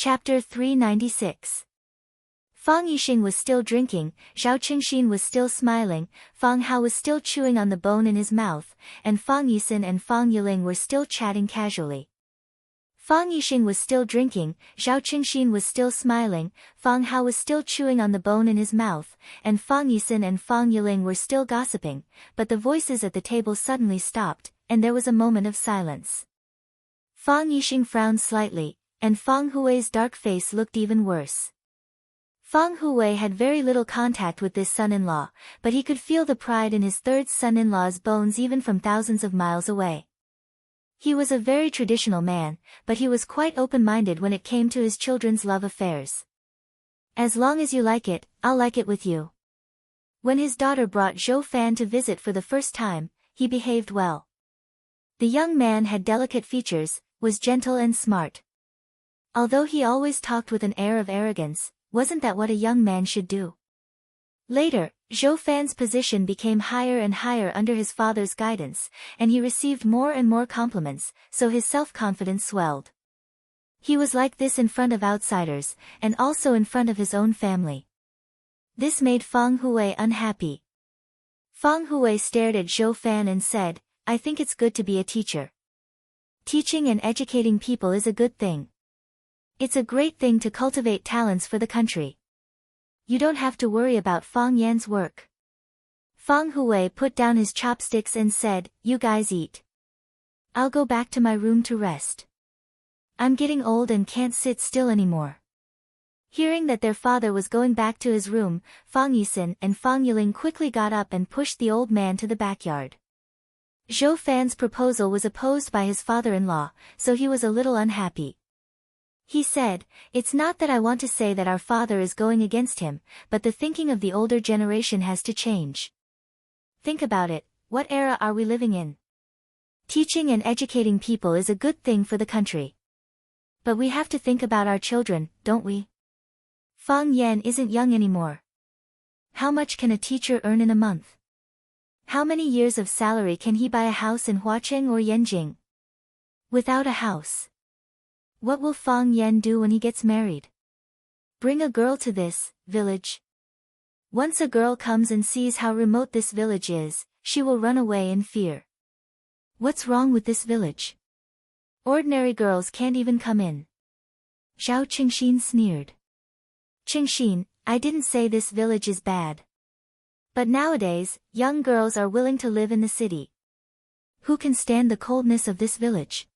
Chapter 396. Fang Yixing was still drinking, Zhao Qingxin was still smiling, Fang Hao was still chewing on the bone in his mouth, and Fang Yixin and Fang Yiling were still chatting casually. Fang Yixing was still drinking, Zhao Qingxin was still smiling, Fang Hao was still chewing on the bone in his mouth, and Fang Yixin and Fang Yiling were still gossiping, but the voices at the table suddenly stopped, and there was a moment of silence. Fang Yixing frowned slightly, and Fang Hui's dark face looked even worse. Fang Hui had very little contact with this son-in-law, but he could feel the pride in his third son-in-law's bones even from thousands of miles away. He was a very traditional man, but he was quite open-minded when it came to his children's love affairs. As long as you like it, I'll like it with you. When his daughter brought Zhou Fan to visit for the first time, he behaved well. The young man had delicate features, was gentle and smart. Although he always talked with an air of arrogance, wasn't that what a young man should do? Later, Zhou Fan's position became higher and higher under his father's guidance, and he received more and more compliments, so his self-confidence swelled. He was like this in front of outsiders, and also in front of his own family. This made Fang Hui unhappy. Fang Hui stared at Zhou Fan and said, "I think it's good to be a teacher. Teaching and educating people is a good thing. It's a great thing to cultivate talents for the country. You don't have to worry about Fang Yan's work." Fang Hui put down his chopsticks and said, "You guys eat. I'll go back to my room to rest. I'm getting old and can't sit still anymore." Hearing that their father was going back to his room, Fang Yixin and Fang Yiling quickly got up and pushed the old man to the backyard. Zhou Fan's proposal was opposed by his father-in-law, so he was a little unhappy. He said, "It's not that I want to say that our father is going against him, but the thinking of the older generation has to change. Think about it, what era are we living in? Teaching and educating people is a good thing for the country. But we have to think about our children, don't we? Fang Yan isn't young anymore. How much can a teacher earn in a month? How many years of salary can he buy a house in Huacheng or Yanjing? Without a house, what will Fang Yan do when he gets married? Bring a girl to this village. Once a girl comes and sees how remote this village is, she will run away in fear. What's wrong with this village? Ordinary girls can't even come in." Zhao Qingxin sneered. "Qingxin, I didn't say this village is bad. But nowadays, young girls are willing to live in the city. Who can stand the coldness of this village?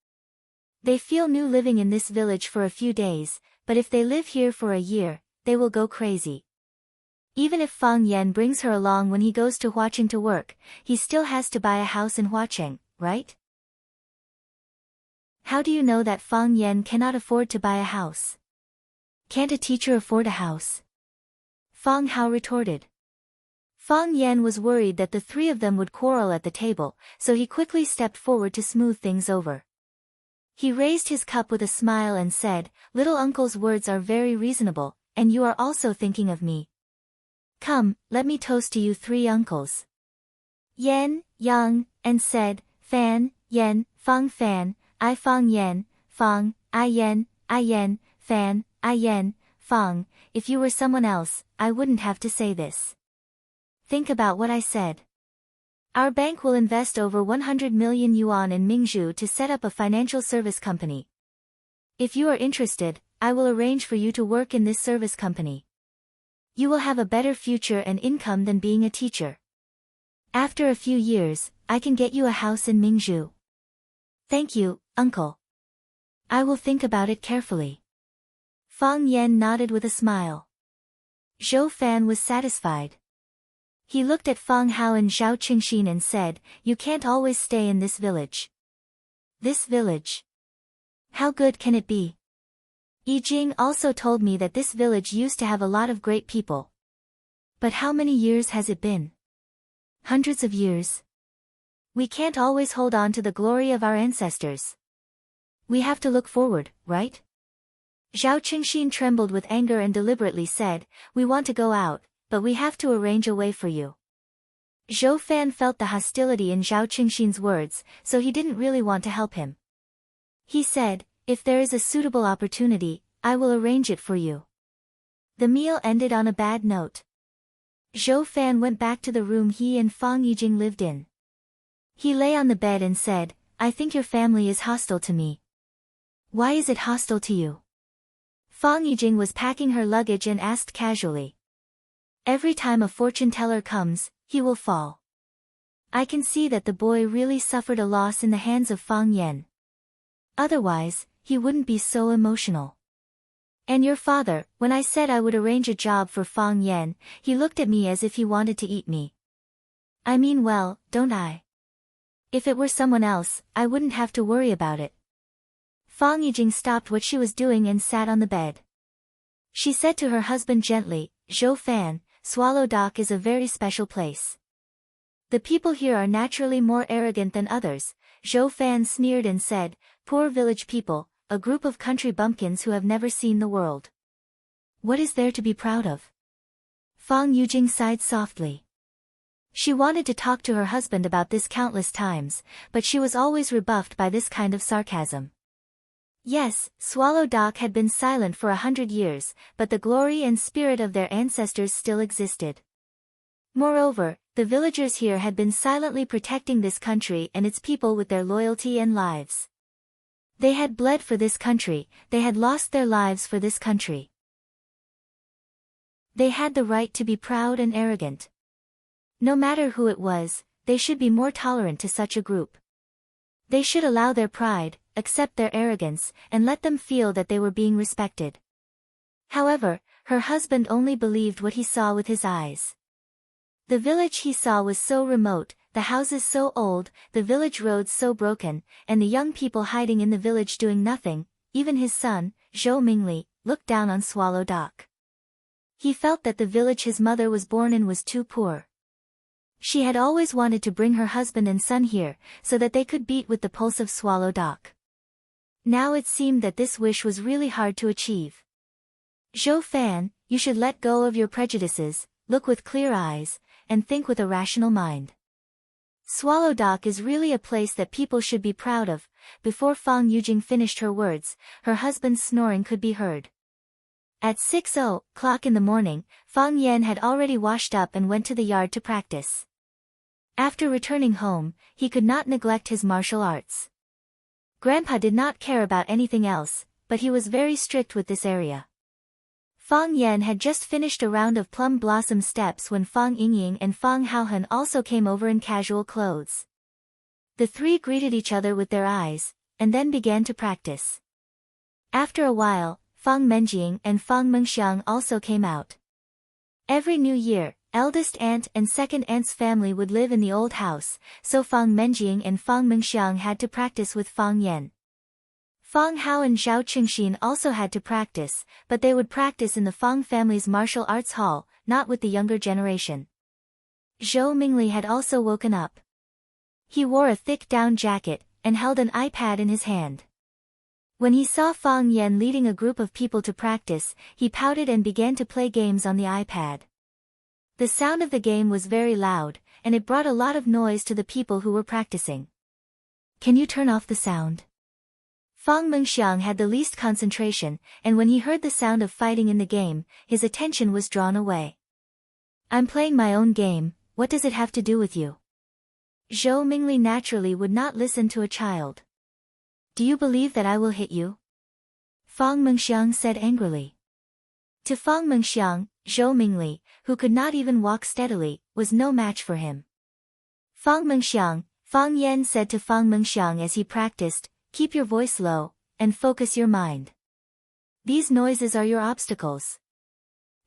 They feel new living in this village for a few days, but if they live here for a year, they will go crazy. Even if Fang Yan brings her along when he goes to Huacheng to work, he still has to buy a house in Huacheng, right? How do you know that Fang Yan cannot afford to buy a house? Can't a teacher afford a house?" Fang Hao retorted. Fang Yan was worried that the three of them would quarrel at the table, so he quickly stepped forward to smooth things over. He raised his cup with a smile and said, "Little uncle's words are very reasonable, and you are also thinking of me. Come, let me toast to you three uncles." Yan, Yang, and said, "Fan, Yan, Fang Fan, I Fang Yan, Fang, I Yan, Fan, I Yan, Fang. If you were someone else, I wouldn't have to say this. Think about what I said. Our bank will invest over 100 million yuan in Mingzhu to set up a financial service company. If you are interested, I will arrange for you to work in this service company. You will have a better future and income than being a teacher. After a few years, I can get you a house in Mingzhu." "Thank you, uncle. I will think about it carefully." Fang Yan nodded with a smile. Zhou Fan was satisfied. He looked at Fang Hao and Zhao Qingxin and said, "You can't always stay in this village." "This village? How good can it be? Yi Jing also told me that this village used to have a lot of great people. But how many years has it been? Hundreds of years. We can't always hold on to the glory of our ancestors. We have to look forward, right?" Zhao Qingxin trembled with anger and deliberately said, "We want to go out, but we have to arrange a way for you." Zhou Fan felt the hostility in Zhao Qingxin's words, so he didn't really want to help him. He said, "If there is a suitable opportunity, I will arrange it for you. The meal ended on a bad note. Zhou Fan went back to the room he and Fang Yijing lived in. He lay on the bed and said, I think your family is hostile to me. Why is it hostile to you? Fang Yijing was packing her luggage and asked casually. Every time a fortune teller comes, he will fall. I can see that the boy really suffered a loss in the hands of Fang Yan. Otherwise, he wouldn't be so emotional. And your father, when I said I would arrange a job for Fang Yan, he looked at me as if he wanted to eat me. I mean well, don't I? If it were someone else, I wouldn't have to worry about it. Fang Yijing stopped what she was doing and sat on the bed. She said to her husband gently, Zhou Fan, Swallow Dock is a very special place. The people here are naturally more arrogant than others. Zhou Fan sneered and said, poor village people, a group of country bumpkins who have never seen the world. What is there to be proud of? Fang Yijing sighed softly. She wanted to talk to her husband about this countless times, but she was always rebuffed by this kind of sarcasm. Yes, Swallow Dock had been silent for 100 years, but the glory and spirit of their ancestors still existed. Moreover, the villagers here had been silently protecting this country and its people with their loyalty and lives. They had bled for this country, they had lost their lives for this country. They had the right to be proud and arrogant. No matter who it was, they should be more tolerant to such a group. They should allow their pride, accept their arrogance, and let them feel that they were being respected. However, her husband only believed what he saw with his eyes. The village he saw was so remote, the houses so old, the village roads so broken, and the young people hiding in the village doing nothing. Even his son, Zhou Mingli, looked down on Swallow Dock. He felt that the village his mother was born in was too poor. She had always wanted to bring her husband and son here, so that they could beat with the pulse of Swallow Dock. Now it seemed that this wish was really hard to achieve. Zhou Fan, you should let go of your prejudices, look with clear eyes, and think with a rational mind. Swallow Dock is really a place that people should be proud of. Before Fang Yijing finished her words, her husband's snoring could be heard. At 6:00 in the morning, Fang Yan had already washed up and went to the yard to practice. After returning home, he could not neglect his martial arts. Grandpa did not care about anything else, but he was very strict with this area. Fang Yan had just finished a round of plum blossom steps when Fang Yingying and Fang Haohan also came over in casual clothes. The three greeted each other with their eyes, and then began to practice. After a while, Fang Menjing and Fang Mengxiang also came out. Every new year, eldest aunt and second aunt's family would live in the old house, so Fang Menjing and Fang Mengxiang had to practice with Fang Yan. Fang Hao and Zhao Qingxin also had to practice, but they would practice in the Fang family's martial arts hall, not with the younger generation. Zhou Mingli had also woken up. He wore a thick down jacket, and held an iPad in his hand. When he saw Fang Yan leading a group of people to practice, he pouted and began to play games on the iPad. The sound of the game was very loud, and it brought a lot of noise to the people who were practicing. Can you turn off the sound? Fang Mengxiang had the least concentration, and when he heard the sound of fighting in the game, his attention was drawn away. I'm playing my own game, what does it have to do with you? Zhou Mingli naturally would not listen to a child. Do you believe that I will hit you? Fang Mengxiang said angrily. To Fang Mengxiang, Zhou Mingli, who could not even walk steadily, was no match for him. Fang Mengxiang, Fang Yan said to Fang Mengxiang as he practiced, keep your voice low, and focus your mind. These noises are your obstacles.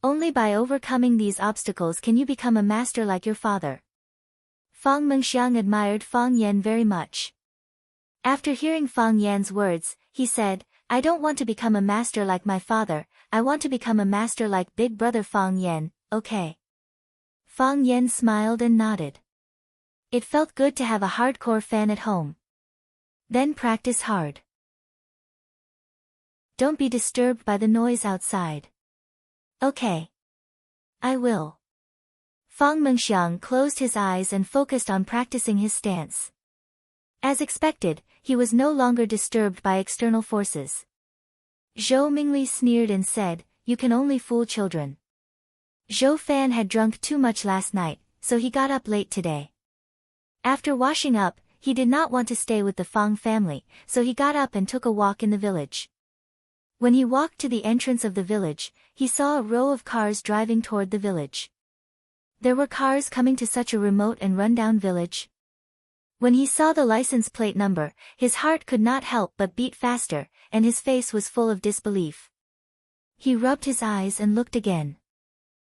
Only by overcoming these obstacles can you become a master like your father. Fang Mengxiang admired Fang Yan very much. After hearing Fang Yan's words, he said, I don't want to become a master like my father, I want to become a master like big brother Fang Yan, okay? Fang Yan smiled and nodded. It felt good to have a hardcore fan at home. Then practice hard. Don't be disturbed by the noise outside. Okay. I will. Fang Mengxiang closed his eyes and focused on practicing his stance. As expected, he was no longer disturbed by external forces. Zhou Mingli sneered and said, "You can only fool children." Zhou Fan had drunk too much last night, so he got up late today. After washing up, he did not want to stay with the Fang family, so he got up and took a walk in the village. When he walked to the entrance of the village, he saw a row of cars driving toward the village. There were cars coming to such a remote and run-down village. When he saw the license plate number, his heart could not help but beat faster, and his face was full of disbelief. He rubbed his eyes and looked again.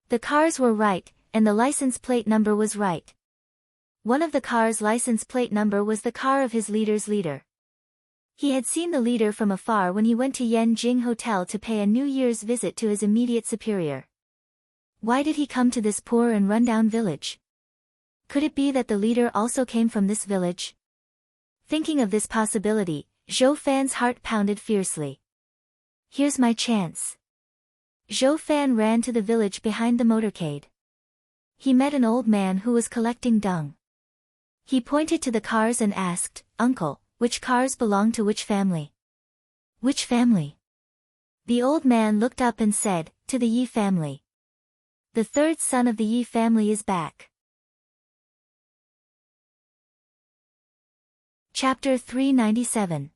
The cars were right, and the license plate number was right. One of the cars' license plate number was the car of his leader's leader. He had seen the leader from afar when he went to Yanjing Hotel to pay a New Year's visit to his immediate superior. Why did he come to this poor and run-down village? Could it be that the leader also came from this village? Thinking of this possibility, Zhou Fan's heart pounded fiercely. Here's my chance. Zhou Fan ran to the village behind the motorcade. He met an old man who was collecting dung. He pointed to the cars and asked, "Uncle, which cars belong to which family?" "Which family?" The old man looked up and said, "To the Yi family. The third son of the Yi family is back." Chapter 397.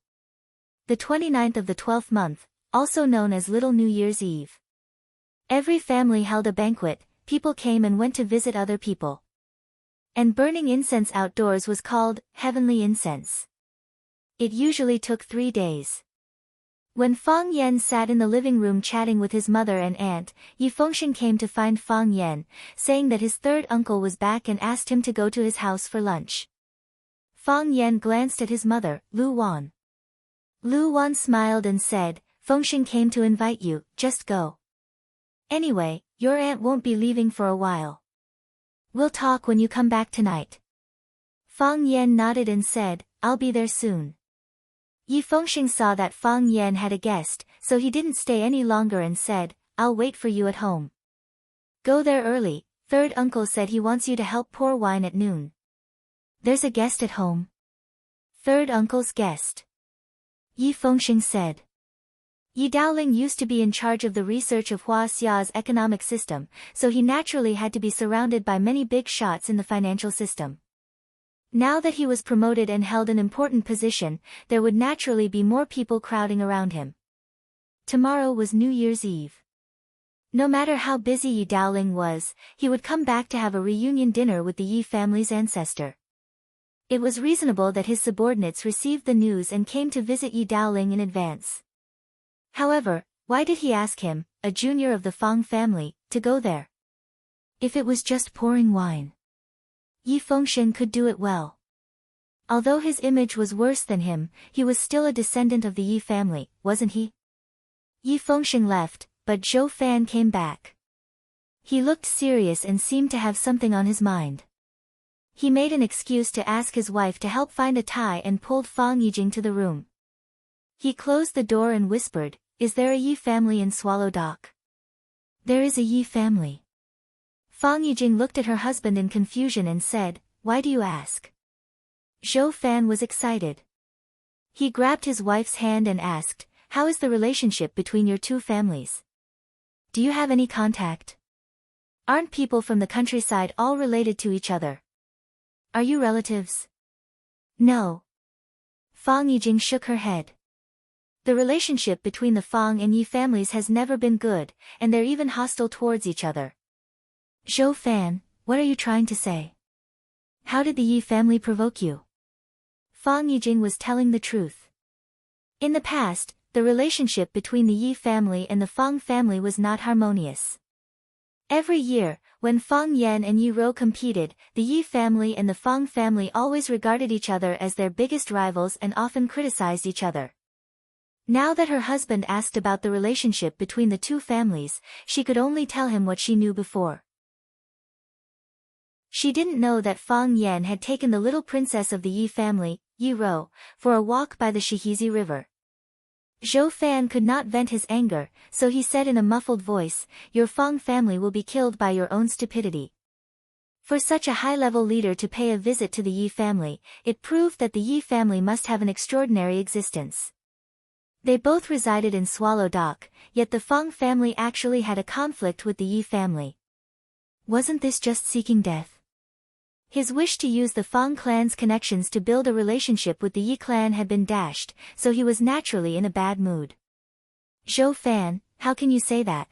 The 29th of the 12th month, also known as Little New Year's Eve. Every family held a banquet, people came and went to visit other people. And burning incense outdoors was called heavenly incense. It usually took 3 days. When Fang Yan sat in the living room chatting with his mother and aunt, Yi Fengshen came to find Fang Yan, saying that his third uncle was back and asked him to go to his house for lunch. Fang Yan glanced at his mother, Lu Wan. Lu Wan smiled and said, "Fengshen came to invite you, just go. Anyway, your aunt won't be leaving for a while. We'll talk when you come back tonight." Fang Yan nodded and said, "I'll be there soon." Yi Fengshen saw that Fang Yan had a guest, so he didn't stay any longer and said, "I'll wait for you at home. Go there early, third uncle said he wants you to help pour wine at noon." "There's a guest at home." "Third uncle's guest," Yi Fengshen said. Yi Daoling used to be in charge of the research of Hua Xia's economic system, so he naturally had to be surrounded by many big shots in the financial system. Now that he was promoted and held an important position, there would naturally be more people crowding around him. Tomorrow was New Year's Eve. No matter how busy Yi Daoling was, he would come back to have a reunion dinner with the Yi family's ancestor. It was reasonable that his subordinates received the news and came to visit Yi Daoling in advance. However, why did he ask him, a junior of the Fang family, to go there? If it was just pouring wine, Yi Fengshen could do it well. Although his image was worse than him, he was still a descendant of the Yi family, wasn't he? Yi Fengshen left, but Zhou Fan came back. He looked serious and seemed to have something on his mind. He made an excuse to ask his wife to help find a tie and pulled Fang Yijing to the room. He closed the door and whispered, "Is there a Yi family in Swallow Dock?" "There is a Yi family." Fang Yijing looked at her husband in confusion and said, "Why do you ask?" Zhou Fan was excited. He grabbed his wife's hand and asked, "How is the relationship between your two families? Do you have any contact? Aren't people from the countryside all related to each other? Are you relatives?" "No." Fang Yijing shook her head. The relationship between the Fang and Yi families has never been good, and they're even hostile towards each other. "Zhou Fan, what are you trying to say? How did the Yi family provoke you?" Fang Yijing was telling the truth. In the past, the relationship between the Yi family and the Fang family was not harmonious. Every year, when Fang Yan and Yi Rou competed, the Yi family and the Fang family always regarded each other as their biggest rivals and often criticized each other. Now that her husband asked about the relationship between the two families, she could only tell him what she knew before. She didn't know that Fang Yan had taken the little princess of the Yi family, Yi Rou, for a walk by the Shihizi River. Zhou Fan could not vent his anger, so he said in a muffled voice, "Your Fang family will be killed by your own stupidity." For such a high-level leader to pay a visit to the Yi family, it proved that the Yi family must have an extraordinary existence. They both resided in Swallow Dock, yet the Fang family actually had a conflict with the Yi family. Wasn't this just seeking death? His wish to use the Fang clan's connections to build a relationship with the Yi clan had been dashed, so he was naturally in a bad mood. Zhou Fan, how can you say that?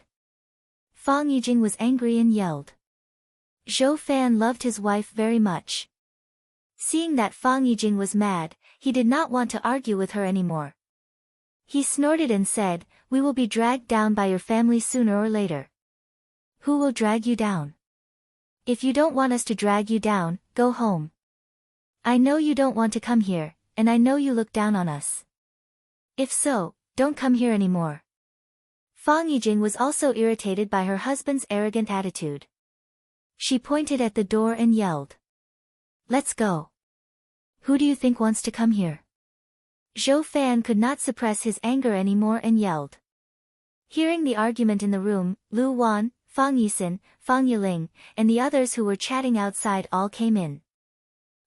Fang Yijing was angry and yelled. Zhou Fan loved his wife very much. Seeing that Fang Yijing was mad, he did not want to argue with her anymore. He snorted and said, "We will be dragged down by your family sooner or later." Who will drag you down? If you don't want us to drag you down, go home. I know you don't want to come here, and I know you look down on us. If so, don't come here anymore. Fang Yijing was also irritated by her husband's arrogant attitude. She pointed at the door and yelled. Let's go. Who do you think wants to come here? Zhou Fan could not suppress his anger anymore and yelled. Hearing the argument in the room, Lu Wan, Fang Yisin, Fang Yiling, and the others who were chatting outside all came in.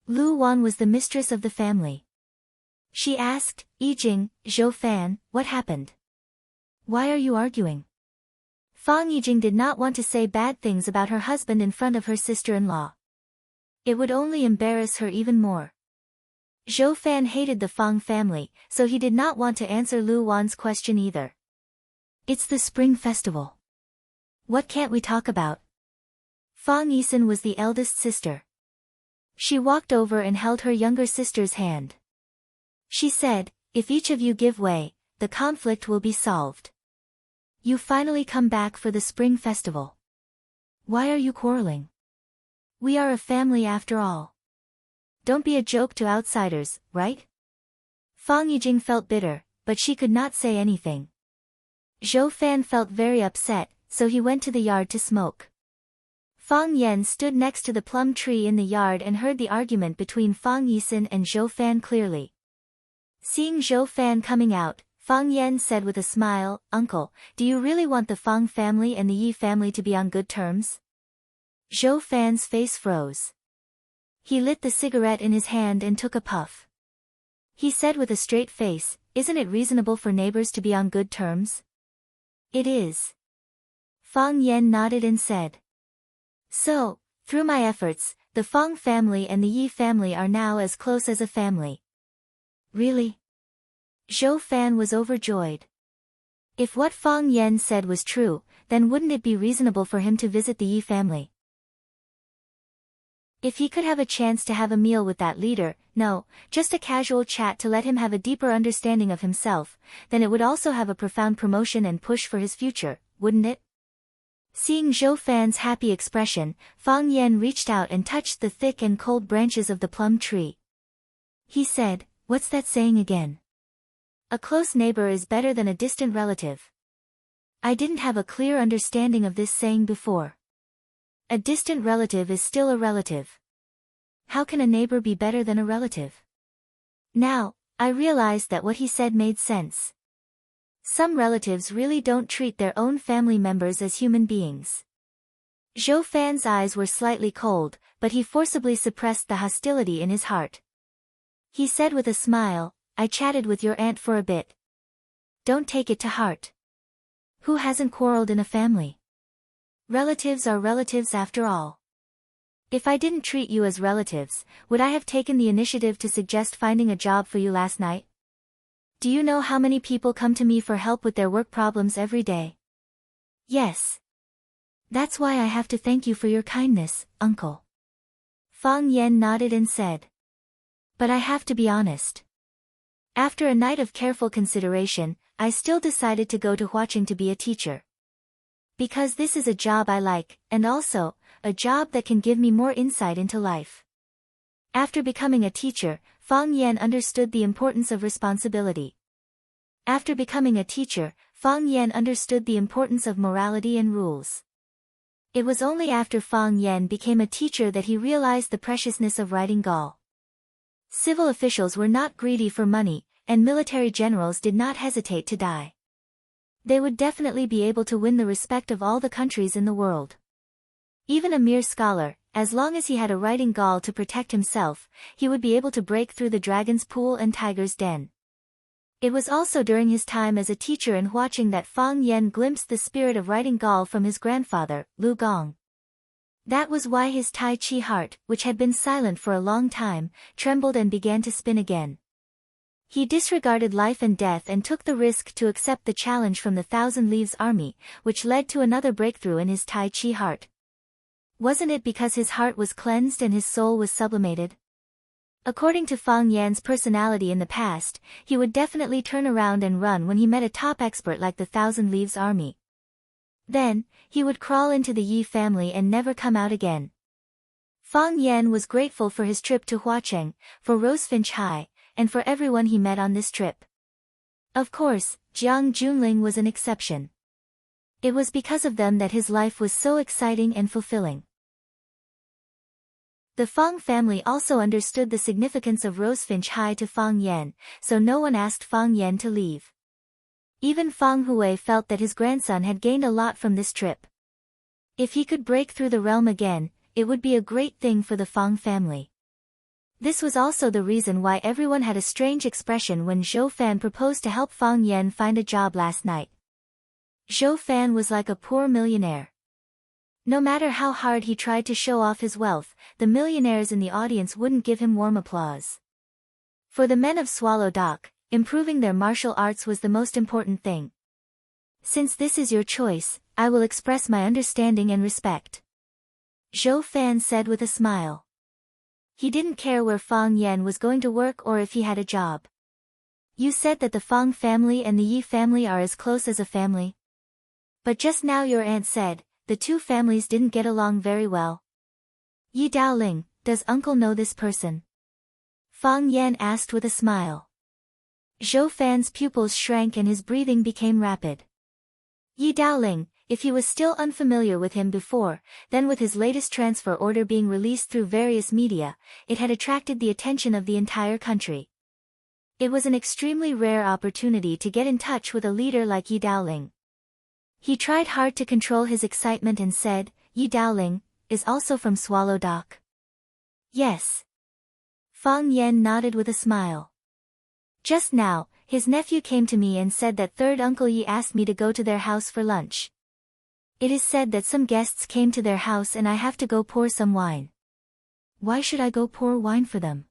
Lu Wan was the mistress of the family. She asked, Yijing, Zhou Fan, what happened? Why are you arguing? Fang Yijing did not want to say bad things about her husband in front of her sister-in-law. It would only embarrass her even more. Zhou Fan hated the Fang family, so he did not want to answer Lu Wan's question either. It's the Spring Festival. What can't we talk about? Fang Yisin was the eldest sister. She walked over and held her younger sister's hand. She said, if each of you give way, the conflict will be solved. You finally come back for the Spring Festival. Why are you quarreling? We are a family after all. Don't be a joke to outsiders, right? Fang Yijing felt bitter, but she could not say anything. Zhou Fan felt very upset, so he went to the yard to smoke. Fang Yan stood next to the plum tree in the yard and heard the argument between Fang Yisin and Zhou Fan clearly. Seeing Zhou Fan coming out, Fang Yan said with a smile, Uncle, do you really want the Fang family and the Yi family to be on good terms? Zhou Fan's face froze. He lit the cigarette in his hand and took a puff. He said with a straight face, isn't it reasonable for neighbors to be on good terms? It is. Fang Yan nodded and said. So, through my efforts, the Fang family and the Yi family are now as close as a family. Really? Zhou Fan was overjoyed. If what Fang Yan said was true, then wouldn't it be reasonable for him to visit the Yi family? If he could have a chance to have a meal with that leader, no, just a casual chat to let him have a deeper understanding of himself, then it would also have a profound promotion and push for his future, wouldn't it? Seeing Zhou Fan's happy expression, Fang Yan reached out and touched the thick and cold branches of the plum tree. He said, what's that saying again? A close neighbor is better than a distant relative. I didn't have a clear understanding of this saying before. A distant relative is still a relative. How can a neighbor be better than a relative? Now, I realized that what he said made sense. Some relatives really don't treat their own family members as human beings. Zhou Fan's eyes were slightly cold, but he forcibly suppressed the hostility in his heart. He said with a smile, I chatted with your aunt for a bit. Don't take it to heart. Who hasn't quarreled in a family? Relatives are relatives after all. If I didn't treat you as relatives, would I have taken the initiative to suggest finding a job for you last night? Do you know how many people come to me for help with their work problems every day? Yes. That's why I have to thank you for your kindness, Uncle. Fang Yan nodded and said. But I have to be honest. After a night of careful consideration, I still decided to go to Huaqing to be a teacher. Because this is a job I like, and also, a job that can give me more insight into life. After becoming a teacher, Fang Yan understood the importance of responsibility. After becoming a teacher, Fang Yan understood the importance of morality and rules. It was only after Fang Yan became a teacher that he realized the preciousness of writing Gaul. Civil officials were not greedy for money, and military generals did not hesitate to die. They would definitely be able to win the respect of all the countries in the world. Even a mere scholar, as long as he had a writing gall to protect himself, he would be able to break through the dragon's pool and tiger's den. It was also during his time as a teacher in Huaqing that Fang Yen glimpsed the spirit of writing Gaul from his grandfather, Lu Gong. That was why his Tai Chi heart, which had been silent for a long time, trembled and began to spin again. He disregarded life and death and took the risk to accept the challenge from the Thousand Leaves army, which led to another breakthrough in his Tai Chi heart. Wasn't it because his heart was cleansed and his soul was sublimated? According to Fang Yan's personality in the past, he would definitely turn around and run when he met a top expert like the Thousand Leaves army. Then, he would crawl into the Yi family and never come out again. Fang Yan was grateful for his trip to Huaqing, for Rosefinch High, and for everyone he met on this trip. Of course, Jiang Junling was an exception. It was because of them that his life was so exciting and fulfilling. The Fang family also understood the significance of Rosefinch High to Fang Yan, so no one asked Fang Yan to leave. Even Fang Hui felt that his grandson had gained a lot from this trip. If he could break through the realm again, it would be a great thing for the Fang family. This was also the reason why everyone had a strange expression when Zhou Fan proposed to help Fang Yan find a job last night. Zhou Fan was like a poor millionaire. No matter how hard he tried to show off his wealth, the millionaires in the audience wouldn't give him warm applause. For the men of Swallow Dock, improving their martial arts was the most important thing. Since this is your choice, I will express my understanding and respect. Zhou Fan said with a smile. He didn't care where Fang Yan was going to work or if he had a job. You said that the Fang family and the Yi family are as close as a family. But just now your aunt said, the two families didn't get along very well. Yi Daoling, does uncle know this person? Fang Yan asked with a smile. Zhou Fan's pupils shrank and his breathing became rapid. Yi Daoling, if he was still unfamiliar with him before, then with his latest transfer order being released through various media, it had attracted the attention of the entire country. It was an extremely rare opportunity to get in touch with a leader like Yi Daoling. He tried hard to control his excitement and said, Yi Daoling, is also from Swallow Dock. Yes. Fang Yan nodded with a smile. Just now, his nephew came to me and said that third Uncle Yi asked me to go to their house for lunch. It is said that some guests came to their house and I have to go pour some wine. Why should I go pour wine for them?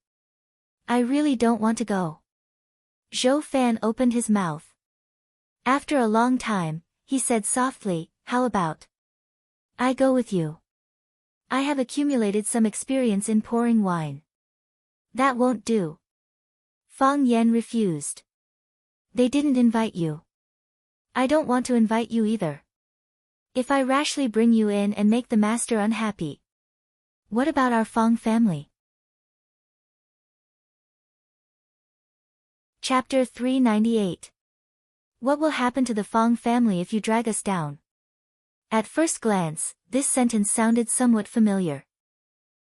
I really don't want to go. Zhou Fan opened his mouth. After a long time, he said softly, how about? I go with you. I have accumulated some experience in pouring wine. That won't do. Fang Yan refused. They didn't invite you. I don't want to invite you either. If I rashly bring you in and make the master unhappy. What about our Fang family? Chapter 398. What will happen to the Fang family if you drag us down? At first glance, this sentence sounded somewhat familiar.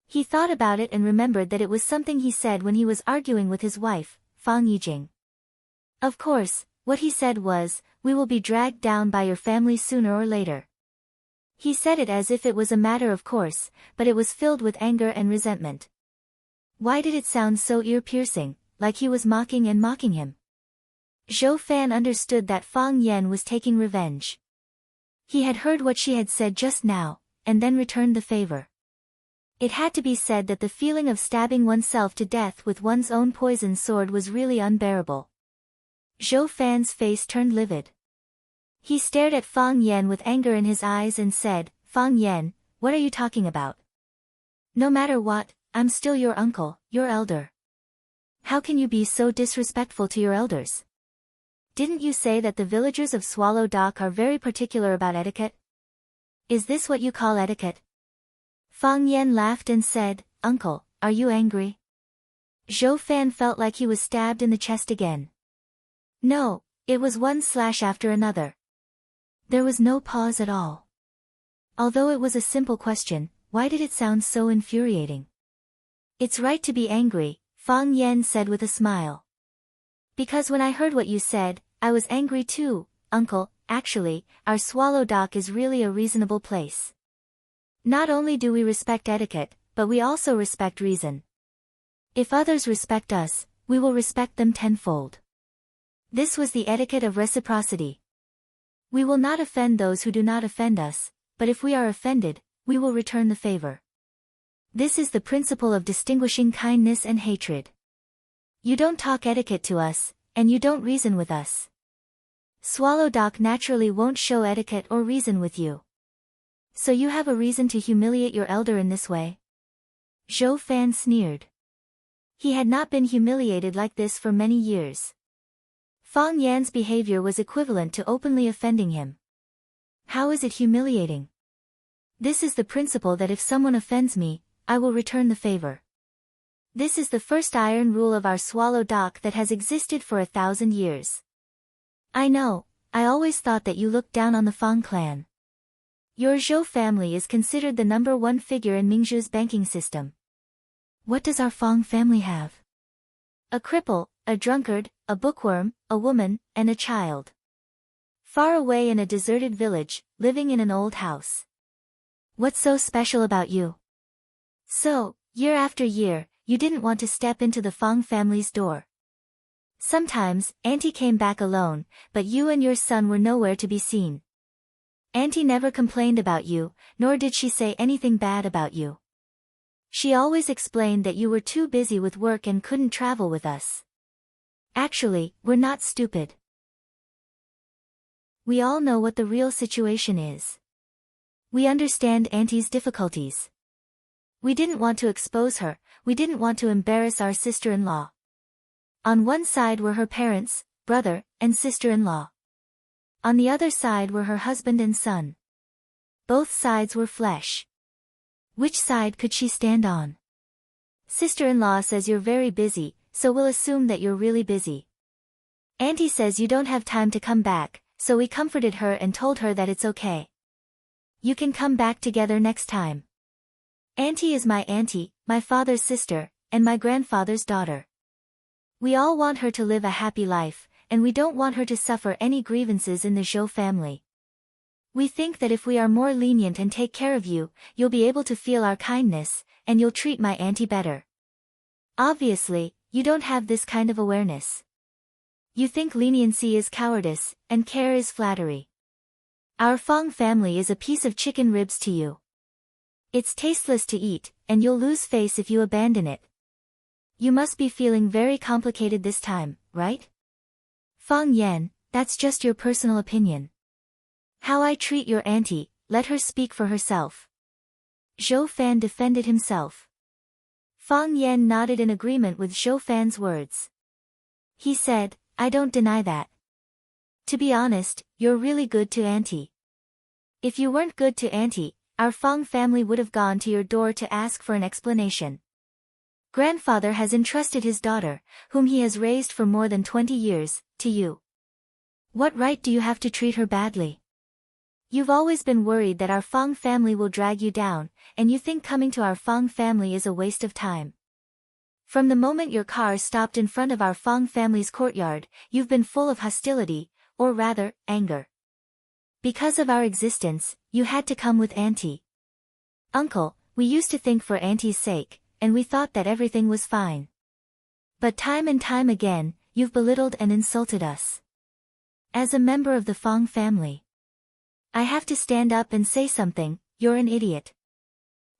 He thought about it and remembered that it was something he said when he was arguing with his wife, Fang Yijing. Of course, what he said was, we will be dragged down by your family sooner or later. He said it as if it was a matter of course, but it was filled with anger and resentment. Why did it sound so ear-piercing, like he was mocking him? Zhou Fan understood that Fang Yan was taking revenge. He had heard what she had said just now, and then returned the favor. It had to be said that the feeling of stabbing oneself to death with one's own poisoned sword was really unbearable. Zhou Fan's face turned livid. He stared at Fang Yan with anger in his eyes and said, Fang Yan, what are you talking about? No matter what, I'm still your uncle, your elder. How can you be so disrespectful to your elders? Didn't you say that the villagers of Swallow Dock are very particular about etiquette? Is this what you call etiquette? Fang Yan laughed and said, Uncle, are you angry? Zhou Fan felt like he was stabbed in the chest again. No, it was one slash after another. There was no pause at all. Although it was a simple question, why did it sound so infuriating? It's right to be angry, Fang Yan said with a smile. Because when I heard what you said, I was angry too, Uncle. Actually, our Swallow Dock is really a reasonable place. Not only do we respect etiquette, but we also respect reason. If others respect us, we will respect them tenfold. This was the etiquette of reciprocity. We will not offend those who do not offend us, but if we are offended, we will return the favor. This is the principle of distinguishing kindness and hatred. You don't talk etiquette to us, and you don't reason with us. Swallow Doc naturally won't show etiquette or reason with you. So you have a reason to humiliate your elder in this way? Zhou Fan sneered. He had not been humiliated like this for many years. Fang Yan's behavior was equivalent to openly offending him. How is it humiliating? This is the principle that if someone offends me, I will return the favor. This is the first iron rule of our Swallow Dock that has existed for 1,000 years. I know, I always thought that you looked down on the Fang clan. Your Zhou family is considered the #1 figure in Mingzhu's banking system. What does our Fang family have? A cripple, a drunkard, a bookworm, a woman, and a child. Far away in a deserted village, living in an old house. What's so special about you? So, year after year, you didn't want to step into the Fang family's door. Sometimes, Auntie came back alone, but you and your son were nowhere to be seen. Auntie never complained about you, nor did she say anything bad about you. She always explained that you were too busy with work and couldn't travel with us. Actually, we're not stupid. We all know what the real situation is. We understand Auntie's difficulties. We didn't want to expose her, we didn't want to embarrass our sister-in-law. On one side were her parents, brother, and sister-in-law. On the other side were her husband and son. Both sides were flesh. Which side could she stand on? Sister-in-law says you're very busy, so we'll assume that you're really busy. Auntie says you don't have time to come back, so we comforted her and told her that it's okay. You can come back together next time. Auntie is my auntie, my father's sister, and my grandfather's daughter. We all want her to live a happy life, and we don't want her to suffer any grievances in the Zhou family. We think that if we are more lenient and take care of you, you'll be able to feel our kindness, and you'll treat my auntie better. Obviously, you don't have this kind of awareness. You think leniency is cowardice, and care is flattery. Our Fang family is a piece of chicken ribs to you. It's tasteless to eat, and you'll lose face if you abandon it. You must be feeling very complicated this time, right? Fang Yan, that's just your personal opinion. How I treat your auntie, let her speak for herself. Zhou Fan defended himself. Fang Yan nodded in agreement with Zhou Fan's words. He said, I don't deny that. To be honest, you're really good to auntie. If you weren't good to auntie, our Fang family would have gone to your door to ask for an explanation. Grandfather has entrusted his daughter, whom he has raised for more than 20 years, to you. What right do you have to treat her badly? You've always been worried that our Fang family will drag you down, and you think coming to our Fang family is a waste of time. From the moment your car stopped in front of our Fang family's courtyard, you've been full of hostility, or rather, anger. Because of our existence, you had to come with auntie. Uncle, we used to think for auntie's sake, and we thought that everything was fine. But time and time again, you've belittled and insulted us. As a member of the Fang family, I have to stand up and say something, you're an idiot.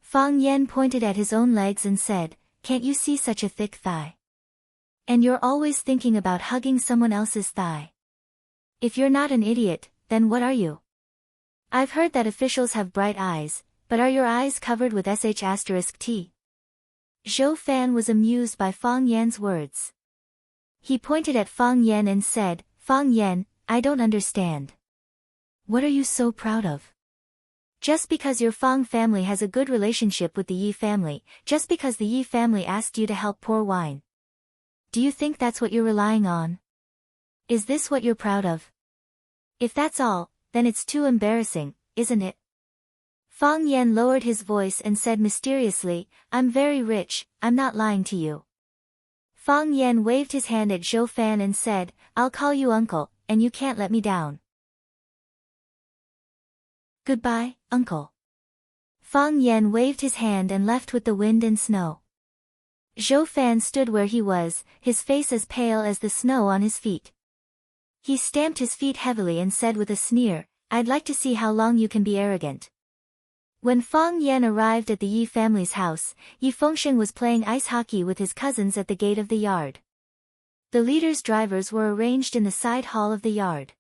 Fang Yan pointed at his own legs and said, can't you see such a thick thigh? And you're always thinking about hugging someone else's thigh. If you're not an idiot, then what are you? I've heard that officials have bright eyes, but are your eyes covered with sh*t? Zhou Fan was amused by Fang Yan's words. He pointed at Fang Yan and said, Fang Yan, I don't understand. What are you so proud of? Just because your Fang family has a good relationship with the Yi family, just because the Yi family asked you to help pour wine. Do you think that's what you're relying on? Is this what you're proud of? If that's all, then it's too embarrassing, isn't it? Fang Yan lowered his voice and said mysteriously, I'm very rich, I'm not lying to you. Fang Yan waved his hand at Zhou Fan and said, I'll call you uncle, and you can't let me down. Goodbye, uncle. Fang Yan waved his hand and left with the wind and snow. Zhou Fan stood where he was, his face as pale as the snow on his feet. He stamped his feet heavily and said with a sneer, "I'd like to see how long you can be arrogant." When Fang Yan arrived at the Yi family's house, Yi Fengsheng was playing ice hockey with his cousins at the gate of the yard. The leaders' drivers were arranged in the side hall of the yard.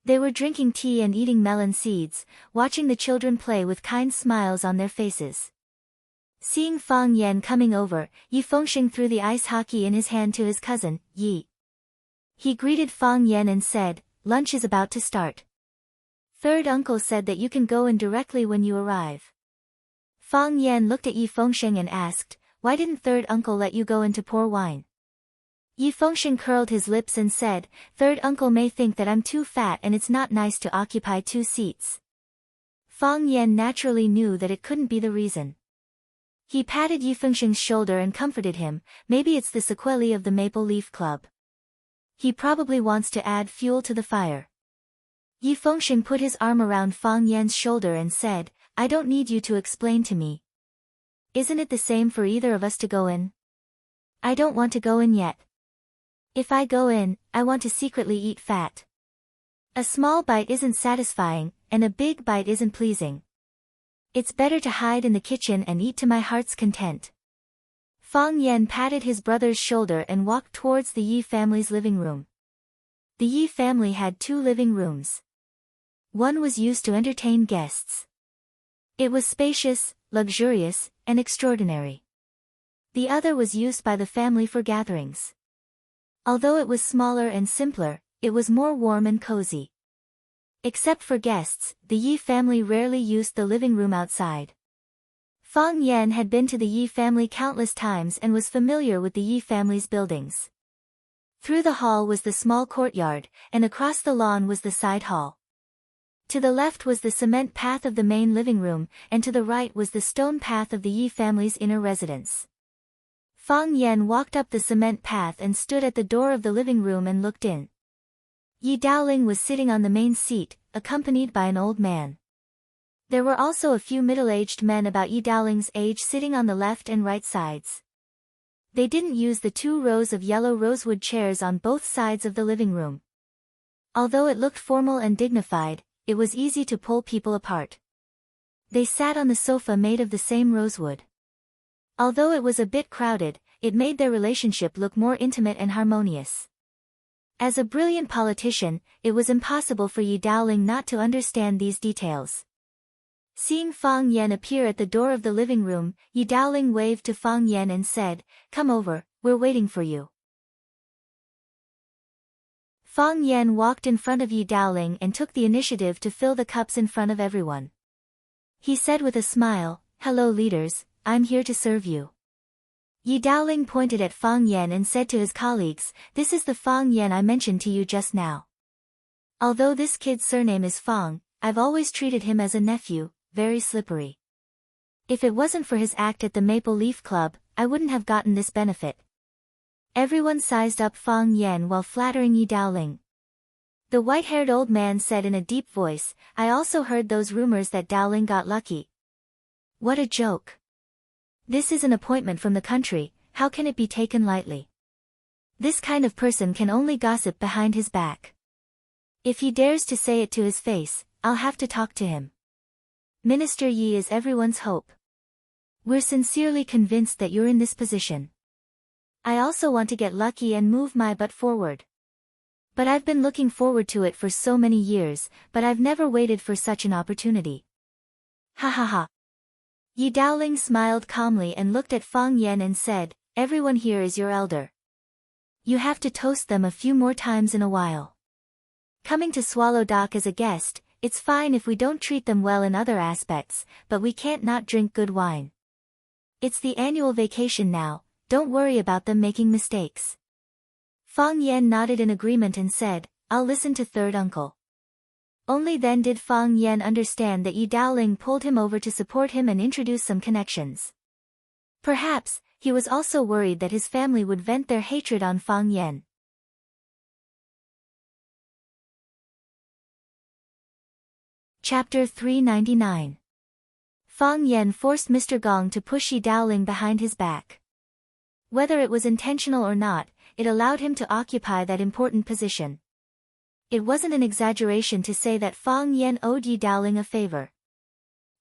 They were drinking tea and eating melon seeds, watching the children play with kind smiles on their faces. Seeing Fang Yan coming over, Yi Fengsheng threw the ice hockey in his hand to his cousin, Yi. He greeted Fang Yan and said, "Lunch is about to start. Third uncle said that you can go in directly when you arrive." Fang Yan looked at Yi Fengsheng and asked, "Why didn't third uncle let you go in to pour wine?" Yi Fengsheng curled his lips and said, "Third uncle may think that I'm too fat and it's not nice to occupy 2 seats." Fang Yan naturally knew that it couldn't be the reason. He patted Yi Fengsheng's shoulder and comforted him, "Maybe it's the sequelae of the Maple Leaf Club. He probably wants to add fuel to the fire." Yi Fengsheng put his arm around Fang Yan's shoulder and said, "I don't need you to explain to me. Isn't it the same for either of us to go in? I don't want to go in yet. If I go in, I want to secretly eat fat. A small bite isn't satisfying, and a big bite isn't pleasing. It's better to hide in the kitchen and eat to my heart's content." Fang Yan patted his brother's shoulder and walked towards the Yi family's living room. The Yi family had 2 living rooms. One was used to entertain guests. It was spacious, luxurious, and extraordinary. The other was used by the family for gatherings. Although it was smaller and simpler, it was more warm and cozy. Except for guests, the Yi family rarely used the living room outside. Fang Yan had been to the Yi family countless times and was familiar with the Yi family's buildings. Through the hall was the small courtyard, and across the lawn was the side hall. To the left was the cement path of the main living room, and to the right was the stone path of the Yi family's inner residence. Fang Yan walked up the cement path and stood at the door of the living room and looked in. Yi Daoling was sitting on the main seat, accompanied by an old man. There were also a few middle-aged men about Yi Daoling's age sitting on the left and right sides. They didn't use the 2 rows of yellow rosewood chairs on both sides of the living room. Although it looked formal and dignified, it was easy to pull people apart. They sat on the sofa made of the same rosewood. Although it was a bit crowded, it made their relationship look more intimate and harmonious. As a brilliant politician, it was impossible for Yi Daoling not to understand these details. Seeing Fang Yan appear at the door of the living room, Yi Daoling waved to Fang Yan and said, "Come over, we're waiting for you." Fang Yan walked in front of Yi Daoling and took the initiative to fill the cups in front of everyone. He said with a smile, "Hello leaders, I'm here to serve you." Yi Daoling pointed at Fang Yan and said to his colleagues, "This is the Fang Yan I mentioned to you just now. Although this kid's surname is Fang, I've always treated him as a nephew, very slippery. If it wasn't for his act at the Maple Leaf Club, I wouldn't have gotten this benefit." Everyone sized up Fang Yan while flattering Yi Daoling. The white-haired old man said in a deep voice, "I also heard those rumors that Daoling got lucky. What a joke. This is an appointment from the country, how can it be taken lightly? This kind of person can only gossip behind his back. If he dares to say it to his face, I'll have to talk to him. Minister Yi is everyone's hope. We're sincerely convinced that you're in this position. I also want to get lucky and move my butt forward. But I've been looking forward to it for so many years, but I've never waited for such an opportunity. Ha ha ha." Yi Daoling smiled calmly and looked at Fang Yan and said, "Everyone here is your elder. You have to toast them a few more times in a while. Coming to Swallow Dock as a guest, it's fine if we don't treat them well in other aspects, but we can't not drink good wine. It's the annual vacation now, don't worry about them making mistakes." Fang Yan nodded in agreement and said, "I'll listen to third uncle." Only then did Fang Yan understand that Yi Daoling pulled him over to support him and introduce some connections. Perhaps, he was also worried that his family would vent their hatred on Fang Yan. Chapter 399. Fang Yan forced Mr. Gong to push Yi Daoling behind his back. Whether it was intentional or not, it allowed him to occupy that important position. It wasn't an exaggeration to say that Fang Yan owed Yi Daoling a favor.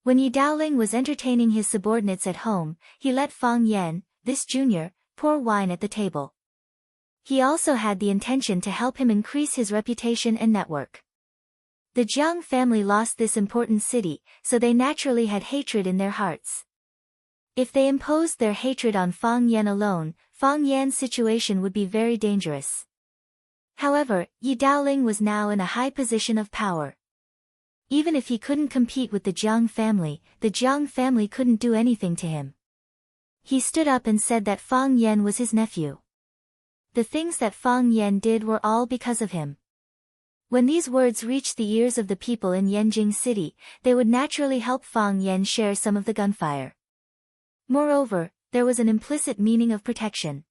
When Yi Daoling was entertaining his subordinates at home, he let Fang Yan, this junior, pour wine at the table. He also had the intention to help him increase his reputation and network. The Jiang family lost this important city, so they naturally had hatred in their hearts. If they imposed their hatred on Fang Yan alone, Fang Yan's situation would be very dangerous. However, Yi Daoling was now in a high position of power. Even if he couldn't compete with the Jiang family couldn't do anything to him. He stood up and said that Fang Yan was his nephew. The things that Fang Yan did were all because of him. When these words reached the ears of the people in Yanjing City, they would naturally help Fang Yan share some of the gunfire. Moreover, there was an implicit meaning of protection.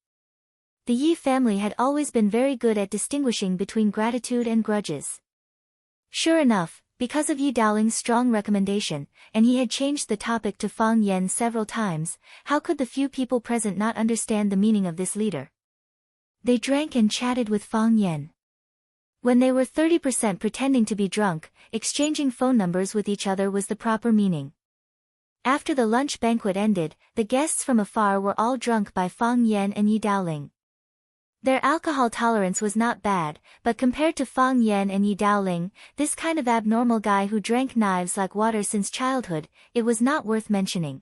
The Yi family had always been very good at distinguishing between gratitude and grudges. Sure enough, because of Yi Daoling's strong recommendation, and he had changed the topic to Fang Yan several times, how could the few people present not understand the meaning of this leader? They drank and chatted with Fang Yan. When they were 30% pretending to be drunk, exchanging phone numbers with each other was the proper meaning. After the lunch banquet ended, the guests from afar were all drunk by Fang Yan and Yi Daoling. Their alcohol tolerance was not bad, but compared to Fang Yan and Yi Daoling, this kind of abnormal guy who drank knives like water since childhood, it was not worth mentioning.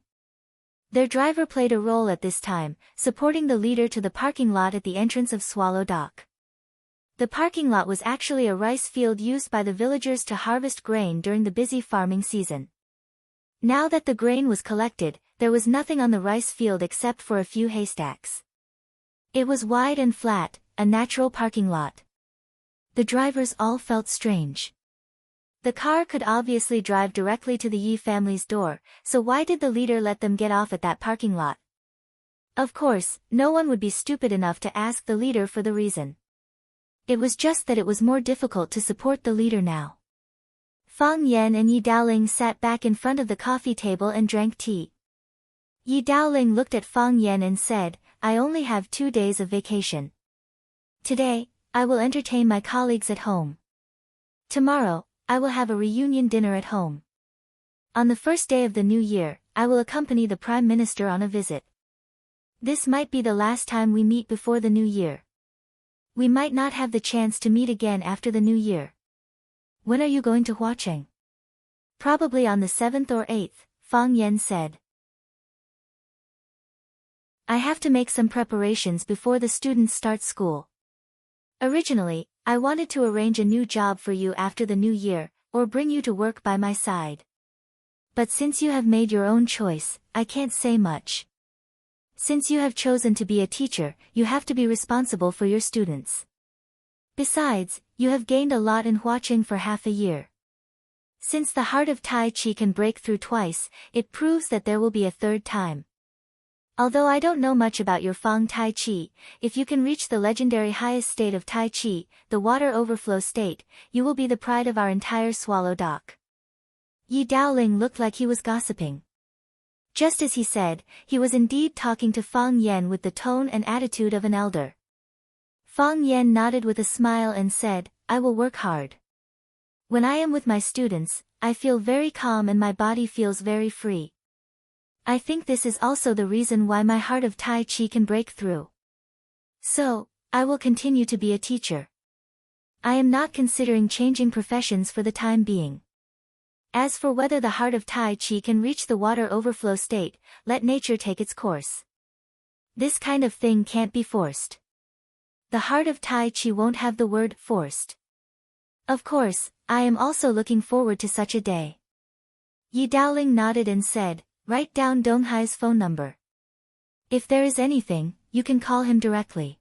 Their driver played a role at this time, supporting the leader to the parking lot at the entrance of Swallow Dock. The parking lot was actually a rice field used by the villagers to harvest grain during the busy farming season. Now that the grain was collected, there was nothing on the rice field except for a few haystacks. It was wide and flat, a natural parking lot. The drivers all felt strange. The car could obviously drive directly to the Yi family's door, so why did the leader let them get off at that parking lot? Of course, no one would be stupid enough to ask the leader for the reason. It was just that it was more difficult to support the leader now. Fang Yan and Yi Daoling sat back in front of the coffee table and drank tea. Yi Daoling looked at Fang Yan and said, "I only have 2 days of vacation. Today, I will entertain my colleagues at home. Tomorrow, I will have a reunion dinner at home. On the first day of the new year, I will accompany the Prime Minister on a visit. This might be the last time we meet before the new year. We might not have the chance to meet again after the new year. When are you going to Huacheng?" "Probably on the 7th or 8th, Fang Yan said. "I have to make some preparations before the students start school. Originally, I wanted to arrange a new job for you after the new year, or bring you to work by my side. But since you have made your own choice, I can't say much. Since you have chosen to be a teacher, you have to be responsible for your students. Besides, you have gained a lot in Huacheng for half a year. Since the heart of Tai Chi can break through twice, it proves that there will be a third time. Although I don't know much about your Fang Tai Chi, if you can reach the legendary highest state of Tai Chi, the water overflow state, you will be the pride of our entire Swallow Dock." Yi Daoling looked like he was gossiping. Just as he said, he was indeed talking to Fang Yan with the tone and attitude of an elder. Fang Yan nodded with a smile and said, "I will work hard. When I am with my students, I feel very calm and my body feels very free. I think this is also the reason why my heart of Tai Chi can break through. So, I will continue to be a teacher. I am not considering changing professions for the time being. As for whether the heart of Tai Chi can reach the water overflow state, let nature take its course. This kind of thing can't be forced. The heart of Tai Chi won't have the word forced. Of course, I am also looking forward to such a day." Yi Daoling nodded and said, "Write down Donghai's phone number. If there is anything, you can call him directly.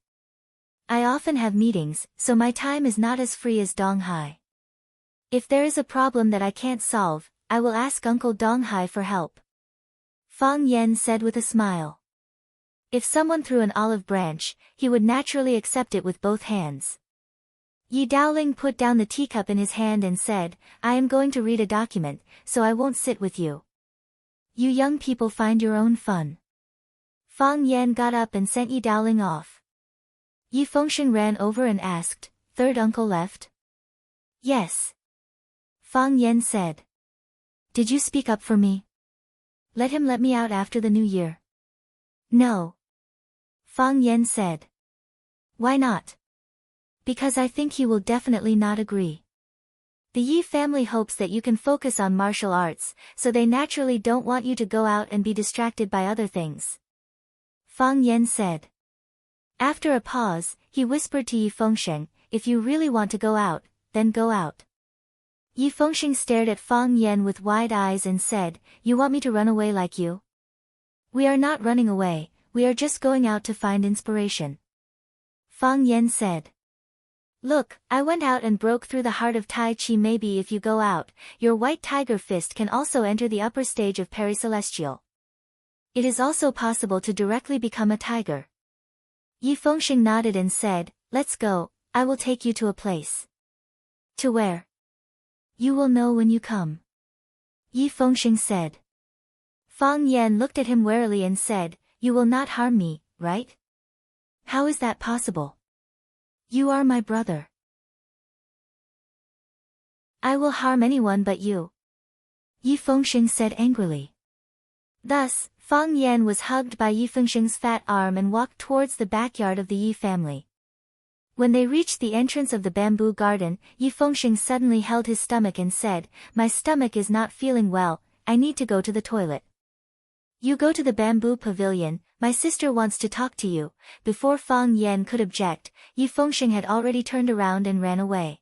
I often have meetings, so my time is not as free as Donghai. If there is a problem that I can't solve, I will ask Uncle Donghai for help." Fang Yan said with a smile. If someone threw an olive branch, he would naturally accept it with both hands. Yi Daoling put down the teacup in his hand and said, "I am going to read a document, so I won't sit with you. You young people find your own fun." Fang Yan got up and sent Yi Daoling off. Yi Fengsheng ran over and asked, "Third uncle left?" Yes. Fang Yan said. Did you speak up for me? Let him let me out after the new year. No. Fang Yan said. Why not? Because I think he will definitely not agree. The Yi family hopes that you can focus on martial arts, so they naturally don't want you to go out and be distracted by other things. Fang Yan said. After a pause, he whispered to Yi Fengsheng, if you really want to go out, then go out. Yi Fengsheng stared at Fang Yan with wide eyes and said, you want me to run away like you? We are not running away, we are just going out to find inspiration. Fang Yan said. Look, I went out and broke through the heart of Tai Chi. Maybe if you go out, your white tiger fist can also enter the upper stage of Pericelestial. It is also possible to directly become a tiger. Yi Fengsheng nodded and said, let's go, I will take you to a place. To where? You will know when you come. Yi Fengsheng said. Fang Yan looked at him warily and said, you will not harm me, right? How is that possible? You are my brother. I will harm anyone but you. Yi Fengsheng said angrily. Thus, Fang Yan was hugged by Yi Fengsheng's fat arm and walked towards the backyard of the Yi family. When they reached the entrance of the bamboo garden, Yi Fengsheng suddenly held his stomach and said, my stomach is not feeling well, I need to go to the toilet. You go to the bamboo pavilion, my sister wants to talk to you. Before Fang Yan could object, Yi Fengsheng had already turned around and ran away.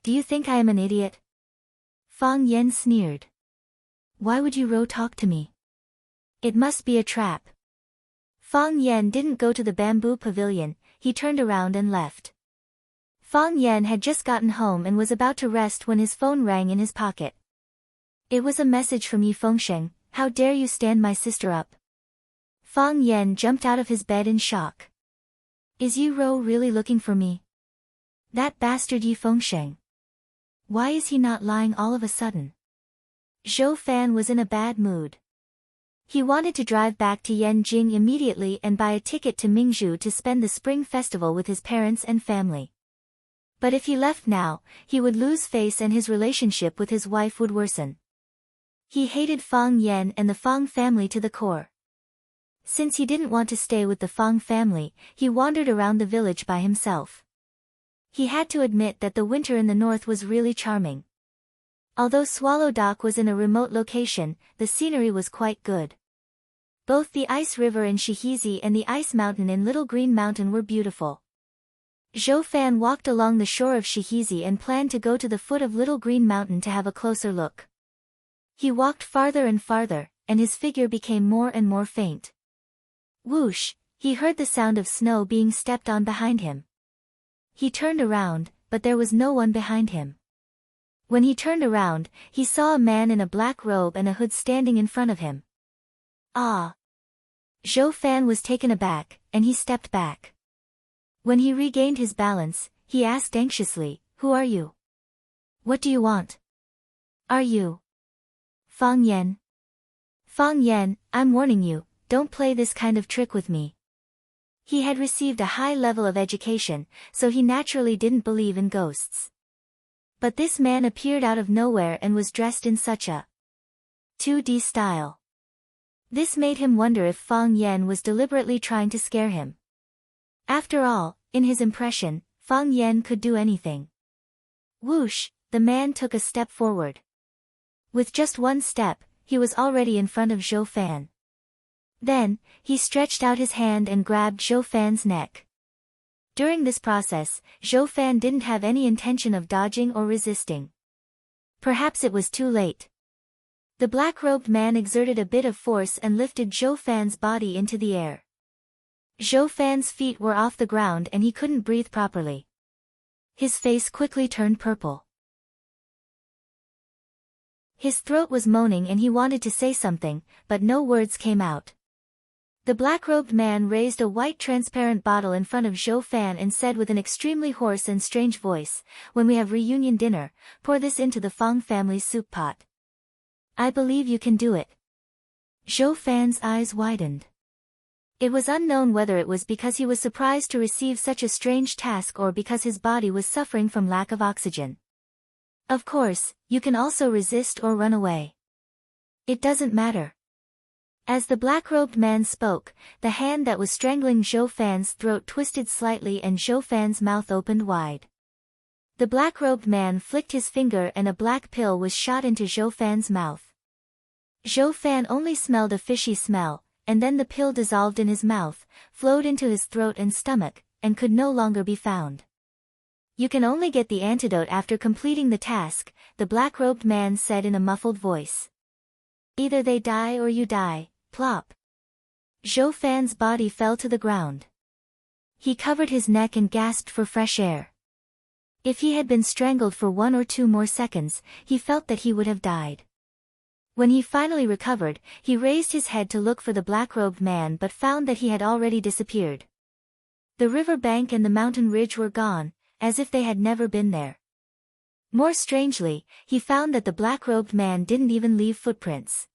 Do you think I am an idiot? Fang Yan sneered. Why would you talk to me? It must be a trap. Fang Yan didn't go to the bamboo pavilion, he turned around and left. Fang Yan had just gotten home and was about to rest when his phone rang in his pocket. It was a message from Yi Fengsheng. How dare you stand my sister up? Fang Yan jumped out of his bed in shock. Is Yi Ro really looking for me? That bastard Yi Fengsheng. Why is he not lying all of a sudden? Zhou Fan was in a bad mood. He wanted to drive back to Yanjing immediately and buy a ticket to Mingzhu to spend the Spring Festival with his parents and family. But if he left now, he would lose face and his relationship with his wife would worsen. He hated Fang Yan and the Fang family to the core. Since he didn't want to stay with the Fang family, he wandered around the village by himself. He had to admit that the winter in the north was really charming. Although Swallow Dock was in a remote location, the scenery was quite good. Both the ice river in Shihizi and the ice mountain in Little Green Mountain were beautiful. Zhou Fan walked along the shore of Shihizi and planned to go to the foot of Little Green Mountain to have a closer look. He walked farther and farther, and his figure became more and more faint. Whoosh, he heard the sound of snow being stepped on behind him. He turned around, but there was no one behind him. When he turned around, he saw a man in a black robe and a hood standing in front of him. Ah! Zhou Fan was taken aback, and he stepped back. When he regained his balance, he asked anxiously, who are you? What do you want? Are you Fang Yan? Fang Yan, I'm warning you, don't play this kind of trick with me. He had received a high level of education, so he naturally didn't believe in ghosts. But this man appeared out of nowhere and was dressed in such a 2D style. This made him wonder if Fang Yan was deliberately trying to scare him. After all, in his impression, Fang Yan could do anything. Whoosh, the man took a step forward. With just one step, he was already in front of Zhou Fan. Then, he stretched out his hand and grabbed Zhou Fan's neck. During this process, Zhou Fan didn't have any intention of dodging or resisting. Perhaps it was too late. The black-robed man exerted a bit of force and lifted Zhou Fan's body into the air. Zhou Fan's feet were off the ground and he couldn't breathe properly. His face quickly turned purple. His throat was moaning and he wanted to say something, but no words came out. The black-robed man raised a white transparent bottle in front of Zhou Fan and said with an extremely hoarse and strange voice, when we have reunion dinner, pour this into the Fang family's soup pot. I believe you can do it. Zhou Fan's eyes widened. It was unknown whether it was because he was surprised to receive such a strange task or because his body was suffering from lack of oxygen. Of course, you can also resist or run away. It doesn't matter. As the black-robed man spoke, the hand that was strangling Zhou Fan's throat twisted slightly and Zhou Fan's mouth opened wide. The black-robed man flicked his finger and a black pill was shot into Zhou Fan's mouth. Zhou Fan only smelled a fishy smell, and then the pill dissolved in his mouth, flowed into his throat and stomach, and could no longer be found. You can only get the antidote after completing the task, the black-robed man said in a muffled voice. Either they die or you die. Plop. Zhou Fan's body fell to the ground. He covered his neck and gasped for fresh air. If he had been strangled for 1 or 2 more seconds, he felt that he would have died. When he finally recovered, he raised his head to look for the black-robed man but found that he had already disappeared. The river bank and the mountain ridge were gone, as if they had never been there. More strangely, he found that the black-robed man didn't even leave footprints.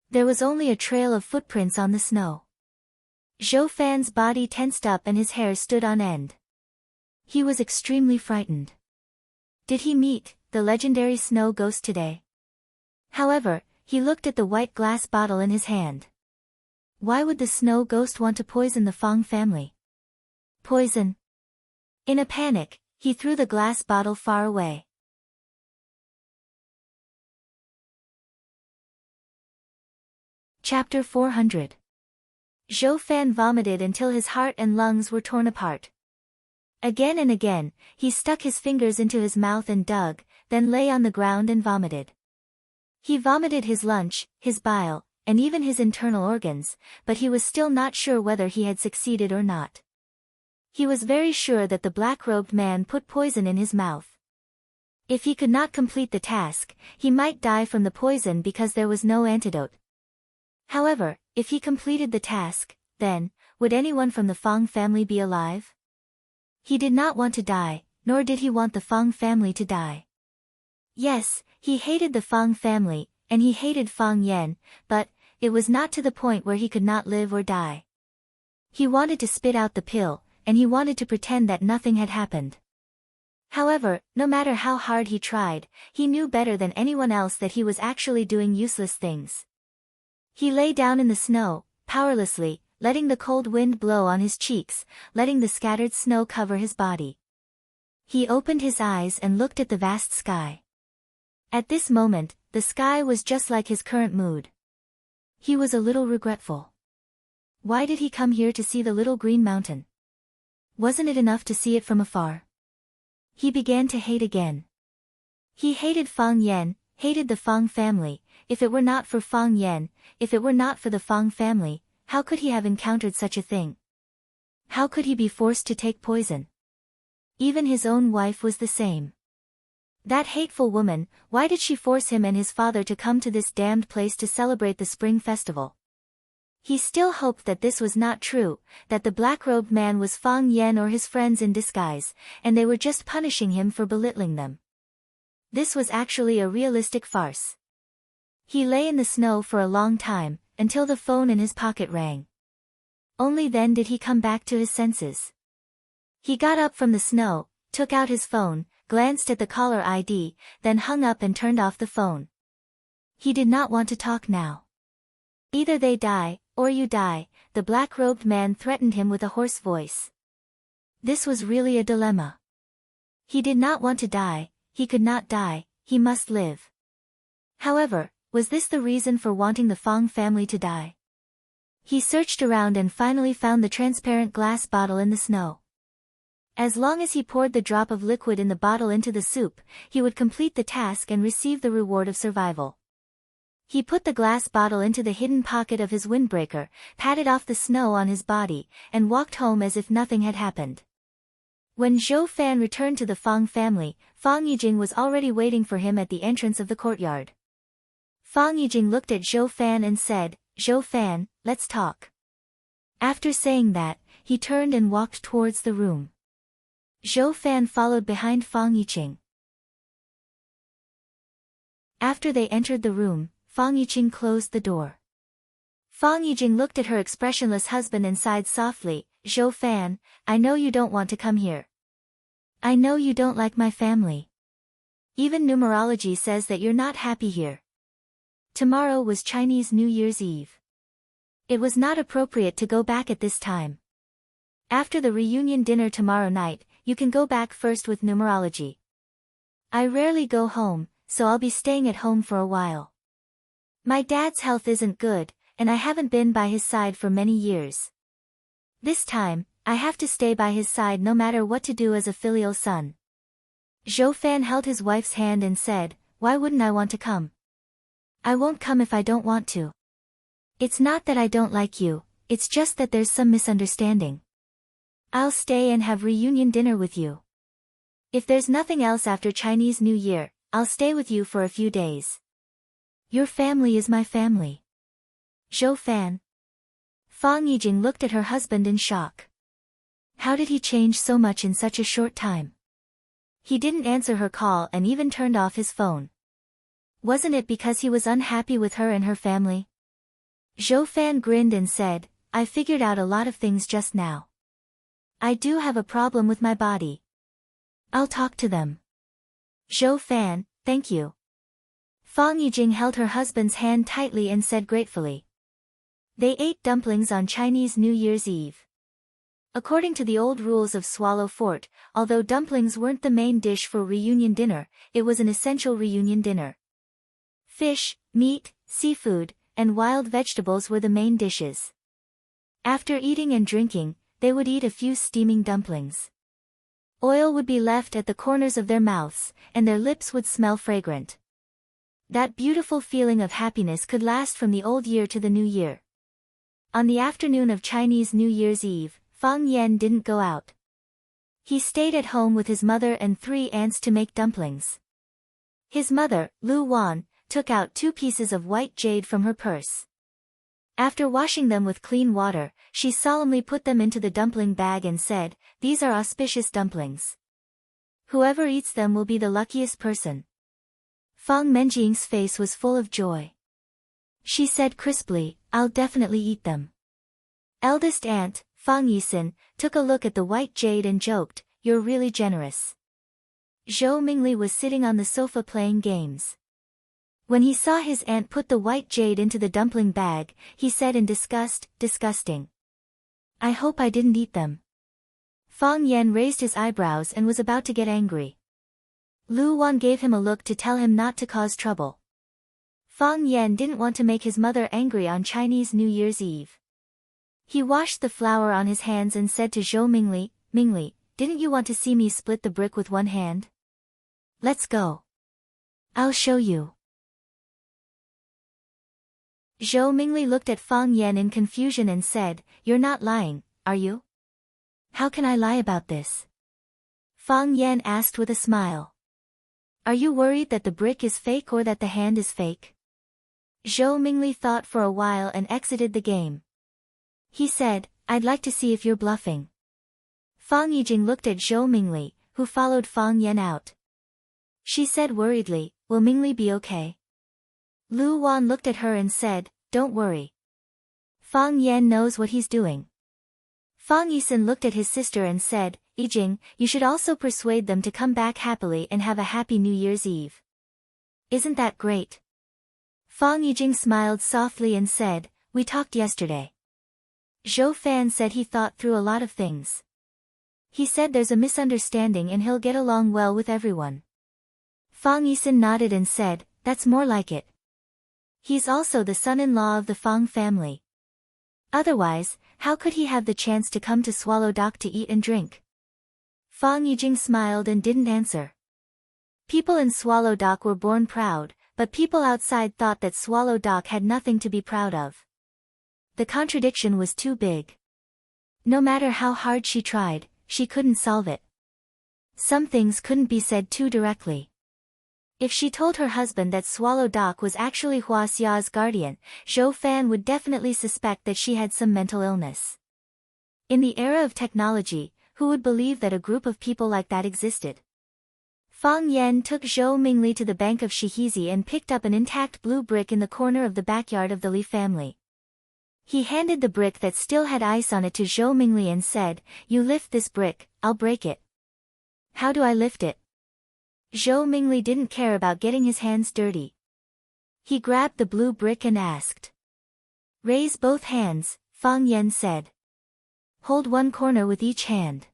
There was only a trail of footprints on the snow. Zhou Fan's body tensed up and his hair stood on end. He was extremely frightened. Did he meet the legendary snow ghost today? However, he looked at the white glass bottle in his hand. Why would the snow ghost want to poison the Fang family? Poison? In a panic, he threw the glass bottle far away. Chapter 400. Zhou Fan vomited until his heart and lungs were torn apart. Again and again, he stuck his fingers into his mouth and dug, then lay on the ground and vomited. He vomited his lunch, his bile, and even his internal organs, but he was still not sure whether he had succeeded or not. He was very sure that the black-robed man put poison in his mouth. If he could not complete the task, he might die from the poison because there was no antidote. However, if he completed the task, then, would anyone from the Fang family be alive? He did not want to die, nor did he want the Fang family to die. Yes, he hated the Fang family, and he hated Fang Yan, but, it was not to the point where he could not live or die. He wanted to spit out the pill, and he wanted to pretend that nothing had happened. However, no matter how hard he tried, he knew better than anyone else that he was actually doing useless things. He lay down in the snow, powerlessly, letting the cold wind blow on his cheeks, letting the scattered snow cover his body. He opened his eyes and looked at the vast sky. At this moment, the sky was just like his current mood. He was a little regretful. Why did he come here to see the little green mountain? Wasn't it enough to see it from afar? He began to hate again. He hated Fang Yan, hated the Fang family. If it were not for Fang Yan, if it were not for the Fang family, how could he have encountered such a thing? How could he be forced to take poison? Even his own wife was the same. That hateful woman, why did she force him and his father to come to this damned place to celebrate the spring festival? He still hoped that this was not true, that the black-robed man was Fang Yan or his friends in disguise, and they were just punishing him for belittling them. This was actually a realistic farce. He lay in the snow for a long time, until the phone in his pocket rang. Only then did he come back to his senses. He got up from the snow, took out his phone, glanced at the caller ID, then hung up and turned off the phone. He did not want to talk now. Either they die, or you die, the black-robed man threatened him with a hoarse voice. This was really a dilemma. He did not want to die, he could not die, he must live. However, was this the reason for wanting the Fang family to die? He searched around and finally found the transparent glass bottle in the snow. As long as he poured the drop of liquid in the bottle into the soup, he would complete the task and receive the reward of survival. He put the glass bottle into the hidden pocket of his windbreaker, patted off the snow on his body, and walked home as if nothing had happened. When Zhou Fan returned to the Fang family, Fang Yijing was already waiting for him at the entrance of the courtyard. Fang Yijing looked at Zhou Fan and said, "Zhou Fan, let's talk." After saying that, he turned and walked towards the room. Zhou Fan followed behind Fang Yijing. After they entered the room, Fang Yijing closed the door. Fang Yijing looked at her expressionless husband and sighed softly, "Zhou Fan, I know you don't want to come here. I know you don't like my family. Even numerology says that you're not happy here. Tomorrow was Chinese New Year's Eve. It was not appropriate to go back at this time. After the reunion dinner tomorrow night, you can go back first with numerology. I rarely go home, so I'll be staying at home for a while. My dad's health isn't good, and I haven't been by his side for many years. This time, I have to stay by his side no matter what to do as a filial son. Zhou Fan held his wife's hand and said, "Why wouldn't I want to come? I won't come if I don't want to. It's not that I don't like you, it's just that there's some misunderstanding. I'll stay and have reunion dinner with you. If there's nothing else after Chinese New Year, I'll stay with you for a few days. Your family is my family." Zhou Fan. Fang Yijing looked at her husband in shock. How did he change so much in such a short time? He didn't answer her call and even turned off his phone. Wasn't it because he was unhappy with her and her family? Zhou Fan grinned and said, "I figured out a lot of things just now. I do have a problem with my body. I'll talk to them." Zhou Fan, thank you. Fang Yijing held her husband's hand tightly and said gratefully. They ate dumplings on Chinese New Year's Eve. According to the old rules of Swallow Fort, although dumplings weren't the main dish for reunion dinner, it was an essential reunion dinner. Fish, meat, seafood, and wild vegetables were the main dishes. After eating and drinking, they would eat a few steaming dumplings. Oil would be left at the corners of their mouths, and their lips would smell fragrant. That beautiful feeling of happiness could last from the old year to the new year. On the afternoon of Chinese New Year's Eve, Fang Yan didn't go out. He stayed at home with his mother and 3 aunts to make dumplings. His mother, Lu Wan, took out 2 pieces of white jade from her purse. After washing them with clean water, she solemnly put them into the dumpling bag and said, "These are auspicious dumplings. Whoever eats them will be the luckiest person." Fang Menjing's face was full of joy. She said crisply, "I'll definitely eat them." Eldest aunt, Fang Yisin, took a look at the white jade and joked, "You're really generous." Zhou Mingli was sitting on the sofa playing games. When he saw his aunt put the white jade into the dumpling bag, he said in disgust, "Disgusting. I hope I didn't eat them." Fang Yan raised his eyebrows and was about to get angry. Lu Wan gave him a look to tell him not to cause trouble. Fang Yan didn't want to make his mother angry on Chinese New Year's Eve. He washed the flour on his hands and said to Zhou Mingli, "Mingli, didn't you want to see me split the brick with one hand? Let's go. I'll show you." Zhou Mingli looked at Fang Yan in confusion and said, "You're not lying, are you? How can I lie about this?" Fang Yan asked with a smile. "Are you worried that the brick is fake or that the hand is fake?" Zhou Mingli thought for a while and exited the game. He said, "I'd like to see if you're bluffing." Fang Yijing looked at Zhou Mingli, who followed Fang Yan out. She said worriedly, "Will Mingli be okay?" Lu Wan looked at her and said, "Don't worry. Fang Yan knows what he's doing." Fang Yisin looked at his sister and said, "Yijing, you should also persuade them to come back happily and have a happy New Year's Eve. Isn't that great?" Fang Yijing smiled softly and said, "We talked yesterday." Zhou Fan said he thought through a lot of things. He said there's a misunderstanding and he'll get along well with everyone. Fang Yisin nodded and said, "That's more like it. He's also the son-in-law of the Fang family. Otherwise, how could he have the chance to come to Swallow Dock to eat and drink?" Fang Yijing smiled and didn't answer. People in Swallow Dock were born proud, but people outside thought that Swallow Dock had nothing to be proud of. The contradiction was too big. No matter how hard she tried, she couldn't solve it. Some things couldn't be said too directly. If she told her husband that Swallow Dock was actually Hua Xia's guardian, Zhou Fan would definitely suspect that she had some mental illness. In the era of technology, who would believe that a group of people like that existed? Fang Yan took Zhou Mingli to the bank of Shihizi and picked up an intact blue brick in the corner of the backyard of the Li family. He handed the brick that still had ice on it to Zhou Mingli and said, "You lift this brick, I'll break it." "How do I lift it?" Zhou Mingli didn't care about getting his hands dirty. He grabbed the blue brick and asked. Raise both hands, Fang Yan said. Hold one corner with each hand.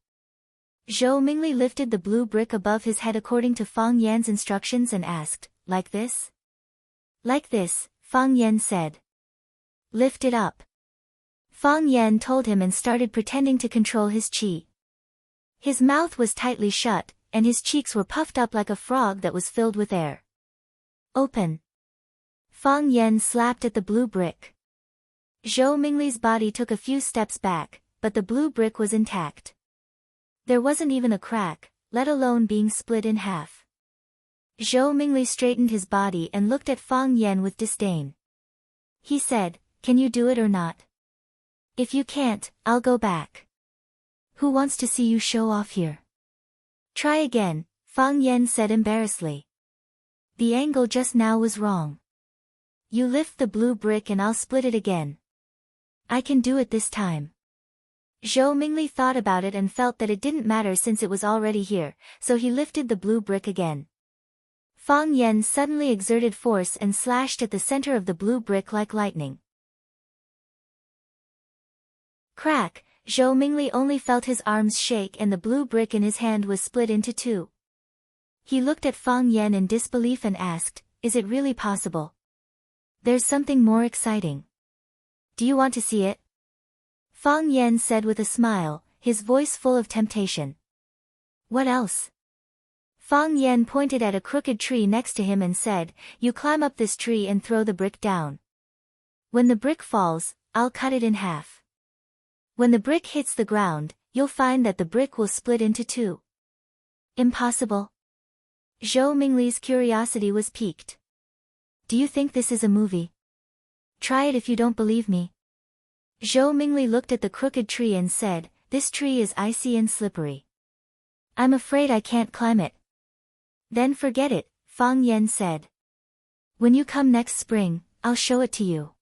Zhou Mingli lifted the blue brick above his head according to Fang Yan's instructions and asked, like this? Like this, Fang Yan said. Lift it up. Fang Yan told him and started pretending to control his qi. His mouth was tightly shut, and his cheeks were puffed up like a frog that was filled with air. Open. Fang Yan slapped at the blue brick. Zhou Mingli's body took a few steps back, but the blue brick was intact. There wasn't even a crack, let alone being split in half. Zhou Mingli straightened his body and looked at Fang Yan with disdain. He said, can you do it or not? If you can't, I'll go back. Who wants to see you show off here? Try again, Fang Yan said embarrassedly. The angle just now was wrong. You lift the blue brick and I'll split it again. I can do it this time. Zhou Mingli thought about it and felt that it didn't matter since it was already here, so he lifted the blue brick again. Fang Yan suddenly exerted force and slashed at the center of the blue brick like lightning. Crack! Zhou Mingli only felt his arms shake and the blue brick in his hand was split into two. He looked at Fang Yan in disbelief and asked, is it really possible? There's something more exciting. Do you want to see it? Fang Yan said with a smile, his voice full of temptation. What else? Fang Yan pointed at a crooked tree next to him and said, you climb up this tree and throw the brick down. When the brick falls, I'll cut it in half. When the brick hits the ground, you'll find that the brick will split into two. Impossible. Zhou Mingli's curiosity was piqued. Do you think this is a movie? Try it if you don't believe me. Zhou Mingli looked at the crooked tree and said, this tree is icy and slippery. I'm afraid I can't climb it. Then forget it, Fang Yan said. When you come next spring, I'll show it to you.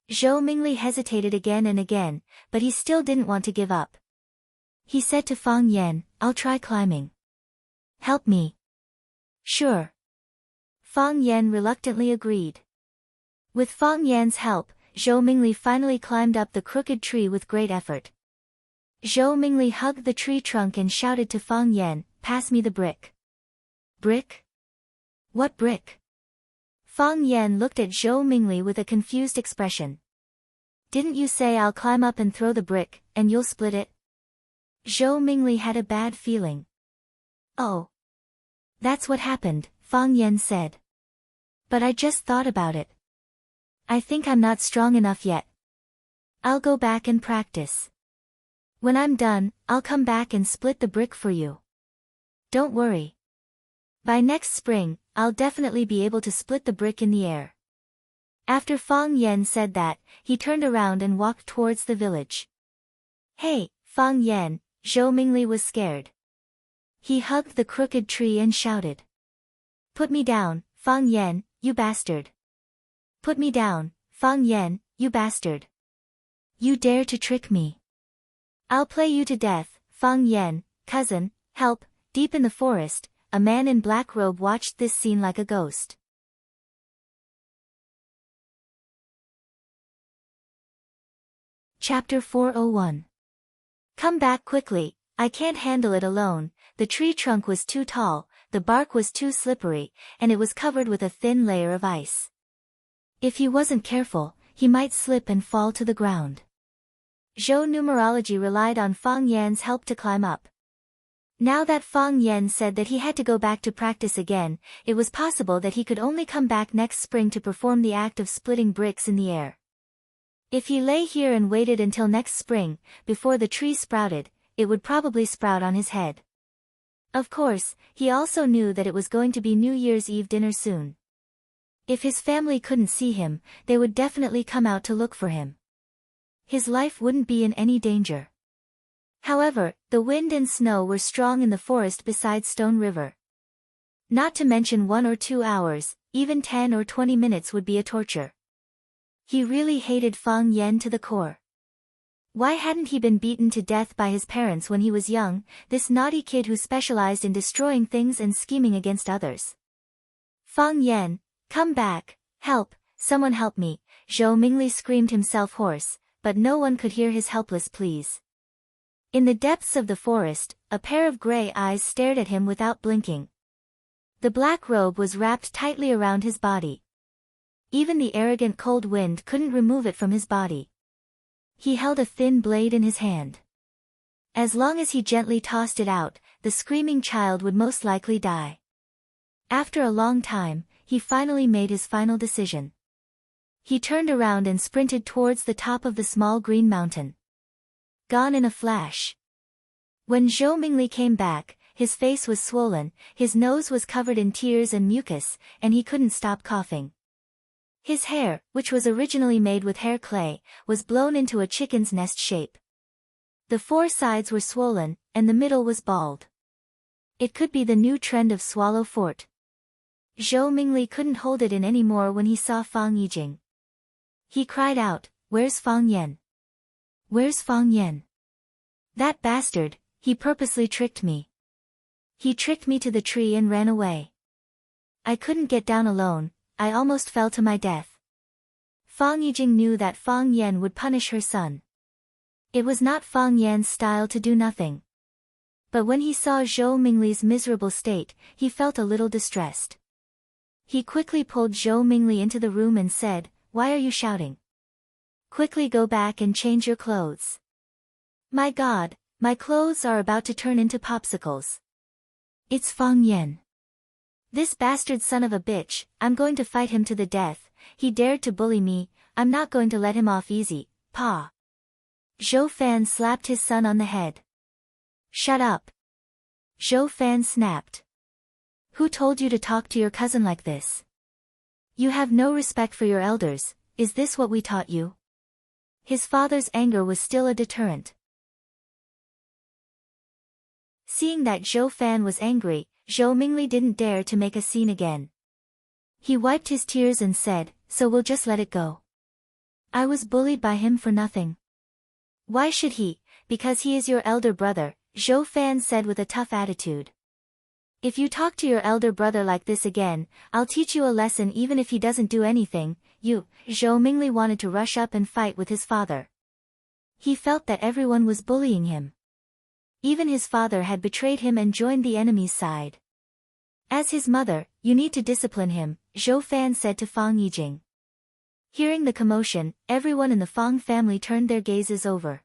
Zhou Mingli hesitated again and again, but he still didn't want to give up. He said to Fang Yan, I'll try climbing. Help me. Sure. Fang Yan reluctantly agreed. With Fang Yan's help, Zhou Mingli finally climbed up the crooked tree with great effort. Zhou Mingli hugged the tree trunk and shouted to Fang Yan, pass me the brick. Brick? What brick? Fang Yan looked at Zhou Mingli with a confused expression. Didn't you say I'll climb up and throw the brick, and you'll split it? Zhou Mingli had a bad feeling. Oh. That's what happened, Fang Yan said. But I just thought about it. I think I'm not strong enough yet. I'll go back and practice. When I'm done, I'll come back and split the brick for you. Don't worry. By next spring, I'll definitely be able to split the brick in the air. After Fang Yan said that, he turned around and walked towards the village. Hey, Fang Yan, Zhou Mingli was scared. He hugged the crooked tree and shouted. Put me down, Fang Yan, you bastard. Put me down, Fang Yan, you bastard. You dare to trick me. I'll play you to death, Fang Yan, cousin, help. Deep in the forest, a man in black robe watched this scene like a ghost. Chapter 401. Come back quickly, I can't handle it alone. The tree trunk was too tall, the bark was too slippery, and it was covered with a thin layer of ice. If he wasn't careful, he might slip and fall to the ground. Zhou numerology relied on Fang Yan's help to climb up. Now that Fang Yan said that he had to go back to practice again, it was possible that he could only come back next spring to perform the act of splitting bricks in the air. If he lay here and waited until next spring, before the tree sprouted, it would probably sprout on his head. Of course, he also knew that it was going to be New Year's Eve dinner soon. If his family couldn't see him, they would definitely come out to look for him. His life wouldn't be in any danger. However, the wind and snow were strong in the forest beside Stone River. Not to mention 1 or 2 hours, even 10 or 20 minutes would be a torture. He really hated Fang Yan to the core. Why hadn't he been beaten to death by his parents when he was young, this naughty kid who specialized in destroying things and scheming against others? Fang Yan, come back, help, someone help me, Zhou Mingli screamed himself hoarse, but no one could hear his helpless pleas. In the depths of the forest, a pair of gray eyes stared at him without blinking. The black robe was wrapped tightly around his body. Even the arrogant cold wind couldn't remove it from his body. He held a thin blade in his hand. As long as he gently tossed it out, the screaming child would most likely die. After a long time, he finally made his final decision. He turned around and sprinted towards the top of the small green mountain. Gone in a flash. When Zhou Mingli came back, his face was swollen, his nose was covered in tears and mucus, and he couldn't stop coughing. His hair, which was originally made with hair clay, was blown into a chicken's nest shape. The four sides were swollen, and the middle was bald. It could be the new trend of swallow fort. Zhou Mingli couldn't hold it in anymore when he saw Fang Yijing. He cried out, "Where's Fang Yan? Where's Fang Yan? That bastard, he purposely tricked me. He tricked me to the tree and ran away. I couldn't get down alone, I almost fell to my death." Fang Yijing knew that Fang Yan would punish her son. It was not Fang Yan's style to do nothing. But when he saw Zhou Mingli's miserable state, he felt a little distressed. He quickly pulled Zhou Mingli into the room and said, "Why are you shouting? Quickly go back and change your clothes. My God, my clothes are about to turn into popsicles. It's Fang Yan. This bastard son of a bitch, I'm going to fight him to the death. He dared to bully me, I'm not going to let him off easy, Pa." Zhou Fan slapped his son on the head. "Shut up." Zhou Fan snapped. "Who told you to talk to your cousin like this? You have no respect for your elders, is this what we taught you?" His father's anger was still a deterrent. Seeing that Zhou Fan was angry, Zhou Mingli didn't dare to make a scene again. He wiped his tears and said, "So we'll just let it go. I was bullied by him for nothing." "Why should he? Because he is your elder brother," Zhou Fan said with a tough attitude. "If you talk to your elder brother like this again, I'll teach you a lesson even if he doesn't do anything." Zhou Mingli wanted to rush up and fight with his father. He felt that everyone was bullying him. Even his father had betrayed him and joined the enemy's side. "As his mother, you need to discipline him," Zhou Fan said to Fang Yijing. Hearing the commotion, everyone in the Fang family turned their gazes over.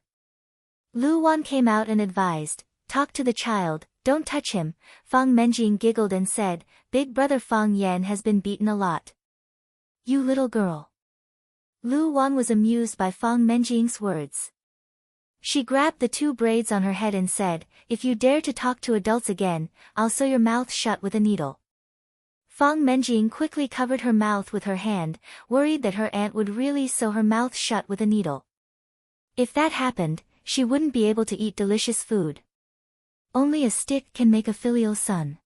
Lu Wan came out and advised, "Talk to the child, don't touch him." Fang Menjing giggled and said, "Big brother Fang Yan has been beaten a lot." "You little girl." Lu Wan was amused by Fang Menjing's words. She grabbed the two braids on her head and said, "If you dare to talk to adults again, I'll sew your mouth shut with a needle." Fang Menjing quickly covered her mouth with her hand, worried that her aunt would really sew her mouth shut with a needle. If that happened, she wouldn't be able to eat delicious food. Only a stick can make a filial son.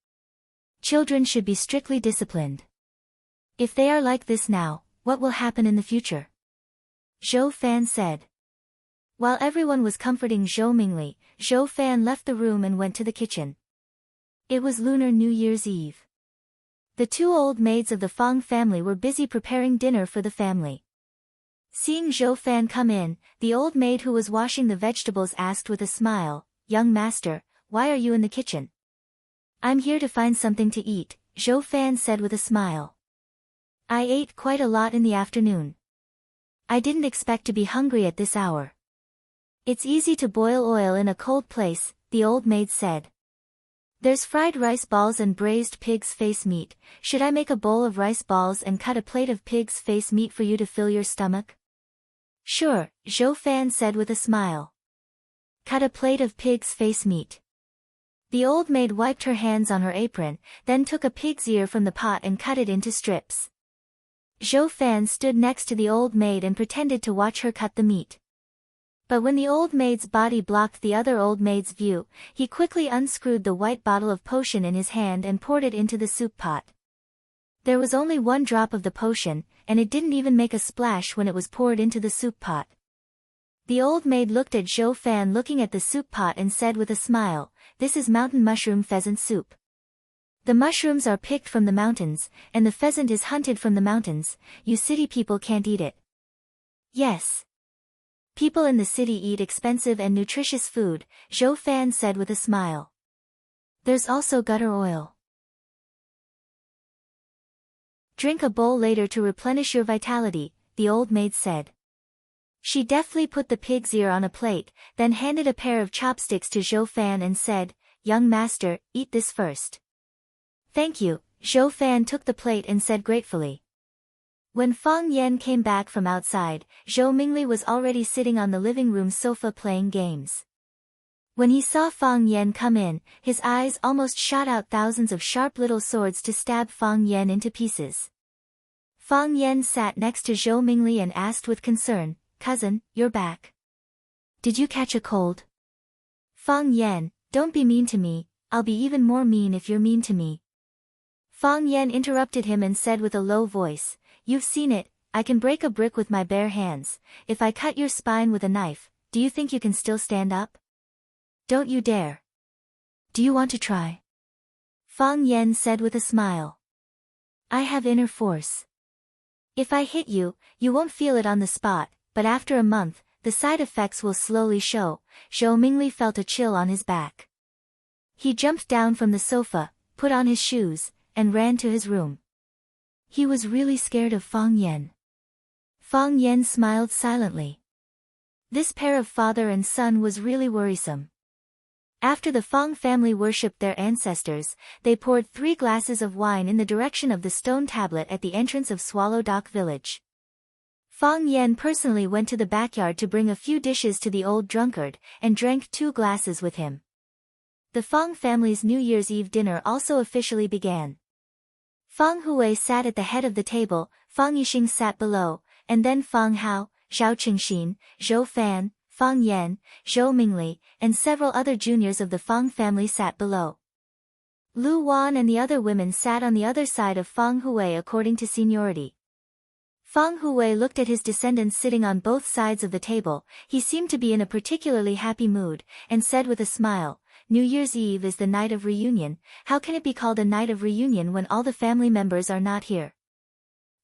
Children should be strictly disciplined. If they are like this now, what will happen in the future? Zhou Fan said. While everyone was comforting Zhou Mingli, Zhou Fan left the room and went to the kitchen. It was Lunar New Year's Eve. The two old maids of the Fang family were busy preparing dinner for the family. Seeing Zhou Fan come in, the old maid who was washing the vegetables asked with a smile, "Young master, why are you in the kitchen?" "I'm here to find something to eat," Zhou Fan said with a smile. "I ate quite a lot in the afternoon. I didn't expect to be hungry at this hour." "It's easy to boil oil in a cold place," the old maid said. "There's fried rice balls and braised pig's face meat. Should I make a bowl of rice balls and cut a plate of pig's face meat for you to fill your stomach?" "Sure," Zhou Fan said with a smile. Cut a plate of pig's face meat. The old maid wiped her hands on her apron, then took a pig's ear from the pot and cut it into strips. Zhou Fan stood next to the old maid and pretended to watch her cut the meat. But when the old maid's body blocked the other old maid's view, he quickly unscrewed the white bottle of potion in his hand and poured it into the soup pot. There was only one drop of the potion, and it didn't even make a splash when it was poured into the soup pot. The old maid looked at Zhou Fan looking at the soup pot and said with a smile, "This is mountain mushroom pheasant soup. The mushrooms are picked from the mountains, and the pheasant is hunted from the mountains. You city people can't eat it." "Yes. People in the city eat expensive and nutritious food," Zhou Fan said with a smile. "There's also gutter oil. Drink a bowl later to replenish your vitality," the old maid said. She deftly put the pig's ear on a plate, then handed a pair of chopsticks to Zhou Fan and said, "Young master, eat this first." "Thank you," Zhou Fan took the plate and said gratefully. When Fang Yan came back from outside, Zhou Mingli was already sitting on the living room sofa playing games. When he saw Fang Yan come in, his eyes almost shot out thousands of sharp little swords to stab Fang Yan into pieces. Fang Yan sat next to Zhou Mingli and asked with concern, "Cousin, you're back. Did you catch a cold?" "Fang Yan, don't be mean to me, I'll be even more mean if you're mean to me." Fang Yan interrupted him and said with a low voice, "You've seen it, I can break a brick with my bare hands. If I cut your spine with a knife, do you think you can still stand up? Don't you dare. Do you want to try?" Fang Yan said with a smile. "I have inner force. If I hit you, you won't feel it on the spot, but after a month, the side effects will slowly show." Zhou Mingli felt a chill on his back. He jumped down from the sofa, put on his shoes, and ran to his room. He was really scared of Fang Yan. Fang Yan smiled silently. This pair of father and son was really worrisome. After the Fang family worshipped their ancestors, they poured 3 glasses of wine in the direction of the stone tablet at the entrance of Swallow Dock village. Fang Yan personally went to the backyard to bring a few dishes to the old drunkard, and drank 2 glasses with him. The Fang family's New Year's Eve dinner also officially began. Fang Hui sat at the head of the table, Fang Yixing sat below, and then Fang Hao, Zhao Qingxin, Zhou Fan, Fang Yan, Zhou Mingli, and several other juniors of the Fang family sat below. Lu Wan and the other women sat on the other side of Fang Hui according to seniority. Fang Hui looked at his descendants sitting on both sides of the table. He seemed to be in a particularly happy mood, and said with a smile, "New Year's Eve is the night of reunion. How can it be called a night of reunion when all the family members are not here?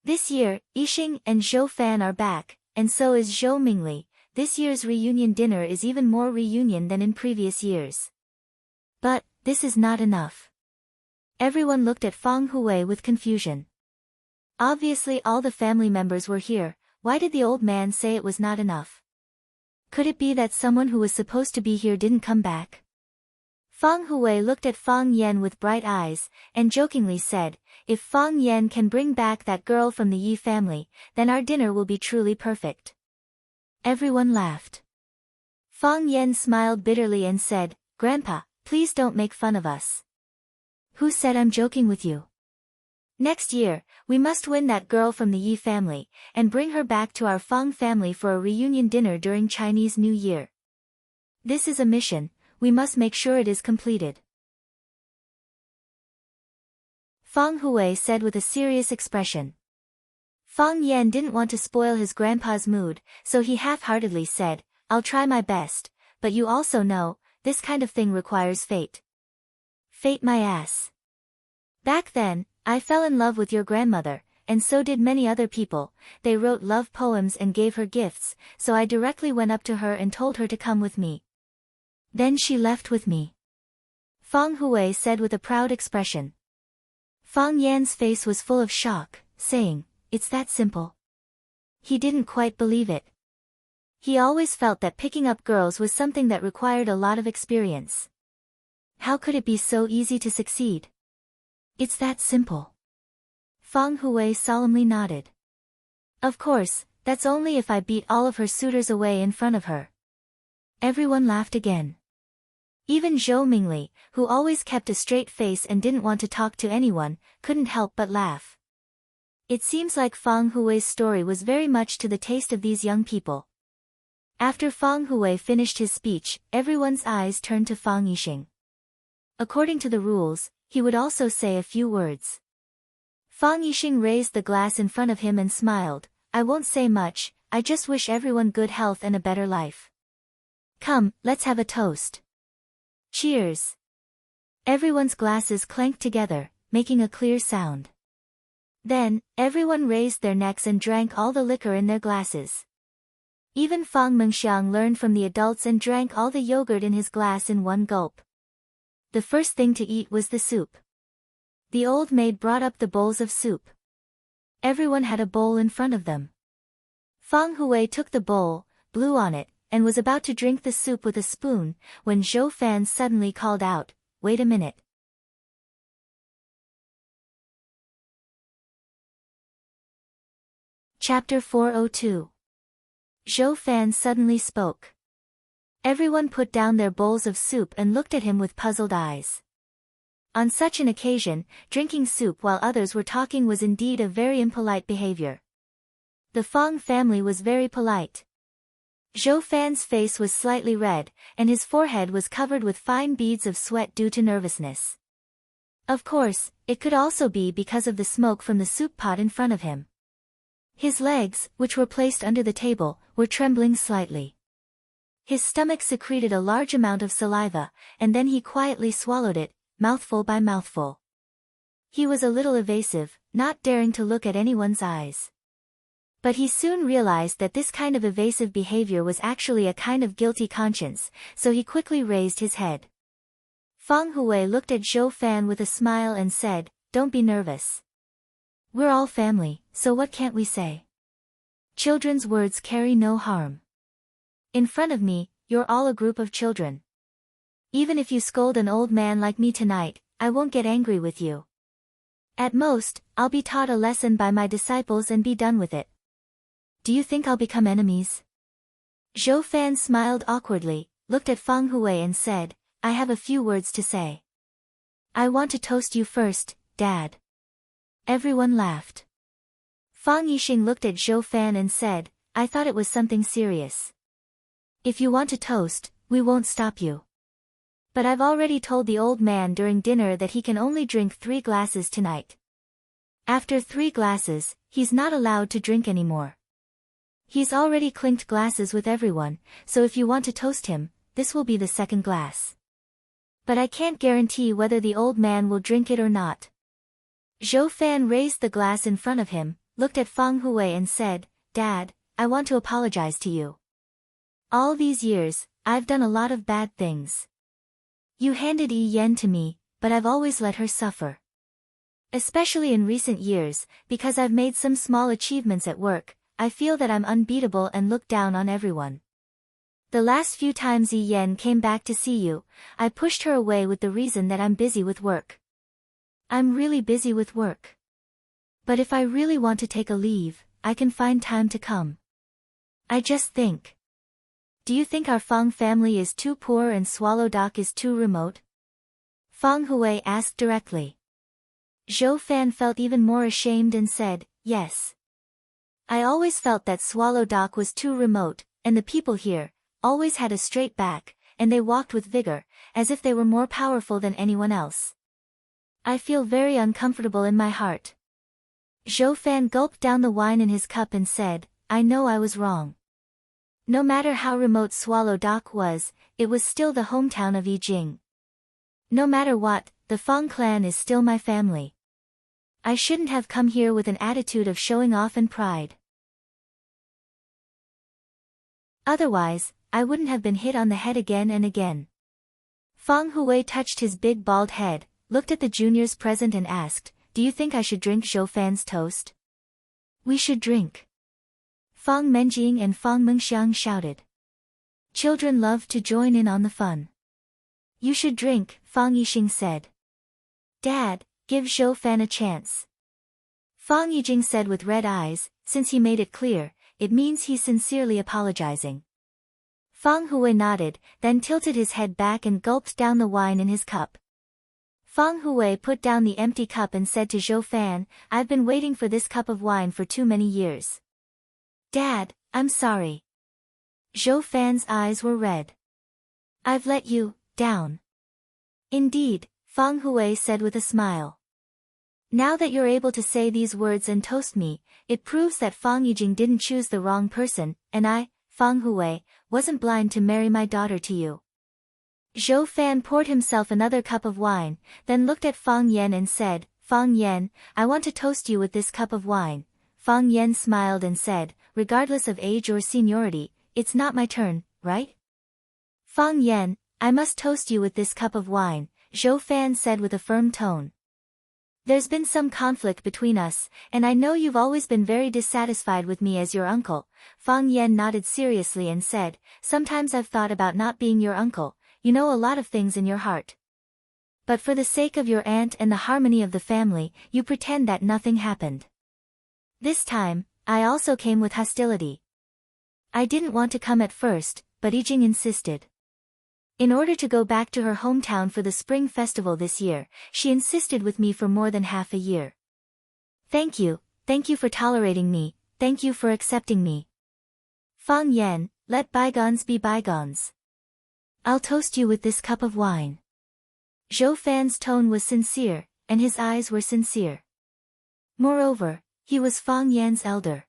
This year, Yixing and Zhou Fan are back, and so is Zhou Mingli. This year's reunion dinner is even more reunion than in previous years. But, this is not enough." Everyone looked at Fang Hui with confusion. Obviously all the family members were here. Why did the old man say it was not enough? Could it be that someone who was supposed to be here didn't come back? Fang Hui looked at Fang Yan with bright eyes, and jokingly said, "If Fang Yan can bring back that girl from the Yi family, then our dinner will be truly perfect." Everyone laughed. Fang Yan smiled bitterly and said, "Grandpa, please don't make fun of us." "Who said I'm joking with you? Next year, we must win that girl from the Yi family, and bring her back to our Fang family for a reunion dinner during Chinese New Year. This is a mission, we must make sure it is completed." Fang Hui said with a serious expression. Fang Yan didn't want to spoil his grandpa's mood, so he half-heartedly said, "I'll try my best, but you also know, this kind of thing requires fate." "Fate my ass. Back then, I fell in love with your grandmother, and so did many other people. They wrote love poems and gave her gifts, so I directly went up to her and told her to come with me. Then she left with me." Fang Hui said with a proud expression. Fang Yan's face was full of shock, saying, "It's that simple?" He didn't quite believe it. He always felt that picking up girls was something that required a lot of experience. How could it be so easy to succeed? "It's that simple." Fang Hui solemnly nodded. "Of course, that's only if I beat all of her suitors away in front of her." Everyone laughed again. Even Zhou Mingli, who always kept a straight face and didn't want to talk to anyone, couldn't help but laugh. It seems like Fang Hui's story was very much to the taste of these young people. After Fang Hui finished his speech, everyone's eyes turned to Fang Yixing. According to the rules, he would also say a few words. Fang Yixing raised the glass in front of him and smiled, "I won't say much, I just wish everyone good health and a better life. Come, let's have a toast. Cheers. Everyone's glasses clanked together, making a clear sound. Then, everyone raised their necks and drank all the liquor in their glasses. Even Fang Mengxiang learned from the adults and drank all the yogurt in his glass in one gulp. The first thing to eat was the soup. The old maid brought up the bowls of soup. Everyone had a bowl in front of them. Fang Hui took the bowl, blew on it, and was about to drink the soup with a spoon, when Zhou Fan suddenly called out, "Wait a minute." Chapter 402. Zhou Fan suddenly spoke. Everyone put down their bowls of soup and looked at him with puzzled eyes. On such an occasion, drinking soup while others were talking was indeed a very impolite behavior. The Fang family was very polite. Zhou Fan's face was slightly red, and his forehead was covered with fine beads of sweat due to nervousness. Of course, it could also be because of the smoke from the soup pot in front of him. His legs, which were placed under the table, were trembling slightly. His stomach secreted a large amount of saliva, and then he quietly swallowed it, mouthful by mouthful. He was a little evasive, not daring to look at anyone's eyes. But he soon realized that this kind of evasive behavior was actually a kind of guilty conscience, so he quickly raised his head. Fang Hui looked at Zhou Fan with a smile and said, "Don't be nervous. We're all family, so what can't we say? Children's words carry no harm. In front of me, you're all a group of children. Even if you scold an old man like me tonight, I won't get angry with you. At most, I'll be taught a lesson by my disciples and be done with it. Do you think I'll become enemies?" Zhou Fan smiled awkwardly, looked at Fang Hui and said, "I have a few words to say. I want to toast you first, Dad." Everyone laughed. Fang Yixing looked at Zhou Fan and said, "I thought it was something serious. If you want to toast, we won't stop you. But I've already told the old man during dinner that he can only drink 3 glasses tonight. After 3 glasses, he's not allowed to drink anymore. He's already clinked glasses with everyone, so if you want to toast him, this will be the 2nd glass. But I can't guarantee whether the old man will drink it or not." Zhou Fan raised the glass in front of him, looked at Fang Hui and said, "Dad, I want to apologize to you. All these years, I've done a lot of bad things. You handed Yi Yan to me, but I've always let her suffer. Especially in recent years, because I've made some small achievements at work, I feel that I'm unbeatable and look down on everyone. The last few times Yi Yan came back to see you, I pushed her away with the reason that I'm busy with work. I'm really busy with work. But if I really want to take a leave, I can find time to come. I just think. Do you think our Fang family is too poor and Swallow Dock is too remote?" Fang Hui asked directly. Zhou Fan felt even more ashamed and said, "Yes. I always felt that Swallow Dock was too remote, and the people here always had a straight back, and they walked with vigor, as if they were more powerful than anyone else. I feel very uncomfortable in my heart." Zhou Fan gulped down the wine in his cup and said, "I know I was wrong. No matter how remote Swallow Dock was, it was still the hometown of Yijing. No matter what, the Fang clan is still my family. I shouldn't have come here with an attitude of showing off and pride. Otherwise, I wouldn't have been hit on the head again and again." Fang Hui touched his big bald head, looked at the juniors present and asked, "Do you think I should drink Zhou Fan's toast?" "We should drink." Fang Menjing and Fang Mengxiang shouted. Children loved to join in on the fun. "You should drink," Fang Yixing said. "Dad, give Zhou Fan a chance." Fang Yijing said with red eyes, since he made it clear, it means he's sincerely apologizing. Fang Hui nodded, then tilted his head back and gulped down the wine in his cup. Fang Hui put down the empty cup and said to Zhou Fan, "I've been waiting for this cup of wine for too many years. Dad, I'm sorry." Zhou Fan's eyes were red. "I've let you down." "Indeed," Fang Hui said with a smile. Now that you're able to say these words and toast me, it proves that Fang Yijing didn't choose the wrong person, and I, Fang Hui, wasn't blind to marry my daughter to you. Zhou Fan poured himself another cup of wine, then looked at Fang Yan and said, Fang Yan, I want to toast you with this cup of wine. Fang Yan smiled and said, regardless of age or seniority, it's not my turn, right? Fang Yan, I must toast you with this cup of wine, Zhou Fan said with a firm tone. There's been some conflict between us, and I know you've always been very dissatisfied with me as your uncle. Fang Yan nodded seriously and said, sometimes I've thought about not being your uncle, you know a lot of things in your heart. But for the sake of your aunt and the harmony of the family, you pretend that nothing happened. This time, I also came with hostility. I didn't want to come at first, but Yijing insisted. In order to go back to her hometown for the spring festival this year, she insisted with me for more than half a year. Thank you for tolerating me, thank you for accepting me. Fang Yan, let bygones be bygones. I'll toast you with this cup of wine. Zhou Fan's tone was sincere, and his eyes were sincere. Moreover, he was Fang Yan's elder.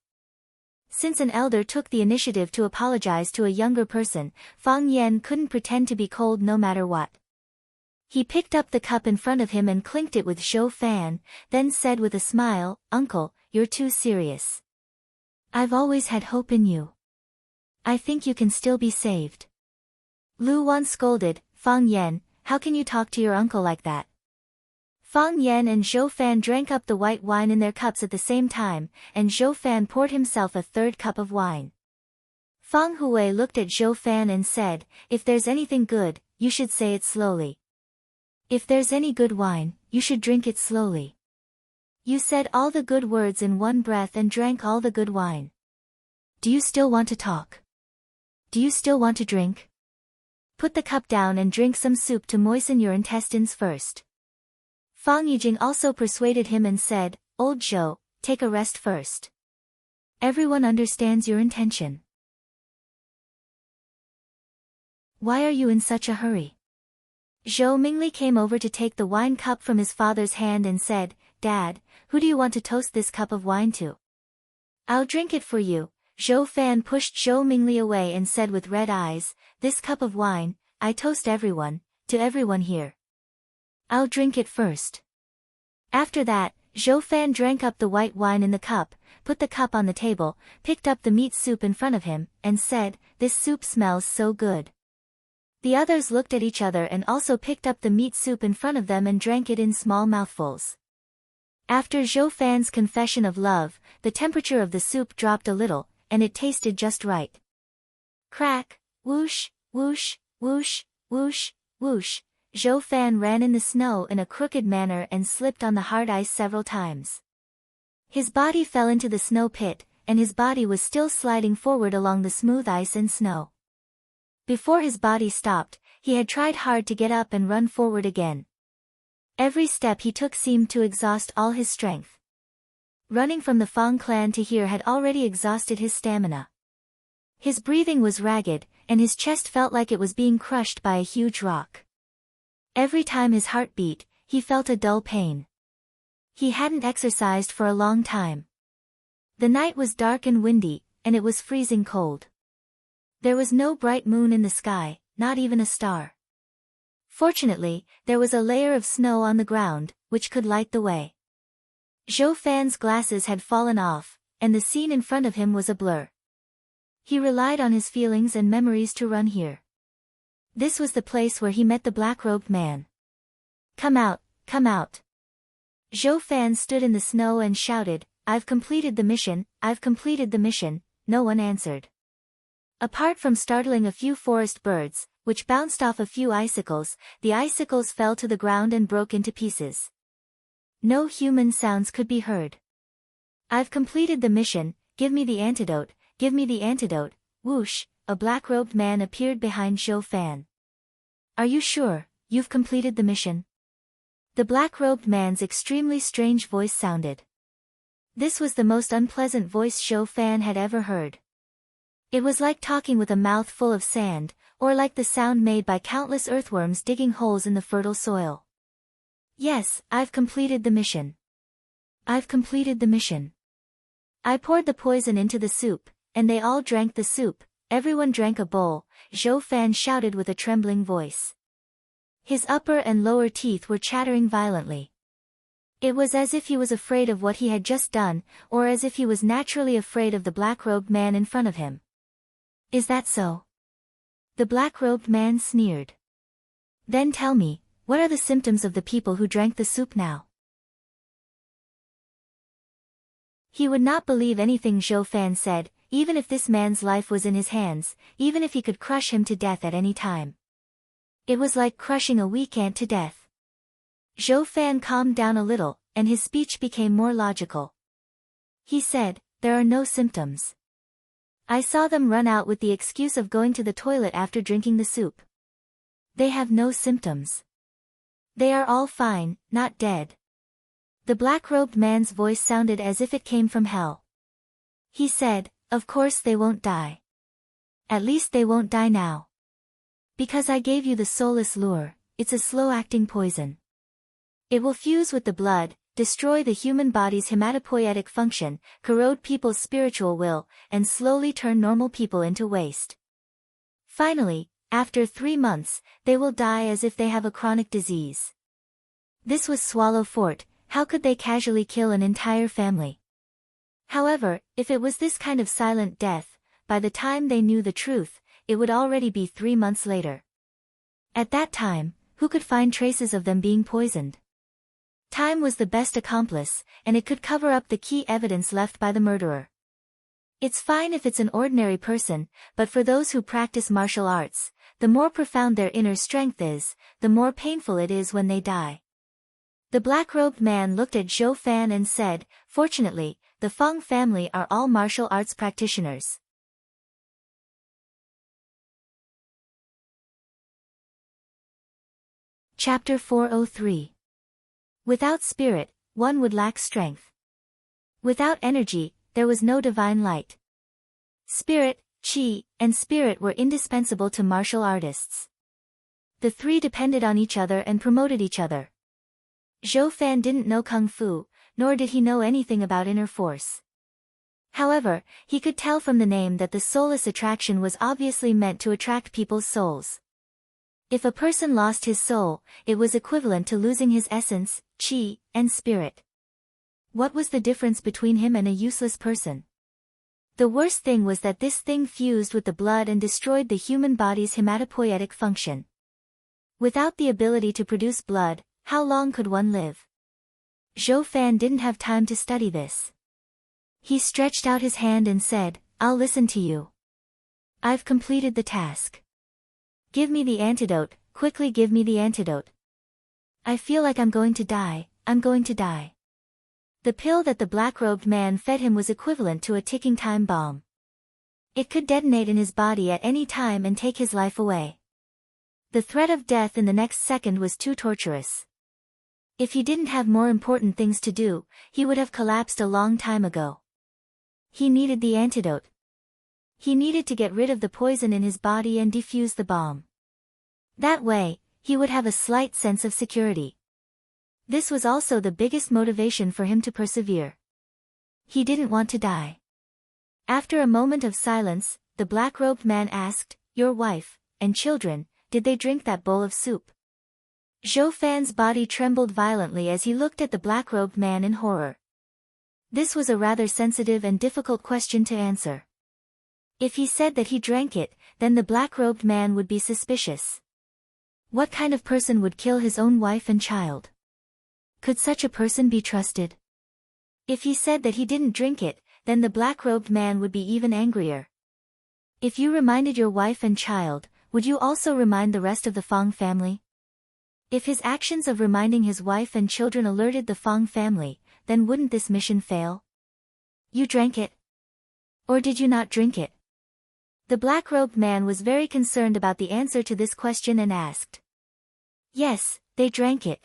Since an elder took the initiative to apologize to a younger person, Fang Yan couldn't pretend to be cold no matter what. He picked up the cup in front of him and clinked it with Zhou Fan, then said with a smile, Uncle, you're too serious. I've always had hope in you. I think you can still be saved. Lu Wan scolded, Fang Yan, how can you talk to your uncle like that? Fang Yan and Zhou Fan drank up the white wine in their cups at the same time, and Zhou Fan poured himself a third cup of wine. Fang Hui looked at Zhou Fan and said, if there's anything good, you should say it slowly. If there's any good wine, you should drink it slowly. You said all the good words in one breath and drank all the good wine. Do you still want to talk? Do you still want to drink? Put the cup down and drink some soup to moisten your intestines first. Fang Yijing also persuaded him and said, Old Zhou, take a rest first. Everyone understands your intention. Why are you in such a hurry? Zhou Mingli came over to take the wine cup from his father's hand and said, Dad, who do you want to toast this cup of wine to? I'll drink it for you. Zhou Fan pushed Zhou Mingli away and said with red eyes, this cup of wine, I toast everyone, to everyone here. I'll drink it first. After that, Zhou Fan drank up the white wine in the cup, put the cup on the table, picked up the meat soup in front of him, and said, this soup smells so good. The others looked at each other and also picked up the meat soup in front of them and drank it in small mouthfuls. After Zhou Fan's confession of love, the temperature of the soup dropped a little, and it tasted just right. Crack, whoosh, whoosh, whoosh, whoosh, whoosh. Zhou Fan ran in the snow in a crooked manner and slipped on the hard ice several times. His body fell into the snow pit, and his body was still sliding forward along the smooth ice and snow. Before his body stopped, he had tried hard to get up and run forward again. Every step he took seemed to exhaust all his strength. Running from the Fang clan to here had already exhausted his stamina. His breathing was ragged, and his chest felt like it was being crushed by a huge rock. Every time his heart beat, he felt a dull pain. He hadn't exercised for a long time. The night was dark and windy, and it was freezing cold. There was no bright moon in the sky, not even a star. Fortunately, there was a layer of snow on the ground, which could light the way. Zhou Fan's glasses had fallen off, and the scene in front of him was a blur. He relied on his feelings and memories to run here. This was the place where he met the black-robed man. Come out, come out. Zhou Fan stood in the snow and shouted, I've completed the mission, I've completed the mission. No one answered. Apart from startling a few forest birds, which bounced off a few icicles, the icicles fell to the ground and broke into pieces. No human sounds could be heard. I've completed the mission, give me the antidote, give me the antidote. Whoosh, a black-robed man appeared behind Zhou Fan. Are you sure, you've completed the mission? The black-robed man's extremely strange voice sounded. This was the most unpleasant voice Zhou Fan had ever heard. It was like talking with a mouth full of sand, or like the sound made by countless earthworms digging holes in the fertile soil. Yes, I've completed the mission. I've completed the mission. I poured the poison into the soup, and they all drank the soup. Everyone drank a bowl, Zhou Fan shouted with a trembling voice. His upper and lower teeth were chattering violently. It was as if he was afraid of what he had just done, or as if he was naturally afraid of the black-robed man in front of him. Is that so? The black-robed man sneered. Then tell me, what are the symptoms of the people who drank the soup now? He would not believe anything Zhou Fan said, even if this man's life was in his hands, even if he could crush him to death at any time. It was like crushing a weak ant to death. Zhou Fan calmed down a little, and his speech became more logical. He said, there are no symptoms. I saw them run out with the excuse of going to the toilet after drinking the soup. They have no symptoms. They are all fine, not dead. The black-robed man's voice sounded as if it came from hell. He said, of course they won't die. At least they won't die now. Because I gave you the soulless lure, it's a slow-acting poison. It will fuse with the blood, destroy the human body's hematopoietic function, corrode people's spiritual will, and slowly turn normal people into waste. Finally, after 3 months, they will die as if they have a chronic disease. This was Swallow Fort. How could they casually kill an entire family? However, if it was this kind of silent death, by the time they knew the truth, it would already be 3 months later. At that time, who could find traces of them being poisoned? Time was the best accomplice, and it could cover up the key evidence left by the murderer. It's fine if it's an ordinary person, but for those who practice martial arts, the more profound their inner strength is, the more painful it is when they die. The black-robed man looked at Zhou Fan and said, fortunately, the Feng family are all martial arts practitioners. Chapter 403. Without spirit, one would lack strength. Without energy, there was no divine light. Spirit, qi, and spirit were indispensable to martial artists. The three depended on each other and promoted each other. Zhou Fan didn't know kung fu, nor did he know anything about inner force. However, he could tell from the name that the soulless attraction was obviously meant to attract people's souls. If a person lost his soul, it was equivalent to losing his essence, qi, and spirit. What was the difference between him and a useless person? The worst thing was that this thing fused with the blood and destroyed the human body's hematopoietic function. Without the ability to produce blood, how long could one live? Zhou Fan didn't have time to study this. He stretched out his hand and said, I'll listen to you. I've completed the task. Give me the antidote, quickly give me the antidote. I feel like I'm going to die, I'm going to die. The pill that the black-robed man fed him was equivalent to a ticking time bomb. It could detonate in his body at any time and take his life away. The threat of death in the next second was too torturous. If he didn't have more important things to do, he would have collapsed a long time ago. He needed the antidote. He needed to get rid of the poison in his body and defuse the bomb. That way, he would have a slight sense of security. This was also the biggest motivation for him to persevere. He didn't want to die. After a moment of silence, the black-robed man asked, Your wife and children, did they drink that bowl of soup? Zhou Fan's body trembled violently as he looked at the black-robed man in horror. This was a rather sensitive and difficult question to answer. If he said that he drank it, then the black-robed man would be suspicious. What kind of person would kill his own wife and child? Could such a person be trusted? If he said that he didn't drink it, then the black-robed man would be even angrier. If you reminded your wife and child, would you also remind the rest of the Feng family? If his actions of reminding his wife and children alerted the Feng family, then wouldn't this mission fail? You drank it? Or did you not drink it? The black-robed man was very concerned about the answer to this question and asked. Yes, they drank it.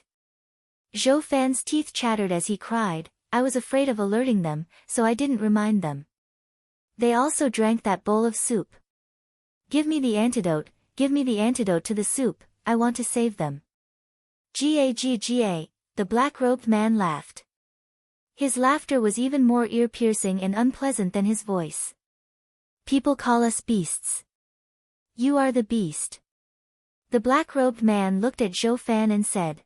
Zhou Fan's teeth chattered as he cried, I was afraid of alerting them, so I didn't remind them. They also drank that bowl of soup. Give me the antidote to the soup, I want to save them. Gagga, the black-robed man laughed. His laughter was even more ear-piercing and unpleasant than his voice. People call us beasts. You are the beast. The black-robed man looked at Zhou Fan and said.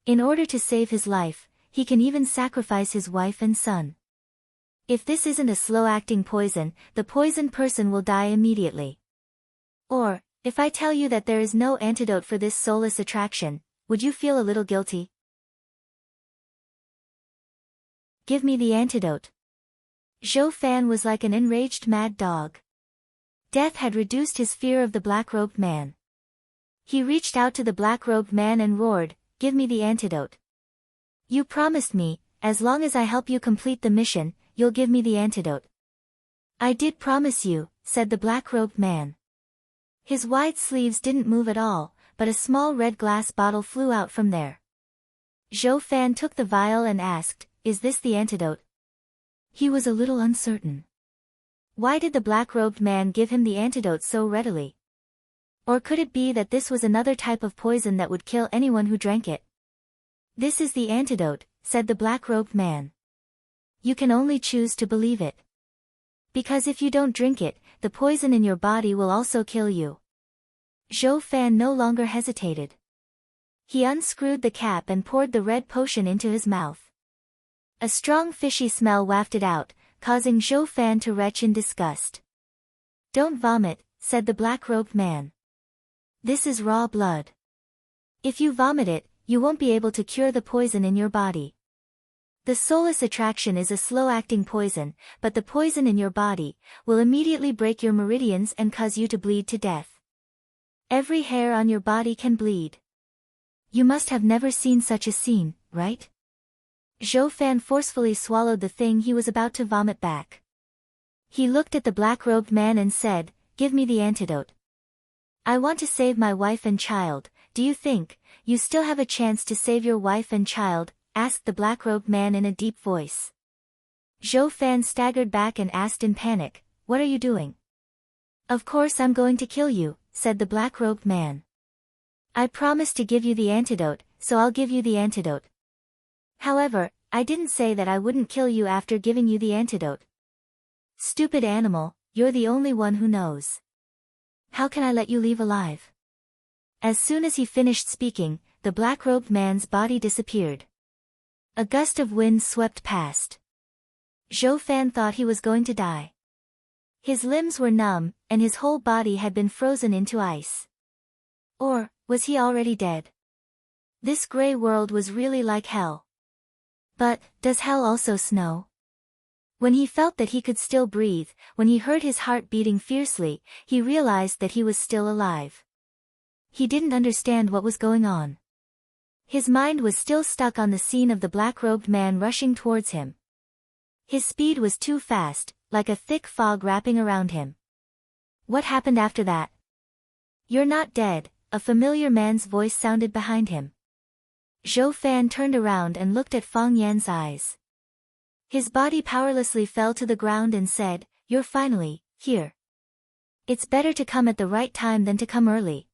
In order to save his life, he can even sacrifice his wife and son. If this isn't a slow-acting poison, the poisoned person will die immediately. Or, if I tell you that there is no antidote for this soulless attraction, would you feel a little guilty? Give me the antidote. Zhou Fan was like an enraged mad dog. Death had reduced his fear of the black-robed man. He reached out to the black-robed man and roared, "Give me the antidote. You promised me, as long as I help you complete the mission, you'll give me the antidote." "I did promise you," said the black-robed man. His wide sleeves didn't move at all, but a small red glass bottle flew out from there. Zhou Fan took the vial and asked, "Is this the antidote?" He was a little uncertain. Why did the black-robed man give him the antidote so readily? Or could it be that this was another type of poison that would kill anyone who drank it? "This is the antidote," said the black-robed man. "You can only choose to believe it. Because if you don't drink it, the poison in your body will also kill you." Zhou Fan no longer hesitated. He unscrewed the cap and poured the red potion into his mouth. A strong fishy smell wafted out, causing Zhou Fan to retch in disgust. "Don't vomit," said the black-robed man. "This is raw blood. If you vomit it, you won't be able to cure the poison in your body. The soulless attraction is a slow-acting poison, but the poison in your body will immediately break your meridians and cause you to bleed to death. Every hair on your body can bleed. You must have never seen such a scene, right?" Zhou Fan forcefully swallowed the thing he was about to vomit back. He looked at the black-robed man and said, "Give me the antidote. I want to save my wife and child." "Do you think you still have a chance to save your wife and child?" asked the black-robed man in a deep voice. Zhou Fan staggered back and asked in panic, "What are you doing?" "Of course I'm going to kill you," said the black-robed man. "I promised to give you the antidote, so I'll give you the antidote. However, I didn't say that I wouldn't kill you after giving you the antidote." "Stupid animal, you're the only one who knows. How can I let you leave alive?" As soon as he finished speaking, the black-robed man's body disappeared. A gust of wind swept past. Zhou Fan thought he was going to die. His limbs were numb, and his whole body had been frozen into ice. Or, was he already dead? This gray world was really like hell. But, does hell also snow? When he felt that he could still breathe, when he heard his heart beating fiercely, he realized that he was still alive. He didn't understand what was going on. His mind was still stuck on the scene of the black-robed man rushing towards him. His speed was too fast, like a thick fog wrapping around him. What happened after that? "You're not dead," a familiar man's voice sounded behind him. Zhou Fan turned around and looked at Fang Yan's eyes. His body powerlessly fell to the ground and said, "You're finally here. It's better to come at the right time than to come early."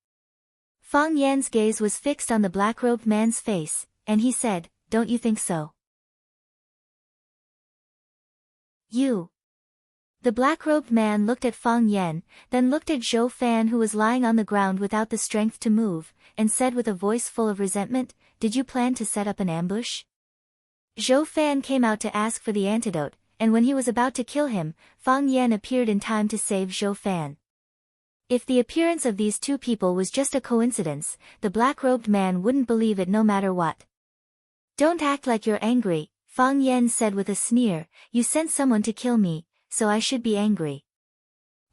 Fang Yan's gaze was fixed on the black-robed man's face, and he said, "Don't you think so?" "You." The black-robed man looked at Fang Yan, then looked at Zhou Fan who was lying on the ground without the strength to move, and said with a voice full of resentment, "Did you plan to set up an ambush?" Zhou Fan came out to ask for the antidote, and when he was about to kill him, Fang Yan appeared in time to save Zhou Fan. If the appearance of these two people was just a coincidence, the black-robed man wouldn't believe it no matter what. "Don't act like you're angry," Fang Yan said with a sneer. "You sent someone to kill me, so I should be angry."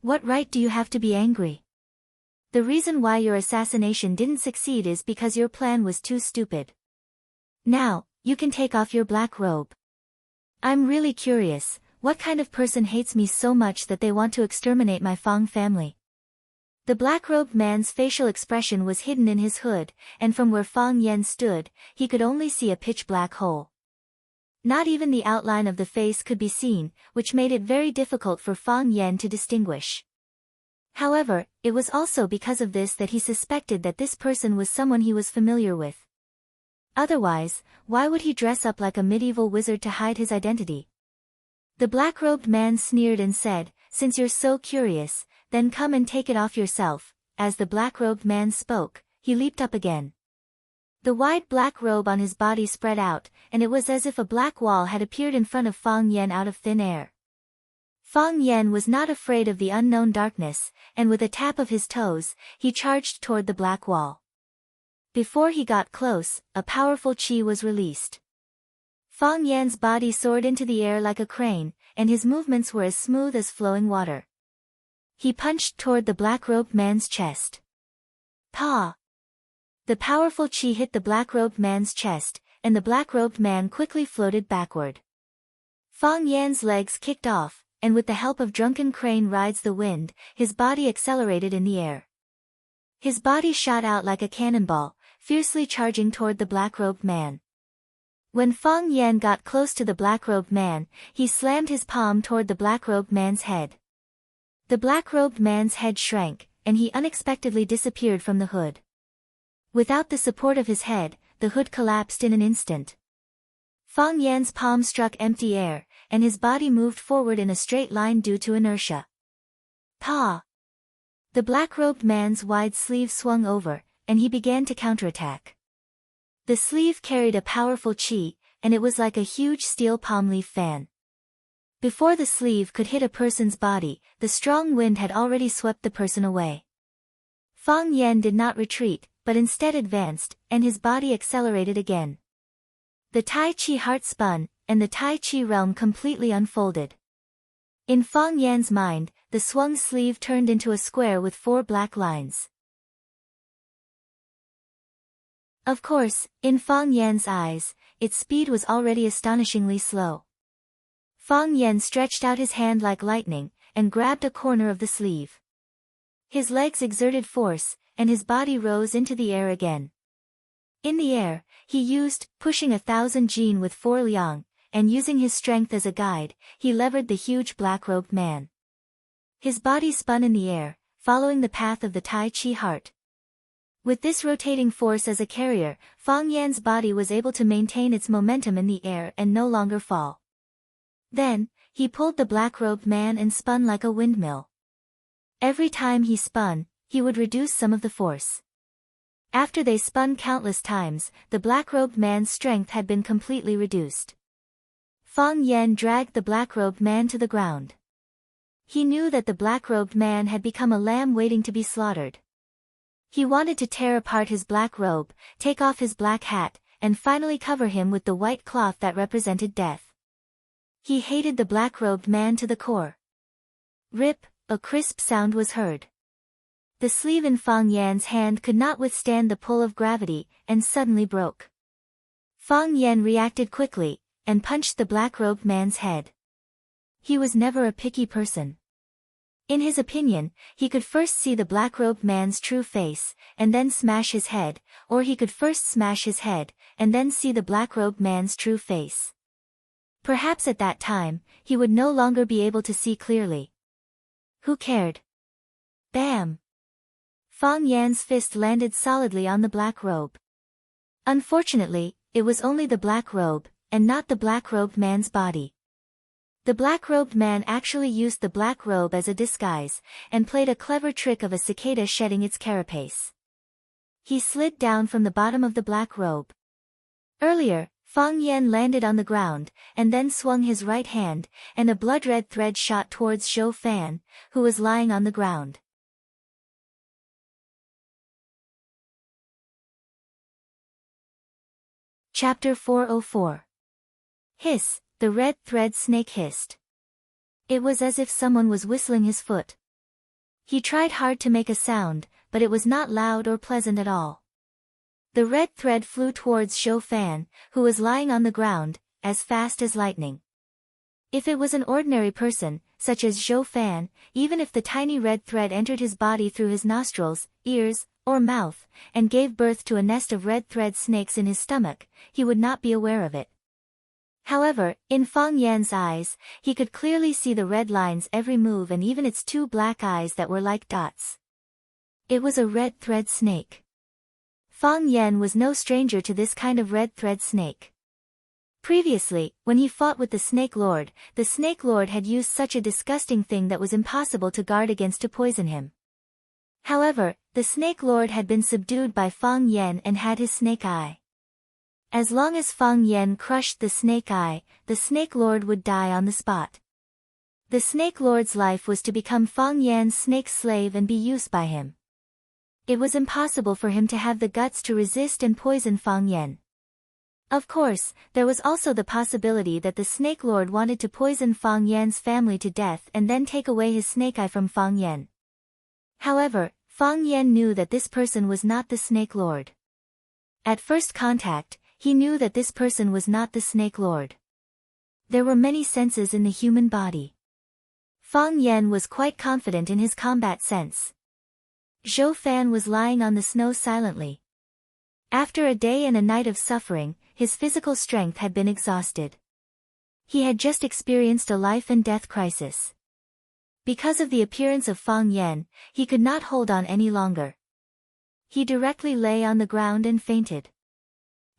"What right do you have to be angry? The reason why your assassination didn't succeed is because your plan was too stupid. Now, you can take off your black robe. I'm really curious, what kind of person hates me so much that they want to exterminate my Fang family?" The black-robed man's facial expression was hidden in his hood, and from where Fang Yan stood, he could only see a pitch-black hole. Not even the outline of the face could be seen, which made it very difficult for Fang Yan to distinguish. However, it was also because of this that he suspected that this person was someone he was familiar with. Otherwise, why would he dress up like a medieval wizard to hide his identity? The black-robed man sneered and said, "Since you're so curious, then come and take it off yourself." As the black-robed man spoke, he leaped up again. The wide black robe on his body spread out, and it was as if a black wall had appeared in front of Fang Yan out of thin air. Fang Yan was not afraid of the unknown darkness, and with a tap of his toes, he charged toward the black wall. Before he got close, a powerful qi was released. Fang Yan's body soared into the air like a crane, and his movements were as smooth as flowing water. He punched toward the black-robed man's chest. Pa! The powerful qi hit the black-robed man's chest, and the black-robed man quickly floated backward. Fang Yan's legs kicked off, and with the help of drunken crane rides the wind, his body accelerated in the air. His body shot out like a cannonball, fiercely charging toward the black-robed man. When Fang Yan got close to the black-robed man, he slammed his palm toward the black-robed man's head. The black-robed man's head shrank, and he unexpectedly disappeared from the hood. Without the support of his head, the hood collapsed in an instant. Fang Yan's palm struck empty air, and his body moved forward in a straight line due to inertia. Pa! The black-robed man's wide sleeve swung over, and he began to counterattack. The sleeve carried a powerful qi, and it was like a huge steel palm leaf fan. Before the sleeve could hit a person's body, the strong wind had already swept the person away. Fang Yan did not retreat, but instead advanced, and his body accelerated again. The Tai Chi heart spun, and the Tai Chi realm completely unfolded. In Fang Yan's mind, the swung sleeve turned into a square with 4 black lines. Of course, in Fang Yan's eyes, its speed was already astonishingly slow. Fang Yan stretched out his hand like lightning, and grabbed a corner of the sleeve. His legs exerted force, and his body rose into the air again. In the air, he used, pushing 1,000 jin with 4 liang, and using his strength as a guide, he levered the huge black-robed man. His body spun in the air, following the path of the Tai Chi heart. With this rotating force as a carrier, Fang Yan's body was able to maintain its momentum in the air and no longer fall. Then, he pulled the black-robed man and spun like a windmill. Every time he spun, he would reduce some of the force. After they spun countless times, the black-robed man's strength had been completely reduced. Fang Yan dragged the black-robed man to the ground. He knew that the black-robed man had become a lamb waiting to be slaughtered. He wanted to tear apart his black robe, take off his black hat, and finally cover him with the white cloth that represented death. He hated the black-robed man to the core. Rip, a crisp sound was heard. The sleeve in Fang Yan's hand could not withstand the pull of gravity, and suddenly broke. Fang Yan reacted quickly, and punched the black-robed man's head. He was never a picky person. In his opinion, he could first see the black-robed man's true face, and then smash his head, or he could first smash his head, and then see the black-robed man's true face. Perhaps at that time, he would no longer be able to see clearly. Who cared? Bam! Fang Yan's fist landed solidly on the black robe. Unfortunately, it was only the black robe, and not the black-robed man's body. The black-robed man actually used the black robe as a disguise, and played a clever trick of a cicada shedding its carapace. He slid down from the bottom of the black robe. Earlier, Fang Yan landed on the ground, and then swung his right hand, and a blood-red thread shot towards Zhou Fan, who was lying on the ground. Chapter 404. Hiss, the red thread snake hissed. It was as if someone was whistling his foot. He tried hard to make a sound, but it was not loud or pleasant at all. The red thread flew towards Zhou Fan, who was lying on the ground, as fast as lightning. If it was an ordinary person, such as Zhou Fan, even if the tiny red thread entered his body through his nostrils, ears, or mouth, and gave birth to a nest of red thread snakes in his stomach, he would not be aware of it. However, in Fang Yan's eyes, he could clearly see the red line's every move and even its 2 black eyes that were like dots. It was a red thread snake. Fang Yan was no stranger to this kind of red thread snake. Previously, when he fought with the Snake Lord had used such a disgusting thing that was impossible to guard against to poison him. However, the Snake Lord had been subdued by Fang Yan and had his snake eye. As long as Fang Yan crushed the snake eye, the Snake Lord would die on the spot. The Snake Lord's life was to become Fang Yan's snake slave and be used by him. It was impossible for him to have the guts to resist and poison Fang Yan. Of course, there was also the possibility that the Snake Lord wanted to poison Fang Yan's family to death and then take away his snake eye from Fang Yan. However, Fang Yan knew that this person was not the Snake Lord. At first contact, he knew that this person was not the Snake Lord. There were many senses in the human body. Fang Yan was quite confident in his combat sense. Zhou Fan was lying on the snow silently. After a day and a night of suffering, his physical strength had been exhausted. He had just experienced a life and death crisis. Because of the appearance of Fang Yan, he could not hold on any longer. He directly lay on the ground and fainted.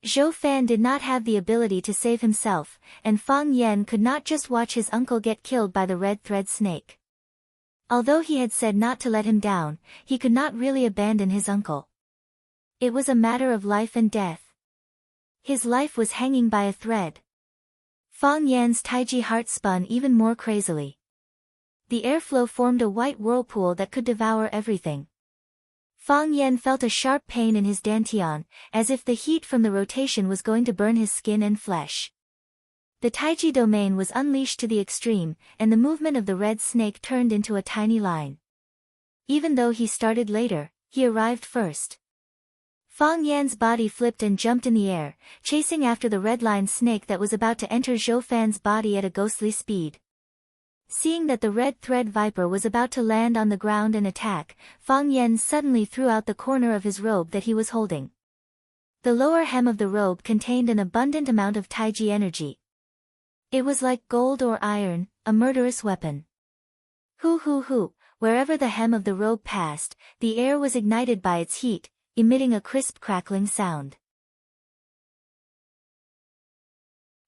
Zhou Fan did not have the ability to save himself, and Fang Yan could not just watch his uncle get killed by the red thread snake. Although he had said not to let him down, he could not really abandon his uncle. It was a matter of life and death. His life was hanging by a thread. Fang Yan's Taiji heart spun even more crazily. The airflow formed a white whirlpool that could devour everything. Fang Yan felt a sharp pain in his dantian, as if the heat from the rotation was going to burn his skin and flesh. The Taiji domain was unleashed to the extreme, and the movement of the red snake turned into a tiny line. Even though he started later, he arrived first. Fang Yan's body flipped and jumped in the air, chasing after the red-line snake that was about to enter Zhou Fan's body at a ghostly speed. Seeing that the red thread viper was about to land on the ground and attack, Fang Yan suddenly threw out the corner of his robe that he was holding. The lower hem of the robe contained an abundant amount of Taiji energy. It was like gold or iron, a murderous weapon. Hoo, wherever the hem of the robe passed, the air was ignited by its heat, emitting a crisp crackling sound.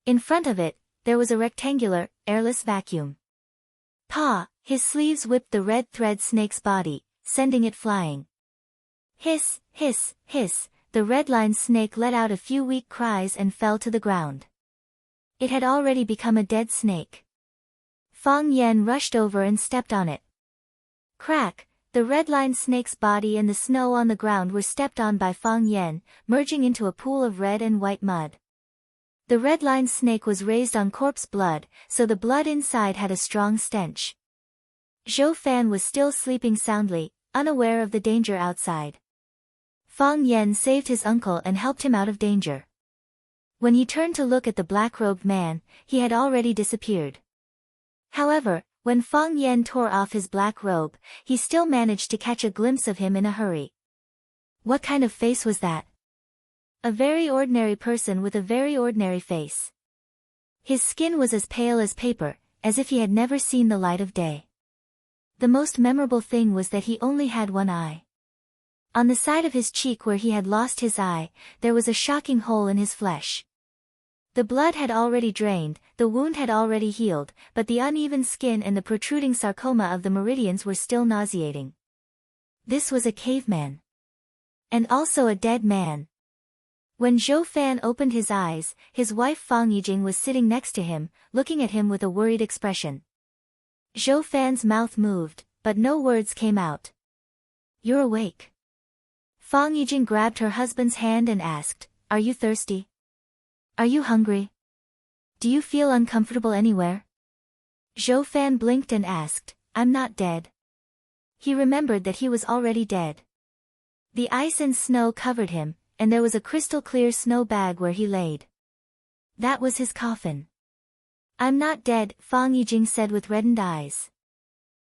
In front of it, there was a rectangular, airless vacuum. Pa! His sleeves whipped the red thread snake's body, sending it flying. Hiss, hiss, hiss, the red-line snake let out a few weak cries and fell to the ground. It had already become a dead snake. Fang Yan rushed over and stepped on it. Crack! The red-line snake's body and the snow on the ground were stepped on by Fang Yan, merging into a pool of red and white mud. The red-line snake was raised on corpse blood, so the blood inside had a strong stench. Zhou Fan was still sleeping soundly, unaware of the danger outside. Fang Yan saved his uncle and helped him out of danger. When he turned to look at the black-robed man, he had already disappeared. However, when Fang Yan tore off his black robe, he still managed to catch a glimpse of him in a hurry. What kind of face was that? A very ordinary person with a very ordinary face. His skin was as pale as paper, as if he had never seen the light of day. The most memorable thing was that he only had one eye. On the side of his cheek where he had lost his eye, there was a shocking hole in his flesh. The blood had already drained, the wound had already healed, but the uneven skin and the protruding sarcoma of the meridians were still nauseating. This was a caveman. And also a dead man. When Zhou Fan opened his eyes, his wife Fang Yijing was sitting next to him, looking at him with a worried expression. Zhou Fan's mouth moved, but no words came out. You're awake. Fang Yijing grabbed her husband's hand and asked, Are you thirsty? Are you hungry? Do you feel uncomfortable anywhere? Zhou Fan blinked and asked, I'm not dead. He remembered that he was already dead. The ice and snow covered him, and there was a crystal-clear snow bag where he laid. That was his coffin. I'm not dead, Fang Yijing said with reddened eyes.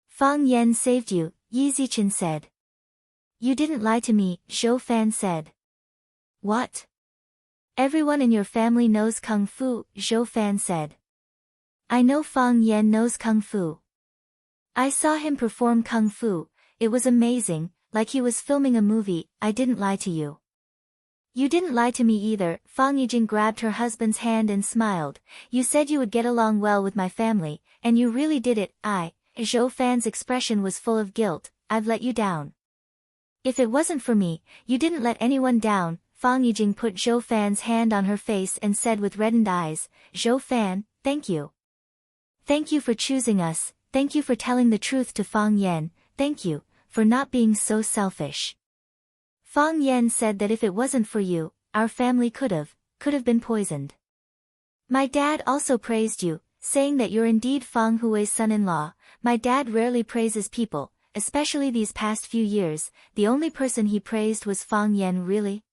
Fang Yan saved you, Yi Zichen said. You didn't lie to me, Zhou Fan said. What? Everyone in your family knows Kung Fu, Zhou Fan said. I know Fang Yan knows Kung Fu. I saw him perform Kung Fu, it was amazing, like he was filming a movie, I didn't lie to you. You didn't lie to me either. Fang Yijing grabbed her husband's hand and smiled. You said you would get along well with my family, and you really did it. Zhou Fan's expression was full of guilt. I've let you down. If it wasn't for me, you didn't let anyone down. Fang Yijing put Zhou Fan's hand on her face and said with reddened eyes, Zhou Fan, thank you. Thank you for choosing us, thank you for telling the truth to Fang Yan, thank you, for not being so selfish. Fang Yan said that if it wasn't for you, our family could have been poisoned. My dad also praised you, saying that you're indeed Fang Hui's son-in-law. My dad rarely praises people, especially these past few years. The only person he praised was Fang Yan. Really?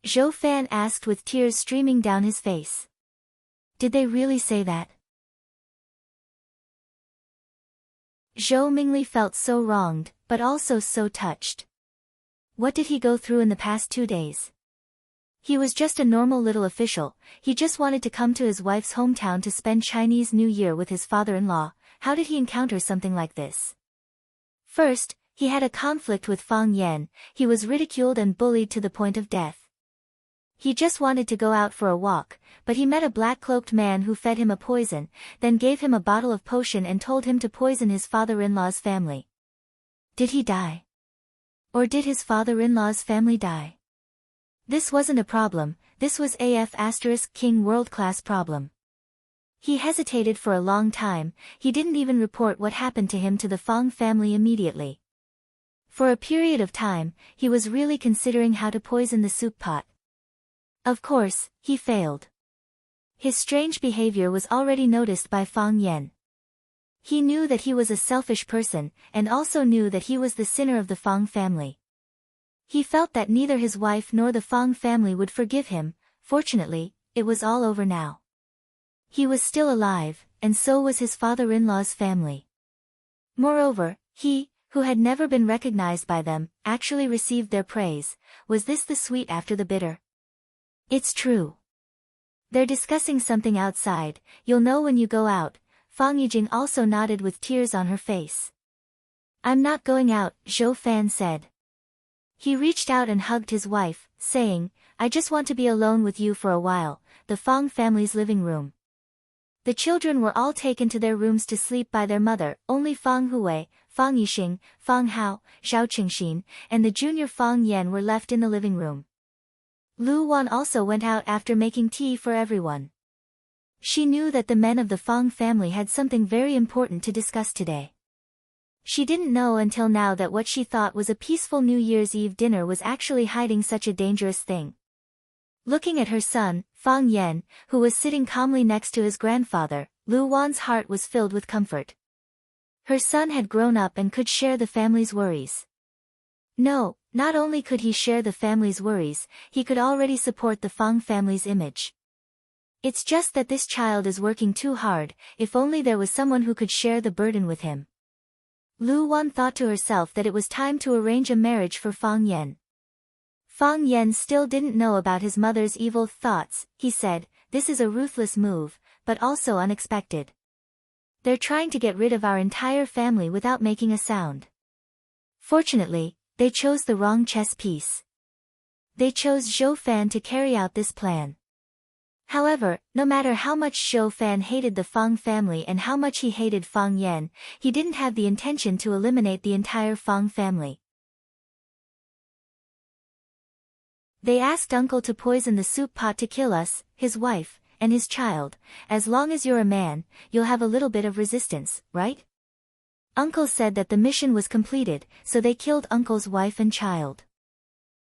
Zhou Fan asked with tears streaming down his face. Did they really say that? Zhou Mingli felt so wronged, but also so touched. What did he go through in the past 2 days? He was just a normal little official. He just wanted to come to his wife's hometown to spend Chinese New Year with his father-in-law. How did he encounter something like this? First, he had a conflict with Fang Yan. He was ridiculed and bullied to the point of death. He just wanted to go out for a walk, but he met a black-cloaked man who fed him a poison, then gave him a bottle of potion and told him to poison his father-in-law's family. Did he die? Or did his father-in-law's family die? This wasn't a problem, this was King world-class problem. He hesitated for a long time. He didn't even report what happened to him to the Fang family immediately. For a period of time, he was really considering how to poison the soup pot. Of course, he failed. His strange behavior was already noticed by Fang Yan. He knew that he was a selfish person, and also knew that he was the sinner of the Fang family. He felt that neither his wife nor the Fang family would forgive him. Fortunately, it was all over now. He was still alive, and so was his father-in-law's family. Moreover, he, who had never been recognized by them, actually received their praise. Was this the sweet after the bitter? It's true. They're discussing something outside. You'll know when you go out. Fang Yijing also nodded with tears on her face. I'm not going out, Zhou Fan said. He reached out and hugged his wife, saying, I just want to be alone with you for a while. The Fang family's living room. The children were all taken to their rooms to sleep by their mother. Only Fang Hui, Fang Yixing, Fang Hao, Xiao Qingxin, and the junior Fang Yan were left in the living room. Lu Wan also went out after making tea for everyone. She knew that the men of the Fang family had something very important to discuss today. She didn't know until now that what she thought was a peaceful New Year's Eve dinner was actually hiding such a dangerous thing. Looking at her son, Fang Yan, who was sitting calmly next to his grandfather, Lu Wan's heart was filled with comfort. Her son had grown up and could share the family's worries. No, not only could he share the family's worries, he could already support the Fang family's image. It's just that this child is working too hard. If only there was someone who could share the burden with him. Lu Wan thought to herself that it was time to arrange a marriage for Fang Yan. Fang Yan still didn't know about his mother's evil thoughts. He said, this is a ruthless move, but also unexpected. They're trying to get rid of our entire family without making a sound. Fortunately, they chose the wrong chess piece. They chose Zhou Fan to carry out this plan. However, no matter how much Zhou Fan hated the Fang family and how much he hated Fang Yan, he didn't have the intention to eliminate the entire Fang family. They asked Uncle to poison the soup pot to kill us, his wife, and his child. As long as you're a man, you'll have a little bit of resistance, right? Uncle said that the mission was completed, so they killed Uncle's wife and child.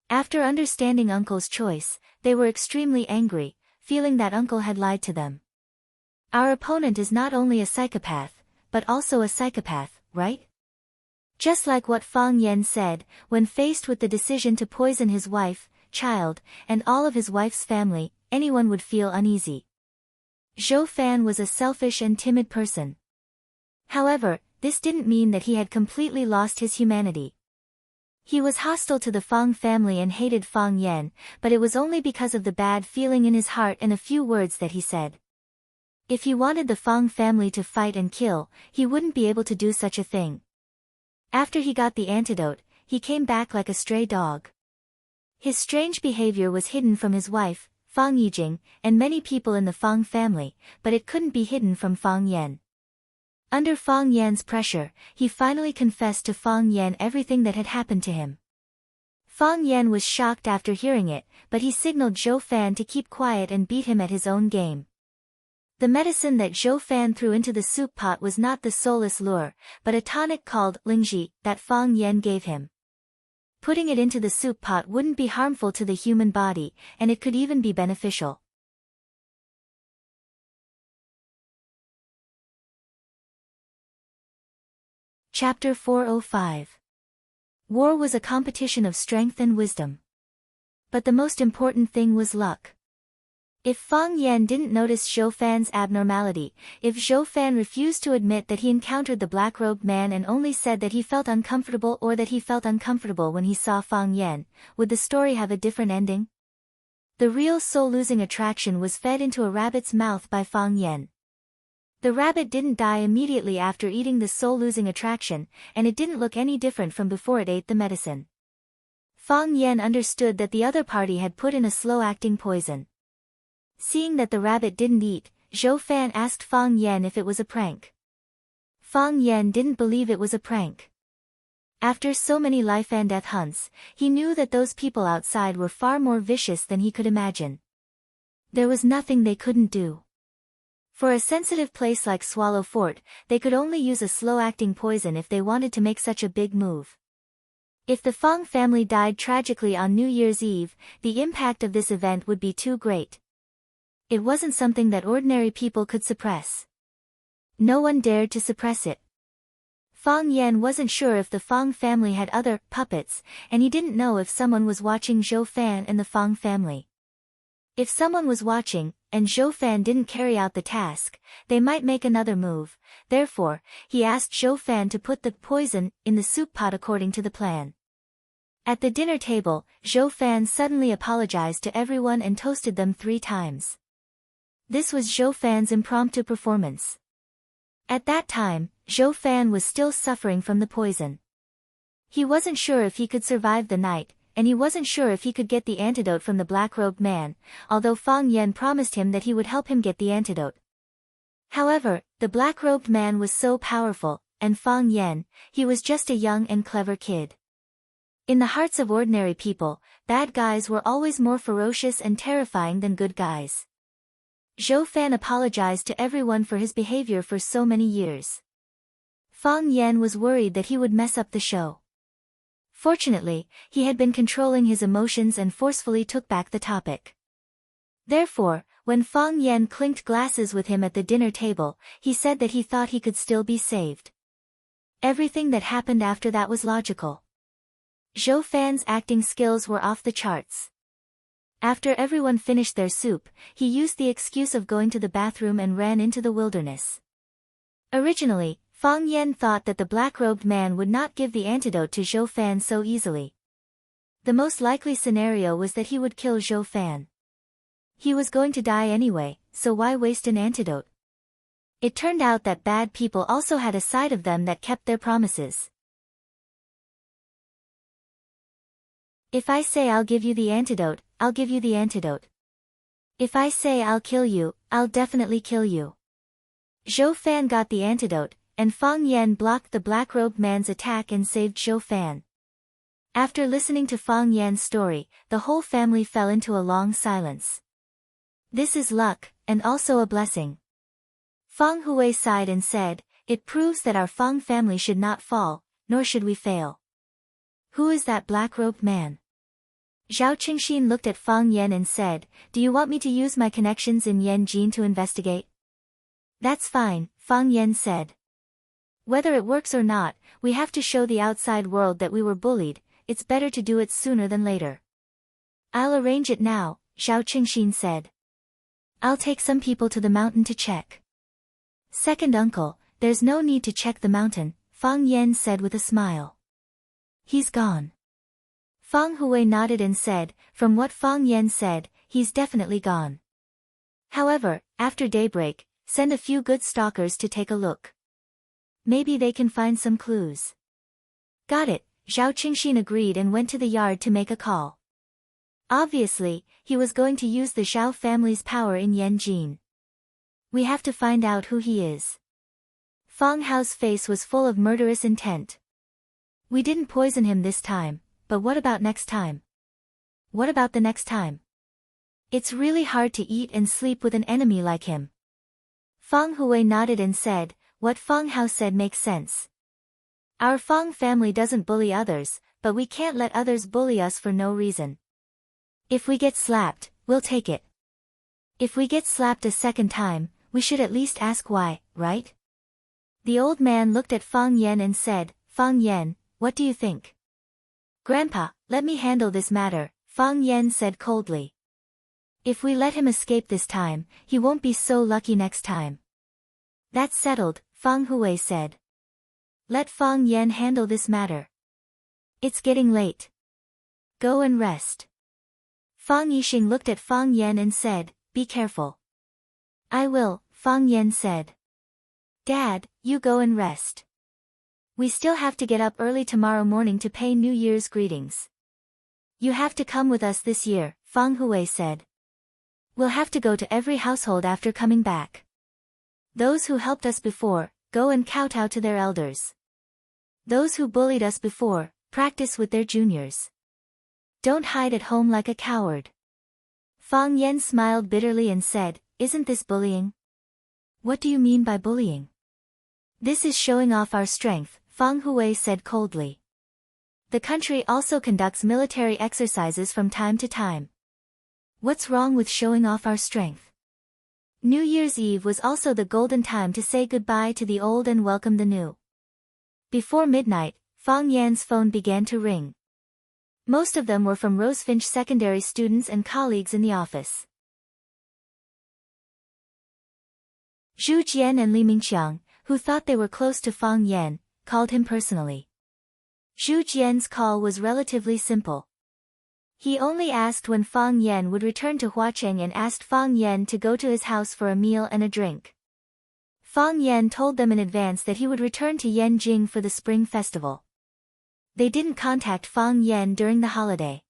After understanding Uncle's choice, they were extremely angry, feeling that Uncle had lied to them. Our opponent is not only a psychopath, but also a psychopath, right? Just like what Fang Yan said, when faced with the decision to poison his wife, child, and all of his wife's family, anyone would feel uneasy. Zhou Fan was a selfish and timid person. However, this didn't mean that he had completely lost his humanity. He was hostile to the Fang family and hated Fang Yan, but it was only because of the bad feeling in his heart and a few words that he said. If he wanted the Fang family to fight and kill, he wouldn't be able to do such a thing. After he got the antidote, he came back like a stray dog. His strange behavior was hidden from his wife, Fang Yijing, and many people in the Fang family, but it couldn't be hidden from Fang Yan. Under Fang Yan's pressure, he finally confessed to Fang Yan everything that had happened to him. Fang Yan was shocked after hearing it, but he signaled Zhou Fan to keep quiet and beat him at his own game. The medicine that Zhou Fan threw into the soup pot was not the soulless lure, but a tonic called Lingji that Fang Yan gave him. Putting it into the soup pot wouldn't be harmful to the human body, and it could even be beneficial. Chapter 405. War was a competition of strength and wisdom. But the most important thing was luck. If Fang Yan didn't notice Zhou Fan's abnormality, if Zhou Fan refused to admit that he encountered the black-robed man and only said that he felt uncomfortable or that he felt uncomfortable when he saw Fang Yan, would the story have a different ending? The real soul-losing attraction was fed into a rabbit's mouth by Fang Yan. The rabbit didn't die immediately after eating the soul-losing attraction, and it didn't look any different from before it ate the medicine. Fang Yan understood that the other party had put in a slow-acting poison. Seeing that the rabbit didn't eat, Zhou Fan asked Fang Yan if it was a prank. Fang Yan didn't believe it was a prank. After so many life-and-death hunts, he knew that those people outside were far more vicious than he could imagine. There was nothing they couldn't do. For a sensitive place like Swallow Fort, they could only use a slow-acting poison if they wanted to make such a big move. If the Fang family died tragically on New Year's Eve, the impact of this event would be too great. It wasn't something that ordinary people could suppress. No one dared to suppress it. Fang Yan wasn't sure if the Fang family had other puppets, and he didn't know if someone was watching Zhou Fan and the Fang family. If someone was watching, and Zhou Fan didn't carry out the task, they might make another move. Therefore, he asked Zhou Fan to put the poison in the soup pot according to the plan. At the dinner table, Zhou Fan suddenly apologized to everyone and toasted them 3 times. This was Zhou Fan's impromptu performance. At that time, Zhou Fan was still suffering from the poison. He wasn't sure if he could survive the night, and he wasn't sure if he could get the antidote from the black-robed man, although Fang Yan promised him that he would help him get the antidote. However, the black-robed man was so powerful, and Fang Yan, he was just a young and clever kid. In the hearts of ordinary people, bad guys were always more ferocious and terrifying than good guys. Zhou Fan apologized to everyone for his behavior for so many years. Fang Yan was worried that he would mess up the show. Fortunately, he had been controlling his emotions and forcefully took back the topic. Therefore, when Fang Yan clinked glasses with him at the dinner table, he said that he thought he could still be saved. Everything that happened after that was logical. Zhou Fan's acting skills were off the charts. After everyone finished their soup, he used the excuse of going to the bathroom and ran into the wilderness. Originally, Fang Yan thought that the black-robed man would not give the antidote to Zhou Fan so easily. The most likely scenario was that he would kill Zhou Fan. He was going to die anyway, so why waste an antidote? It turned out that bad people also had a side of them that kept their promises. If I say I'll give you the antidote, I'll give you the antidote. If I say I'll kill you, I'll definitely kill you. Zhou Fan got the antidote, and Fang Yan blocked the black-robed man's attack and saved Zhou Fan. After listening to Fang Yan's story, the whole family fell into a long silence. This is luck, and also a blessing. Fang Hui sighed and said, "It proves that our Fang family should not fall, nor should we fail." Who is that black-robed man? Zhao Qingxin looked at Fang Yan and said, "Do you want me to use my connections in Yanjin to investigate?" "That's fine," Fang Yan said. "Whether it works or not, we have to show the outside world that we were bullied. It's better to do it sooner than later." "I'll arrange it now," Zhao Qingxin said. "I'll take some people to the mountain to check." "Second uncle, there's no need to check the mountain," Fang Yan said with a smile. "He's gone." Fang Hui nodded and said, "From what Fang Yan said, he's definitely gone. However, after daybreak, send a few good stalkers to take a look. Maybe they can find some clues." "Got it," Zhao Qingxin agreed and went to the yard to make a call. Obviously, he was going to use the Zhao family's power in Yanjing. We have to find out who he is. Fang Hao's face was full of murderous intent. We didn't poison him this time, but what about next time? What about the next time? It's really hard to eat and sleep with an enemy like him. Fang Hui nodded and said, what Fang Hao said makes sense. Our Fang family doesn't bully others, but we can't let others bully us for no reason. If we get slapped, we'll take it. If we get slapped a second time, we should at least ask why, right? The old man looked at Fang Yan and said, Fang Yan, what do you think? Grandpa, let me handle this matter, Fang Yan said coldly. If we let him escape this time, he won't be so lucky next time. That's settled, Fang Hui said. Let Fang Yan handle this matter. It's getting late. Go and rest. Fang Yixing looked at Fang Yan and said, be careful. I will, Fang Yan said. Dad, you go and rest. We still have to get up early tomorrow morning to pay New Year's greetings. You have to come with us this year, Fang Hui said. We'll have to go to every household after coming back. Those who helped us before, go and kowtow to their elders. Those who bullied us before, practice with their juniors. Don't hide at home like a coward. Fang Yan smiled bitterly and said, isn't this bullying? What do you mean by bullying? This is showing off our strength, Fang Hui said coldly. The country also conducts military exercises from time to time. What's wrong with showing off our strength? New Year's Eve was also the golden time to say goodbye to the old and welcome the new. Before midnight, Fang Yan's phone began to ring. Most of them were from Rosefinch Secondary students and colleagues in the office. Zhu Jian and Li Mingqiang, who thought they were close to Fang Yan, called him personally. Zhu Jian's call was relatively simple. He only asked when Fang Yan would return to Huacheng and asked Fang Yan to go to his house for a meal and a drink. Fang Yan told them in advance that he would return to Yanjing for the Spring Festival. They didn't contact Fang Yan during the holiday.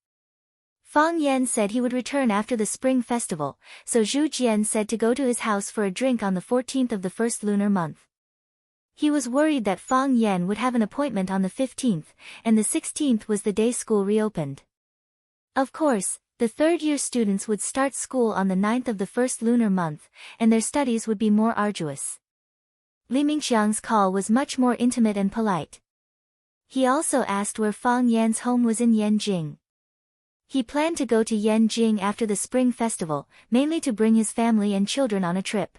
Fang Yan said he would return after the Spring Festival, so Zhu Jian said to go to his house for a drink on the 14th of the first lunar month. He was worried that Fang Yan would have an appointment on the 15th, and the 16th was the day school reopened. Of course, the third-year students would start school on the 9th of the first lunar month, and their studies would be more arduous. Li Mingqiang's call was much more intimate and polite. He also asked where Fang Yan's home was in Yanjing. He planned to go to Yanjing after the Spring Festival, mainly to bring his family and children on a trip.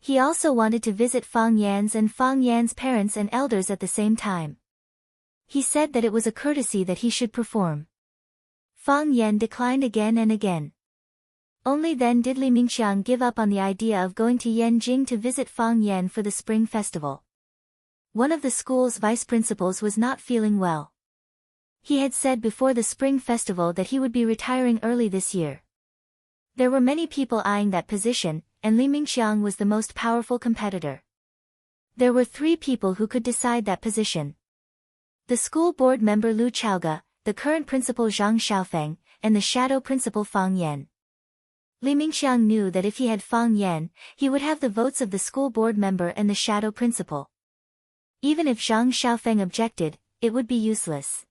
He also wanted to visit Fang Yan's and Fang Yan's parents and elders at the same time. He said that it was a courtesy that he should perform. Fang Yan declined again and again. Only then did Li Mingqiang give up on the idea of going to Yanjing to visit Fang Yan for the Spring Festival. One of the school's vice principals was not feeling well. He had said before the Spring Festival that he would be retiring early this year. There were many people eyeing that position, and Li Mingqiang was the most powerful competitor. There were 3 people who could decide that position. The school board member Lu Chaoge, the current principal Zhang Xiaofeng, and the shadow principal Fang Yan. Li Mingqiang knew that if he had Fang Yan, he would have the votes of the school board member and the shadow principal. Even if Zhang Xiaofeng objected, it would be useless.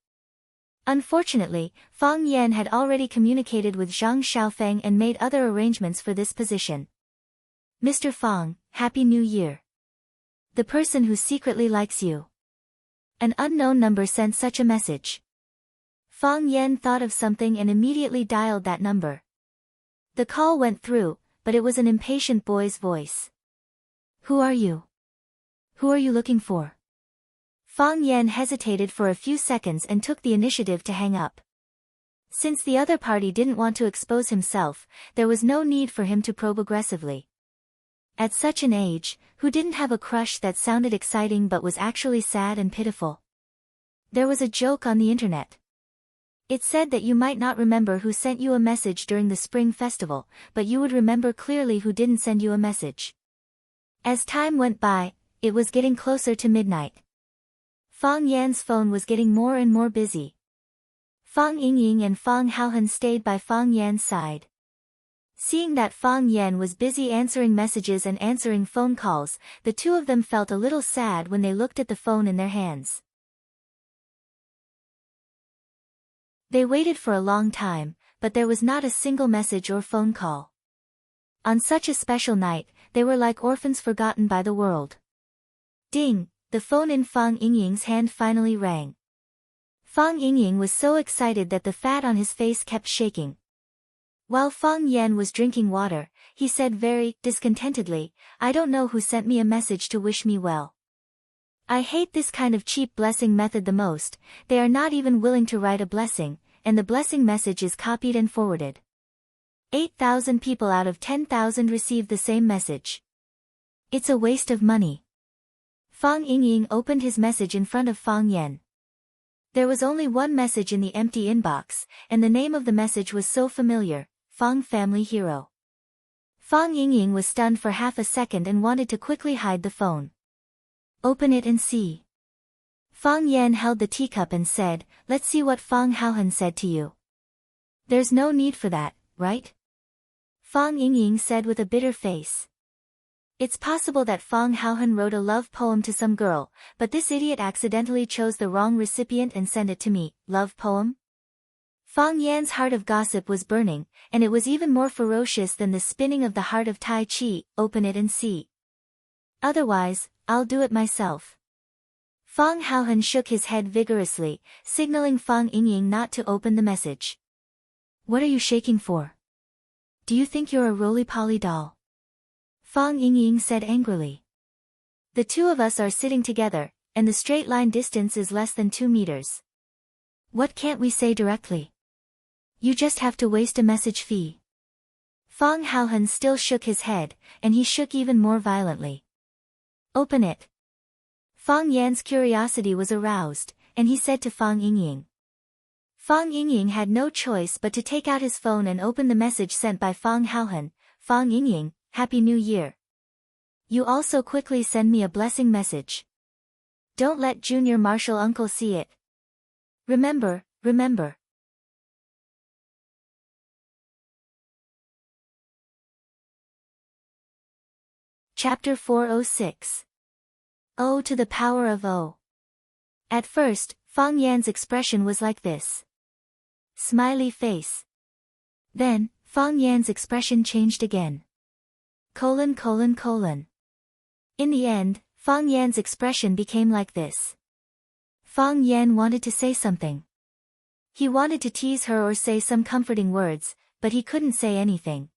Unfortunately, Fang Yan had already communicated with Zhang Xiaofeng and made other arrangements for this position. Mr. Fang, Happy New Year. The person who secretly likes you. An unknown number sent such a message. Fang Yan thought of something and immediately dialed that number. The call went through, but it was an impatient boy's voice. Who are you? Who are you looking for? Fang Yan hesitated for a few seconds and took the initiative to hang up. Since the other party didn't want to expose himself, there was no need for him to probe aggressively. At such an age, who didn't have a crush that sounded exciting but was actually sad and pitiful? There was a joke on the internet. It said that you might not remember who sent you a message during the Spring Festival, but you would remember clearly who didn't send you a message. As time went by, it was getting closer to midnight. Fang Yan's phone was getting more and more busy. Fang Yingying and Fang Haohan stayed by Fang Yan's side. Seeing that Fang Yan was busy answering messages and answering phone calls, the two of them felt a little sad when they looked at the phone in their hands. They waited for a long time, but there was not a single message or phone call. On such a special night, they were like orphans forgotten by the world. Ding! The phone in Fang Yingying's hand finally rang. Fang Yingying was so excited that the fat on his face kept shaking. While Fang Yan was drinking water, he said very discontentedly, "I don't know who sent me a message to wish me well. I hate this kind of cheap blessing method the most. They are not even willing to write a blessing, and the blessing message is copied and forwarded. 8,000 people out of 10,000 received the same message. It's a waste of money." Fang Yingying opened his message in front of Fang Yan. There was only one message in the empty inbox, and the name of the message was so familiar, Fang Family Hero. Fang Yingying was stunned for half a second and wanted to quickly hide the phone. "Open it and see." Fang Yan held the teacup and said, "Let's see what Fang Haohan said to you." "There's no need for that, right?" Fang Yingying said with a bitter face. It's possible that Fang Haohan wrote a love poem to some girl, but this idiot accidentally chose the wrong recipient and sent it to me. Love poem? Fang Yan's heart of gossip was burning, and it was even more ferocious than the spinning of the heart of Tai Chi. "Open it and see. Otherwise, I'll do it myself." Fang Haohan shook his head vigorously, signaling Fang Yingying not to open the message. "What are you shaking for? Do you think you're a roly-poly doll?" Fang Yingying said angrily. "The two of us are sitting together, and the straight line distance is less than 2 meters. What can't we say directly? You just have to waste a message fee." Fang Haohan still shook his head, and he shook even more violently. "Open it." Fang Yan's curiosity was aroused, and he said to Fang Yingying. Fang Yingying had no choice but to take out his phone and open the message sent by Fang Haohan. "Fang Yingying, Happy New Year. You also quickly send me a blessing message. Don't let Junior Marshall Uncle see it. Remember, remember." Chapter 406. O to the power of O. At first, Fang Yan's expression was like this. Smiley face. Then, Fang Yan's expression changed again. : In the end, Fang Yan's expression became like this. Fang Yan wanted to say something. He wanted to tease her or say some comforting words, but he couldn't say anything.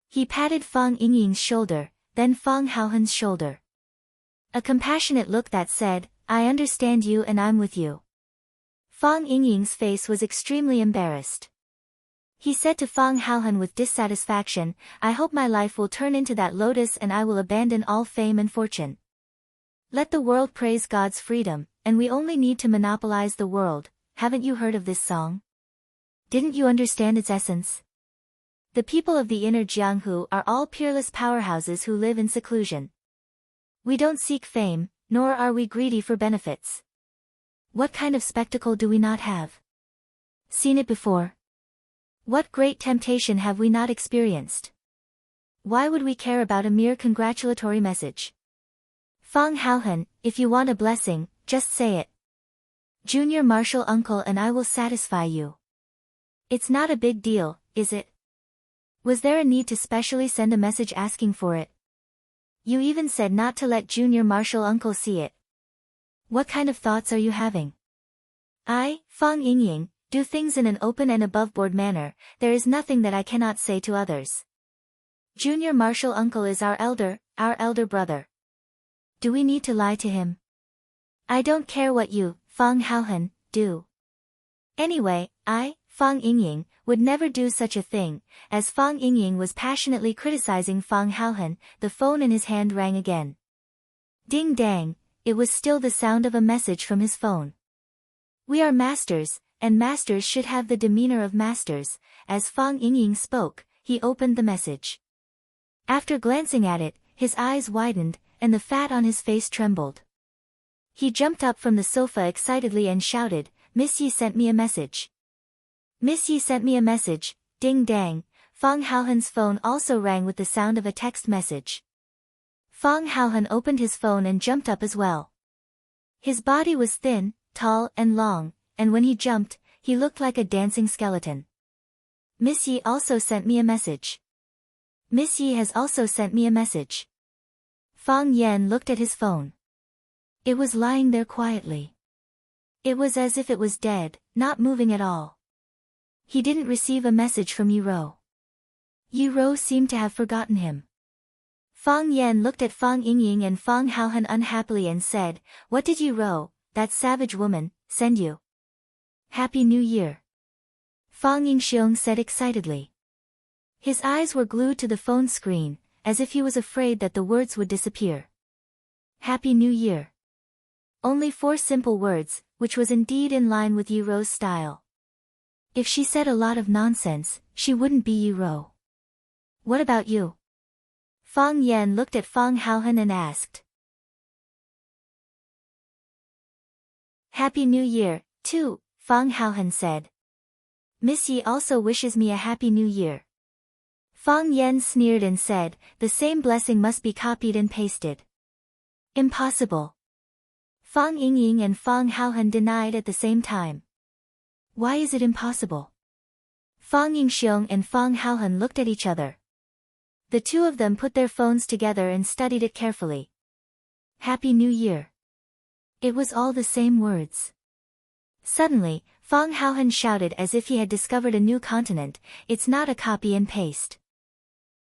He patted Fang Yingying's shoulder, then Fang Haohan's shoulder. A compassionate look that said, "I understand you and I'm with you." Fang Yingying's face was extremely embarrassed. He said to Fang Haohan with dissatisfaction, "I hope my life will turn into that lotus and I will abandon all fame and fortune. Let the world praise God's freedom, and we only need to monopolize the world." Haven't you heard of this song? Didn't you understand its essence? The people of the inner Jianghu are all peerless powerhouses who live in seclusion. We don't seek fame, nor are we greedy for benefits. What kind of spectacle do we not have? Seen it before? What great temptation have we not experienced? Why would we care about a mere congratulatory message? Fang Haohan, if you want a blessing, just say it. Junior Marshall Uncle and I will satisfy you. It's not a big deal, is it? Was there a need to specially send a message asking for it? You even said not to let Junior Marshall Uncle see it. What kind of thoughts are you having? I, Fang Yingying, do things in an open and aboveboard manner. There is nothing that I cannot say to others. Junior Marshall Uncle is our elder brother. Do we need to lie to him? I don't care what you, Fang Haohan, do. Anyway, I, Fang Yingying, would never do such a thing." As Fang Yingying was passionately criticizing Fang Haohan, the phone in his hand rang again. Ding dang, it was still the sound of a message from his phone. "We are masters, and masters should have the demeanor of masters." As Fang Yingying spoke, he opened the message. After glancing at it, his eyes widened, and the fat on his face trembled. He jumped up from the sofa excitedly and shouted, "Miss Yi sent me a message. Miss Yi sent me a message, ding dang. Fang Haohen's phone also rang with the sound of a text message. Fang Haohen opened his phone and jumped up as well. His body was thin, tall and long, and when he jumped, he looked like a dancing skeleton. Miss Yi also sent me a message. Miss Yi has also sent me a message. Fang Yan looked at his phone. It was lying there quietly. It was as if it was dead, not moving at all. He didn't receive a message from Yi Ro. Yi Ro seemed to have forgotten him. Fang Yan looked at Fang Yingying and Fang Haohen unhappily and said, "What did Yi Ro, that savage woman, send you?" "Happy New Year," Fang Yingxiong said excitedly. His eyes were glued to the phone screen, as if he was afraid that the words would disappear. Happy New Year. Only 4 simple words, which was indeed in line with Yi Ro's style. If she said a lot of nonsense, she wouldn't be Yi Ro. "What about you?" Fang Yan looked at Fang Haohen and asked. "Happy New Year, too," Fang Haohen said. "Miss Yi also wishes me a Happy New Year." Fang Yan sneered and said, "The same blessing must be copied and pasted." "Impossible." Fang Yingying and Fang Haohen denied at the same time. "Why is it impossible?" Fang Yingxiong and Fang Haohen looked at each other. The two of them put their phones together and studied it carefully. Happy New Year. It was all the same words. Suddenly, Fang Haohen shouted as if he had discovered a new continent, "It's not a copy and paste.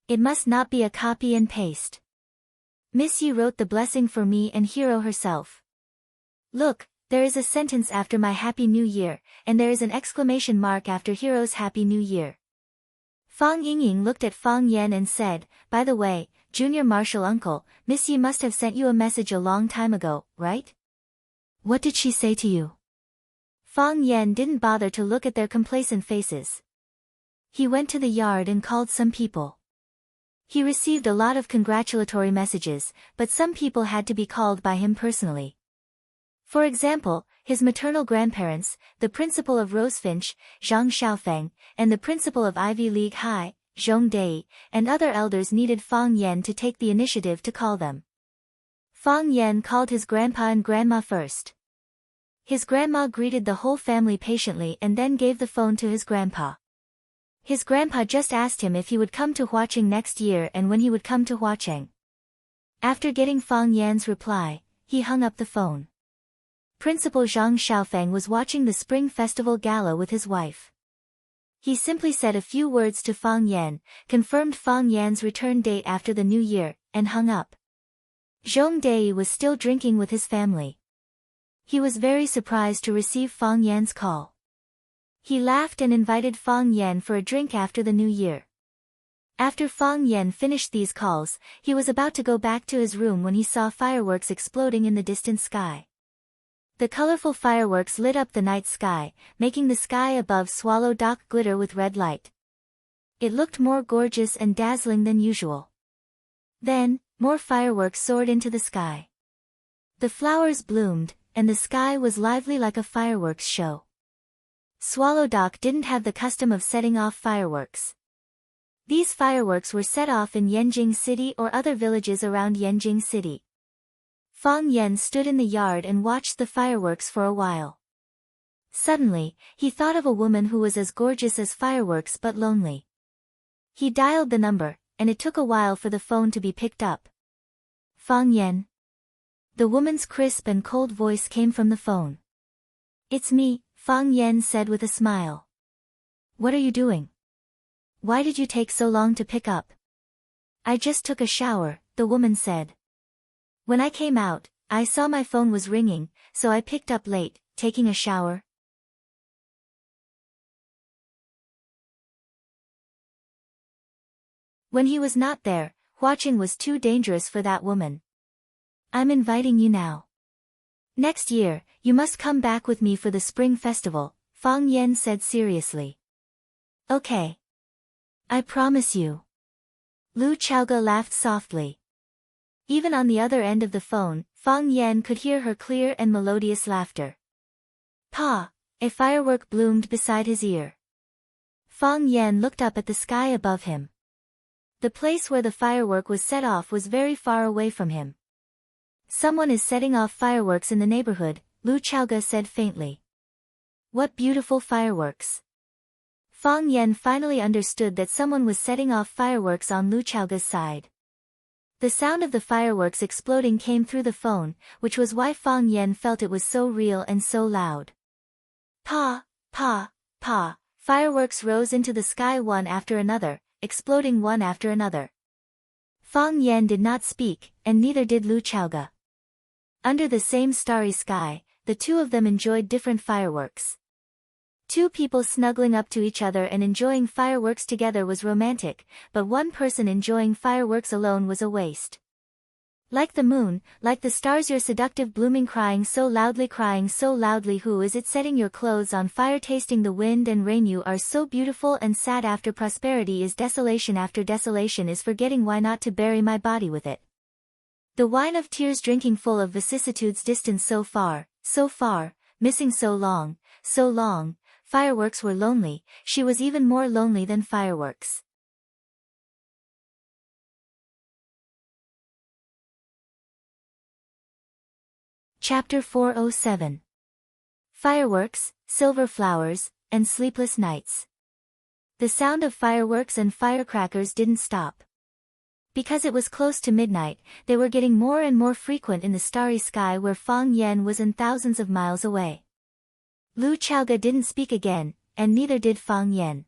It must not be a copy and paste. Miss Yi wrote the blessing for me and Hero herself. Look, there is a sentence after my Happy New Year, and there is an exclamation mark after Hero's Happy New Year." Fang Yingying looked at Fang Yan and said, "By the way, Junior Marshal Uncle, Miss Yi must have sent you a message a long time ago, right? What did she say to you?" Fang Yan didn't bother to look at their complacent faces. He went to the yard and called some people. He received a lot of congratulatory messages, but some people had to be called by him personally. For example, his maternal grandparents, the principal of Rosefinch, Zhang Xiaofeng, and the principal of Ivy League High, Zhong Dei, and other elders needed Fang Yan to take the initiative to call them. Fang Yan called his grandpa and grandma first. His grandma greeted the whole family patiently and then gave the phone to his grandpa. His grandpa just asked him if he would come to Huacheng next year and when he would come to Huacheng. After getting Fang Yan's reply, he hung up the phone. Principal Zhang Xiaofeng was watching the Spring Festival Gala with his wife. He simply said a few words to Fang Yan, confirmed Fang Yan's return date after the New Year, and hung up. Zhong Dei was still drinking with his family. He was very surprised to receive Fang Yan's call. He laughed and invited Fang Yan for a drink after the New Year. After Fang Yan finished these calls, he was about to go back to his room when he saw fireworks exploding in the distant sky. The colorful fireworks lit up the night sky, making the sky above Swallow Dock glitter with red light. It looked more gorgeous and dazzling than usual. Then, more fireworks soared into the sky. The flowers bloomed, and the sky was lively like a fireworks show. Swallow Dock didn't have the custom of setting off fireworks. These fireworks were set off in Yanjing City or other villages around Yanjing City. Fang Yan stood in the yard and watched the fireworks for a while. Suddenly, he thought of a woman who was as gorgeous as fireworks but lonely. He dialed the number, and it took a while for the phone to be picked up. "Fang Yan." The woman's crisp and cold voice came from the phone. "It's me," Fang Yan said with a smile. "What are you doing? Why did you take so long to pick up?" "I just took a shower," the woman said. "When I came out, I saw my phone was ringing, so I picked up late, taking a shower." When he was not there, Huacheng was too dangerous for that woman. "I'm inviting you now. Next year, you must come back with me for the Spring Festival," Fang Yan said seriously. "Okay. I promise you." Lu Chaoge laughed softly. Even on the other end of the phone, Fang Yan could hear her clear and melodious laughter. Pa! A firework bloomed beside his ear. Fang Yan looked up at the sky above him. The place where the firework was set off was very far away from him. Someone is setting off fireworks in the neighborhood, Lu Chaoge said faintly. What beautiful fireworks. Fang Yan finally understood that someone was setting off fireworks on Lu Chaoge's side. The sound of the fireworks exploding came through the phone, which was why Fang Yan felt it was so real and so loud. Pa, pa, pa, fireworks rose into the sky one after another, exploding one after another. Fang Yan did not speak, and neither did Lu Chaoge. Under the same starry sky, the two of them enjoyed different fireworks. Two people snuggling up to each other and enjoying fireworks together was romantic, but one person enjoying fireworks alone was a waste. Like the moon, like the stars, your seductive blooming, crying so loudly, who is it setting your clothes on fire, tasting the wind and rain, you are so beautiful and sad, after prosperity is desolation, after desolation is forgetting, why not to bury my body with it? The wine of tears, drinking full of vicissitudes, distance so far, missing so long, fireworks were lonely, she was even more lonely than fireworks. Chapter 407. Fireworks, Silver Flowers, and Sleepless Nights. The sound of fireworks and firecrackers didn't stop. Because it was close to midnight, they were getting more and more frequent in the starry sky where Fang Yan was in thousands of miles away. Lu Chaoge didn't speak again, and neither did Fang Yan.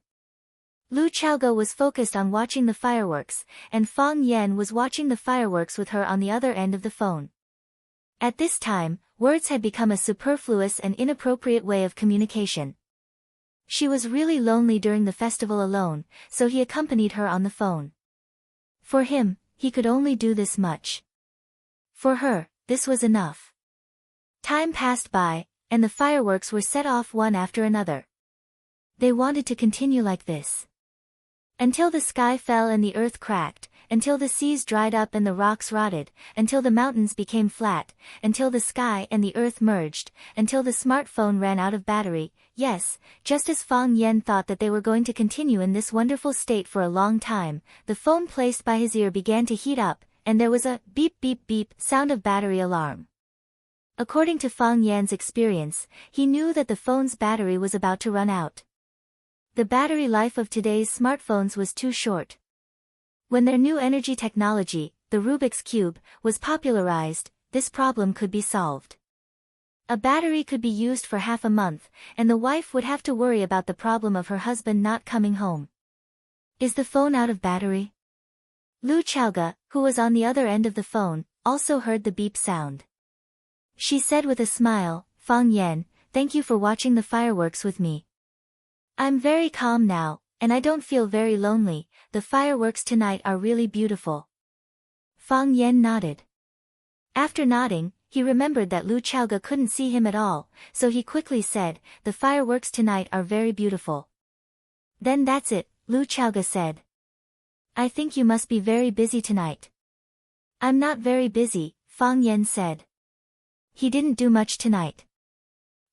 Lu Chaoge was focused on watching the fireworks, and Fang Yan was watching the fireworks with her on the other end of the phone. At this time, words had become a superfluous and inappropriate way of communication. She was really lonely during the festival alone, so he accompanied her on the phone. For him, he could only do this much. For her, this was enough. Time passed by, and the fireworks were set off one after another. They wanted to continue like this. Until the sky fell and the earth cracked, until the seas dried up and the rocks rotted, until the mountains became flat, until the sky and the earth merged, until the smartphone ran out of battery. Yes, just as Fang Yan thought that they were going to continue in this wonderful state for a long time, the phone placed by his ear began to heat up, and there was a beep beep beep sound of battery alarm. According to Fang Yan's experience, he knew that the phone's battery was about to run out. The battery life of today's smartphones was too short. When their new energy technology, the Rubik's Cube, was popularized, this problem could be solved. A battery could be used for half a month, and the wife would have to worry about the problem of her husband not coming home. Is the phone out of battery? Lu Chaoge, who was on the other end of the phone, also heard the beep sound. She said with a smile, Fang Yan, thank you for watching the fireworks with me. I'm very calm now, and I don't feel very lonely, the fireworks tonight are really beautiful. Fang Yan nodded. After nodding, he remembered that Lu Chaoge couldn't see him at all, so he quickly said, the fireworks tonight are very beautiful. Then that's it, Lu Chaoge said. I think you must be very busy tonight. I'm not very busy, Fang Yan said. He didn't do much tonight.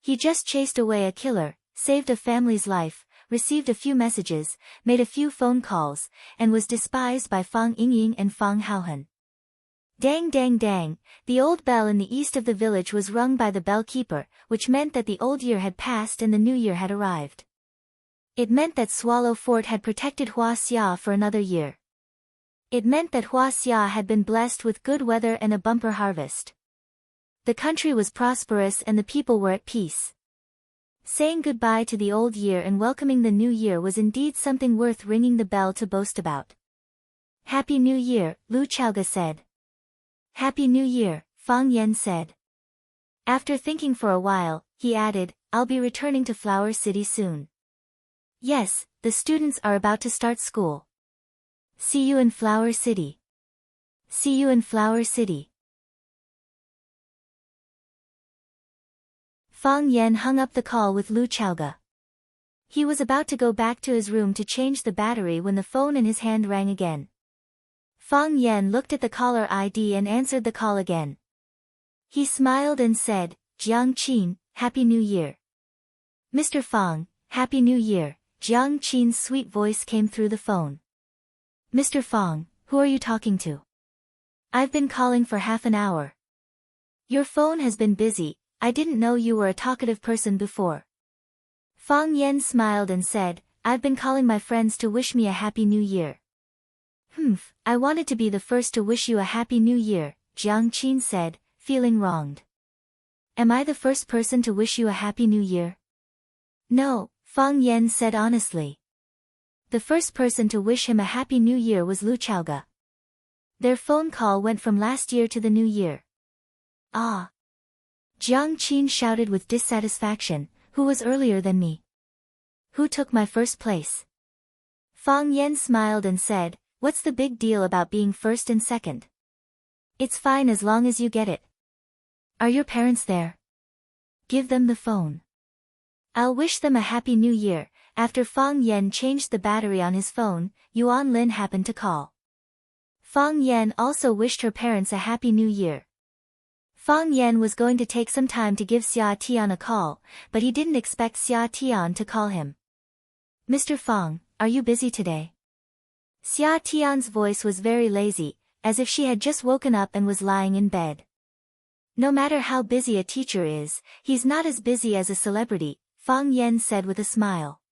He just chased away a killer, saved a family's life, received a few messages, made a few phone calls, and was despised by Fang Yingying and Fang Haohan. Dang dang dang, the old bell in the east of the village was rung by the bell keeper, which meant that the old year had passed and the new year had arrived. It meant that Swallow Fort had protected Huaxia for another year. It meant that Huaxia had been blessed with good weather and a bumper harvest. The country was prosperous and the people were at peace. Saying goodbye to the old year and welcoming the new year was indeed something worth ringing the bell to boast about. Happy New Year, Lu Chaoge said. Happy New Year, Fang Yan said. After thinking for a while, he added, I'll be returning to Flower City soon. Yes, the students are about to start school. See you in Flower City. See you in Flower City. Fang Yan hung up the call with Lu Chaoge. He was about to go back to his room to change the battery when the phone in his hand rang again. Fang Yan looked at the caller ID and answered the call again. He smiled and said, Jiang Qin, Happy New Year. Mr. Fang, Happy New Year, Jiang Qin's sweet voice came through the phone. Mr. Fang, who are you talking to? I've been calling for half an hour. Your phone has been busy, I didn't know you were a talkative person before. Fang Yan smiled and said, I've been calling my friends to wish me a happy new year. I wanted to be the first to wish you a happy new year, Jiang Qin said, feeling wronged. Am I the first person to wish you a happy new year? No, Fang Yan said honestly. The first person to wish him a happy new year was Lu Chaoga. Their phone call went from last year to the new year. Ah! Jiang Qin shouted with dissatisfaction, who was earlier than me? Who took my first place? Fang Yan smiled and said, what's the big deal about being first and second? It's fine as long as you get it. Are your parents there? Give them the phone. I'll wish them a happy new year. After Fang Yan changed the battery on his phone, Yuan Lin happened to call. Fang Yan also wished her parents a happy new year. Fang Yan was going to take some time to give Xia Tian a call, but he didn't expect Xia Tian to call him. Mr. Fang, are you busy today? Xia Tian's voice was very lazy, as if she had just woken up and was lying in bed. No matter how busy a teacher is, he's not as busy as a celebrity, Fang Yan said with a smile.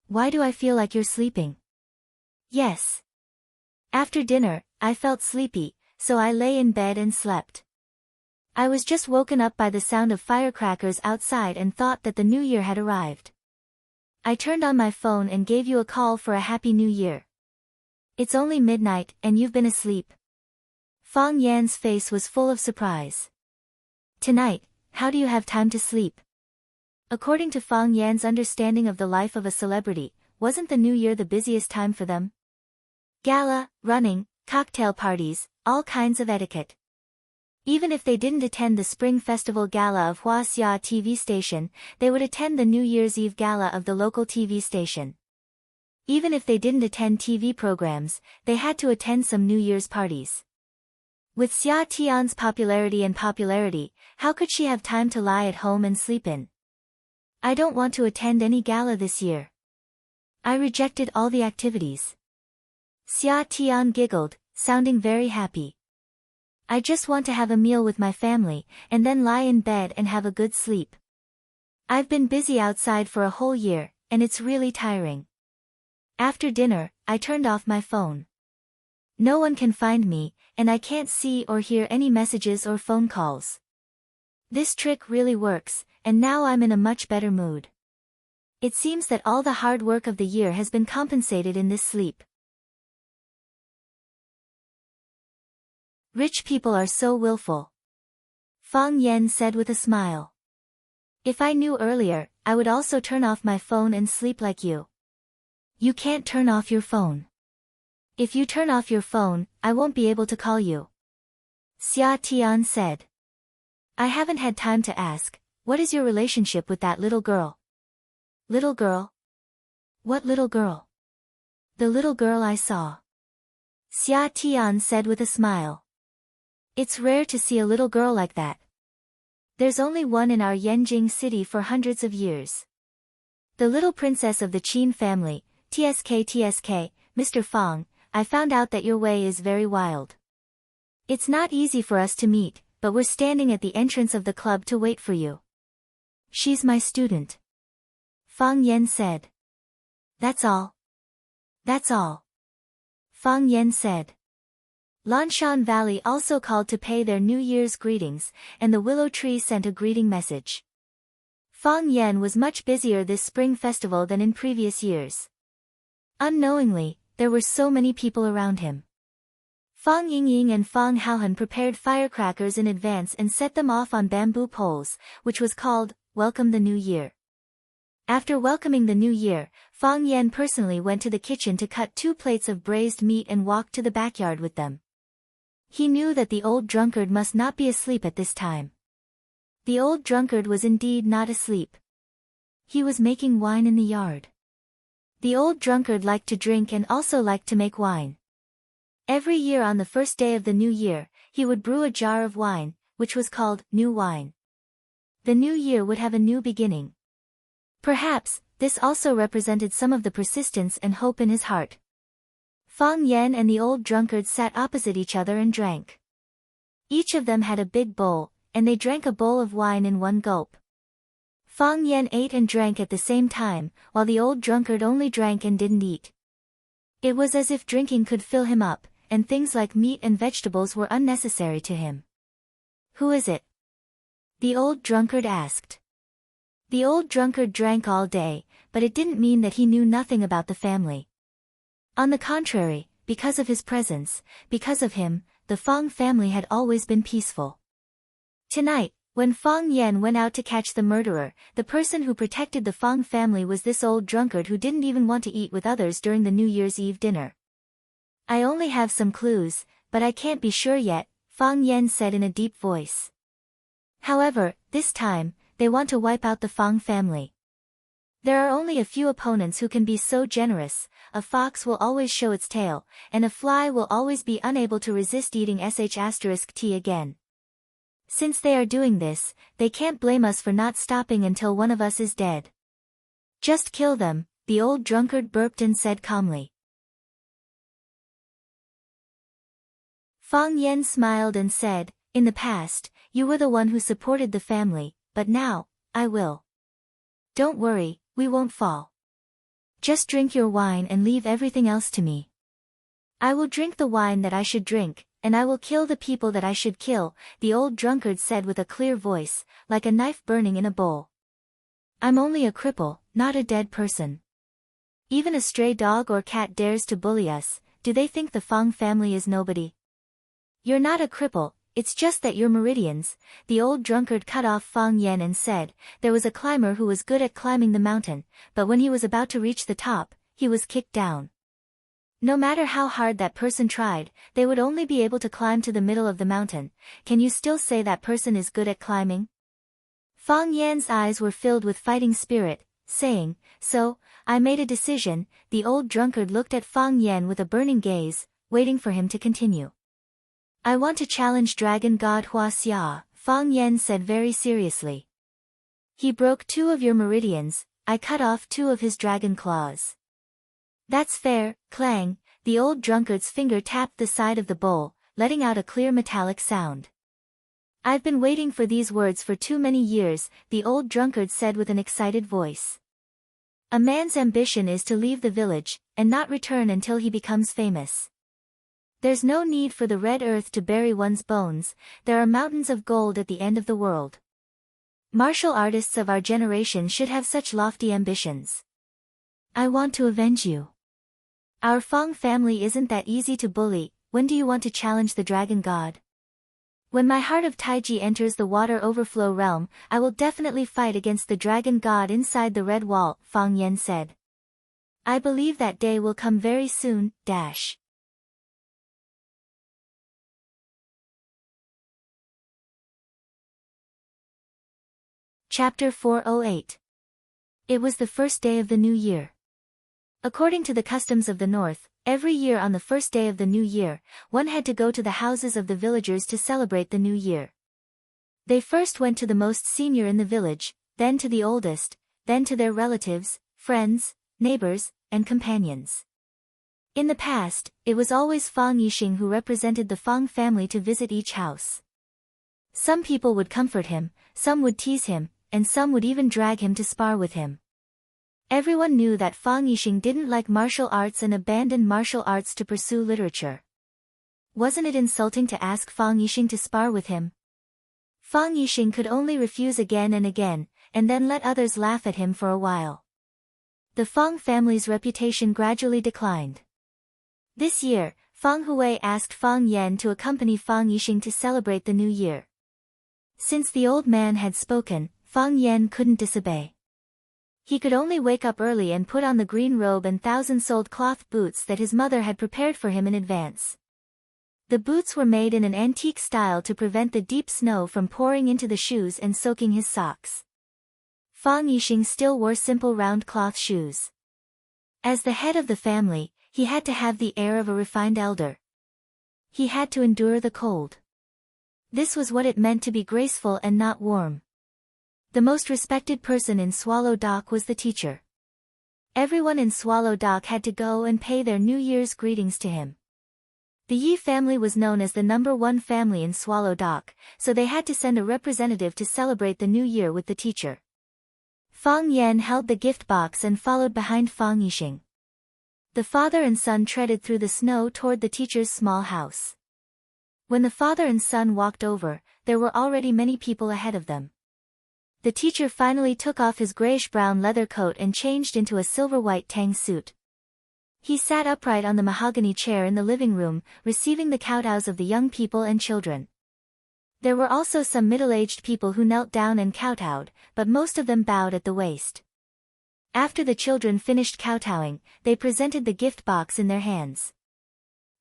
Why do I feel like you're sleeping? Yes. After dinner, I felt sleepy, so I lay in bed and slept. I was just woken up by the sound of firecrackers outside and thought that the new year had arrived. I turned on my phone and gave you a call for a happy new year. It's only midnight and you've been asleep. Fang Yan's face was full of surprise. Tonight, how do you have time to sleep? According to Fang Yan's understanding of the life of a celebrity, wasn't the new year the busiest time for them? Gala, running, cocktail parties, all kinds of etiquette. Even if they didn't attend the Spring Festival Gala of Huaxia TV station, they would attend the New Year's Eve Gala of the local TV station. Even if they didn't attend TV programs, they had to attend some New Year's parties. With Xia Tian's popularity, how could she have time to lie at home and sleep in? I don't want to attend any gala this year. I rejected all the activities. Xia Tian giggled, sounding very happy. I just want to have a meal with my family, and then lie in bed and have a good sleep. I've been busy outside for a whole year, and it's really tiring. After dinner, I turned off my phone. No one can find me, and I can't see or hear any messages or phone calls. This trick really works, and now I'm in a much better mood. It seems that all the hard work of the year has been compensated in this sleep. Rich people are so willful. Fang Yan said with a smile. If I knew earlier, I would also turn off my phone and sleep like you. You can't turn off your phone. If you turn off your phone, I won't be able to call you. Xia Tian said. I haven't had time to ask, what is your relationship with that little girl? Little girl? What little girl? The little girl I saw. Xia Tian said with a smile. It's rare to see a little girl like that. There's only one in our Yanjing city for hundreds of years. The little princess of the Qin family, TSK, Mr. Fang, I found out that your way is very wild. It's not easy for us to meet, but we're standing at the entrance of the club to wait for you. She's my student. Fang Yan said. That's all. That's all. Fang Yan said. Lanshan Valley also called to pay their New Year's greetings, and the willow tree sent a greeting message. Fang Yan was much busier this spring festival than in previous years. Unknowingly, there were so many people around him. Fang Yingying and Fang Haohan prepared firecrackers in advance and set them off on bamboo poles, which was called, Welcome the New Year. After welcoming the new year, Fang Yan personally went to the kitchen to cut 2 plates of braised meat and walked to the backyard with them. He knew that the old drunkard must not be asleep at this time. The old drunkard was indeed not asleep. He was making wine in the yard. The old drunkard liked to drink and also liked to make wine. Every year on the first day of the new year, he would brew a jar of wine, which was called new wine. The new year would have a new beginning. Perhaps, this also represented some of the persistence and hope in his heart. Fang Yan and the old drunkard sat opposite each other and drank. Each of them had a big bowl, and they drank a bowl of wine in one gulp. Fang Yan ate and drank at the same time, while the old drunkard only drank and didn't eat. It was as if drinking could fill him up, and things like meat and vegetables were unnecessary to him. "Who is it?" the old drunkard asked. The old drunkard drank all day, but it didn't mean that he knew nothing about the family. On the contrary, because of his presence, because of him, the Fang family had always been peaceful. Tonight, when Fang Yan went out to catch the murderer, the person who protected the Fang family was this old drunkard who didn't even want to eat with others during the New Year's Eve dinner. "I only have some clues, but I can't be sure yet," Fang Yan said in a deep voice. However, this time, they want to wipe out the Fang family. There are only a few opponents who can be so generous. A fox will always show its tail, and a fly will always be unable to resist eating **T again. Since they are doing this, they can't blame us for not stopping until one of us is dead. "Just kill them," the old drunkard burped and said calmly. Fang Yan smiled and said, "In the past, you were the one who supported the family, but now, I will. Don't worry, we won't fall. Just drink your wine and leave everything else to me. I will drink the wine that I should drink, and I will kill the people that I should kill," the old drunkard said with a clear voice, like a knife burning in a bowl. "I'm only a cripple, not a dead person. Even a stray dog or cat dares to bully us. Do they think the Fang family is nobody? You're not a cripple, it's just that you're meridians," the old drunkard cut off Fang Yan and said. There was a climber who was good at climbing the mountain, but when he was about to reach the top, he was kicked down. No matter how hard that person tried, they would only be able to climb to the middle of the mountain. Can you still say that person is good at climbing? Fang Yan's eyes were filled with fighting spirit, saying, "So, I made a decision." The old drunkard looked at Fang Yan with a burning gaze, waiting for him to continue. "I want to challenge Dragon God Hua Xia," Fang Yan said very seriously. "He broke 2 of your meridians, I cut off 2 of his dragon claws." "That's fair." Clang, the old drunkard's finger tapped the side of the bowl, letting out a clear metallic sound. "I've been waiting for these words for too many years," the old drunkard said with an excited voice. "A man's ambition is to leave the village, and not return until he becomes famous. There's no need for the red earth to bury one's bones, there are mountains of gold at the end of the world. Martial artists of our generation should have such lofty ambitions. I want to avenge you. Our Fang family isn't that easy to bully. When do you want to challenge the dragon god?" "When my heart of Taiji enters the water overflow realm, I will definitely fight against the dragon god inside the red wall," Fang Yan said. "I believe that day will come very soon." Chapter 408. It was the first day of the new year. According to the customs of the north, every year on the first day of the new year, one had to go to the houses of the villagers to celebrate the new year. They first went to the most senior in the village, then to the oldest, then to their relatives, friends, neighbors, and companions. In the past, it was always Fang Yixing who represented the Fang family to visit each house. Some people would comfort him, some would tease him, and some would even drag him to spar with him. Everyone knew that Fang Yixing didn't like martial arts and abandoned martial arts to pursue literature. Wasn't it insulting to ask Fang Yixing to spar with him? Fang Yixing could only refuse again and again, and then let others laugh at him for a while. The Fang family's reputation gradually declined. This year, Fang Hui asked Fang Yan to accompany Fang Yixing to celebrate the new year. Since the old man had spoken, Fang Yan couldn't disobey. He could only wake up early and put on the green robe and 1,000-soled cloth boots that his mother had prepared for him in advance. The boots were made in an antique style to prevent the deep snow from pouring into the shoes and soaking his socks. Fang Yixing still wore simple round cloth shoes. As the head of the family, he had to have the air of a refined elder. He had to endure the cold. This was what it meant to be graceful and not warm. The most respected person in Swallow Dock was the teacher. Everyone in Swallow Dock had to go and pay their New Year's greetings to him. The Yi family was known as the #1 family in Swallow Dock, so they had to send a representative to celebrate the new year with the teacher. Fang Yan held the gift box and followed behind Fang Yixing. The father and son treaded through the snow toward the teacher's small house. When the father and son walked over, there were already many people ahead of them. The teacher finally took off his grayish-brown leather coat and changed into a silver-white tang suit. He sat upright on the mahogany chair in the living room, receiving the kowtows of the young people and children. There were also some middle-aged people who knelt down and kowtowed, but most of them bowed at the waist. After the children finished kowtowing, they presented the gift box in their hands.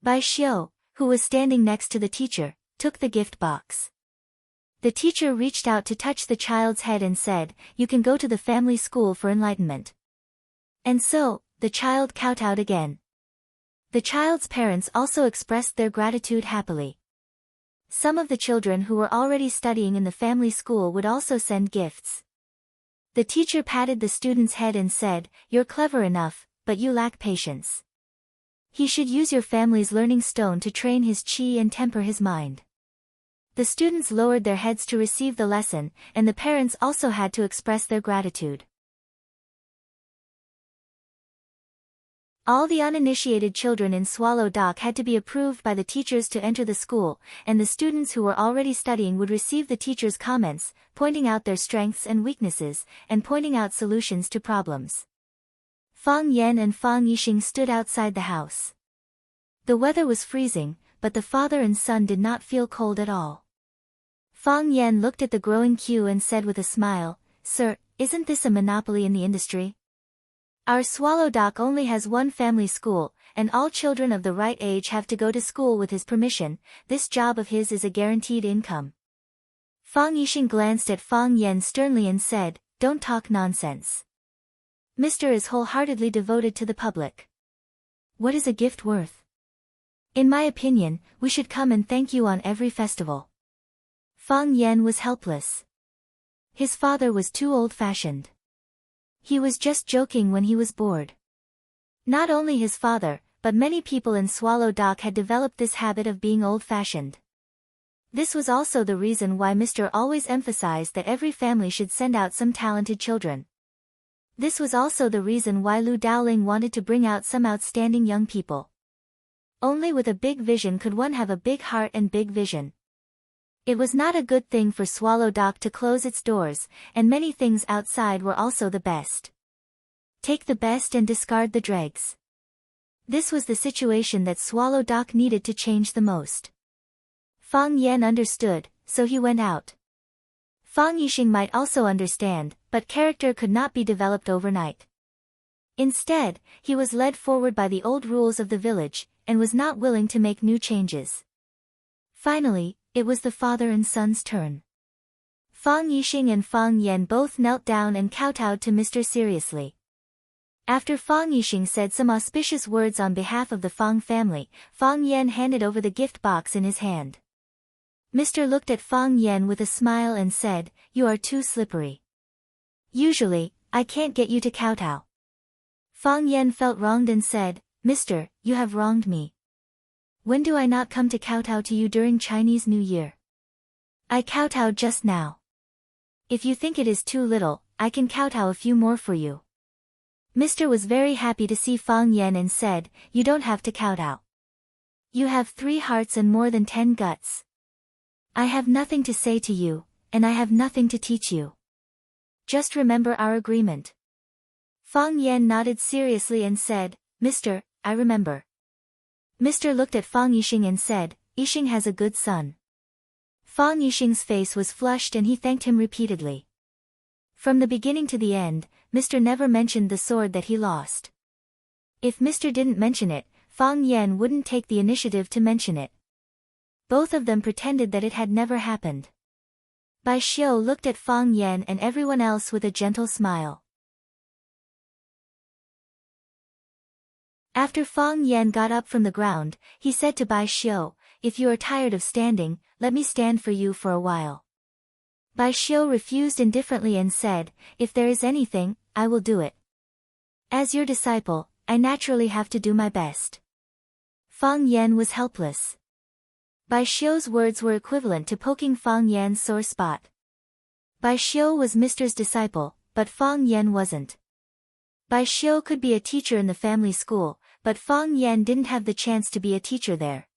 Bai Xiu, who was standing next to the teacher, took the gift box. The teacher reached out to touch the child's head and said, "You can go to the family school for enlightenment." And so, the child kowtowed again. The child's parents also expressed their gratitude happily. Some of the children who were already studying in the family school would also send gifts. The teacher patted the student's head and said, "You're clever enough, but you lack patience. He should use your family's learning stone to train his qi and temper his mind." The students lowered their heads to receive the lesson, and the parents also had to express their gratitude. All the uninitiated children in Swallow Dock had to be approved by the teachers to enter the school, and the students who were already studying would receive the teacher's comments, pointing out their strengths and weaknesses, and pointing out solutions to problems. Fang Yan and Fang Yixing stood outside the house. The weather was freezing, but the father and son did not feel cold at all. Fang Yan looked at the growing queue and said with a smile, "Sir, isn't this a monopoly in the industry? Our Swallow Dock only has one family school, and all children of the right age have to go to school with his permission. This job of his is a guaranteed income." Fang Yixing glanced at Fang Yan sternly and said, "Don't talk nonsense. Mr. is wholeheartedly devoted to the public. What is a gift worth? In my opinion, we should come and thank you on every festival." Fang Yan was helpless. His father was too old-fashioned. He was just joking when he was bored. Not only his father, but many people in Swallow Dock had developed this habit of being old-fashioned. This was also the reason why Mr. always emphasized that every family should send out some talented children. This was also the reason why Lu Daoling wanted to bring out some outstanding young people. Only with a big vision could one have a big heart and big vision. It was not a good thing for Swallow Dock to close its doors, and many things outside were also the best. Take the best and discard the dregs. This was the situation that Swallow Dock needed to change the most. Fang Yan understood, so he went out. Fang Yixing might also understand, but character could not be developed overnight. Instead, he was led forward by the old rules of the village, and was not willing to make new changes. Finally, it was the father and son's turn. Fang Yixing and Fang Yan both knelt down and kowtowed to Mr. seriously. After Fang Yixing said some auspicious words on behalf of the Fang family, Fang Yan handed over the gift box in his hand. Mr. looked at Fang Yan with a smile and said, "You are too slippery. Usually, I can't get you to kowtow." Fang Yan felt wronged and said, "Mister, you have wronged me. When do I not come to kowtow to you during Chinese New Year? I kowtowed just now. If you think it is too little, I can kowtow a few more for you." Mr. was very happy to see Fang Yan and said, "You don't have to kowtow. You have 3 hearts and more than 10 guts. I have nothing to say to you, and I have nothing to teach you. Just remember our agreement." Fang Yan nodded seriously and said, "Mister, I remember." Mr. looked at Fang Yixing and said, "Yixing has a good son." Fang Yixing's face was flushed and he thanked him repeatedly. From the beginning to the end, Mr. never mentioned the sword that he lost. If Mr. didn't mention it, Fang Yan wouldn't take the initiative to mention it. Both of them pretended that it had never happened. Bai Xiu looked at Fang Yan and everyone else with a gentle smile. After Fang Yan got up from the ground, he said to Bai Xiu, "If you are tired of standing, let me stand for you for a while." Bai Xiu refused indifferently and said, "If there is anything, I will do it." As your disciple, I naturally have to do my best. Fang Yan was helpless. Bai Xiu's words were equivalent to poking Fang Yan's sore spot. Bai Xiu was Mr.'s disciple, but Fang Yan wasn't. Bai Xiu could be a teacher in the family school, but Fang Yan didn't have the chance to be a teacher there.